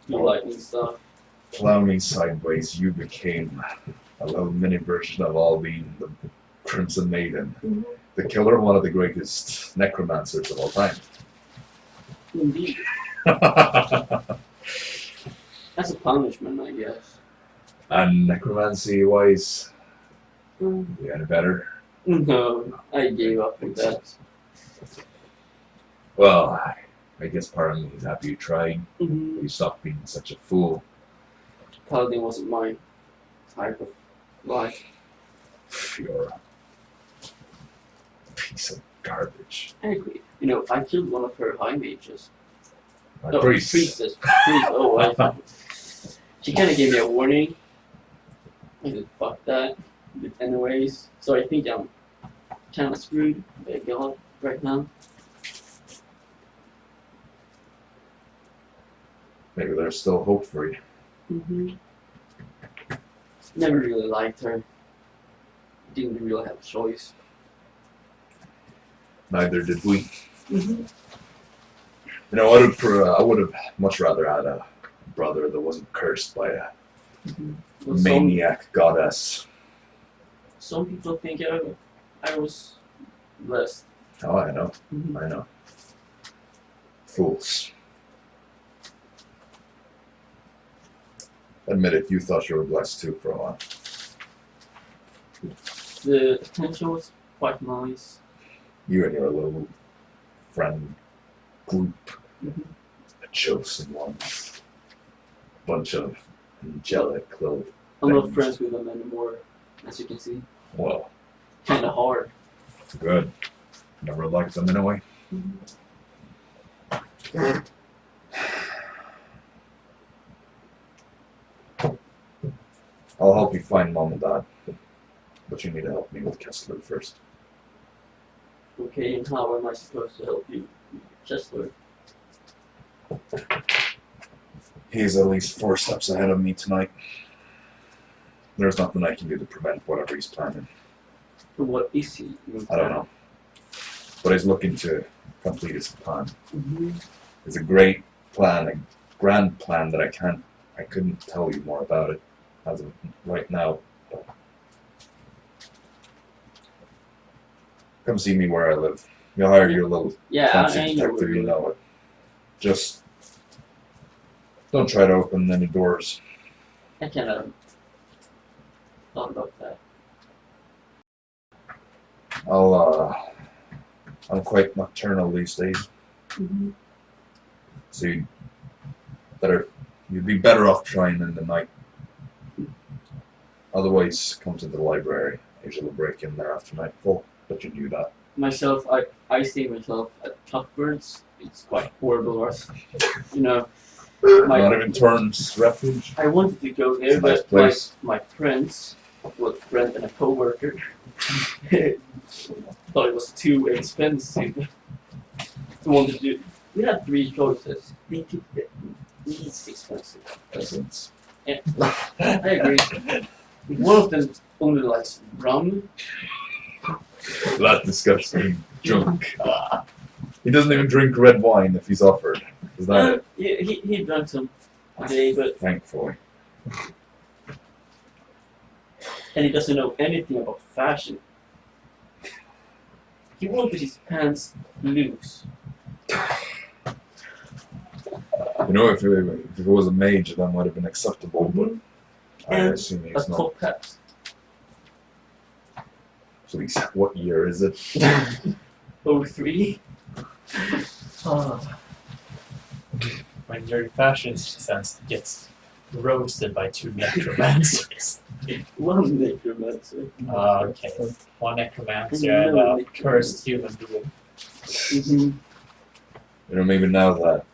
do lightning stuff. Plow me sideways, you became a little mini version of Aldine, the Crimson Maiden. Mm-hmm. The killer of one of the greatest necromancers of all time. Indeed. That's a punishment, I guess. And necromancy wise, Mm. you any better? No, I gave up with that. Well, I guess part of me is happy you tried. Mm-hmm. You stopped being such a fool. Paladin wasn't my type of life. You're a piece of garbage. I agree. You know, I killed one of her high mages. My No, priest. priestess. Oh, I she kind of gave me a warning. I said, fuck that. But anyways, so I think I'm kind of screwed by God right now. Maybe there's still hope for you. Mm-hmm. Never really liked her. Didn't really have a choice. Neither did we. Mm-hmm. You know, I would have much rather had a brother that wasn't cursed by a Well, maniac goddess. some people think I was blessed. Oh, I know. Mm-hmm. I know. Fools. Admit it, you thought you were blessed too for a while. The attention was quite nice. You and your little friend group, Mm-hmm. the chosen ones. Bunch of angelic little I'm not things. friends with them anymore, as you can see. Well, Kind of hard. good. Never liked them in a way. I'll help you find Mom and Dad. But you need to help me with Kessler first. Okay, and how am I supposed to help you, Chesler? He's at least 4 steps ahead of me tonight. There's nothing I can do to prevent whatever he's planning. What is he? I don't know. But he's looking to complete his plan. Mm-hmm. It's a great plan, a grand plan that I couldn't tell you more about it as of right now. But come see me where I live. You'll hire your little Yeah, fancy I know. detective, you know it. Just don't try to open any doors. I kind of thought about that. I'm quite nocturnal these days. Mhm. So you'd be better off trying in the night. Otherwise, come to the library. Usually break in there after nightfall, but you knew that. Myself, I see myself at Tuckbirds. It's quite horrible, right? You know, Not even Torrance Refuge. I wanted to go It's there, a nice but place. my friends, well, friend and a co-worker, thought it was too expensive. We had 3 choices. We took the least expensive. Essence. I agree. One of them only likes rum. That disgusting junk. He doesn't even drink red wine if he's offered. Is that it? He drank some today, but Thankfully. and he doesn't know anything about fashion. He wanted his pants loose. You know, if it was a mage, that might have been acceptable, but I And assume a he's not. top hat. So what year is it? 03. When your fashion sense gets roasted by 2 necromancers. One necromancer. Okay. 1 necromancer and No a necromancer. cursed human being. Mm-hmm. You know, maybe now that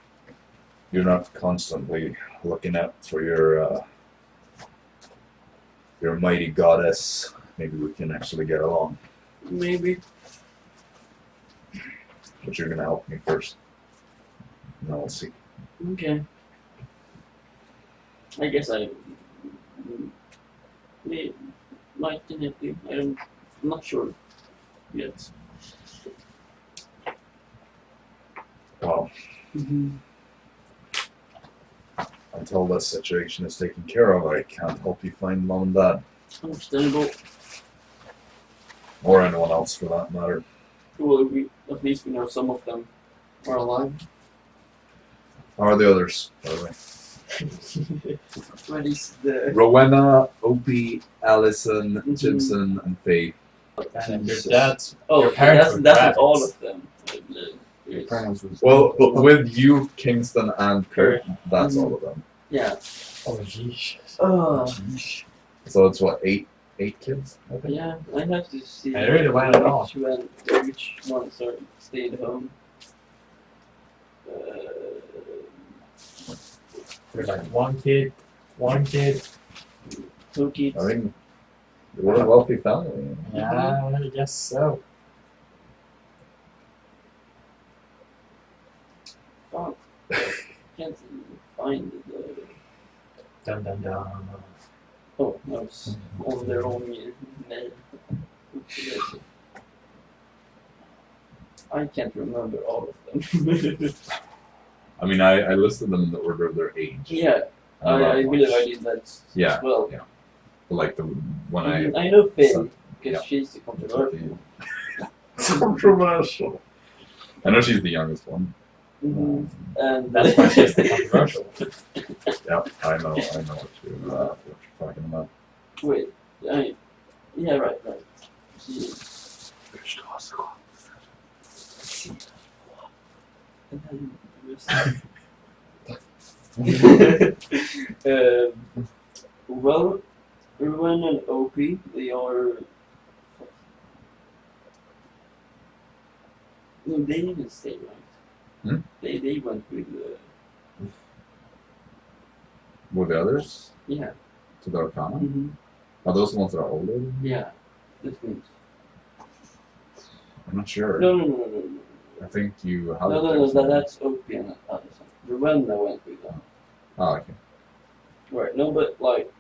you're not constantly looking out for your mighty goddess, maybe we can actually get along. Maybe. But you're gonna help me first. And then we'll see. Okay. I guess I might help you. I'm not sure yet. Well, Mm-hmm. until this situation is taken care of, I can't help you find mom and dad. Understandable. Or anyone else for that matter. Well, at least we know some of them are alive. How are the others, by the way? What is the... Rowena, Opie, Allison, Mhm. Jimson, and Faye. And your Jesus. dad's. Oh, Your parents were that's not rabbits. all of them. It's- Parents was Well, with you, Kingston, and Kurt, that's Mhm. all of them. Yeah. Oh, yeesh. So it's what, eight kids? I think? Yeah, I have to see I really went it on. which ones are stayed home. There's like 1 kid, 2 kids. I think we're a wealthy family. Yeah, I guess so. Fuck. Can't find the... Dun dun dun. Oh, no, it's on their own mail. I can't remember all of them. I mean, I listed them in the order of their age. Yeah, Not I much. believe I did that Yeah, as well. yeah. Like when I know Faye, So- because yeah. she's the controversial. Controversial. I know she's the youngest one. Mhm. And That's why she's the controversial. Yeah, I know what you're talking about. Wait, yeah, right. She, and then well, Ruin and Opie, they are. No, they didn't stay right. Hmm? They went with With the others yeah. to the Arcana? Mm-hmm. Are those the ones that are older than you? Yeah. That means. I'm not sure. No. I think you have No, that's Opie and Addison. Ruin went with them. Oh, okay. Right, no, but like,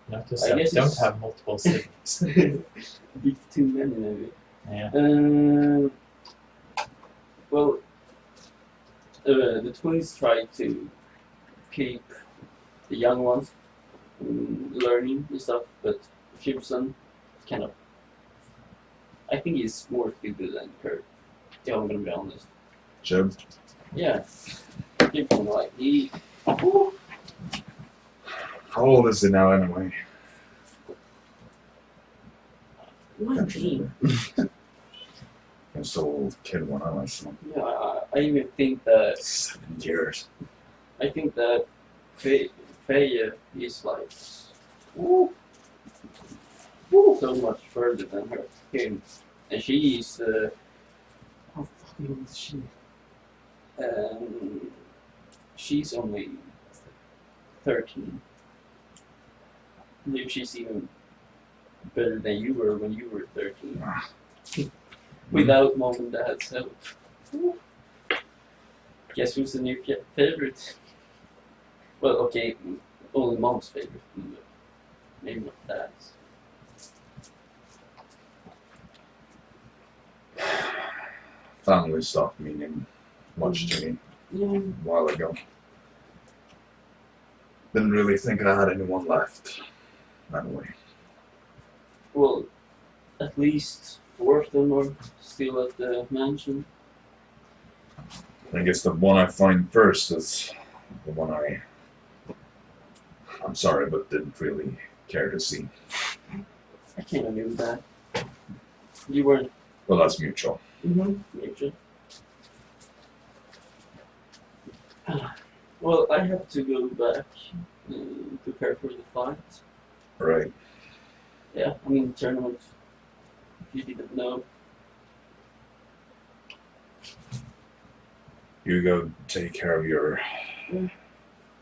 Notice I that guess we don't it's- have multiple siblings. bit too many maybe. Yeah. Well, the twins tried to keep the young ones learning and stuff, but Gibson kind of. I think he's more stupid than Kurt. If I'm gonna be honest. Jib? Yeah, Gibson, like he. How old is he now anyway? 19. still a little kid when I was Yeah, I even think that 7 years. I think that Feya is like so much further than her king, and she is how fucking is she? She's only 13. Maybe she's even better than you were when you were 13. Without mom and dad's help. Guess who's the new favorite? Well, okay, only mom's favorite. But maybe not dad's. Family stopped meaning much to me Yeah. a while ago. Didn't really think I had anyone left. Anyway. Well, at least 4 of them are still at the mansion. I guess the one I find first is the one I'm sorry, but didn't really care to see. I can't agree with that. You weren't. Well, that's mutual. Major. Well, I have to go back and prepare for the fight. Right. Yeah, I mean tournament. If you didn't know. You go take care of your Yeah.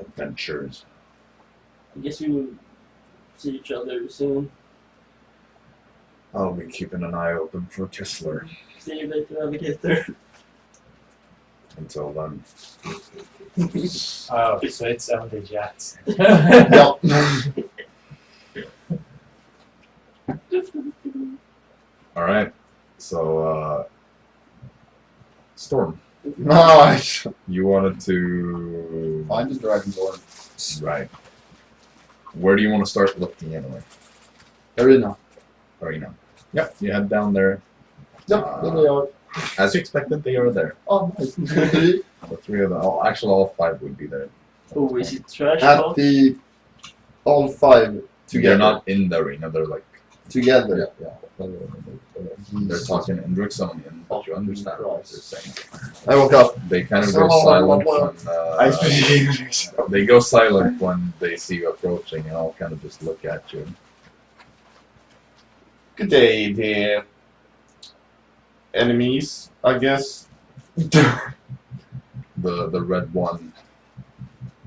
adventures. I guess we will see each other soon. I'll be keeping an eye open for Kistler. See you later, alligator. Until then. Oh, so it's only Jaxson. Alright. So, Storm, Nice. you wanted to... Find the dragonborn. Right. Where do you want to start looking anyway? Arena. Arena. Yep, you head down there. Yep, there they are. As you expected, they are there. Oh, nice. The 3 of them. Oh, actually, all 5 would be there. Oh, is it trash At talk? the all 5 together. They're not in the arena, they're like... Together. They're talking in Drixonian, but you understand what they're saying. I woke up. They kind of go silent when... they go silent when they see you approaching, and I'll kind of just look at you. Good day, dear enemies, I guess. The red one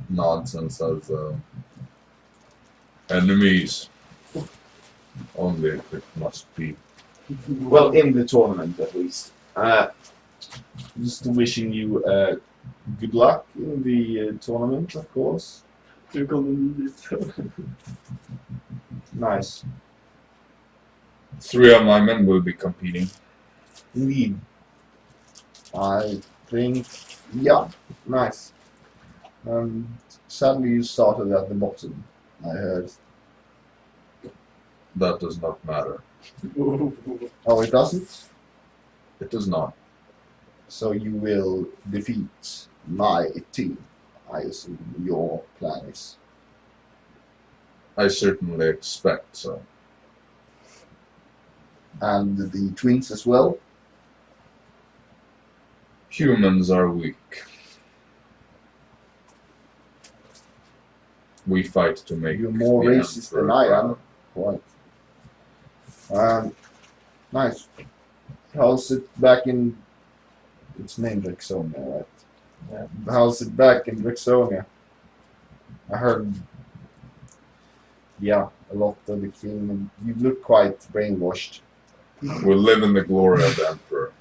nods and says, enemies. Only if it must be. Well, in the tournament at least. Just wishing you good luck in the tournament, of course. Nice. 3 of my men will be competing. Indeed. I think, yeah, nice. Sadly, you started at the bottom, I heard. That does not matter. Oh, it doesn't? It does not. So you will defeat my team, I assume your plan is. I certainly expect so. And the twins as well? Humans are weak. We fight to make You're more the racist than I am. Quite. Nice. How's it back in... It's named Drixonia, right? Yeah. How's it back in Drixonia? I heard... Yeah, a lot of the king, and you look quite brainwashed. We live in the glory of the Emperor.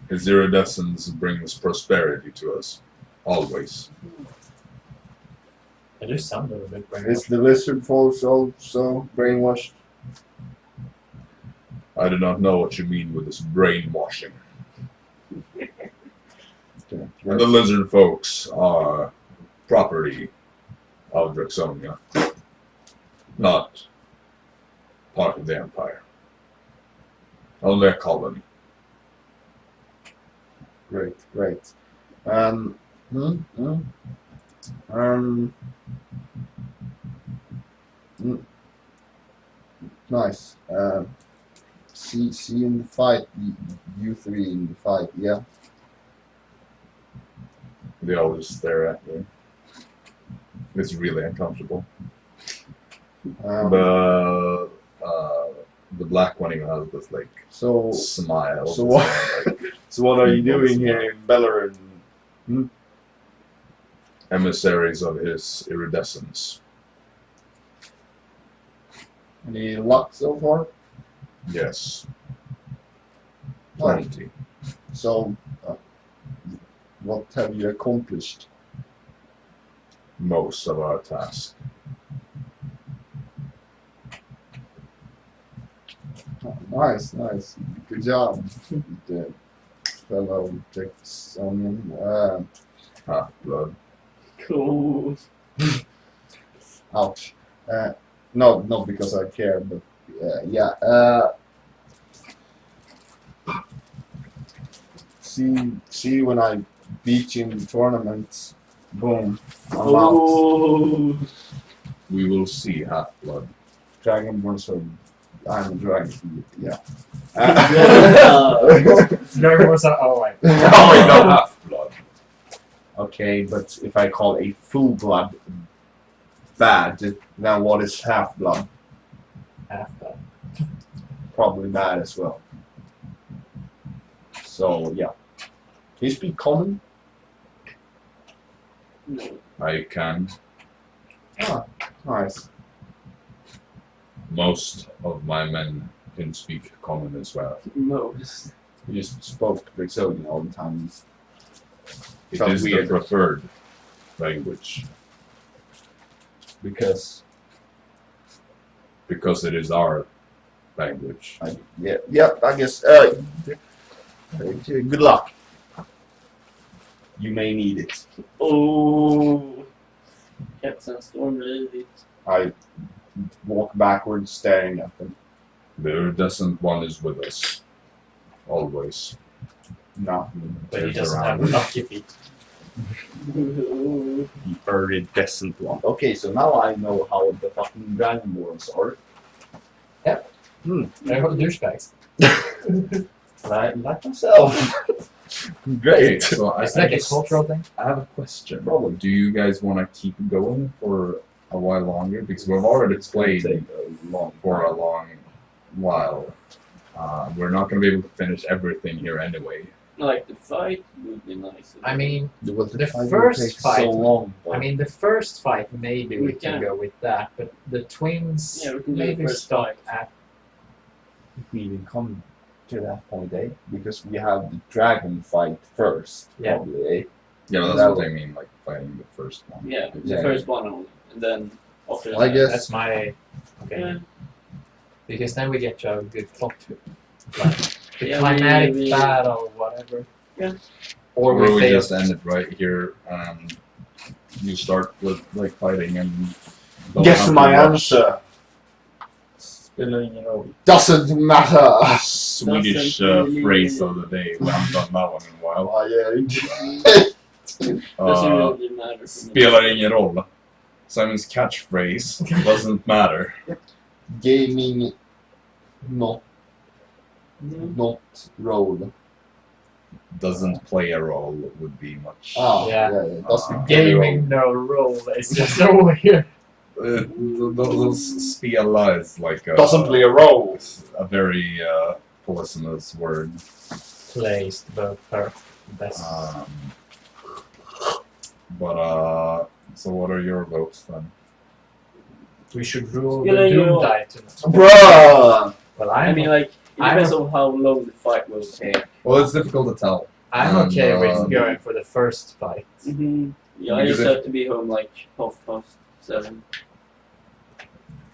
His iridescence brings prosperity to us. Always. It do sound a little bit Is the Lizardfolk also brainwashed? I do not know what you mean with this brainwashing. Okay. And the lizard folks are property of Drixonia, not part of the Empire. Only a colony. Great, great. Nice. See in the fight, you three in the fight, yeah. They all just stare at me. It's really uncomfortable. The black one even has this like So smile. So what? Like, so what are you doing here in Bellerin? emissaries of his iridescence. Any luck so far? Yes. No. Plenty. So what have you accomplished? Most of our task. Oh, nice. Good job, the fellow Jaxson. Half-blood. Cool. Ouch. No, not because I care, but yeah. See when I beat you in the tournament. Boom. I'm out. Oh. We will see half-blood. Dragonborn sword. I'm a dragon. Yeah. There was a oh my. Oh, no, half-blood. Okay, but if I call a full blood bad, then what is half blood? Half blood. Probably bad as well. So yeah. Can you speak common? No. I can. Ah, nice. Most of my men can speak common as well. No. You just spoke Brixodian all the time. It Sounds is the weird. preferred language Because it is our language. yeah, I guess. Good luck. You may need it. Oh. Jaxson storm lady. I walk backwards, staring at them. The iridescent one is with us. Always. No, But he Turns doesn't around. have lucky feet. the iridescent one. Okay, so now I know how the fucking dragonborns are. They're all douchebags. Like myself. Okay, Great. so It's like a cultural thing. I have a question. Probably. Do you guys want to keep going for a while longer? Because we've already played Take a long for a long while. We're not going to be able to finish everything here anyway. Like the fight would be nice. I mean, The The first fight- so long. I mean, the first fight maybe we We can can. go with that, but the twins Yeah, we can do the maybe first stop fight. at. If we even come to that point, because we have the dragon fight first, Yeah. probably, Yeah, but that's That what I mean, like fighting the first one. Yeah, the Yeah. first one only, and then after I that. guess- That's my opinion. Yeah. Because then we get to have a good plot to it. Like the Yeah, climatic we- battle, whatever. Yeah. Or Or we we fail. just end it right here. You start with like fighting and. Guess my answer. Spilling, you know, Doesn't matter. Swedish Doesn't really- phrase of the day. We haven't done that one in a while. Oh, yeah. Doesn't Uh, really matter for me. spelar ingen roll. Simon's catchphrase doesn't matter. Gaming, not roll. Doesn't play a role would be much. Ah, Yeah. yeah. Doesn't Gaming no role is just so weird. Those spela is like a, Doesn't play a role. a very poisonous word. Placed both her best. So what are your votes then? We should rule Yeah, the you Doom know- die tonight. Bruh! Well, I mean, like, it I'm- depends on how long the fight will take. Well, it's difficult to tell. I'm okay and, with going for the first fight. Yeah, I Because just if- have to be home like 7:30.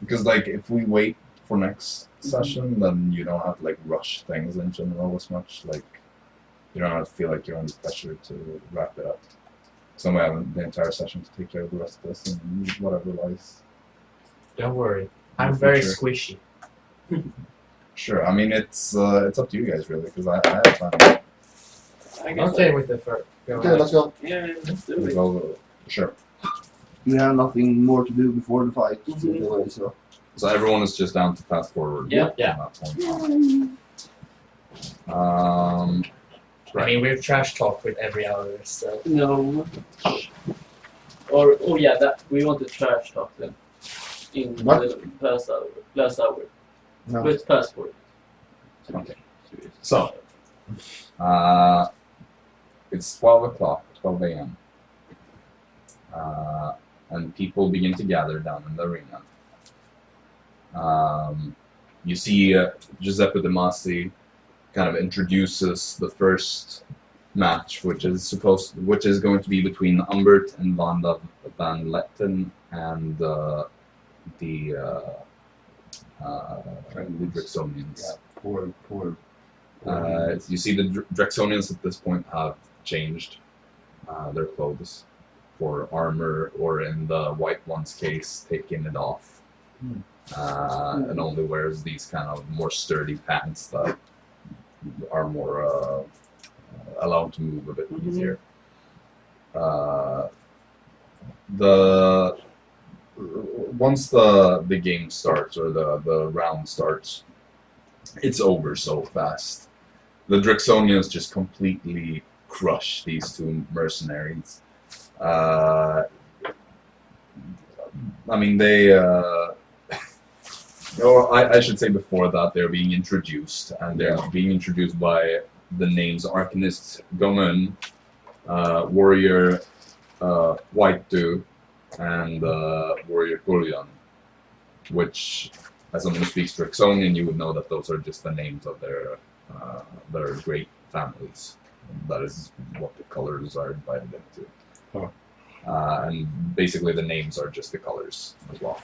Because like if we wait for next session, then you don't have to like rush things in general as much. Like you don't have to feel like you're under pressure to wrap it up. So we have the entire session to take care of the rest of this and whatever lies. Don't worry. I'm In the very future. squishy. Sure. I mean it's up to you guys really because I have time. I guess. Okay with the first. Go Okay, ahead. let's go. Yeah, let's do it. Well, sure. We have nothing more to do before the fight, Mhm. anyway, so. So everyone is just down to fast forward. Yeah. Yeah. From that point on. I mean, we've trash talked with every other, so. No. Or oh yeah, that we want to trash talk them in What? the last hour. No. But fast forward. Okay. So, it's 12 o'clock, 12 a.m. And people begin to gather down in the arena. You see Giuseppe De Masi kind of introduces the first match, which is going to be between Umbert and Vanda Van Letten and the Drexonians. Yeah, poor. You see the Drexonians at this point have changed their clothes for armor, or in the White One's case, taking it off. And only wears these kind of more sturdy pants that are more allowed to move a bit easier. Once the game starts, or the round starts, it's over so fast. The Drexonians just completely crush these two mercenaries. I mean, they. I should say before that they're being introduced, and they're being introduced by the names Arcanist Gomun, Warrior White Dew, and Warrior Goliath, which, as someone who speaks Drexonian, you would know that those are just the names of their great families. That is what the colors are divided into. Oh. And basically the names are just the colors as well.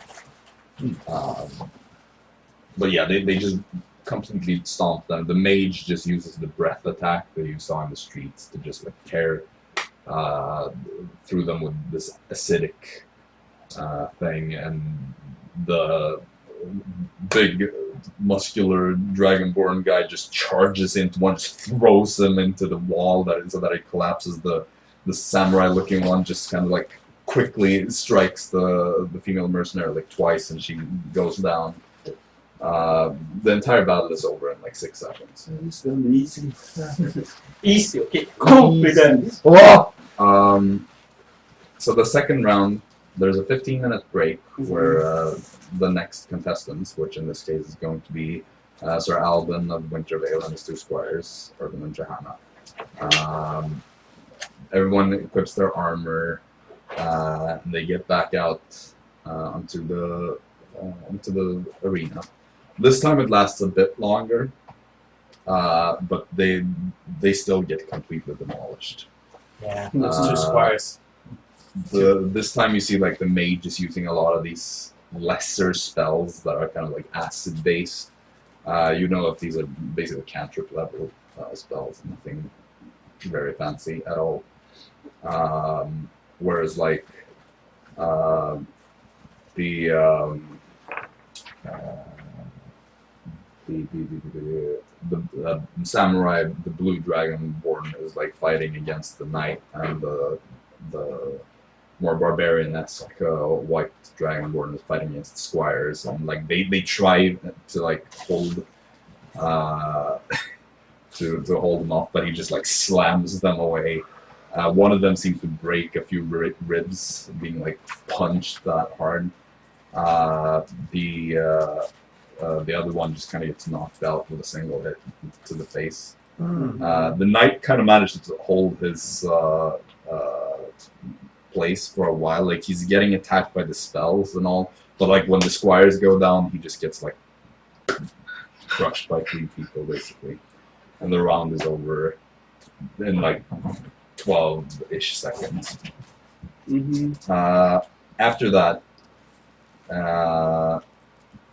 But yeah, they just completely stomp them. The mage just uses the breath attack that you saw in the streets to just like tear through them with this acidic thing, and the big muscular dragonborn guy just charges into one, just throws him into the wall so that it collapses. The samurai looking one just kind of like quickly strikes the female mercenary like twice, and she goes down. The entire battle is over in like 6 seconds. It's gonna be easy. Easy, okay. Confidence. So the second round, there's a 15-minute break where the next contestants, which in this case is going to be Sir Alban of Wintervale and his 2 squires, Urban and Johanna. Everyone equips their armor, and they get back out onto the arena. This time it lasts a bit longer, but they still get completely demolished. Yeah, those 2 squires. This time you see like the mage is using a lot of these lesser spells that are kind of like acid based. You know that these are basically cantrip level spells, nothing very fancy at all. Whereas like the samurai, the blue dragonborn, is like fighting against the knight, and the more barbarian-esque white dragonborn is fighting against the squires, and like they try to like hold to hold him off, but he just like slams them away. One of them seems to break a few ribs, being like punched that hard. The other one just kind of gets knocked out with a single hit to the face. The knight kind of manages to hold his place for a while. Like he's getting attacked by the spells and all, but like when the squires go down, he just gets like crushed by 3 people basically, and the round is over in like 12-ish seconds. After that,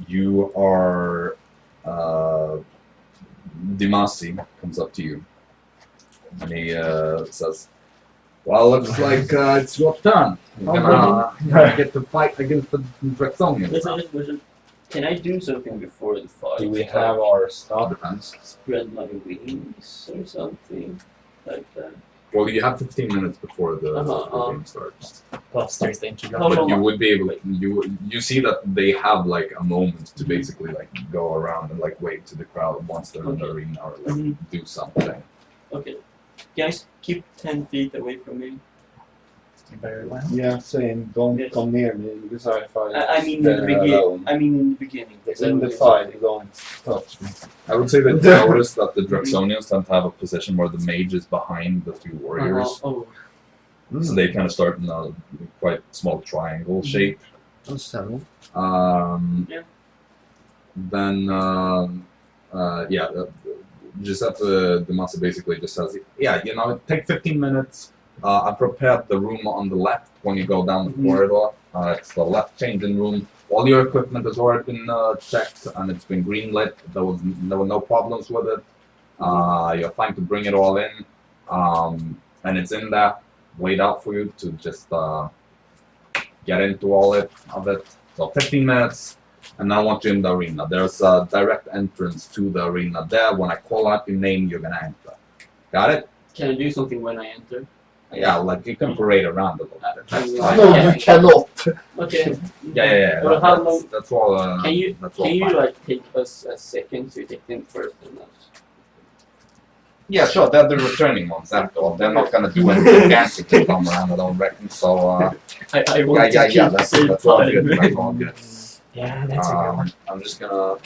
you are Dimasi comes up to you, and he says, "Well, looks like it's your turn. You're gonna get to fight against the Drexonians." Listen. Can I do something before the fight? Do we have our stuff? Depends. Spread my wings or something like that? Well, you have 15 minutes before the game starts. Plus, there's the How introduction. But long- you would be able. You see that they have like a moment to basically like go around and like wave to the crowd once they're in the arena or like do something. Okay. Guys, keep 10 feet away from me. Very well. Yeah, same. Don't Yes. come near me because I fight. I mean in the there beginning. alone. I mean in the beginning. In the fight, you don't touch me. I would say that you notice that the Draxonians tend to have a position where the mage is behind the two warriors. Oh. So they kind of start in a quite small triangle shape. Understandable. Yeah. Then, Giuseppe De Massa basically just says, yeah, you know, take 15 minutes. I prepared the room on the left when you go down the corridor. It's the left changing room. All your equipment has already been checked and it's been greenlit. There were no problems with it. You're fine to bring it all in. And it's in there. Wait out for you to just get into all of it. So 15 minutes, and I want you in the arena. There's a direct entrance to the arena there. When I call out your name, you're gonna enter. Got it? Can I do something when I enter? Yeah, like you can parade around a little bit. That's No, fine. No, you cannot. Okay. Yeah. Well, how long? That's all. Can you That's all can you fine. like take us a second to take them first and us? Yeah, sure. They're the returning ones. After all, they're not gonna do anything fancy to come around. I don't reckon. So. I want to keep That's all good. That's all good. Yeah, that's a good one. I'm just gonna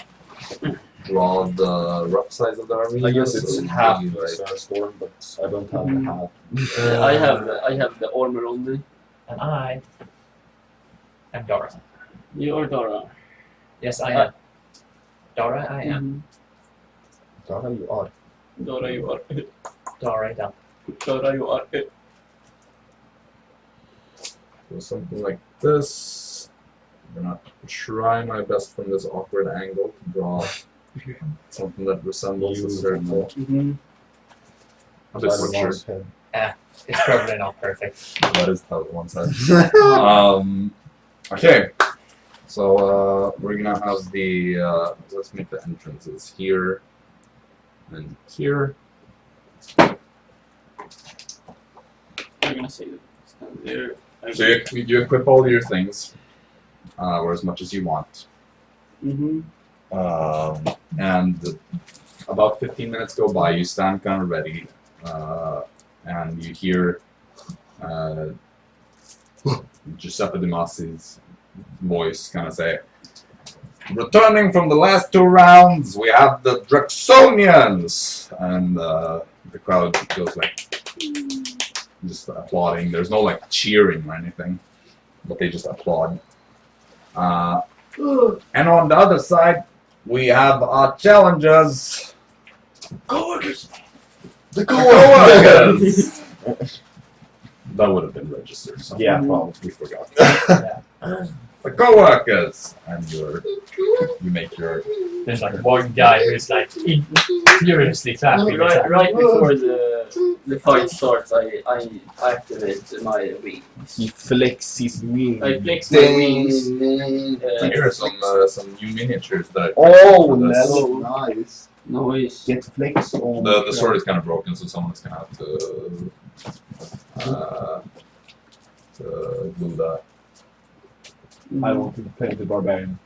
draw the rough size of the arena. I guess it's so it'll half be the like- storm, but I don't have the half. I have the armor on me. And I am Dara. You are Dara. Yes, I am. Dara, I am. Dara, you are. Dara, you are. Dara, down. Dara, you are. So something like this. I'm gonna try my best from this awkward angle to draw something that resembles a circle. A bit Side of butchered. one's head. It's probably not perfect. That is how one says. Okay. So we're gonna have the let's make the entrances here and here. I'm gonna say that. Stand there. So you equip all your things, or as much as you want. And about 15 minutes go by, you stand kind of ready, and you hear Giuseppe De Massi's voice kind of say, returning from the last 2 rounds, we have the Draxonians! And the crowd goes like, just applauding. There's no like cheering or anything, but they just applaud. And on the other side, we have our challengers. Co-workers! The co-workers! That would have been registered. So Yeah, probably. we forgot. The co-workers! And you make your... There's like one guy who's like furiously tapping. Right before the fight starts, I activate my wings. He flexes wings. I flex my wings. Here are some new miniatures that I Oh, for this. that's nice. Noise. Get flex on. The sword is kind of broken, so someone's gonna have to do that. I want to play the barbarian.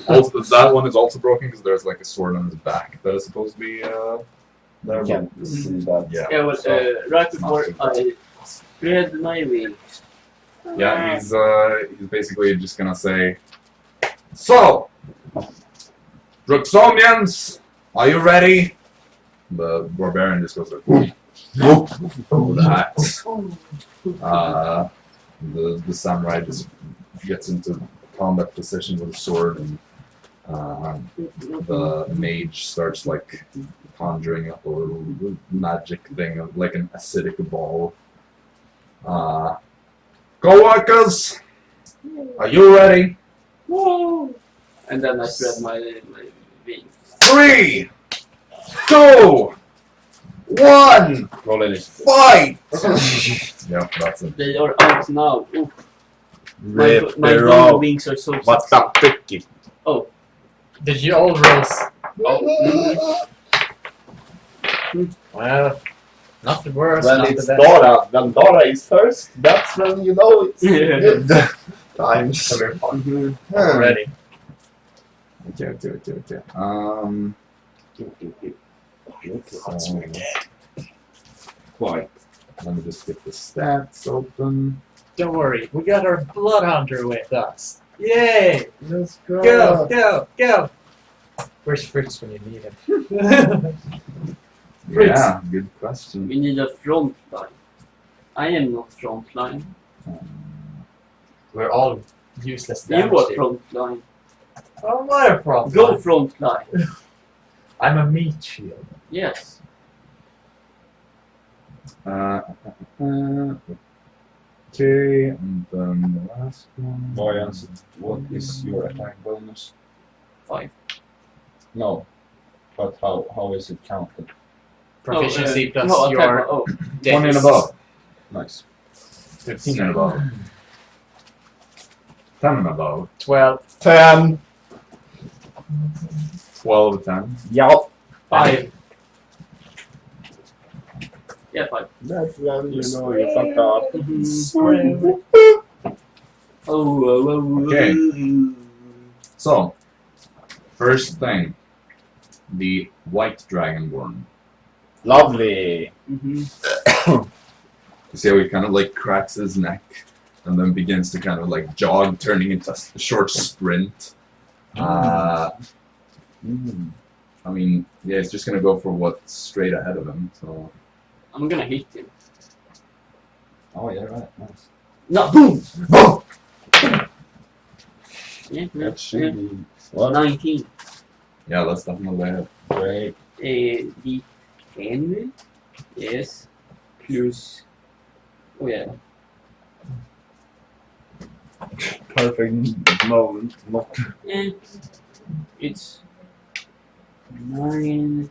Also, that one is also broken because there's like a sword on his back that is supposed to be there. I can't see that. Yeah. Yeah, well, so- right before I spread my wings. Yeah, he's basically just gonna say, so, Draxonians, are you ready? The barbarian just goes like, with the axe. The samurai just gets into combat position with a sword, and the mage starts like conjuring up a little magic thing, like an acidic ball. Co-workers, are you ready? Whoa! And then I spread my wings. 3, 2, 1, Roll it. fight! Yep, that's it. They are out now. Ooh, my Rip my her blue off. wings are so What's sexy. up, Vicky? Did you all roll? Well, Not the worst, When not it's the best. Dara, when Dara is first, that's when you know it's good times. So we're fine Hmm. already. Okay. Quite. Let me just get the stats open. Don't worry, we got our Bloodhunter with us. Yay! Let's go. Go! Where's Fritz when you need him? Yeah, good question. We need a front line. I am not front line. We're all useless You damage are here. front line. Oh, where from? Go front line. I'm a meat shield. Yes. Okay, and then the last one. Boyans, what is your attack bonus? 5. No. But how is it counted? Proficiency plus no, your oh, 20 and dex. above. Nice. 15 and above. 10 and above. 12. 10! 12 and 10. Yup. 5. yeah, 5. That's when you know you fucked up. Okay. So, first thing, the white dragonborn. Lovely. You see how he kind of like cracks his neck and then begins to kind of like jog, turning into a short sprint. I mean, yeah, he's just gonna go for what's straight ahead of him. So, I'm gonna hit him. Oh, yeah, right. Nice. No, boom! Yeah, That should yeah. be. What? 19. yeah, that's definitely it. Great. D10. Yes. Plus. Oh, yeah. Perfect moment. Not. Eh, it's 9.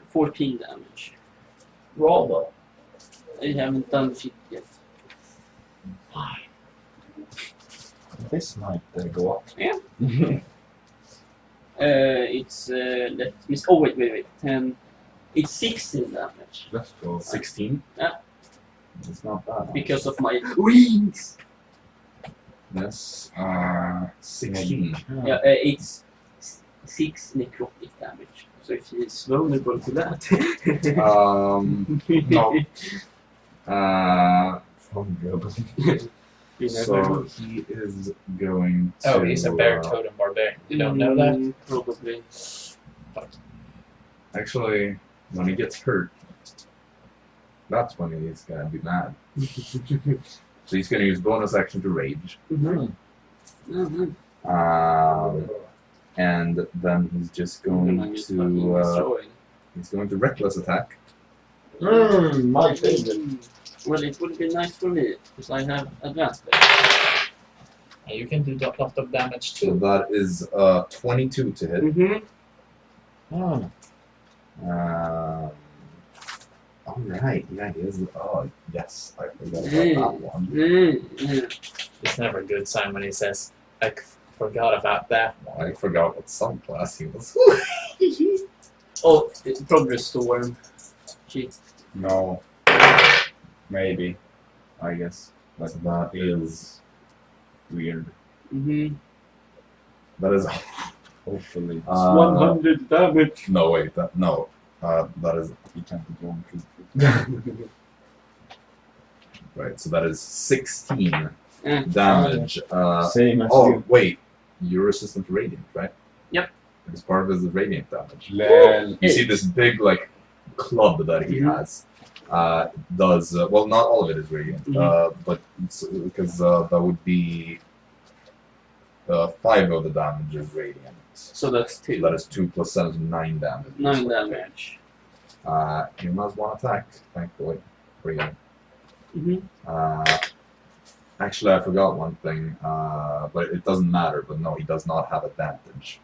14 damage. Rather. I haven't done shit yet. This might go up. It's let me. Oh wait. 10. It's 16 damage Let's go 16. Yeah. It's not bad. because of my wings. Yes. 16. Yeah, it's 6 necrotic damage. So if he is vulnerable to that. No. You never So know. he is going to. Oh, he's a bear totem barbarian. You don't know that? Probably. Actually, when he gets hurt, that's when he's gonna be mad. So he's gonna use bonus action to rage. And then he's just going to he's going to reckless attack. My favorite. Well, it would be nice for me because I have advanced. And you can do a lot of damage So too. that is 22 to hit. All right, yeah, he is. Oh, yes, I forgot about that one. It's never a good sign when he says, I forgot about that one. I forgot what subclass he was. Oh, progress storm. Shit. No. Maybe. I guess. Like that is weird. That is. Hopefully. 100 damage. No, wait, that is. You can't be going Right, so that is 16 Eh. damage. Same as Oh, you. wait, you're resistant to radiant, right? Yep. It's part of his radiant damage. Lel. You see this big, like, club that he has. Does well, not all of it is radiant, but because that would be 5 of the damage is radiant. So that's 2. That is 2 plus 7 is 9 damage. 9 damage. He has 1 attack, thankfully, for you. Actually, I forgot one thing, but it doesn't matter. But no, he does not have advantage.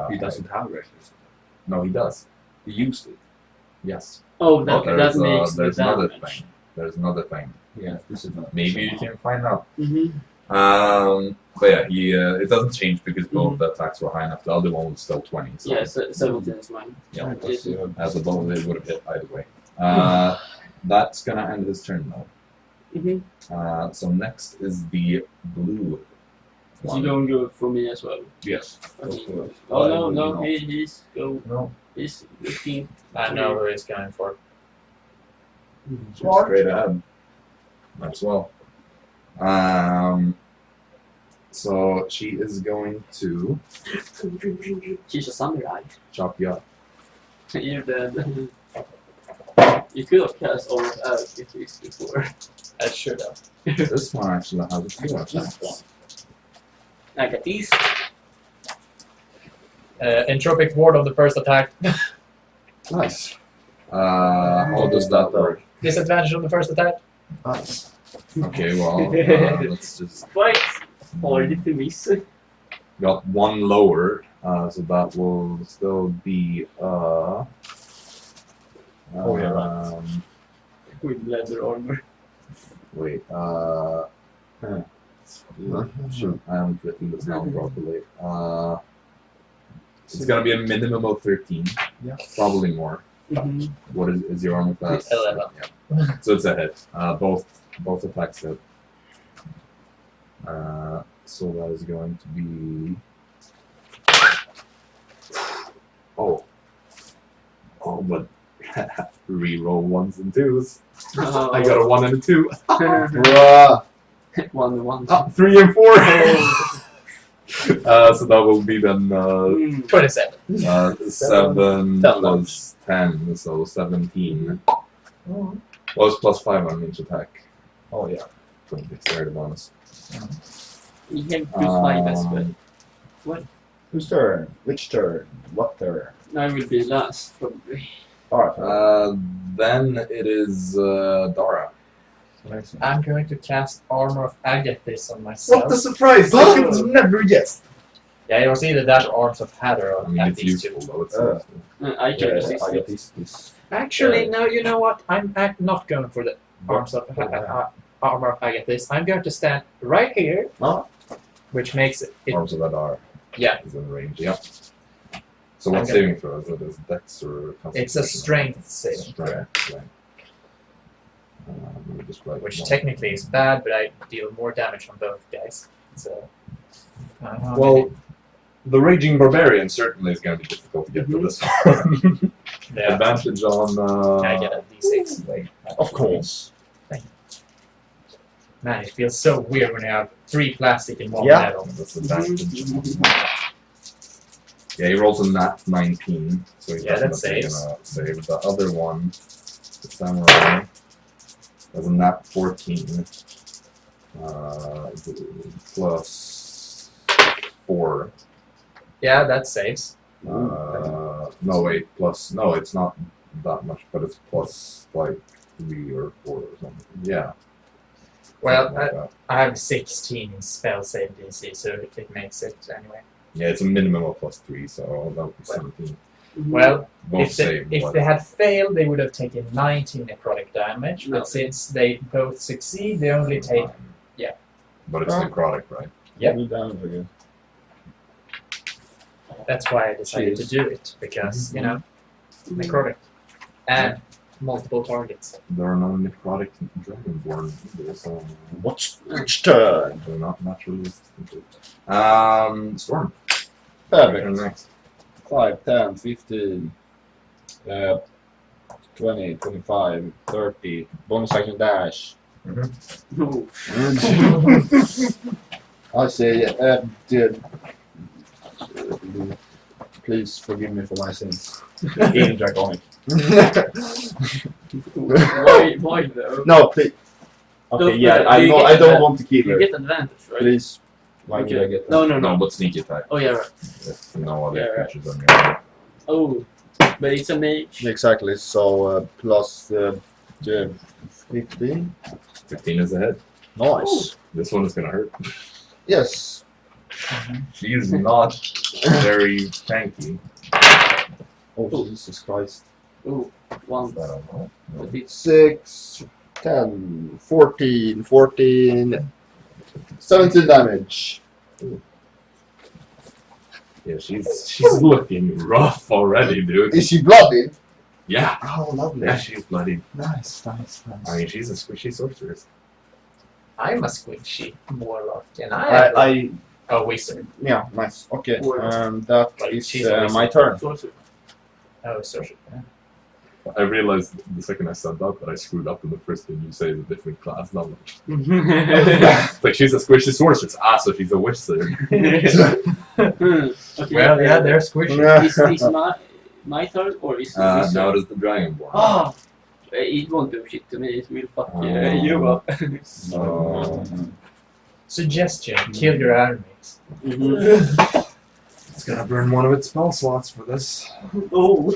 He doesn't have resistance. No, he does. He used it. Yes. Oh, But that makes the there's another damage. thing. There's another thing. Yeah, this is not. Maybe you can find out. But yeah, it doesn't change because both the attacks were high enough. The other one was still 20. So Yeah, 17 is mine. yeah, Yes. as a bonus, it would have hit either way. That's gonna end his turn though. So next is the blue Is he one. going to go for me as well? Yes. Okay. Why Oh would no, you no, not? he's go. No. He's looking. I know who he's going for. Straight ahead. Might as well. So she is going to She's a samurai. chop you up. You're dead. You could have cast all of out if he's before. I should have. This one actually has a few attacks. I got these. Entropic ward on the first attack. Nice. How does that work? Disadvantage on the first attack. Nice. Okay, well, let's just Quite hard to miss. got one lower, so that will still be With leather armor. wait, shoot, I haven't written this down properly. It's gonna be a minimum of 13. Yeah. Probably more. What is your armor class? 11. Yeah. So it's a hit. Both attacks hit. So that is going to be. Oh, but reroll ones and twos. I got a 1 and a 2. Bruh. 1. 3 and 4. So that will be then 27. 7 10 plus 10, so 17. Well, it's plus 5 on each attack. Oh yeah. So dexterity bonus. You can use my best, but Whose turn? Which turn? What turn? I will be last probably. Alright. Then it is Dara. I'm going to cast Armor of Agathis on myself. What a surprise! I could have never guessed. Yeah, it was either that or Arms of Hadar I or mean, at it's these useful two. though. It's I can resist I it. got this. Actually, no, you know what? I'm not going for the Arms of Armor of Agathis. I'm going to stand right here, Oh. which makes it. Arms of Adar Yeah, is in range. Yeah. So what Okay. saving throw? Is it Dex or it's a Constitution? strength saving throw, Strength. Let me just write which one. technically is bad, but I deal more damage on both guys. So. Well, the Raging Barbarian certainly is going to be difficult to get to this one. yeah. Advantage on. Can I get a d6? Of course. Man, it feels so weird when you have 3 plastic and 1 Yeah. metal. That's advantage. Yeah, he rolls a nat 19, so he's Yeah, that definitely saves. gonna save. The other one, the samurai, has a nat 14, plus 4. Yeah, that saves. No, wait, plus, no, it's not that much, but it's plus like 3 or 4 or something. Yeah. Well, something like that. I have 16 in spell save DC, so it makes it anyway. Yeah, it's a minimum of plus 3, so that would be 17. Well, Both if save, if but they had failed, they would have taken 19 necrotic damage, No. but since they both succeed, they only take. Yeah. But it's necrotic, right? Yep. Be down again. That's why I decided to do it, because, you know, necrotic. And multiple targets. There are no necrotic dragonborn either, so Which turn? they're not naturally resistant. Storm. Perfect. You're next. 5, 10, 15, 20, 25, 30. Bonus action dash. No. I say, dude, please forgive me for my sins. In Draconic. Why though? No, please. Okay, Don't- yeah, do I you know. get I don't that- want to kill You her. get advantage, right? Please. Why Okay. would I get that? No, no, No, no. but sneak attack. Oh yeah, right. If no other Yeah, right. creatures on your Oh, but it's a mage. Exactly. So plus 15. 15 is ahead. Nice. This one is gonna hurt. Yes. She is not very tanky. Oh Jesus Christ. Oh, 1. I don't know. But it's 6, 10, 14, 14, 17 damage. Yeah, she's looking rough already, dude. Is she bloodied? Yeah. Oh, lovely. Yeah, she's bloody. Nice. I mean, she's a squishy sorceress. I'm a squishy warlock, and I'm a wizard. Yeah, nice. Okay, Word. that Like, is she's a my wizard. turn. Oh, sorcerer. Yeah. I realized the second I said that I screwed up in the first thing you say is a different class level. Like, she's a squishy sorceress. So she's a wizard. Okay. Well, yeah, they're squishy. Is my turn or is it Now it is the Dragonborn. Ah! It won't do shit to me, it will fuck you up. So, Suggestion: kill your armies. It's gonna burn one of its spell slots for this. Oh!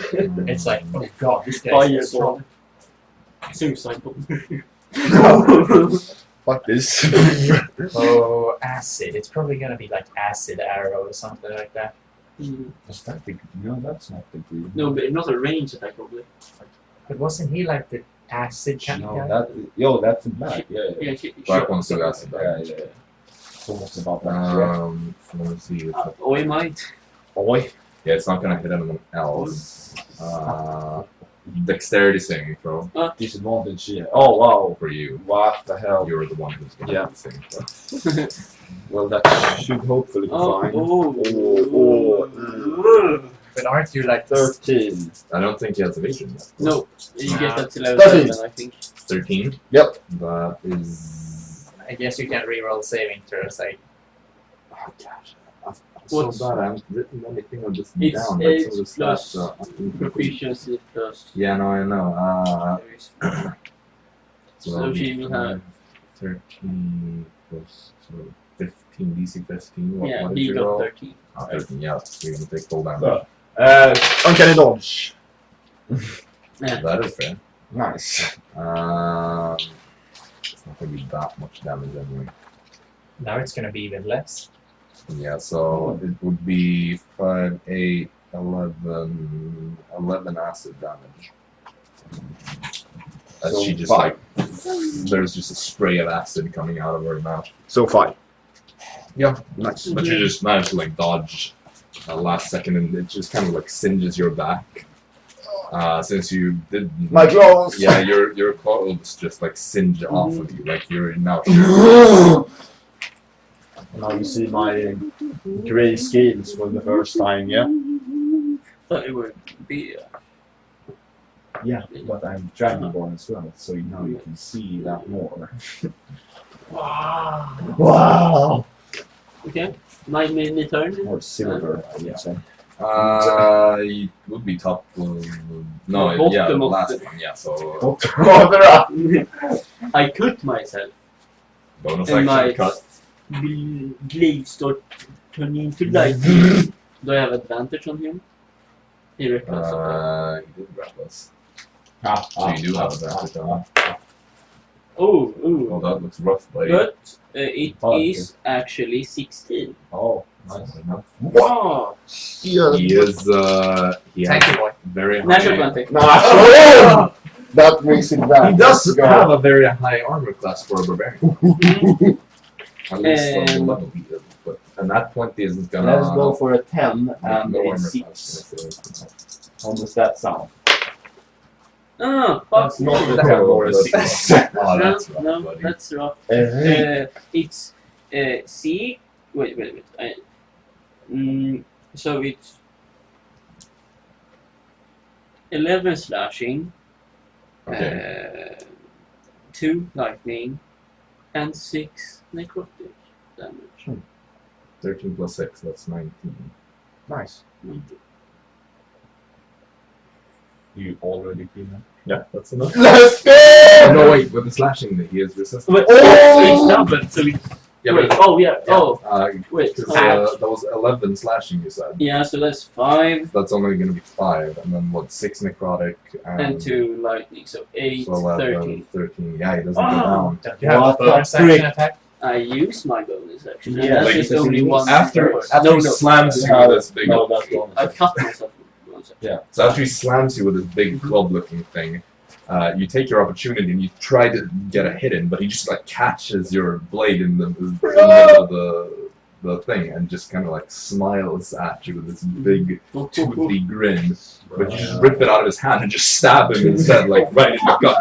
It's like, oh god, this guy's Fire strong. Suicide bomb. Fuck this. Oh, acid. It's probably gonna be like acid arrow or something like that. Is that the, no, that's not the green. No, but not a range attack probably. But wasn't he like the acid kind No, of guy? that's in black. Yeah, yeah. Yeah, Black one's still acid. Yeah, yeah. It's almost about that. So let's see. Oh, it might. Oi. Yeah, it's not gonna hit anyone else. Dexterity saving throw Disadvantage. Yeah. Oh wow. for you. What the hell? You're the one who's gonna Yeah. hit the saving throw. Well, that should hopefully be fine. But aren't you like 13. I don't think he has evasion yet. No, you get that to level 13. 7, I think. 13? Yep. That is. I guess you can reroll saving throws. Like, Oh gosh. I'm so What's- bad. I haven't written anything of this It's down. 8 That's sort plus of stats, proficiency plus. Yeah, no, I know. There is- So she will have. 13 plus 15, DC 15. What, Yeah, what he did you got roll? 13. 13, yeah. So you're gonna take full damage. Uncanny dodge. Yeah. That is fair. Nice. It's not gonna be that much damage anyway. now it's gonna be even less. Yeah, so it would be 5, 8, 11 acid damage. As So she just 5. like, there's just a spray of acid coming out of her mouth. So 5. Yeah. Nice. But you just managed to like dodge last second and it just kind of like singes your back. Since you did My claws! yeah, your clothes just like singe off of you, like you're now Now you see my grey scales for the first time, yeah? Thought it would be. Yeah, but I'm Dragonborn as well, so now you can see that more. Wow! Okay, my mini turn. Or silver, I would say. it would be top no, yeah, the Bottom of last the- one, yeah, so I cut myself. bonus And my action cut. blade start turning into lightning. Do I have advantage on him? He reckless. Okay. He did reckless. Ah, So you do have advantage on him. Oh, Well, that looks rough, buddy. but it Oh, is actually 16. Oh, Nice nice. enough. Wow! Yeah. He is, he Thank has you, boy. very Natural high... 20. Nah, that makes it bad. He does Go. have a very high armor class for a barbarian. At least on the And- level he is, but and that 20 isn't gonna... Let's go for a 10 and no armor a 6. class. How does that sound? Ah, fuck. Not the Oh, 10 or a that's- 6. Oh, that's rough, no, buddy. that's rough. Hey. It's C. Wait. So it's 11 slashing, Okay. 2 lightning, and 6 necrotic damage. 13 plus 6, that's 19. Nice. You already feel that? Yeah, that's enough. Let's go! Oh, no, wait, with the slashing, he is resistant. Wait, Oh! it's doubled, so it's. Yeah, wait, but oh, yeah, oh, wait. because that was 11 slashing, you said. Yeah, so that's 5 That's only going to be 5, and then what, 6 necrotic, and 2 lightning, so 8, so 11, 13. 13. Yeah, he doesn't go Oh. down. Don't you have What a bonus the action frick? attack? I use my bonus action. Yeah, and that's like, just because only you one. After no, he slams you with this big... No, that's bonus. I cut myself with bonus action. So after he slams you with this big club-looking thing, You take your opportunity and you try to get a hit in, but he just like catches your blade in the middle of the thing and just kind of like smiles at you with this big toothy grin. But you just rip it out of his hand and just stab him instead, like right in the gut.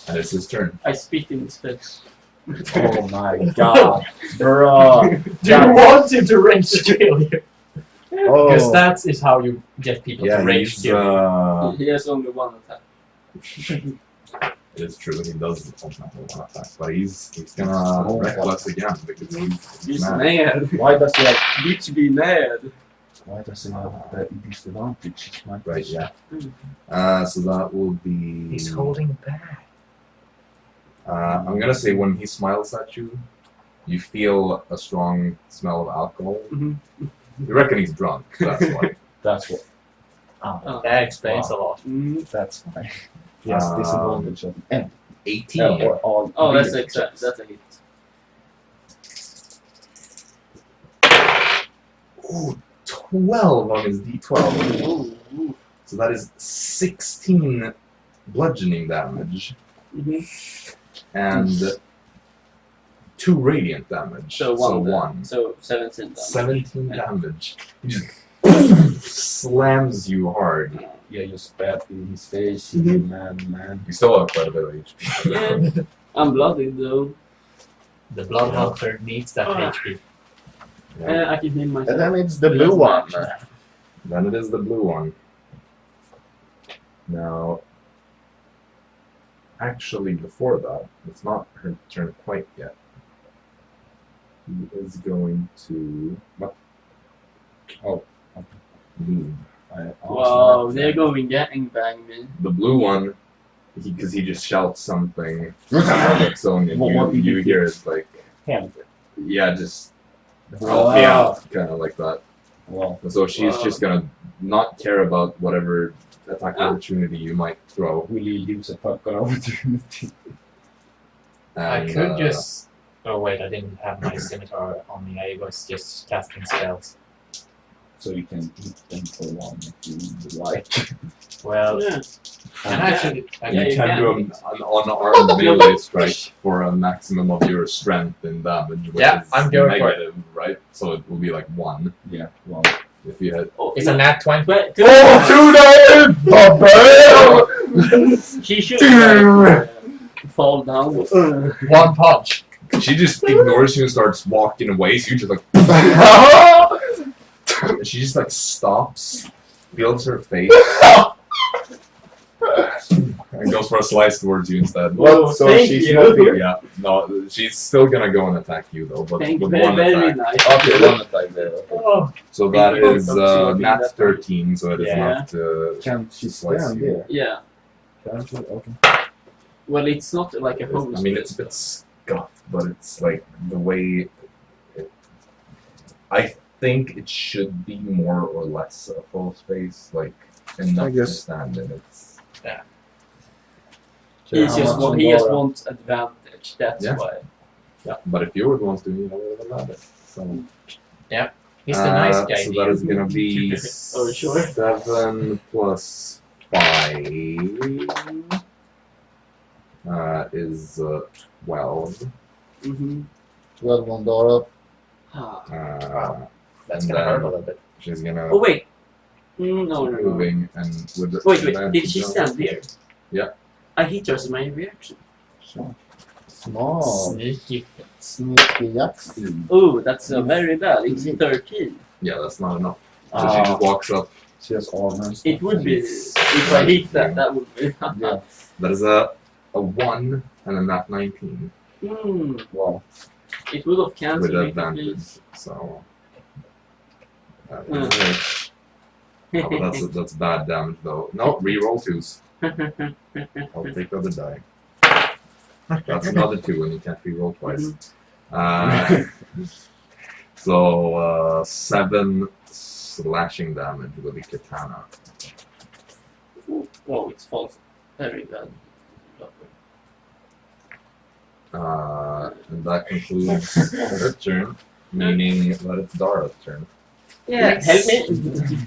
And it's his turn. I spit in his face. Oh my god, bro! Do you want him to rage kill you? Because Oh, that is how you get people to rage he's, kill you. He has only one attack. it is true, he does ultimately one attack, but he's gonna reckless again because he's He's mad. mad. why does he have? Bitch be mad. Why does he have the disadvantage? Right, yeah. So that will be. He's holding back. I'm gonna say when he smiles at you, you feel a strong smell of alcohol. Mhm. You reckon he's drunk, that's why. That's what. Oh, that explains a lot. Mm. That's why. Yes, disadvantage of 18. or all. Oh, that's three exact. checks. That's a hit. Ooh, 12 on his d12. Ooh. So that is 16 bludgeoning damage and 2 radiant damage. So one. then. one. So 17 damage. 17 damage. He just slams you hard. Yeah, you spat in his face, Mhm. man. You still have quite a bit of HP. Yeah. I'm bloodied though. The Bloodhunter needs that HP. Yeah. I can heal myself. And then it's the blue one. Then it is the blue one. Now, actually, before that, it's not her turn quite yet. He is going to. Oh. Move. Wow, they're going gangbang me. The blue one, because he just shouts something on its own, and What you did he hear it's like, Him. yeah, just Wow. yeah, kind of like that. Well, So she's Wow. just gonna not care about whatever attack opportunity you might throw. will you use a pucker opportunity? I And, could just. Oh wait, I didn't have my scimitar on me. I was just casting spells. So you can hit them for one if you would like. Well, Yeah. and actually, I you Yeah, you can can. do an unarmed melee strike for a maximum of your strength in damage, which Yeah, is I'm going for it. negative, right? So it will be like 1 Yeah, well. if you had. Oh, it's a nat 20. But she should fall down. One punch. She just ignores you and starts walking away, so you just like. She just like stops, feels her face, and goes for a slice towards you instead. Well, so thank she's you. not here. Yeah, no, she's still gonna go and attack you though, but Thank you. with Very, one very attack. nice. Okay, one attack there. Okay. Oh, So that Thank you. is Absorbing nat that. 13, so it is Yeah. enough to. Can she Slice stand you. there? Yeah. Can she? Okay. Well, it's not like a home. I mean, it's a bit scuffed, but it's like the way. I think it should be more or less a full space, like enough I to guess. stand in. It's He's How just much want, he just more? wants advantage. That's Yeah. why. yeah, but if you were the ones doing it, I would have allowed it. So. he's the nice guy. So that is gonna be Oh, sure. 7 plus 5 is 12. Mm-hmm. 12 on Dara. Ah. Wow. That's And gonna hurt a then little bit. she's gonna Oh wait. No. moving and with the Wait. advantage Did she on- stand there? Yeah. I hit her as my reaction. Small. Sneaky. Sneaky Jaxson. Oh, that's very bad. It's 13. Yeah, that's not enough. So Ah. she just walks up. She has armor and stuff. It would be if I hit that. That would be. Yeah. That is a 1 and a nat 19 Hmm. Wow. It would have with cancelled it. advantage. So. That Hmm. is it. Oh, but that's bad damage though. No, reroll 2s. I'll take the other die. That's another 2 and you can't reroll twice. So 7 slashing damage with the katana. Whoa, it's false. Very bad. And that concludes her turn, meaning that it's Dara's turn. Yeah, help me.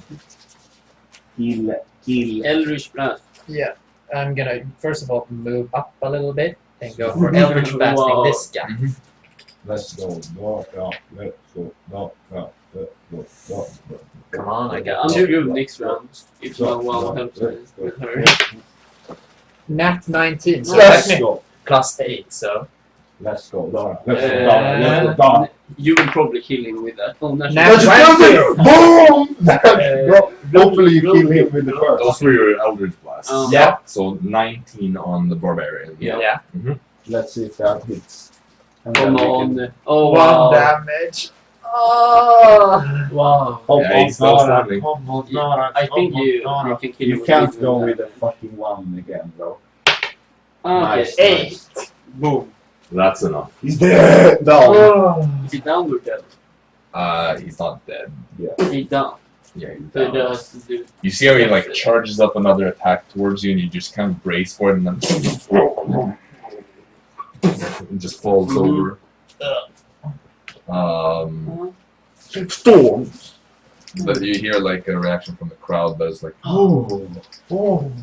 Heal Heal. Eldritch Blast. Yeah. I'm gonna first of all move up a little bit and go for Eldritch Blasting Wow. this guy. Let's go. No, no, let's go. No, no, let's go. No, no. Come on, I Okay, got I'm two. screwed next round. If my wow helps me with her. Nat 19, so Let's that's go. plus 8, so. Let's go. Dara. Let's go. Uh, Dara. Let's go. Dara. You will probably kill him with that. Oh, Nat natural. 20! Boom! Uh, Hopefully you kill him with the first. Those were your Eldritch Blasts. Yeah. So 19 on the Barbarian. Yeah. Let's see if that hits. And Come then we on. can- Oh, One wow. damage. Oh! Wow. Come Yeah, on, he's still Dara. standing. Come on, Dara. I think Come on, you Dara. can kill You him can't with go that. with a fucking 1 again, though. Okay. Nice. 8. Boom. That's enough. He's there! Down! Is he down or dead? He's not dead. He's down. Yeah, he's So down. that has to do. You see how he like charges up another attack towards you, and you just kind of brace for it, and then it just falls over. Storm! But you hear like a reaction from the crowd that's like, Oh!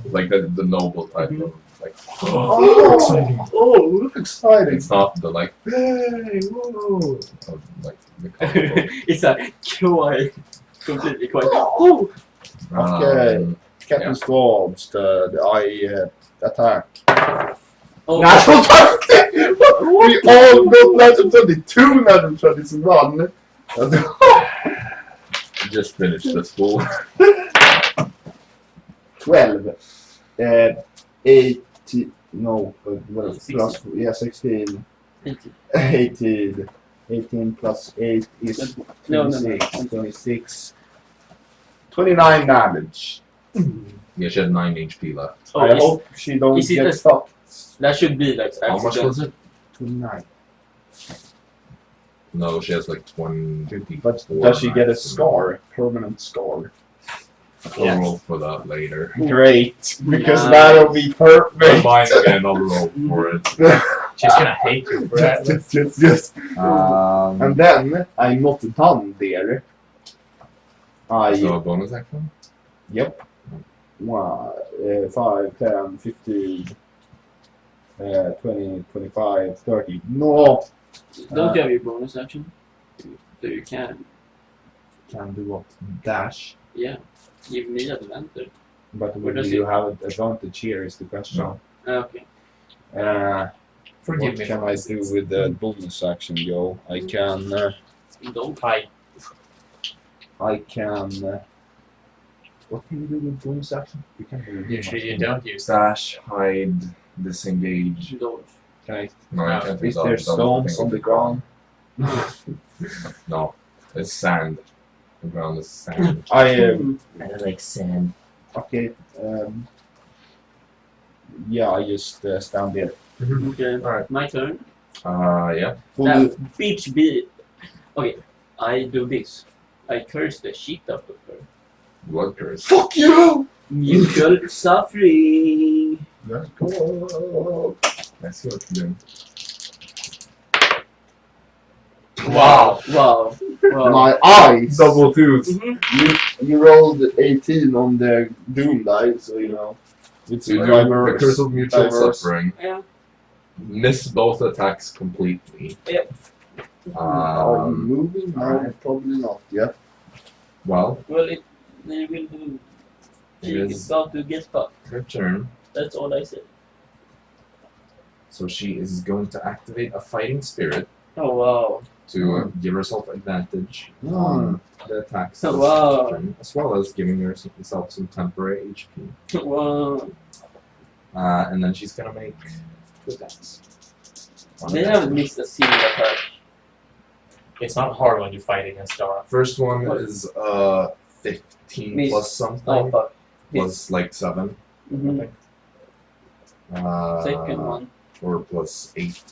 like the noble type of like. Oh! Oh, exciting! It's not the like, Hey, whoa! of, like the comical. It's a quiet. Completely quiet. Oh! Okay. Um, Captain Yeah. Squabs, the eye attack. Oh. Natural 20! We all got natural 20, 2 natural 20s in one. just finished this fool. 12. 18. No, but 16. plus, yeah, 16. 18. 18. 18 plus 8 is No, 26. 26. 29 damage. Yeah, she had 9 HP left. Oh, I hope she don't is it get a- stuck. That should be like How much accident. was it? 29. No, she has like 20. But does she get a scar? Permanent scar? I'll roll for that later. Great, because Nice. that'll be perfect. Combine again, I'll roll for it. She's gonna hate you for that. Just. Um, And then I'm not done there. so a bonus action? Yep. 5, 10, 15, 20, 25, 30. No! Don't you have your bonus action? So you can. Can do what? Dash. Yeah. Give me advantage. But Where will does you it- have an advantage here is the question. No. Okay. Forgive What me. can I do with the bonus action, Joe? I can. Don't. Hi. What can you do with bonus action? You can do Usually you don't use that. Dash, hide, disengage. Don't. Can I? No, you can't Is do there that. stones on the ground? No, it's sand. The ground is sand. I like sand. okay. Yeah, I just stand there. Okay. Alright. My turn. Yeah. Now, bitch be. Okay. I do this. I curse the shit out of her. Blood curse. Fuck you! Mutual suffering. Let's go. Let's see what you're doing. Wow. Wow. Wow. My eyes. Double twos. You rolled 18 on the doom die, so you know. It's So you do diverse. the curse of mutual Diverse. suffering. Yeah. Miss both attacks completely. Yep. Are you Um, moving? No, alright. probably not yet. well, Well, they will do. She It is is. about to get fucked. her turn. That's all I said. So she is going to activate a fighting spirit Oh wow. to give herself advantage Hmm. on the attacks Oh, this wow. turn, as well as giving herself some temporary HP. Wow. And then she's gonna make 2 attacks. One They attack. haven't missed a single attack. It's not hard when you fight against Dara. First one is 15 Miss. plus something. Oh fuck. Plus like 7. Mm-hmm. Uh, Second one. Or plus 8.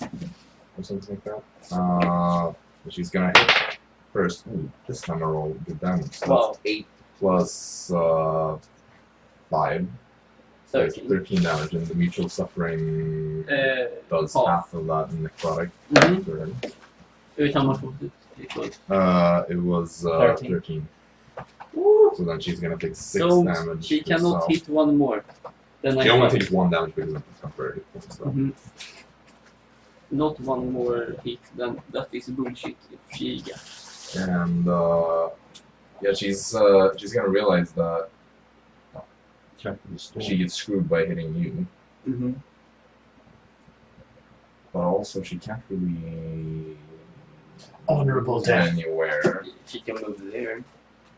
Or something like that. She's gonna hit first. Ooh, this time I roll good damage. So Wow. that's 8 plus 5. So it's 13. 13 damage, and the mutual suffering does half. half of that in necrotic. Mm-hmm. Turn. Wait, how much was it? It was. It was 13. 13. Woo! So then she's gonna take 6 So damage. she cannot herself. hit one more. Then She I only fight. takes 1 damage because of the temporary hit. So. Mhm. Not one more hit, then that is bullshit if she gets. And yeah, she's gonna realize that she gets screwed by hitting you, Mm-hmm. but also she can't really Honorable move death. anywhere. She can move there.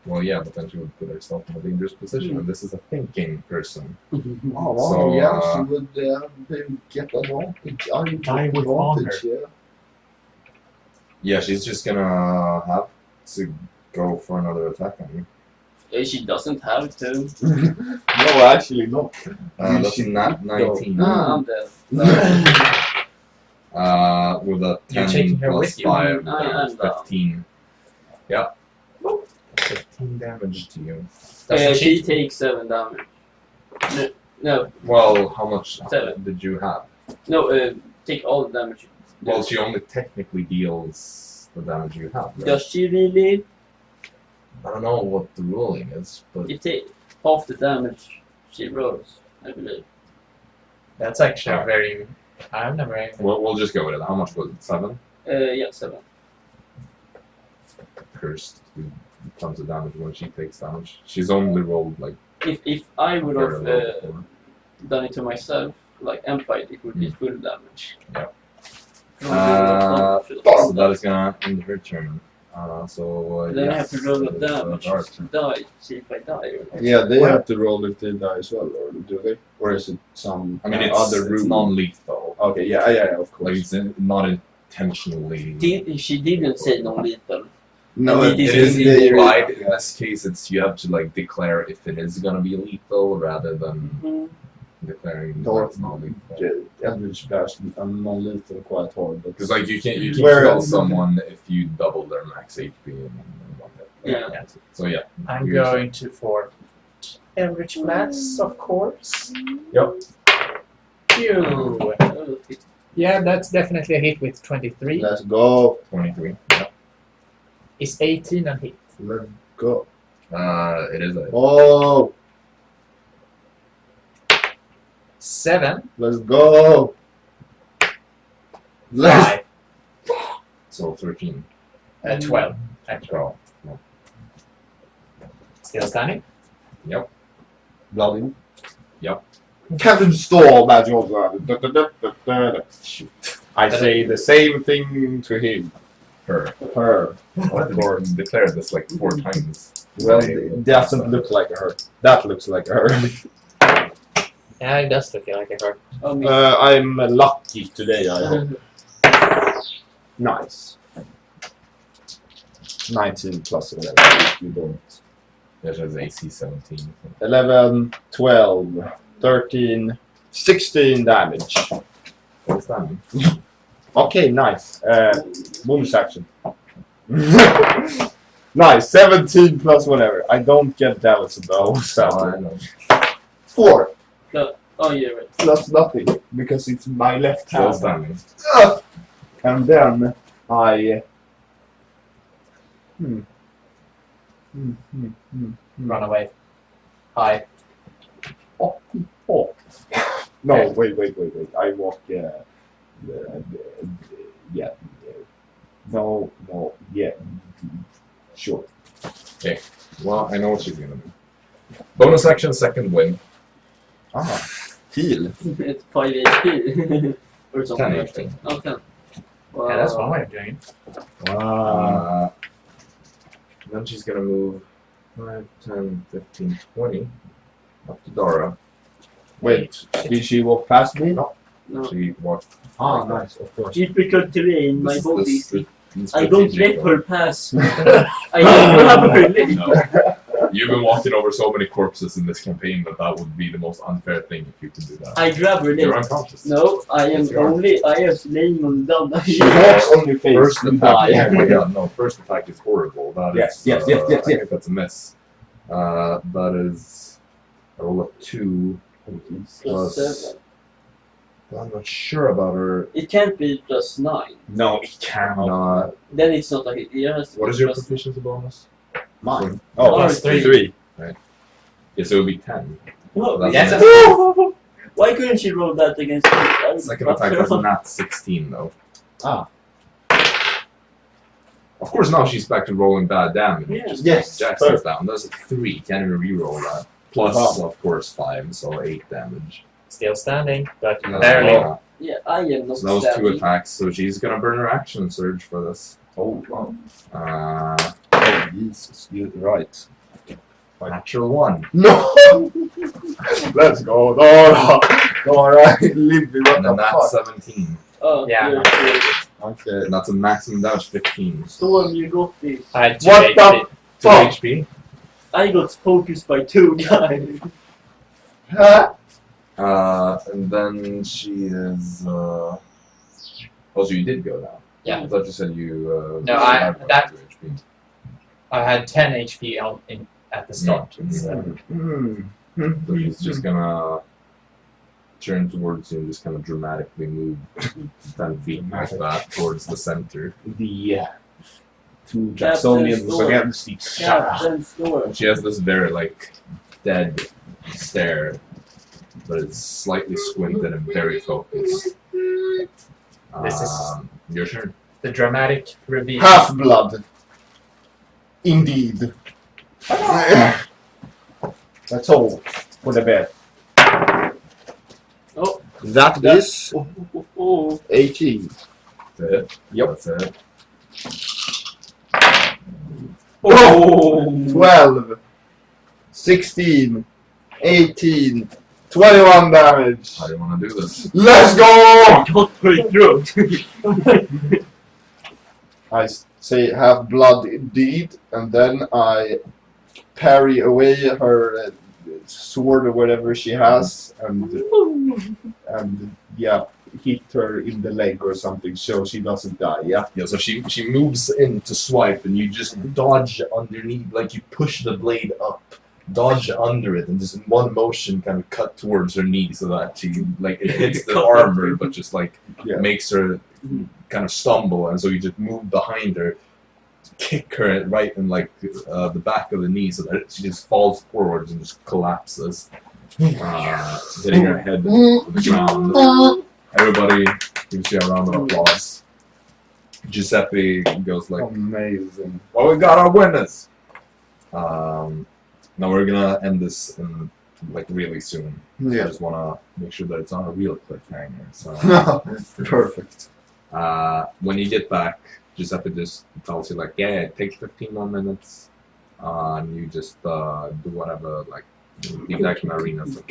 Well, yeah, but then she would put herself in a dangerous position, and this is a thinking person. Oh, So, yeah, she would maybe get advantage. I would Die get with advantage, yeah. Yeah, she's just gonna have to go for another attack on you. She doesn't have to. No, actually not. That's a nat 19. I'm dead. With a You're 10 taking her plus with you. 5, I am down. 15. Yeah. 15 damage to you. She takes 7 damage. No, Well, how much 7. did you have? no, take all the damage. Well, she only technically deals the damage you have. Right? Does she really? I don't know what the ruling is, but You take half the damage she rolls, I believe. That's actually Alright. very. I've never. we'll just go with it. How much was it? 7? Yeah, 7. Cursed. Tons of damage when she takes damage. She's only rolled like If I would very have low before. done it to myself, like Empire, it would be full damage. Yeah. Then So that is gonna end her turn. So I have to roll a it is, damage Dara's to turn. die, see if I die or not. Yeah, they Well- have to roll if they die as well, or do they? Or is it some I mean, other it's rule? non-lethal. Okay, yeah, of Like course. it's not intentionally. She didn't say non-lethal. No, it It is is in implied. In this case, it's you have to like declare if it is gonna be lethal rather than declaring that it's not lethal. Eldritch Blast and non-lethal quite hard, but Because like you can Where- kill someone if you double their max HP in one hit. Yeah. So yeah. I'm you're- going to for Eldritch Blast, of course. Yep. Phew. Yeah, that's definitely a hit with 23. let's go. 23. Yeah. Is 18 a hit? Let's go. It is a. Oh, 7. let's go. Let's 5. So 13. 12. Actually. 12. Still standing? Yep. bloody. Yep. Captain Storm as your I say the same thing to him. Her. Her. Of course. Declared this like 4 times. Well, it doesn't look like a her. That looks like a her. Yeah, it does look like a hurt. Oh, me. I'm lucky today, I hope. Nice. 19 plus 11. You don't. That has AC 17. 11, 12, 13, 16 damage. What's that mean? Okay, nice. Bonus action. Nice. 17 plus whatever. I don't get damage though. I So know. 4 Oh, yeah, right. plus nothing because it's my left Still hand. standing. And then I. Run away. Hi. Oh. No, wait. I walk. Yeah. No. Yeah. Sure. Well, I know what she's gonna do. Bonus action, second wind. Ah. Heal. It's 5 HP. Or something 10 like that. HP. Oh, 10. Wow. Yeah, that's one way of doing it. Then she's gonna move 5, 10, 15, 20 up to Dara. Wait, did she walk past me? No. She walked. Ah, nice, of course. Difficult terrain, my This- body this- is. this I don't strategic let one. her pass. I don't grab her leg. No. You've been walking over so many corpses in this campaign that would be the most unfair thing if you could do that. I grab her You're leg. unconscious. No, I am Yes, you are. only. I am laying on the down. She walks on your face. First you attack. die. Oh my god, no. First attack is horrible. That is. Yes. I think that's a miss. That is. I roll a 2 plus. 7. I'm not sure about her. It can't be plus 9. No, it cannot. Not. Then it's not like it has to What be is your plus- proficiency bonus? Mine. Oh, Oh, it's 3. right? Yeah, so it would be 10. Oh, That's Yes, an why couldn't she roll that against me? second attack was not 16 though. Ah. Of course, now she's back to rolling bad damage. Yeah. Just Yes, Jackson's perfect. down. That's a 3. Can't even reroll that. Plus, of course, 5, so 8 damage. Still standing, but Uh, barely. Yeah, I am not So that was 2 standing. attacks, so she's gonna burn her action surge for this. Oh, wow. Uh, Oh, Jesus, you're right. natural 1. No! Let's go, Dara! Dara, live with what And the then that's fuck? 17. Oh, Yeah. you're good. Okay. And that's a maximum damage 15. Storm, you got this. I had 2 What HP. the 2 fuck? HP. I got focused by 2 guys. Huh? And then she is. Oh, so you did go down. Yeah. I thought you said you. No, had that- 2 HP. I had 10 HP at the start. Mm. So. So she's just gonna turn towards you and just kind of dramatically move 10 feet like that towards the center. The two Captain Jacksonians Storm. against each other. Captain Storm. She has this very like dead stare, but it's slightly squinted and very focused. This is- Your turn. The dramatic reveal. Half-blood. Indeed. That's all for the bed. Oh. That is Oh, oh, oh. 18. That's it. Yep. That's it. Oh! 12, 16, 18, 21 damage. How do you want to do this? Let's go! Got my throat. I say half blood indeed, and then I parry away her sword or whatever she has, and yeah, hit her in the leg or something so she doesn't die. Yeah. Yeah, so she moves in to swipe, and you just dodge underneath, like you push the blade up, dodge under it, and just in one motion kind of cut towards her knee so that she, like, it hits the armor, but just like Yeah. makes her kind of stumble, and so you just move behind her, kick her right in like the back of the knee so that she just falls forwards and just collapses, hitting her head on the ground. Everybody gives you a round of applause. Giuseppe goes like, Amazing. "Well, we got our winners." Now we're gonna end this in like really soon. I Yeah. just wanna make sure that it's on a real cliffhanger. So Perfect. when you get back, Giuseppe just tells you like, "Yeah, it takes 15 more minutes." And you just do whatever, like be back in the arena. So,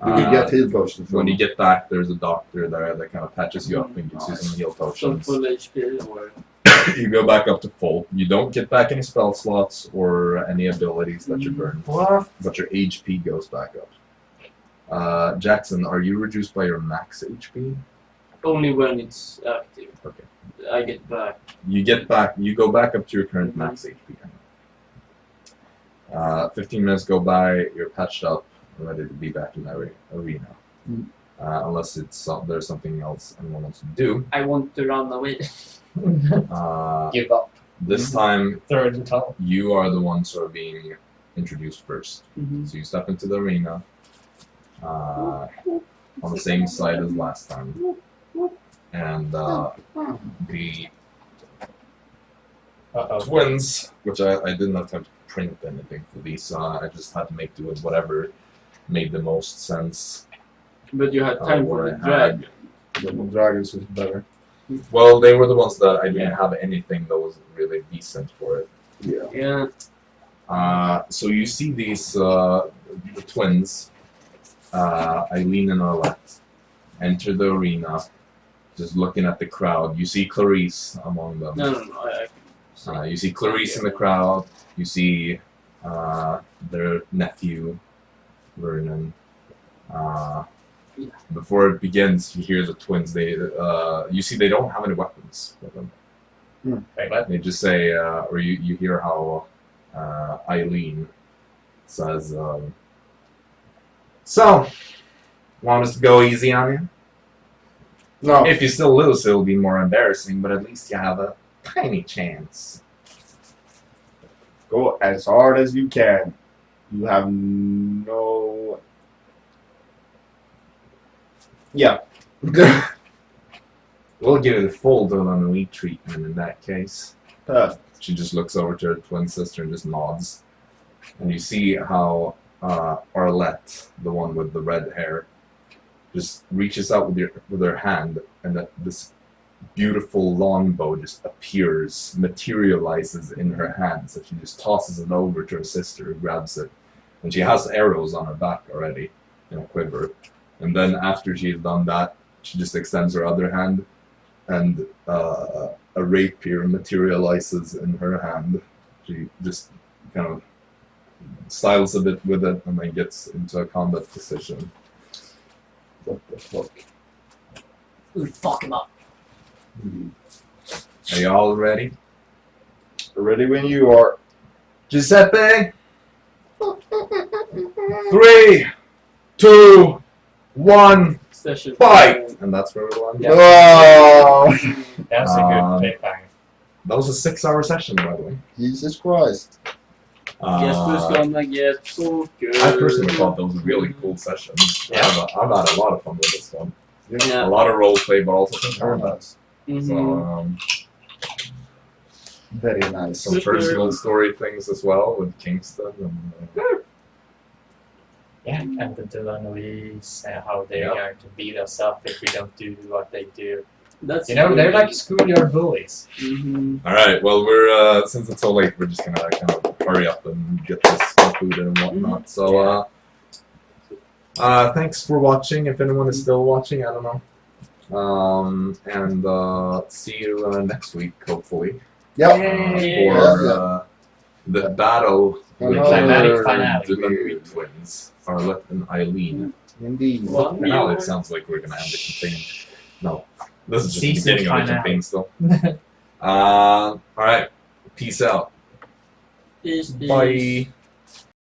We can get heal potions. when you get back, there's a doctor there that kind of patches you up and gives you some heal Some potions. full HP or You go back up to full. You don't get back any spell slots or any abilities that you burn, but your HP goes back up. Jaxson, are you reduced by your max HP? only when it's active. Okay. I get back. You get back. You go back up to your current max HP. 15 minutes go by. You're patched up, ready to be back in the arena. Mm. Unless it's there's something else anyone wants to do. I want to run away. Give up. This time, Third and top. you are the one sort of being introduced first. Mhm. So you step into the arena on the same side as last time. And the Uh-oh. twins, which I didn't have time to print anything for these, I just had to make do with whatever made the most sense. But you had time what for I the had. dragon. The dragons is better. Well, they were the ones that I didn't have anything that was really decent for it. Yeah. Yeah. So you see these the twins, Eileen and Arlette, enter the arena, just looking at the crowd. You see Clarice among them. No. I can You see Clarice in the crowd. You see their nephew, Vernon. Before it begins, you hear the twins. You see they don't have any weapons with them. Wait, what? They just say, or you hear how Eileen says, "So, want us to go easy on you? No. If you still lose, it'll be more embarrassing, but at least you have a tiny chance." Go as hard as you can. You have no. Yeah. We'll give it a full Dolanui treatment in that case. She just looks over to her twin sister and just nods. And you see how Arlette, the one with the red hair, just reaches out with her hand, and that this beautiful longbow just appears, materializes in her hand. So she just tosses it over to her sister, who grabs it. And she has arrows on her back already in a quiver. And then after she's done that, she just extends her other hand, and a rapier materializes in her hand. She just kind of styles a bit with it and then gets into a combat position. What the fuck? We'll fuck him up. Are you all ready? Ready when you are. Giuseppe? 3, 2, 1, Session. fight! And that's where we'll end. Yeah. Oh! That was a good cliffhanger. That was a 6-hour session, by the way. Jesus Christ. Guess who's gonna get so good? I personally thought that was a really cool session. Yeah. I've had a lot of fun with this one. Yeah. A lot of roleplay, but also some combats. Mhm. So, Very nice. some personal story things as well with Kingston. And, Yeah, and the Delanuis, how they Yeah. are to beat us up if we don't do what they do. That's You know, they're like schoolyard bullies. Alright, well, we're, since it's so late, we're just gonna kind of hurry up and get this concluded and whatnot. So, thanks for watching, if anyone is still watching, I don't know. And see you next week, hopefully. Yep. For the battle with The climatic the finale. Delanuy twins, Arlette and Eileen. Indeed. Well, Now it sounds like we're gonna end the campaign. No, this is just the Season beginning of the finale. campaign still. Alright, peace out. Peace. Bye.